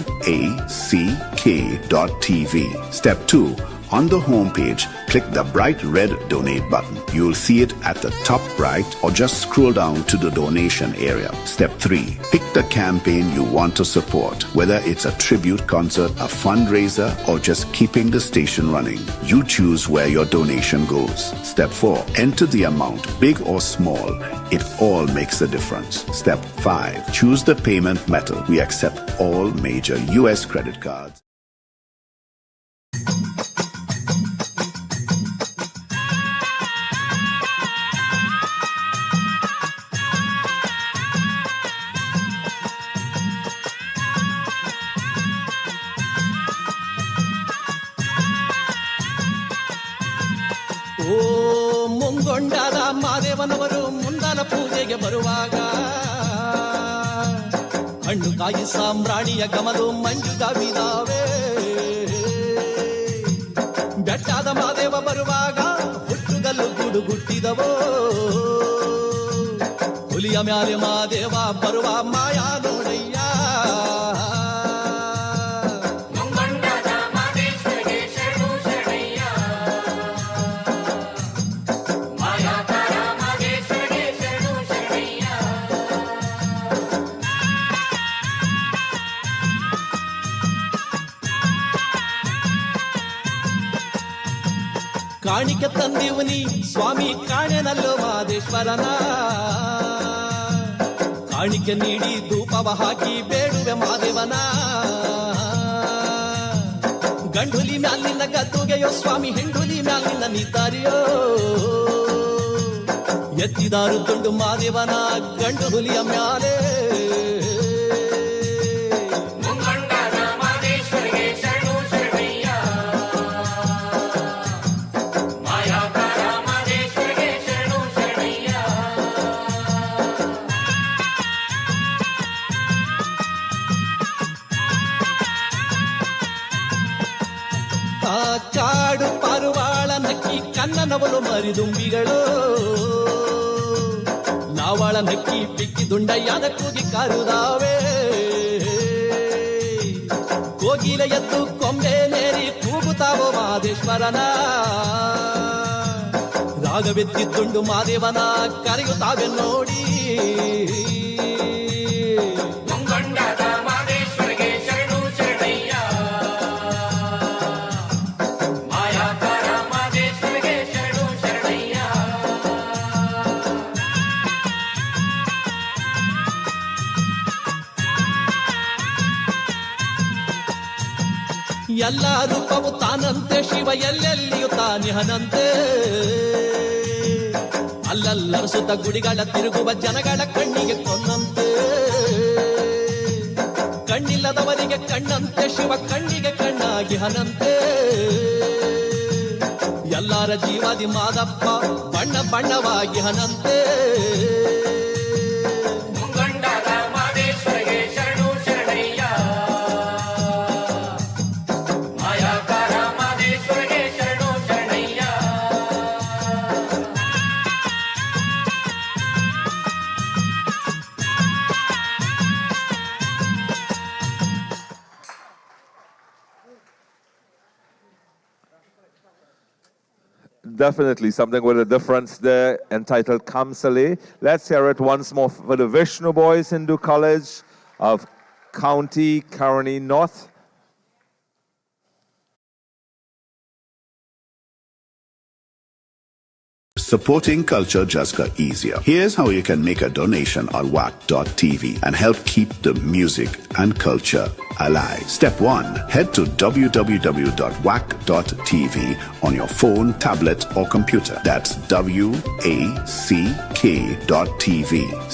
Step 2. On the home page, click the bright red donate button. You'll see it at the top right or just scroll down to the donation area. Step 3. Pick the campaign you want to support, whether it's a tribute concert, a fundraiser, or just keeping the station running. You choose where your donation goes. Step 4. Enter the amount, big or small. It all makes a difference. Step 5. Choose the payment method. We accept all major US credit cards. ಓ ಮುಂಗೊಂಡಾದ ಮಾದೇವನವರು ಮುಂದಲ ಪೂಜೆಗೆ ಬರುವಾಗ ಹಣ್ಣು ಕಾಯಿ ಸಾಮ್ರಾಣಿಯ ಗಮಲು ಮಂಜುಗವಿದಾವೆ. ಬೆಟ್ಟಾದ ಮಾದೇವ ಬರುವಾಗ ಹುಟ್ಟುಗಲ್ಲು ಗುಡುಗುಟ್ಟಿದವೋ. ಹುಲಿಯ ಮ್ಯಾಲೆ ಮಾದೇವ ಬರುವ ಮಾಯಾ ನೋಡಯ್ಯ. ಕಾಣಿಕೆ ತಂದಿವನಿ ಸ್ವಾಮಿ ಕಾಣೆನಲ್ಲೋ ಮಾದೇಶ್ವರನ. ಕಾಣಿಕೆ ನೀಡಿ ಧೂಪವ ಹಾಕಿ ಬೇಡುವೆ ಮಾದೇವನ. ಗಂಡುಲಿ ಮ್ಯಾಲಿನ ಗದ್ದುಗೆಯೋ ಸ್ವಾಮಿ, ಹೆಂಡುಲಿ ಮ್ಯಾಲಿನ ನಿದ್ದಾರಿಯೋ. ಎತ್ತಿದಾರು ತುಂಡು ಮಾದೇವನ ಗಂಡು ಹುಲಿಯ ಮ್ಯಾಲೆ. ಕಾಡು ಪಾರುವಾಳ ನಕ್ಕಿ ಕನ್ನನವಲು ಮರಿದುಂಬಿಗಳು. ನಾವಾಳ ನಕ್ಕಿ ಪಿಕ್ಕಿ ದುಂಡಯ್ಯನ ಕೂಗಿ ಕಾರುದಾವೆ. ಕೋಗಿಲ ಎದ್ದು ಕೊಂಬೆ ನೇರಿ ಕೂಗುತ್ತಾವೋ ಮಾದೇಶ್ವರನ. ರಾಗವೆತ್ತಿದ್ದುಂಡು ಮಾದೇವನ ಕರೆಯುತ್ತಾವೆ ನೋಡಿ. ಎಲ್ಲ ರೂಪವು ತಾನಂತೆ, ಶಿವ ಎಲ್ಲೆಲ್ಲಿಯೂ ತಾನಿಹನಂತೆ. ಅಲ್ಲಲ್ಲರಸುತ್ತ ಗುಡಿಗಳ ತಿರುಗುವ ಜನಗಳ ಕಣ್ಣಿಗೆ ಕೊನ್ನಂತೆ. ಕಣ್ಣಿಲ್ಲದವರಿಗೆ ಕಣ್ಣಂತೆ, ಶಿವ ಕಣ್ಣಿಗೆ ಕಣ್ಣಾಗಿ ಹನಂತೆ. ಎಲ್ಲರ ಜೀವಾದಿ ಮಾದಪ್ಪ ಬಣ್ಣ ಬಣ್ಣವಾಗಿ ಹನಂತೆ. Definitely something with a difference there, entitled Kamsale. Let's hear it once more for the Vishnu Boys Hindu College of County Karani North. Supporting culture just got easier. Here's how you can make a donation on WACK.tv and help keep the music and culture alive. Step 1. Head to www.wack.tv on your phone, tablet, or computer. That's WACK.tv.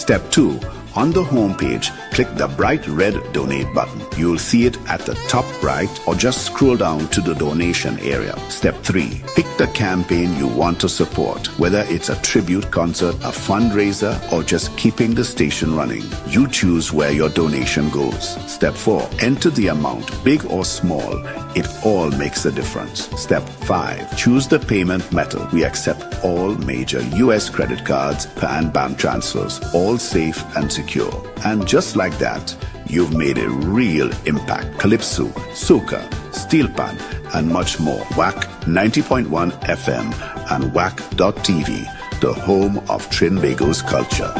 Step 2. On the home page, click the bright red donate button. You'll see it at the top right or just scroll down to the donation area. Step 3. Pick the campaign you want to support, whether it's a tribute concert, a fundraiser, or just keeping the station running. You choose where your donation goes. Step 4. Enter the amount, big or small. It all makes a difference. Step 5. Choose the payment method. We accept all major US credit cards and bank transfers, all safe and secure. And just like that, you've made a real impact. Calypso, soca, steel pan, and much more. WACK 90.1 FM and WACK.TV, the home of Trinbago's culture.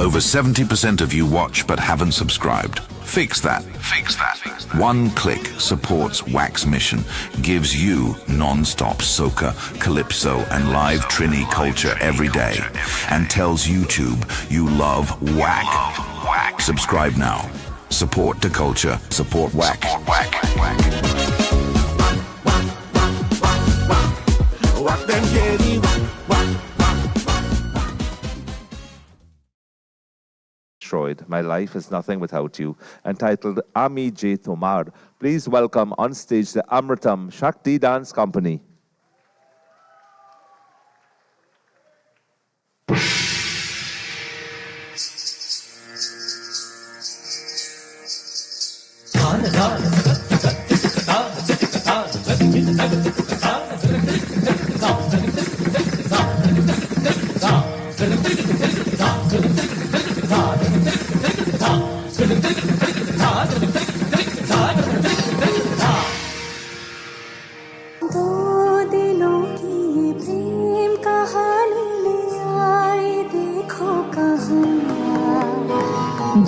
Over 70% of you watch but haven't subscribed. Fix that. One click supports WACK's mission, gives you non-stop soca, calypso and live Trini culture every day, and tells YouTube you love WACK. Subscribe now. Support the culture. Support WACK. Wack them jelly, My Life is Nothing Without You, entitled Ami J. Tomar. Please welcome on stage the Amritam Shakti Dance Company.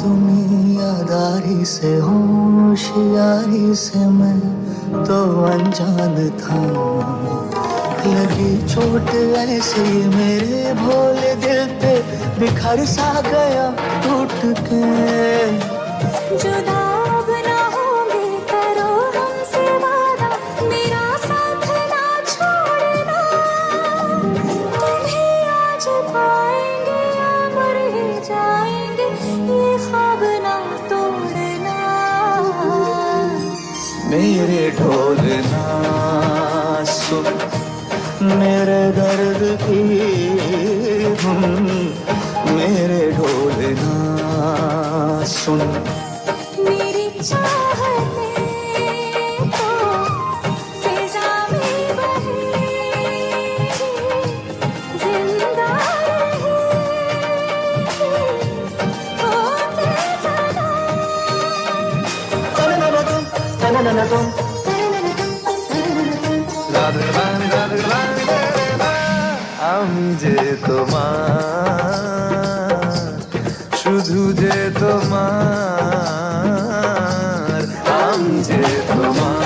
दुनियादारी से होशियारी से मैं तो अनजान था लगी चोट ऐसी मेरे भोले दिल पे बिखर सा गया टूट के जुदा अब ना होंगे करो हमसे वादा मेरा साथ ना छोड़ना तुम ही आज पाएंगे या मर ही जाएंगे ये ख्वाब ना तोड़ना मेरे ढोल ना सुन मेरे दर्द की धुन मेरे ढोल ना सुन मेरी चाहते तो फिजा में बहे जिंदा रहे होते सदा আমি যে তোমার শুধু যে তোমার আমি যে তোমার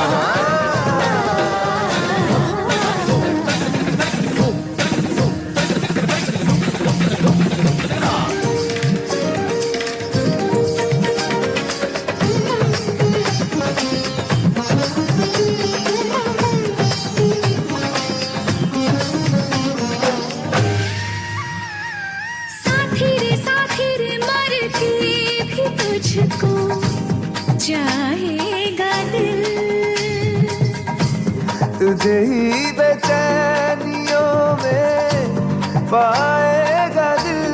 चाहेगा दिल तुझे ही बेचैनियों में पाएगा दिल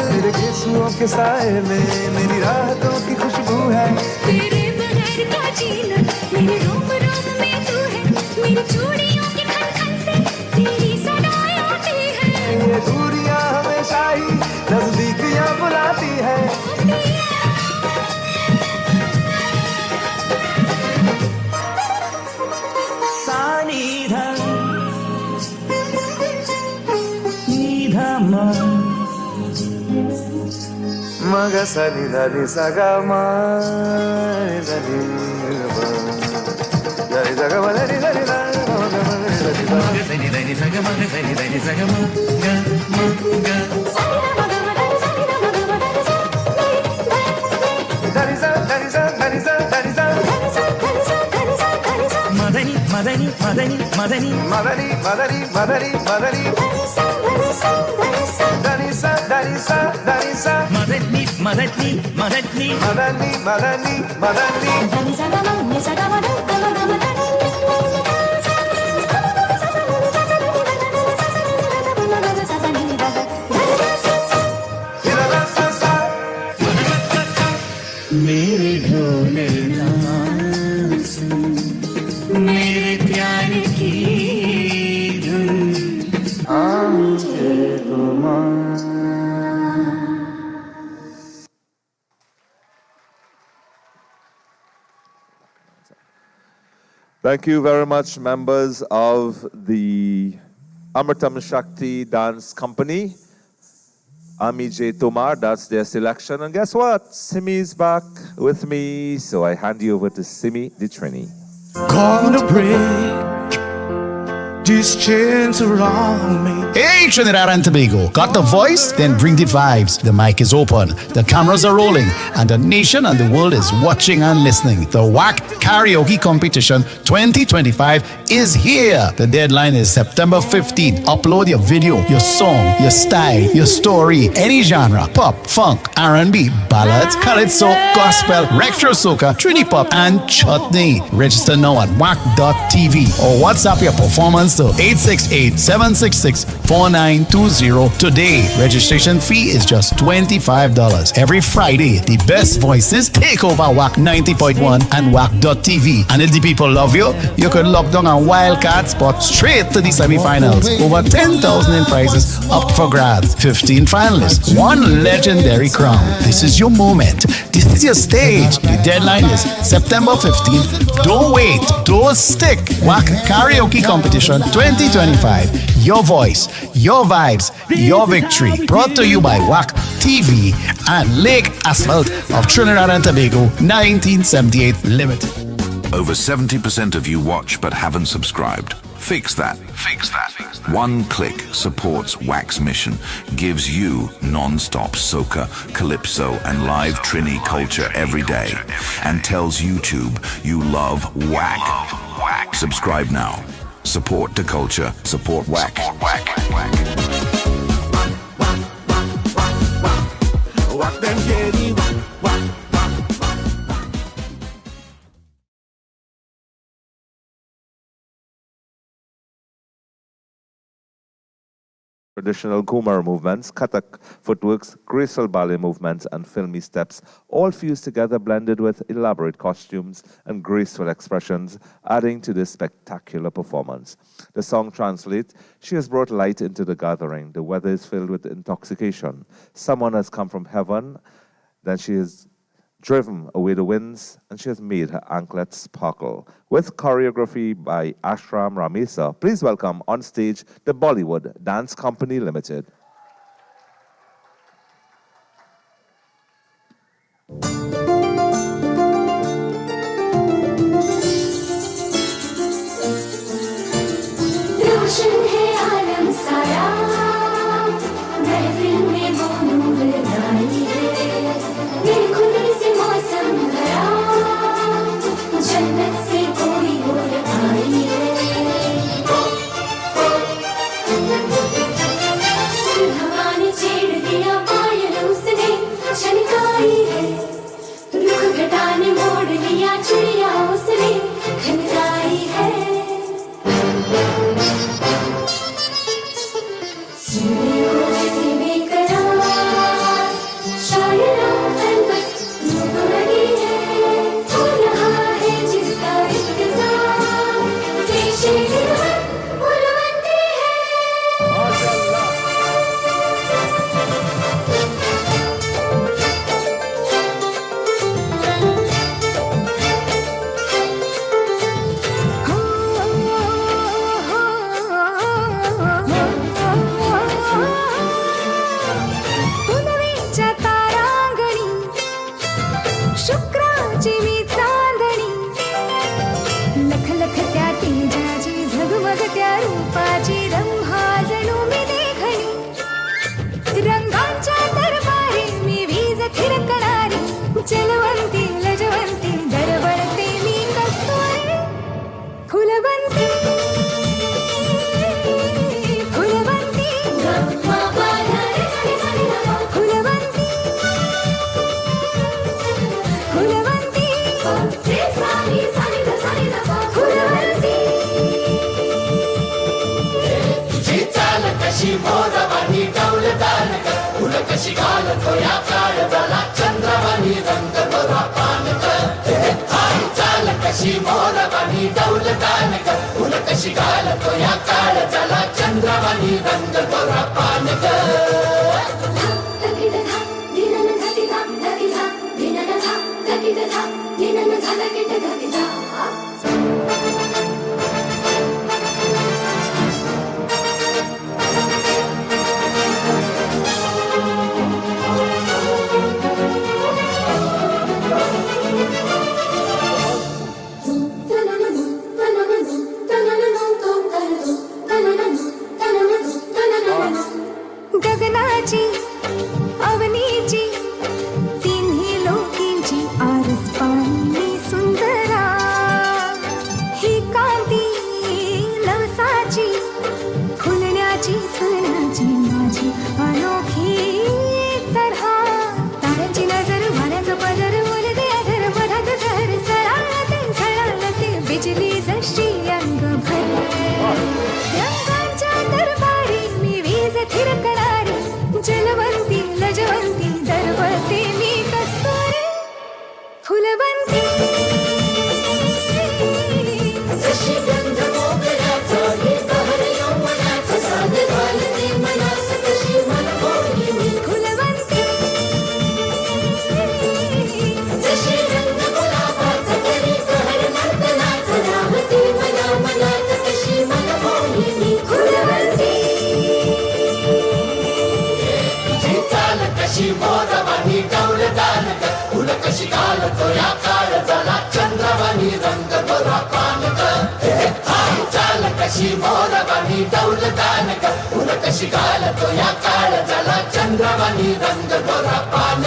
तेरे केसुओं के साए में मेरी राहतों की खुशबू है तेरे बगैर का जीना मेरे रोम रोम में तू है मेरी चूड़ियों के खन खन से तेरी सदाएं आती है ये दूरियां हमेशा ही नजदीकियां बुलाती है Maga sani dani saga ma dani मेरे ढोले डांस मेरे प्यार की धुन आंचे Thank you very much, members of the Amritam Shakti Dance Company. Ami J. Tomar, that's their selection. And guess what? Simi's back with me, so I hand you over to Simi the Trini. Gonna break these chains around me. Hey, Trinidad and Tobago. Got the voice? Then bring the vibes. The mic is open. The cameras are rolling. And the nation and the world is watching and listening. The WACK Karaoke Competition 2025 is here. The deadline is September 15th. Upload your video, your song, your style, your story, any genre. Pop, funk, R&B, ballads, calypso, gospel, retro soca, Trini pop, and Chutney. Register now at WACK.tv or WhatsApp your performance to 868-766-4920 today. Registration fee is just $25. Every Friday, the best voices take over WACK 90.1 and WACK.tv. And if the people love you, you could lock down a wildcard spot straight to the semifinals. Over 10,000 in prizes up for grabs. 15 finalists, one legendary crown. This is your moment. This is your stage. The deadline is September 15th. Don't wait. Don't stick. WACK Karaoke Competition 2025. Your voice, your vibes, your victory. Brought to you by WACK TV and Lake Asphalt of Trinidad and Tobago 1978 Limited. Over 70% of you watch but haven't subscribed. Fix that. Fix that. One click supports WACK's mission, gives you non-stop soca, calypso, and live Trini culture every day, and tells YouTube you love WACK. Subscribe now. Support the culture. Support WACK. Wack them jelly, wack. Traditional Kumar movements, Kathak footworks, graceful ballet movements, and filmy steps, all fused together, blended with elaborate costumes and graceful expressions, adding to this spectacular performance. The song translates, she has brought light into the gathering. The weather is filled with intoxication. Someone has come from heaven, then she has driven away the winds, and she has made her anklets sparkle. With choreography by Ashram Ramesa, please welcome on stage the Bollywood Dance Company Limited. रोशन है आलम सारा महफिल में वो नूर लाई है देखो दिल से मौसम भरा जन्नत से कोई और आई है गगनाची अवनीची तिन्ही लोकींची आरस पाणी सुंदरा ही कांती नवसाची फुलण्याची फुलण्याची माझी अनोखी तऱ्हा ताऱ्यांची नजर वाऱ्याचं पदर उलदे अधर मधात झर सळाळते बिजली जशी अंग भरे रंगांच्या दरबारी मी वीज थिरकणारी जलवंती लजवंती दरवळते मी कस्तुरी फुलवंती जशी गंध मोगऱ्याचा ही बहर यौवनाचा साद घालते मनास कशी मनमोही मी फुलवंती जशी रंग गुलाबाचा करी कहर नर्तनाचा राहते मनात कशी मनमोही मी फुलवंती चाल कशी मोरवानी डौलदान फुल कशी घालतो या काळ झाला चंद्रवाणी रंग गोरा पान चाल कशी मोरवानी डौलदान फुल कशी घालतो या काळ झाला चंद्रवाणी रंग गोरा पान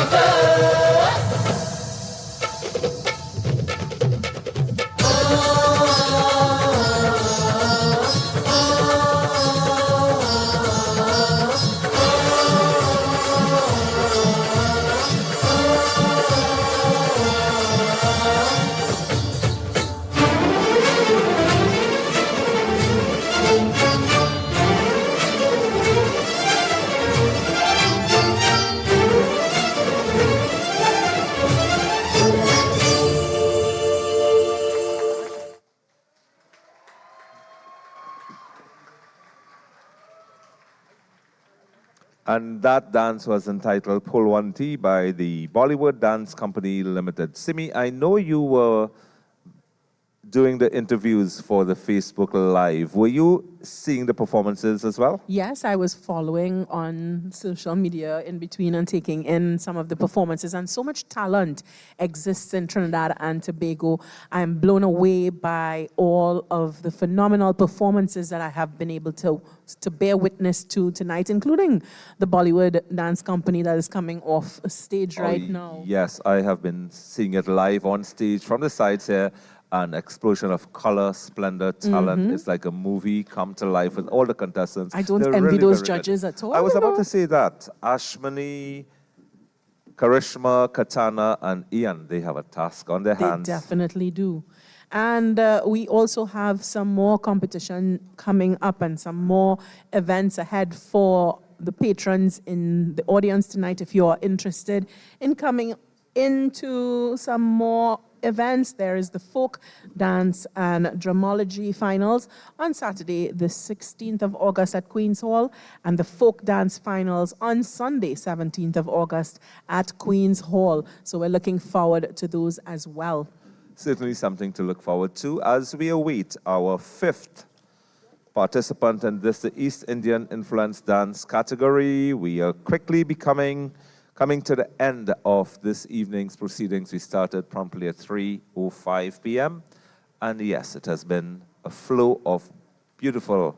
And that dance was entitled Pulwanti by the Bollywood Dance Company Limited. Simi, I know you were doing the interviews for the Facebook Live. Were you seeing the performances as well? Yes, I was following on social media in between and taking in some of the performances, and so much talent exists in Trinidad and Tobago. I'm blown away by all of the phenomenal performances that I have been able to bear witness to tonight, including the Bollywood Dance Company that is coming off stage right now. Yes, I have been seeing it live on stage from the sides here. An explosion of color, splendor, talent. It's like a movie come to life with all the contestants. I don't They're envy really those very good. judges at all. I was about to say that. Ashmani, Karishma, Katana, and Ian, they have a task on their hands. They definitely do. And we also have some more competition coming up and some more events ahead for the patrons in the audience tonight. If you are interested in coming into some more events, there is the folk dance and dramology finals on Saturday, the 16th of August at Queen's Hall, and the folk dance finals on Sunday, 17th of August at Queen's Hall. So we're looking forward to those as well. Certainly something to look forward to as we await our fifth participant in this, the East Indian Influence Dance category. We are quickly coming to the end of this evening's proceedings. We started promptly at 3:05 p.m. And yes, it has been a flow of beautiful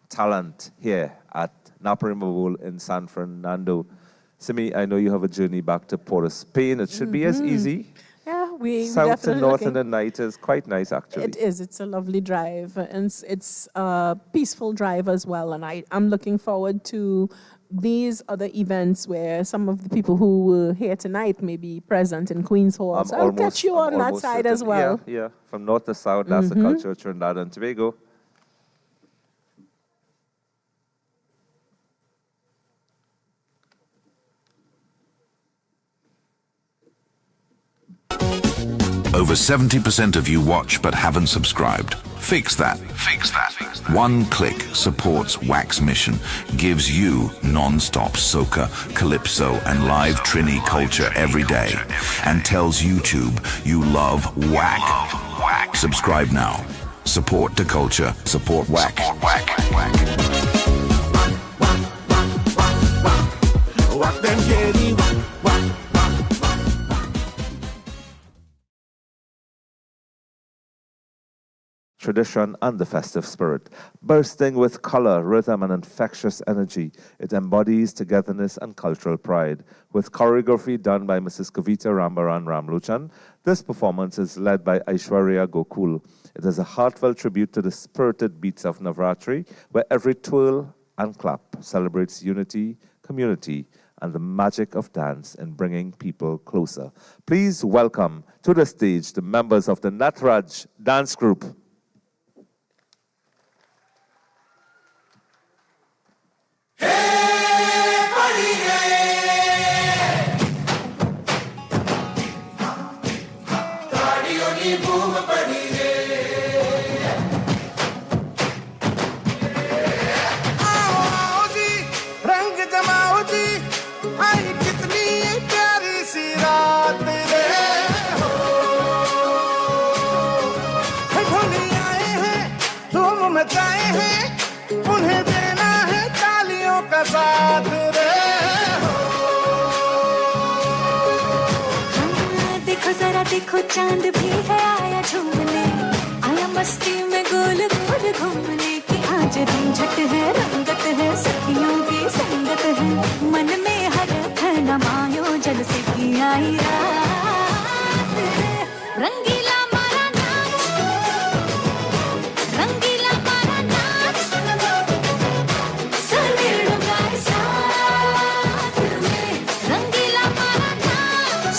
talent here at Naparima Bowl in San Fernando. Simi, I know you have a journey back to Port of Spain. It should be as easy. Yeah, we South definitely and north looking. in the night is quite nice, actually. It is. It's a lovely drive. And it's a peaceful drive as well. And I'm looking forward to these other events where some of the people who were here tonight may be present in Queen's Hall. So I'll catch you on that side as well. Yeah. From north to south, that's the culture of Trinidad and Tobago. Over 70% of you watch but haven't subscribed. Fix that. Fix that. One click supports WACK's mission, gives you non-stop soca, calypso, and live Trini culture every day, and tells YouTube you love WACK. Subscribe now. Support the culture. Support WACK. Wack them carry, wack, wack. Tradition and the festive spirit. Bursting with color, rhythm, and infectious energy, it embodies togetherness and cultural pride. With choreography done by Mrs. Kavita Rambaran Ramluchan, this performance is led by Aishwarya Gokul. It is a heartfelt tribute to the spirited beats of Navratri, where every twirl and clap celebrates unity, community, and the magic of dance in bringing people closer. Please welcome to the stage the members of the Natraj Dance Group. उन्हें देना है तालियों का साथ रे देखो जरा देखो चांद भी है आया झूमने, आया मस्ती में गोल गोल घूमने की आज रंझट है, रंगत है, सखियों की संगत है, मन में हरख न मायो जलसे की आई रात रे। रंगीला मारा नाच, रंगीला मारा नाच, सवेरों गाए साथ में, रंगीला मारा नाच।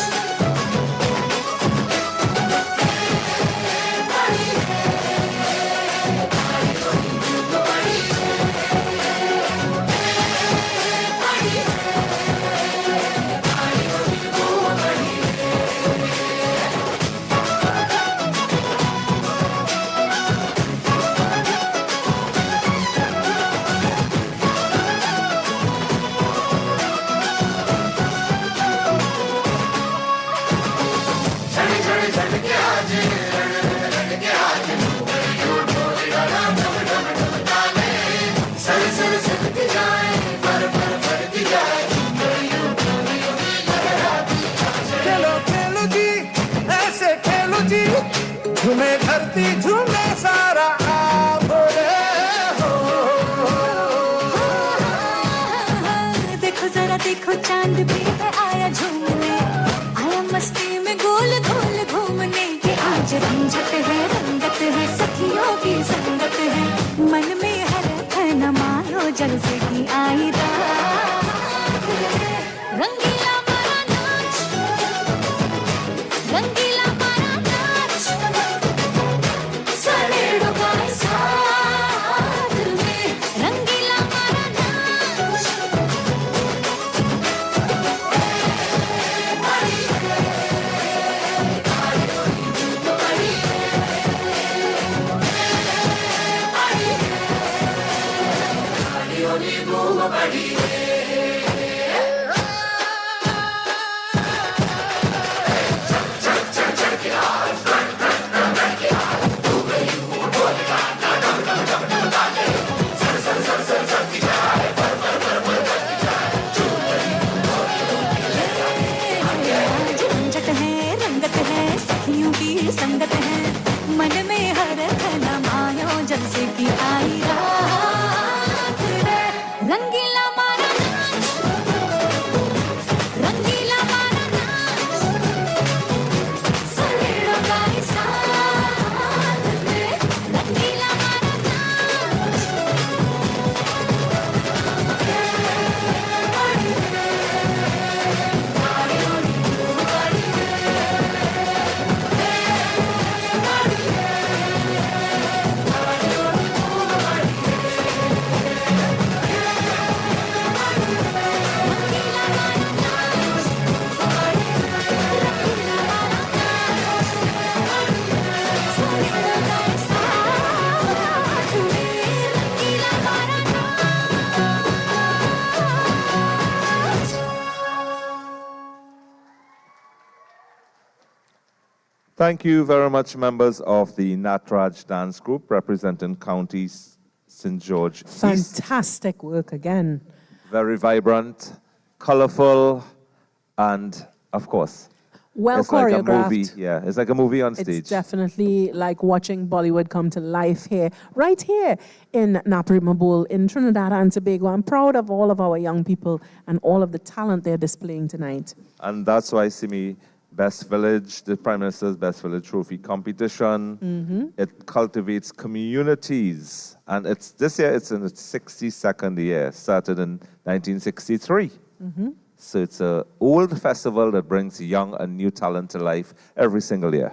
झूमे धरती झूमे सारा आप रे हो। देखो जरा देखो चांद भी है आया झूमने, आया मस्ती में गोल गोल घूमने की आज रंझट है, रंगत है, सखियों की संगत है, मन में हरख न मायो जलसे की आई रात रे। रंगीला मारा नाच, रंगीला मारा नाच, सवेरों गाए साथ में, रंगीला मारा नाच। रंझट है, रंगत है, सखियों की संगत है, मन में हरख न मायो जलसे की आई रात रे। रंगीला मारा नाच, रंगीला मारा नाच, सवेरों गाए साथ में, रंगीला मारा नाच। Thank you very much, members of the Natraj Dance Group representing County St. George East. Fantastic work again. Very vibrant, colorful, and of course, Well it's like a choreographed. movie. Yeah, it's like a movie on stage. It's definitely like watching Bollywood come to life here, right here in Naparima Bowl in Trinidad and Tobago. I'm proud of all of our young people and all of the talent they're displaying tonight. And that's why Simi Best Village, the Prime Minister's Best Village Trophy competition, it cultivates communities. And it's this year, it's in its 62nd year, started in 1963. So it's an old festival that brings young and new talent to life every single year.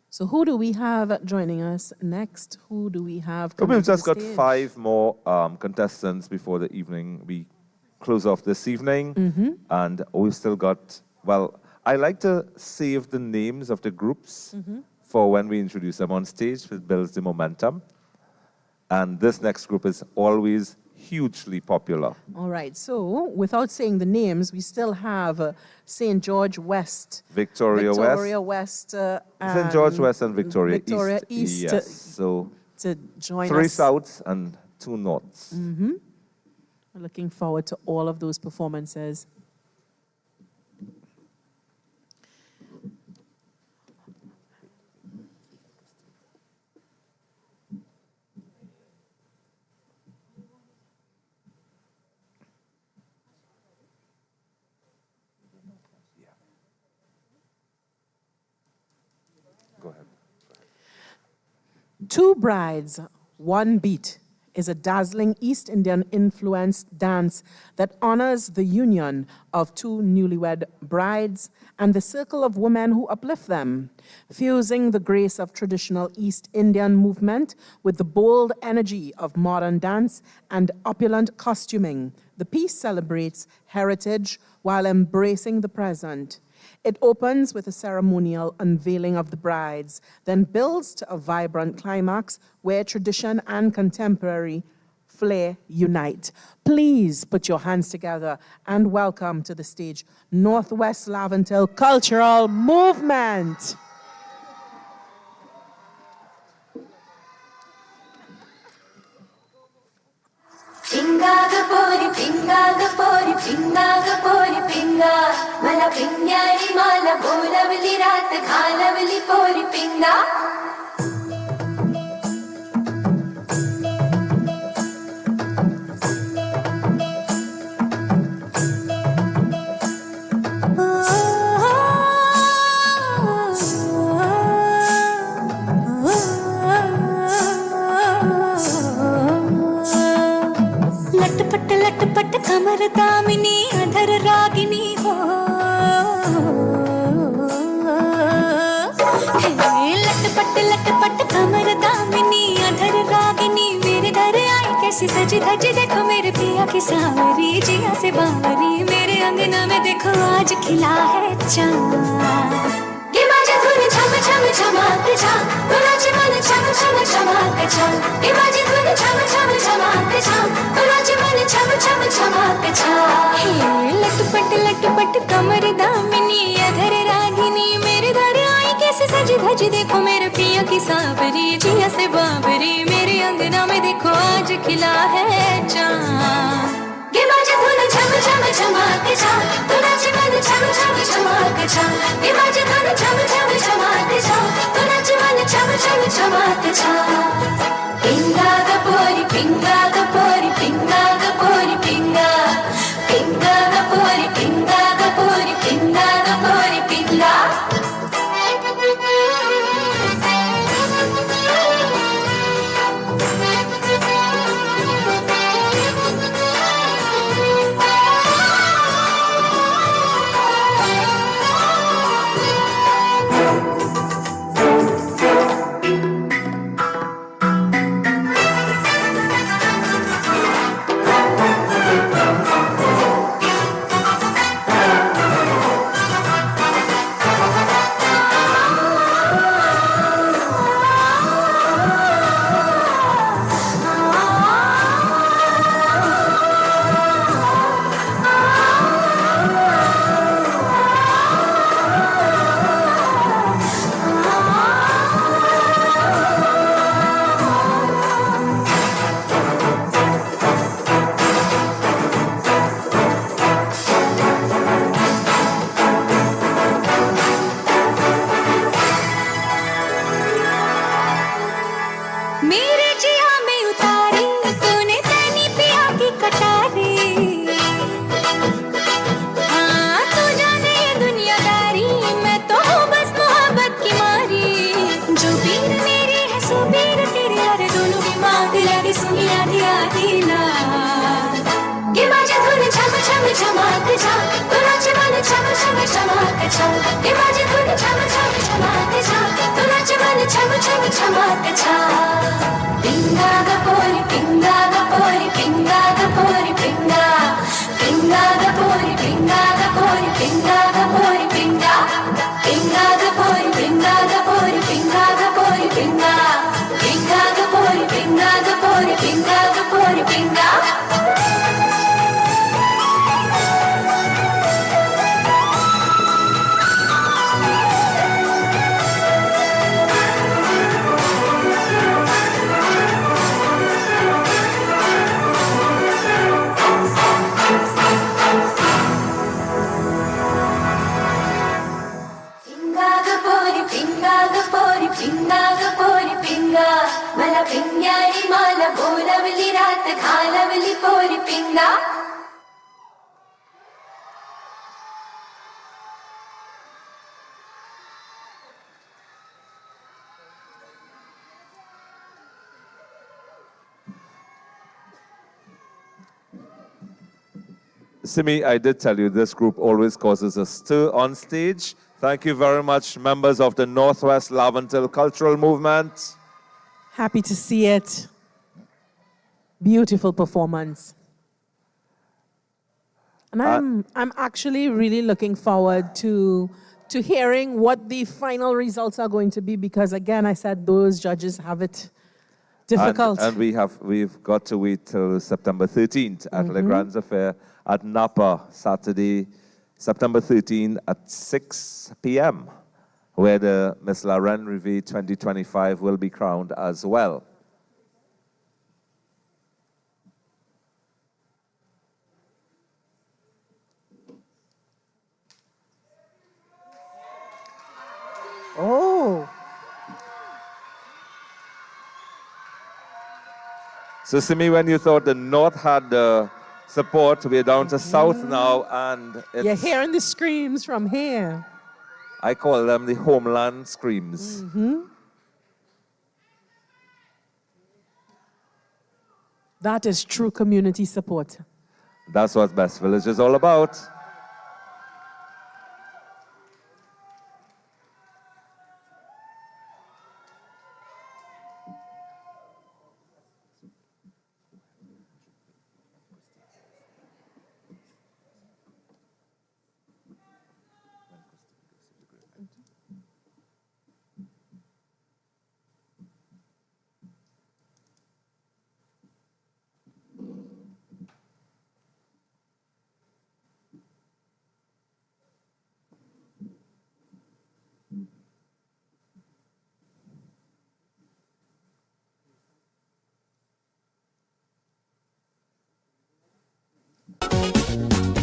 So who do we have joining us next? Who do we have So coming we've to the just got stage? 5 more contestants before the evening. We close off this evening. And we've still got, well, I like to save the names of the groups for when we introduce them on stage. It builds the momentum. And this next group is always hugely popular. All right, so without saying the names, we still have St. George West, Victoria West, St. George West and Victoria East, Yes, so to join 3 us. souths and 2 norths. We're looking forward to all of those performances. Go ahead. Two Brides, One Beat is a dazzling East Indian influenced dance that honors the union of two newlywed brides and the circle of women who uplift them, fusing the grace of traditional East Indian movement with the bold energy of modern dance and opulent costuming. The piece celebrates heritage while embracing the present. It opens with a ceremonial unveiling of the brides, then builds to a vibrant climax where tradition and contemporary flair unite. Please put your hands together and welcome to the stage Northwest Laventil Cultural Movement. पिंगा मला पिंग्यानी मला बोलवली रात घालवली पोरी पिंगा लटपट कमर दामिनी अधर रागिनी हो लटपट कमर दामिनी अधर रागिनी मेरे घर आई कैसी सजी धजी देखो मेरे पिया की सावरी जिया से बावरी मेरे अंगना में देखो आज खिला है चाँद ये बाजे धुन छम छम छमाक छम नाच मन छम छम छमाक छम ये बाजे धुन छम छम छमाक छम नाच मन छम छम छमाक छम लटपट कमर दामिनी अधर रागिनी मेरे घर आई कैसे सजी धजी देखो मेरे पिया की सावरी जिया से बाबरी मेरे अंगना में देखो आज खिला है चाँद ये बाजे धुन छम छम छमाक छम नाच मन छम छम छमाक छम ये बाजे धुन छम छम छमाक छम नाच मन छम छम छमाक छम पिंगा गपोरी पिंगा गपोरी पिंगा गपोरी पिंगा पिंगा गपोरी पिंगा गपोरी पिंगा गपोरी पिंगा छम छम छमाक छा पिंगा ग पोरी पिंगा ग पोरी पिंगा ग पोरी पिंगा पिंगा ग पोरी पिंगा ग पोरी पिंगा ग पोरी पिंगा पिंगा ग पोरी पिंगा ग पोरी पिंगा ग पोरी पिंगा पिंगा ग पोरी पिंगा ग पोरी पिंगा ग पोरी पिंगा पिंगा ग पोरी पिंगा मला पिंग्यानी माला बोलवली रात घालवली पोरी पिंगा Simi, I did tell you this group always causes a stir on stage. Thank you very much, members of the Northwest Lavantil Cultural Movement. Happy to see it. Beautiful performance. And I'm actually really looking forward to hearing what the final results are going to be, because again, I said those judges have it difficult. And we've got to wait till September 13th at Le Grand Affair at Napa, Saturday, September 13 at 6 p.m., where the Miss La Reine Riviere 2025 will be crowned as well. Oh. So, Simi, when you thought the North had the support, we're down to South now, and You're hearing the screams from here. I call them the homeland screams. That is true community support. That's what Best Village is all about.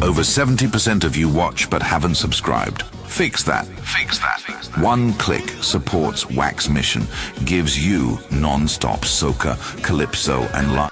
Over 70% of you watch but haven't subscribed. Fix that. Fix that. One click supports WACK's mission, gives you non-stop soca, calypso and live.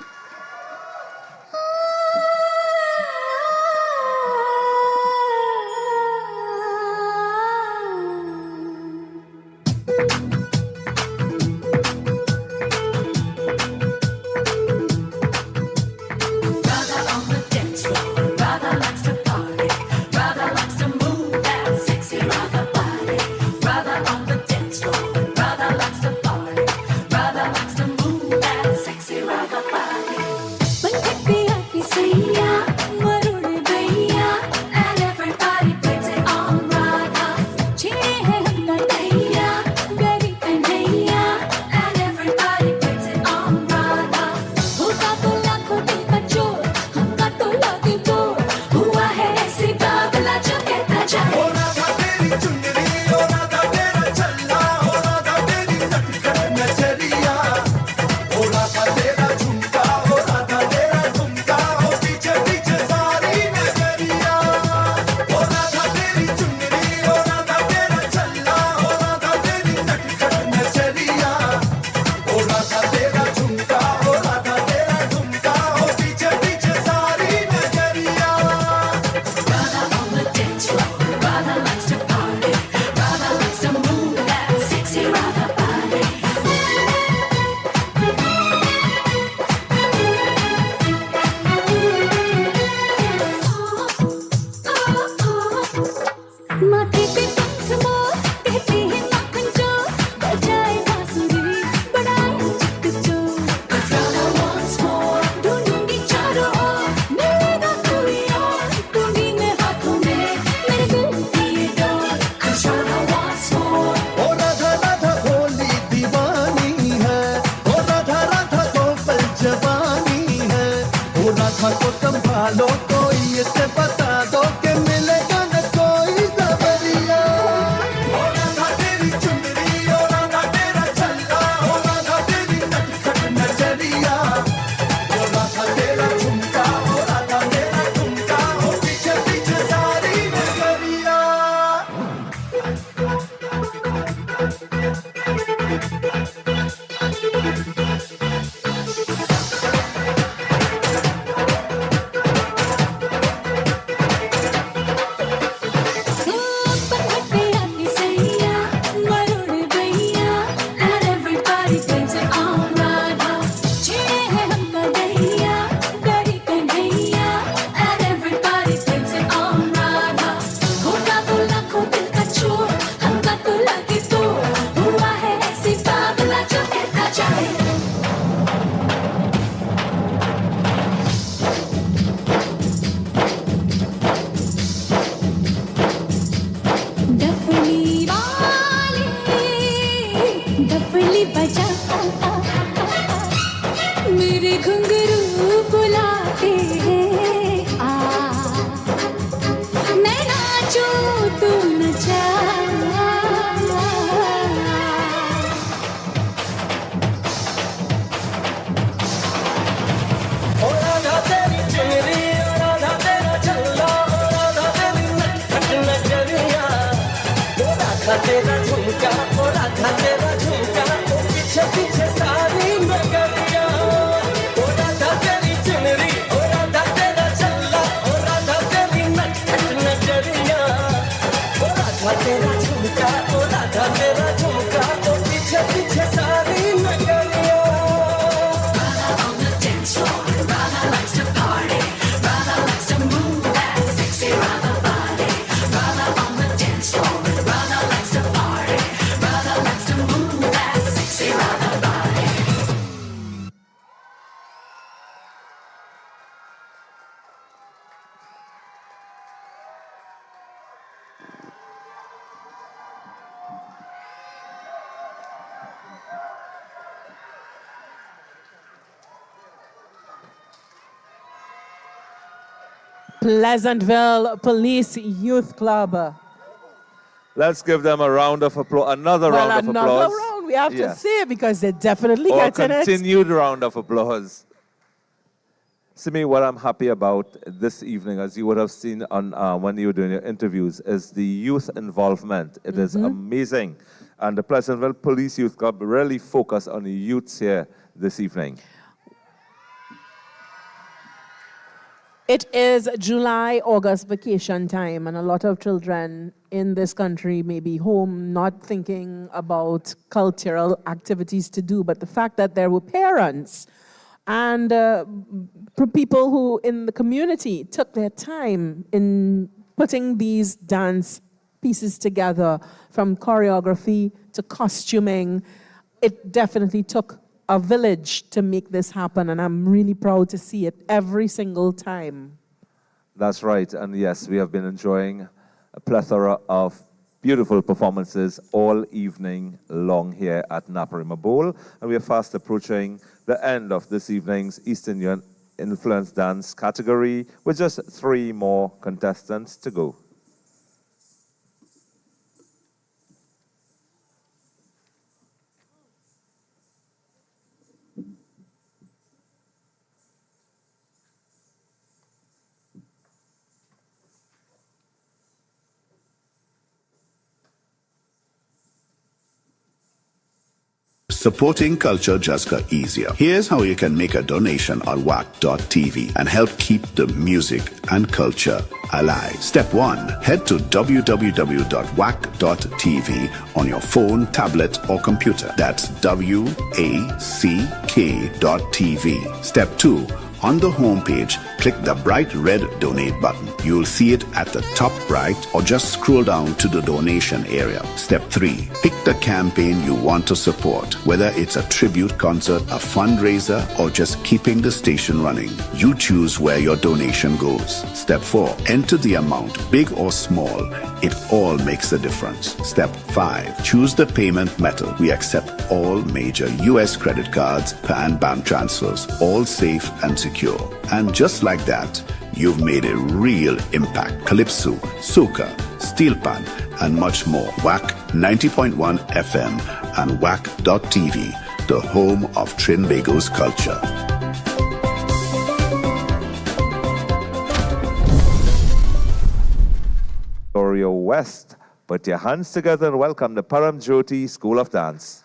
Pleasantville Police Youth Club. Let's give them a round of applause. Another round of Another applause. round we have to Yes. say because they're definitely Or getting it. continued round of applause. Simi, what I'm happy about this evening, as you would have seen on when you were doing your interviews, is the youth involvement. It is amazing. And the Pleasantville Police Youth Club really focus on the youths here this evening. It is July, August vacation time, and a lot of children in this country may be home not thinking about cultural activities to do, but the fact that there were parents and people who in the community took their time in putting these dance pieces together, from choreography to costuming, it definitely took a village to make this happen, and I'm really proud to see it every single time. That's right, and yes, we have been enjoying a plethora of beautiful performances all evening long here at Naparima Bowl, and we are fast approaching the end of this evening's East Indian Influence Dance category with just 3 more contestants to go. Supporting culture just got easier. Here's how you can make a donation on WACK.tv and help keep the music and culture alive. Step 1. Head to www.wack.tv on your phone, tablet, or computer. That's WACK.tv. Step 2. On the home page, click the bright red donate button. You'll see it at the top right, or just scroll down to the donation area. Step 3. Pick the campaign you want to support, whether it's a tribute concert, a fundraiser, or just keeping the station running. You choose where your donation goes. Step 4. Enter the amount, big or small. It all makes a difference. Step 5. Choose the payment method. We accept all major US credit cards and bank transfers, all safe and secure. And just like that, you've made a real impact. Calypso, soca, steel pan, and much more. WACK 90.1 FM and WACK.tv, the home of Trinbago's culture. Victoria West, put your hands together and welcome the Param Jyoti School of Dance.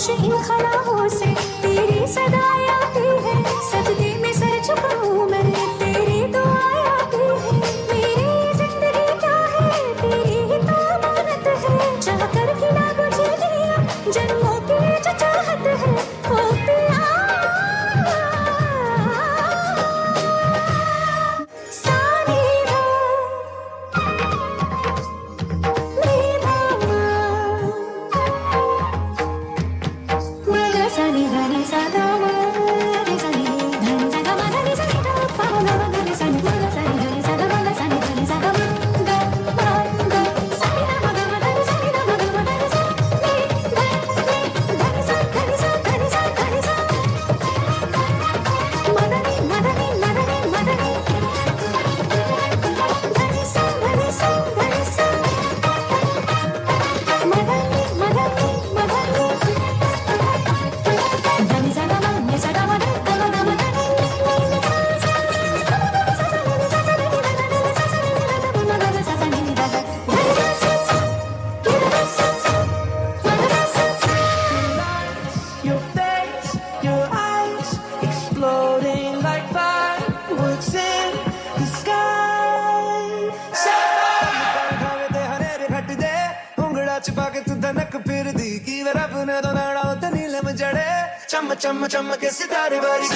खामोश इन खलाओं से तेरी सदाएं आती है सजदे में sir झुकाऊं मैं तेरी दुआएं आती है मेरी जिंदगी क्या है तेरी ही तो अमानत है चाह कर खिला तुझे दिया जन्मों की जो चाहत है ओ पिया चम चम के सितारे बारी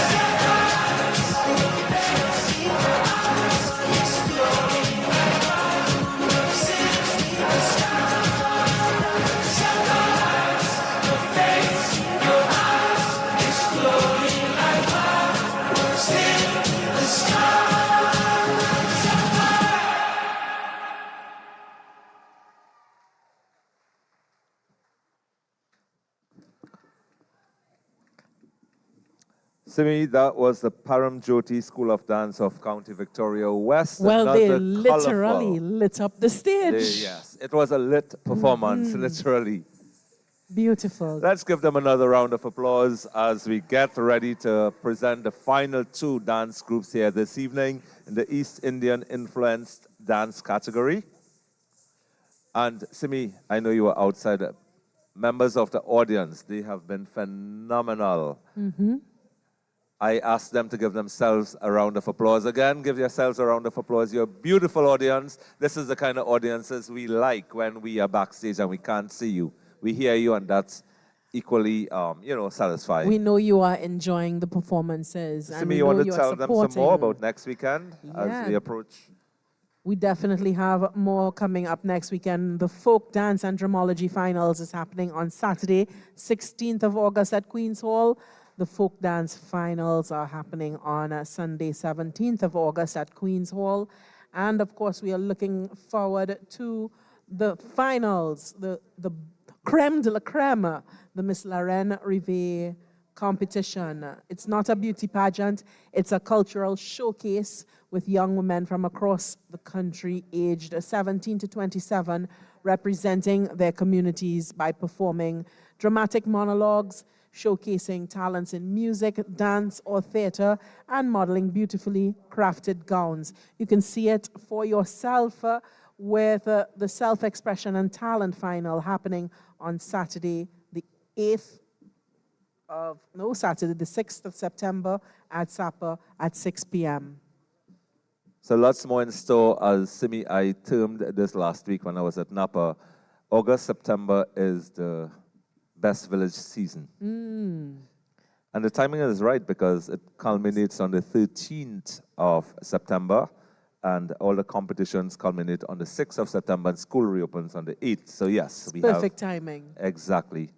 Simi, that was the Param Jyoti School of Dance of County Victoria West. Well, they Another literally lit up the stage. Yes, it was a lit performance, literally. Beautiful. Let's give them another round of applause as we get ready to present the final two dance groups here this evening in the East Indian influenced dance category. And Simi, I know you were outside. Members of the audience, they have been phenomenal. I asked them to give themselves a round of applause. Again, give yourselves a round of applause. You're a beautiful audience. This is the kind of audiences we like when we are backstage and we can't see you. We hear you, and that's equally, satisfying. We know you are enjoying the performances. Simi, you want to tell them some more about next weekend as we approach? We definitely have more coming up next weekend. The Folk Dance and Dramology Finals is happening on Saturday, 16th of August at Queen's Hall. The Folk Dance Finals are happening on Sunday, 17th of August at Queen's Hall. And of course, we are looking forward to the finals, the creme de la creme, the Miss Lorraine Rivet competition. It's not a beauty pageant, it's a cultural showcase with young women from across the country aged 17 to 27, representing their communities by performing dramatic monologues, showcasing talents in music, dance, or theater, and modeling beautifully crafted gowns. You can see it for yourself with the Self-Expression and Talent Final happening on Saturday, the 6th of September at Sapa at 6 p.m. So lots more in store. As Simi, I termed this last week when I was at Napa. August, September is the best village season. And the timing is right because it culminates on the 13th of September and all the competitions culminate on the 6th of September and school reopens on the 8th. So yes, we have perfect timing. Exactly.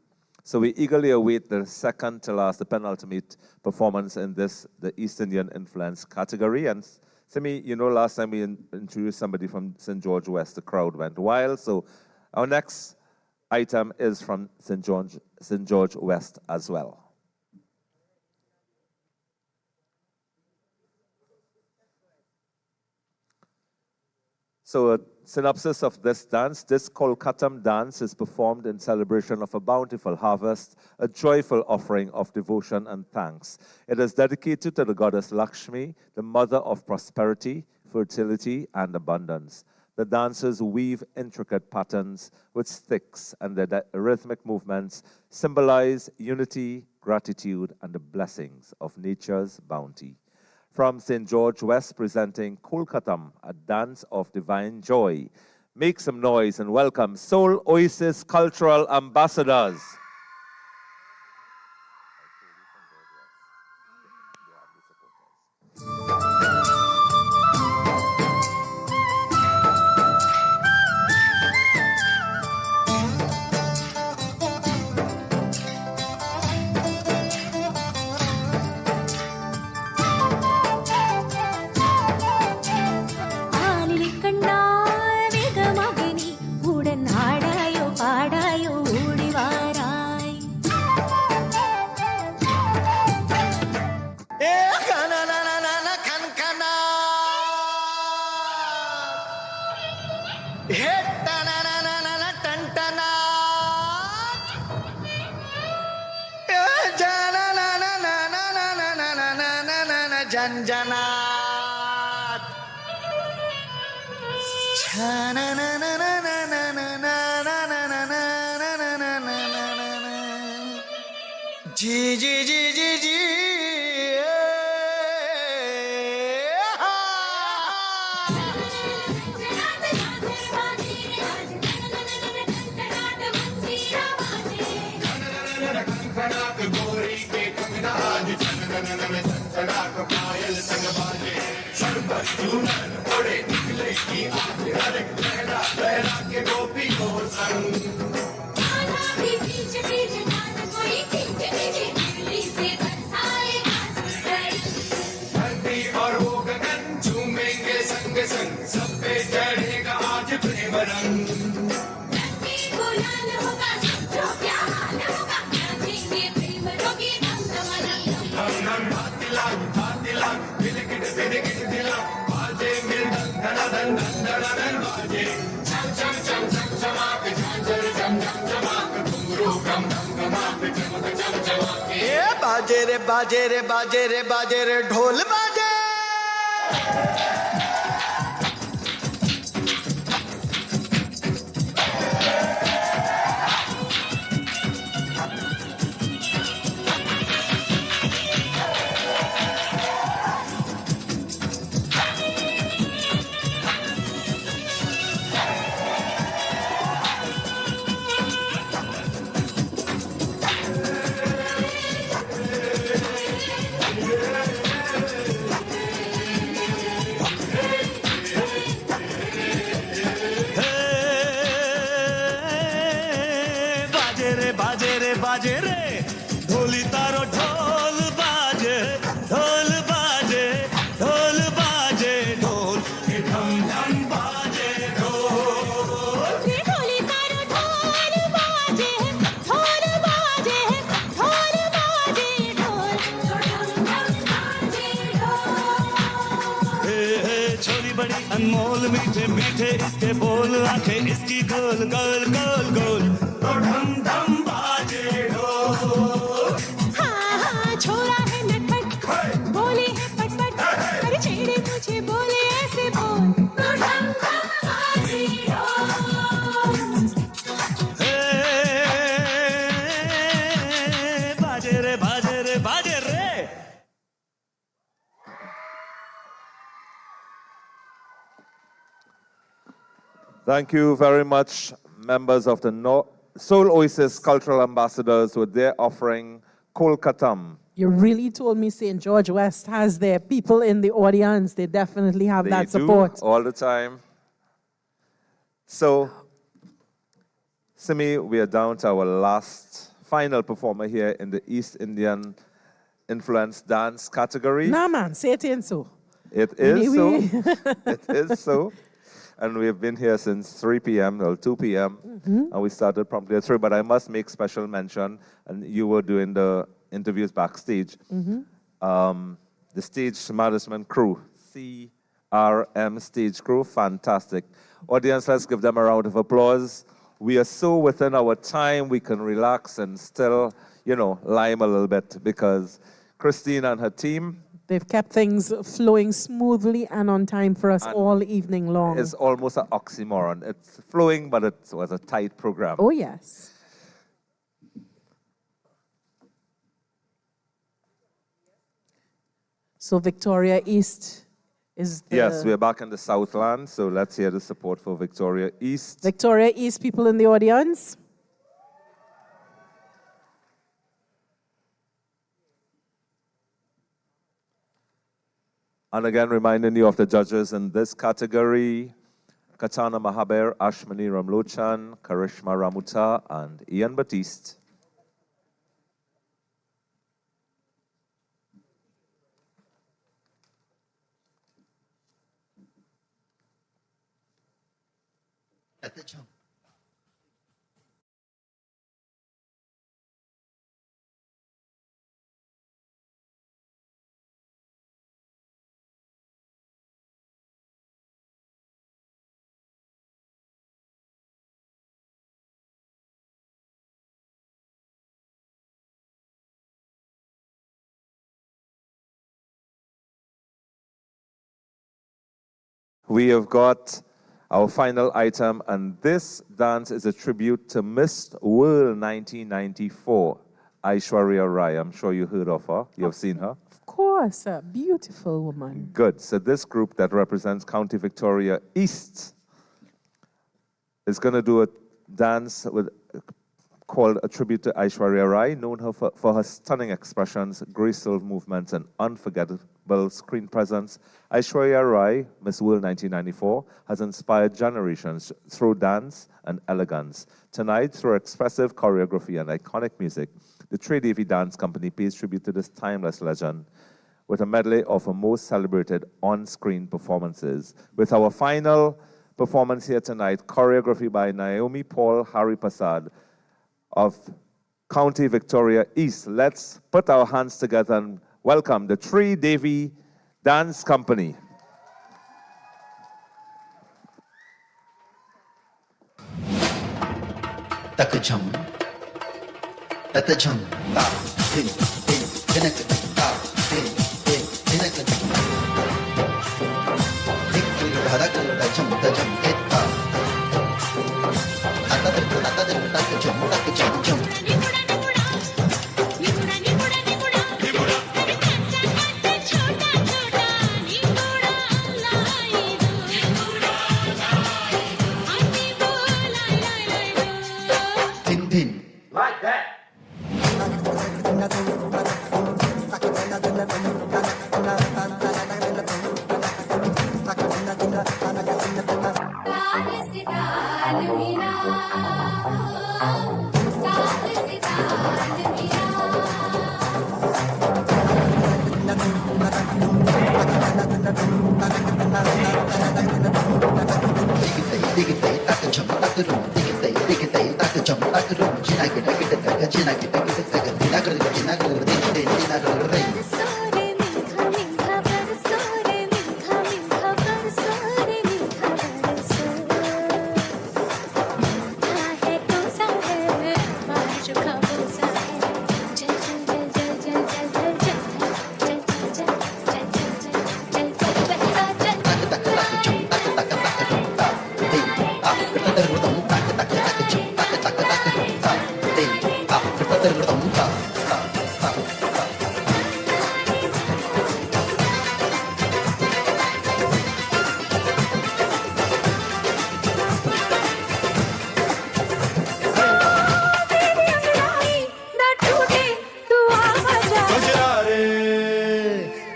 So we eagerly await the second to last, the penultimate performance in this, the East Indian influence category. And Simi, last time we introduced somebody from St. George West, the crowd went wild. So our next item is from St. George West as well. So a synopsis of this dance. This Kolkatam dance is performed in celebration of a bountiful harvest, a joyful offering of devotion and thanks. It is dedicated to the goddess Lakshmi, the mother of prosperity, fertility, and abundance. The dancers weave intricate patterns with sticks, and their rhythmic movements symbolize unity, gratitude, and the blessings of nature's bounty. From St. George West, presenting Kolkatam, a dance of divine joy. Make some noise and welcome Soul Oasis Cultural Ambassadors. Janjanat. Ji ji ji ji ji. और वो गगन झूमेंगे संग संग सब पे चढ़ेगा आज प्रेम रंग गुलाल होगा समझो क्या हाल होगा नाचेंगे प्रेम रोगी दम दम भातिला बिलकिट दिला बाजे मृदंग धन बाजे चम चम चम चम चमाक झांझर चम चम चमाक घुंघरू कम धम धमाक चमक चम चमाक ए बाजे रे बाजे रे बाजे रे बाजे रे ढोल बाजे. बाजे रे ढोली तारो ढोल बाजे ढोल बाजे ढोल बाजे ढोल ढम ढम बाजे ढोल ढोली तारो ढोल बाजे ढोल बाजे ढोल बाजे ढोल ढम ढम बाजे ढोल हे छोरी बड़ी अनमोल मीठे मीठे इसके बोल आंखें इसकी गोल गोल गोल गोल ढम ढम छोरा है नटपट बोले है पटपट अरे छेड़े मुझे बोले ऐसे बोल ढम ढम बाजे ढोल बाजे रे बाजे रे. Thank you very much, members of the Soul Oasis Cultural Ambassadors, with their offering Kolkatam. You really told me St. George West has their people in the audience. They definitely have that support. They do all the time. So, Simi, we are down to our last, final performer here in the East Indian influence dance category. Nah, man, say it ain't so. It is Anyway. so. It is so. And we've been here since 3 p.m. or 2 p.m. And we started promptly at 3. But I must make special mention, and you were doing the interviews backstage. The stage management crew, CRM stage crew, fantastic. Audience, let's give them a round of applause. We are so within our time, we can relax and still, lime a little bit, because Christine and her team They've kept things flowing smoothly and on time for us all evening long. It's almost an oxymoron. It's flowing, but it was a tight program. Oh, yes. So Victoria East is the... Yes, we're back in the Southland, so let's hear the support for Victoria East. Victoria East people in the audience. And again, reminding you of the judges in this category: Katana Mahaber, Ashmani Ramlochan, Karishma Ramuta, and Ian Batiste. At the jump. We have got our final item, and this dance is a tribute to Miss World 1994, Aishwarya Rai. I'm sure you heard of her. You have seen her? Of course, a beautiful woman. Good. So this group that represents County Victoria East is going to do a dance called a tribute to Aishwarya Rai, known for her stunning expressions, graceful movements, and unforgettable screen presence. Aishwarya Rai, Miss World 1994, has inspired generations through dance and elegance. Tonight, through expressive choreography and iconic music, the Tridevi Dance Company pays tribute to this timeless legend with a medley of her most celebrated on-screen performances. With our final performance here tonight, choreography by Naomi Paul Haripasad of County Victoria East. Let's put our hands together and welcome the Tridevi Dance Company. Takajam, takajam, ta, din, din, dinak, ta, din, din, dinak. Dikul dharakul tajam, tajam, etta. Takajam, takajam, jam. Like that.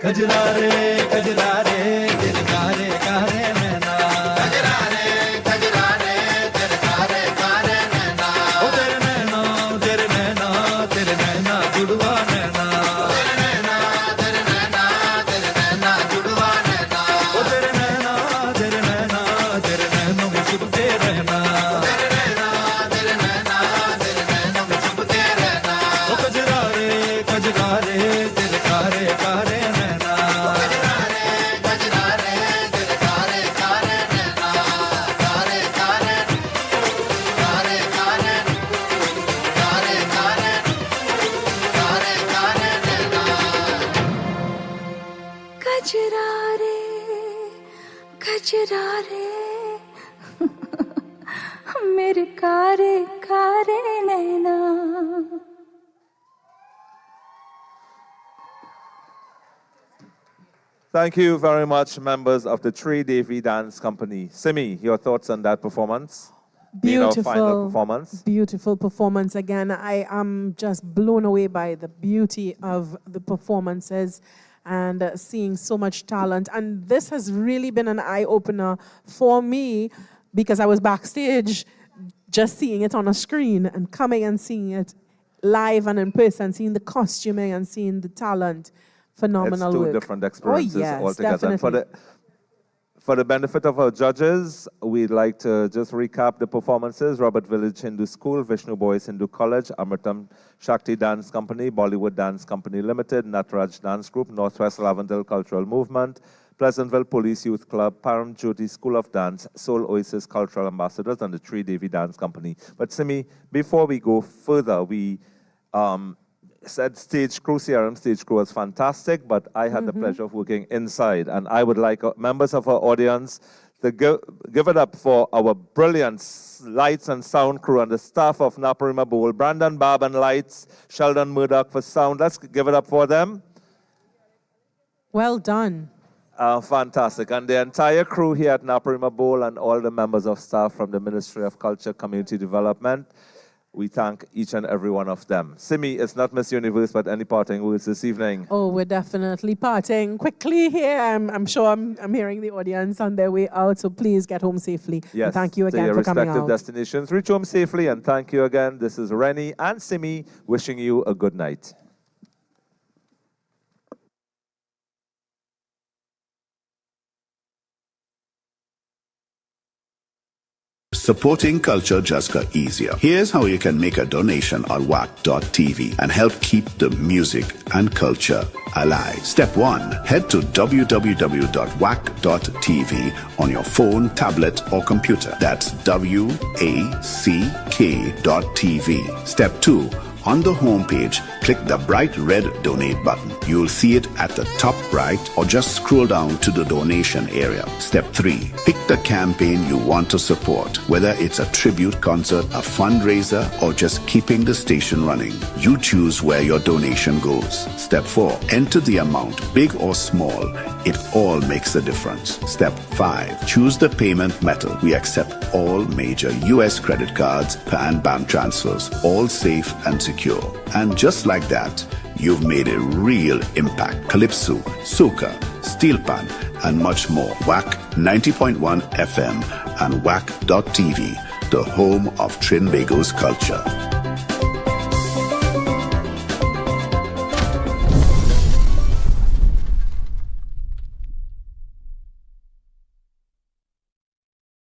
कजरारे कजरारे दिल कारे कारे नैना कजरारे कजरारे दिल कारे कारे नैना ओ तेरे नैना तेरे नैना तेरे नैना जुड़वा नैना तेरे नैना तेरे नैना तेरे नैना जुड़वा नैना ओ तेरे नैना तेरे नैना तेरे नैनों में छुपते रहना तेरे नैना तेरे नैना तेरे नैनों में छुपते रहना ओ कजरारे कजरारे दिल कारे कारे नैना कजरा रे मेरे कारे कारे नैना. Thank you very much, members of the Tree Davy Dance Company. Simi, your thoughts on that performance? Final performance. Beautiful performance again. I am just blown away by the beauty of the performances and seeing so much talent. And this has really been an eye-opener for me because I was backstage just seeing it on a screen and coming and seeing it live and in person, seeing the costuming and seeing the talent. Phenomenal It's two work. different experiences altogether. And Definitely. for the benefit of our judges, we'd like to just recap the performances. Robert Village Hindu School, Vishnu Boys Hindu College, Amritam Shakti Dance Company, Bollywood Dance Company Limited, Nataraj Dance Group, Northwest Lavendale Cultural Movement, Pleasantville Police Youth Club, Param Jyoti School of Dance, Soul Oasis Cultural Ambassadors, and the Tree Davy Dance Company. But Simi, before we go further, we said stage crew, CRM stage crew was fantastic, but I had the pleasure of working inside, and I would like members of our audience to give it up for our brilliant lights and sound crew and the staff of Naparima Bowl, Brandon Barb and lights, Sheldon Murdoch for sound. Let's give it up for them. Well done. Fantastic. And the entire crew here at Naparima Bowl and all the members of staff from the Ministry of Culture, Community Development, we thank each and every one of them. Simi, it's not Miss Universe, but any parting words this evening? Oh, we're definitely parting quickly here. I'm sure I'm hearing the audience on their way out, so please get home safely. Yes, And thank you to again your for coming respective out. destinations. Reach home safely, and thank you again. This is Rennie and Simi wishing you a good night. Supporting culture just got easier. Here's how you can make a donation on WACK.tv and help keep the music and culture alive. Step 1. Head to www.wack.tv on your phone, tablet, or computer. That's WACK.tv. Step 2. On the home page, click the bright red donate button. You'll see it at the top right, or just scroll down to the donation area. Step 3. Pick the campaign you want to support, whether it's a tribute concert, a fundraiser, or just keeping the station running. You choose where your donation goes. Step 4. Enter the amount, big or small. It all makes a difference. Step 5. Choose the payment method. We accept all major US credit cards and bank transfers, all safe and secure. And just like that, you've made a real impact. Calypso, soca, steel pan, and much more. WACK 90.1 FM and WACK.tv, the home of Trinbago's culture.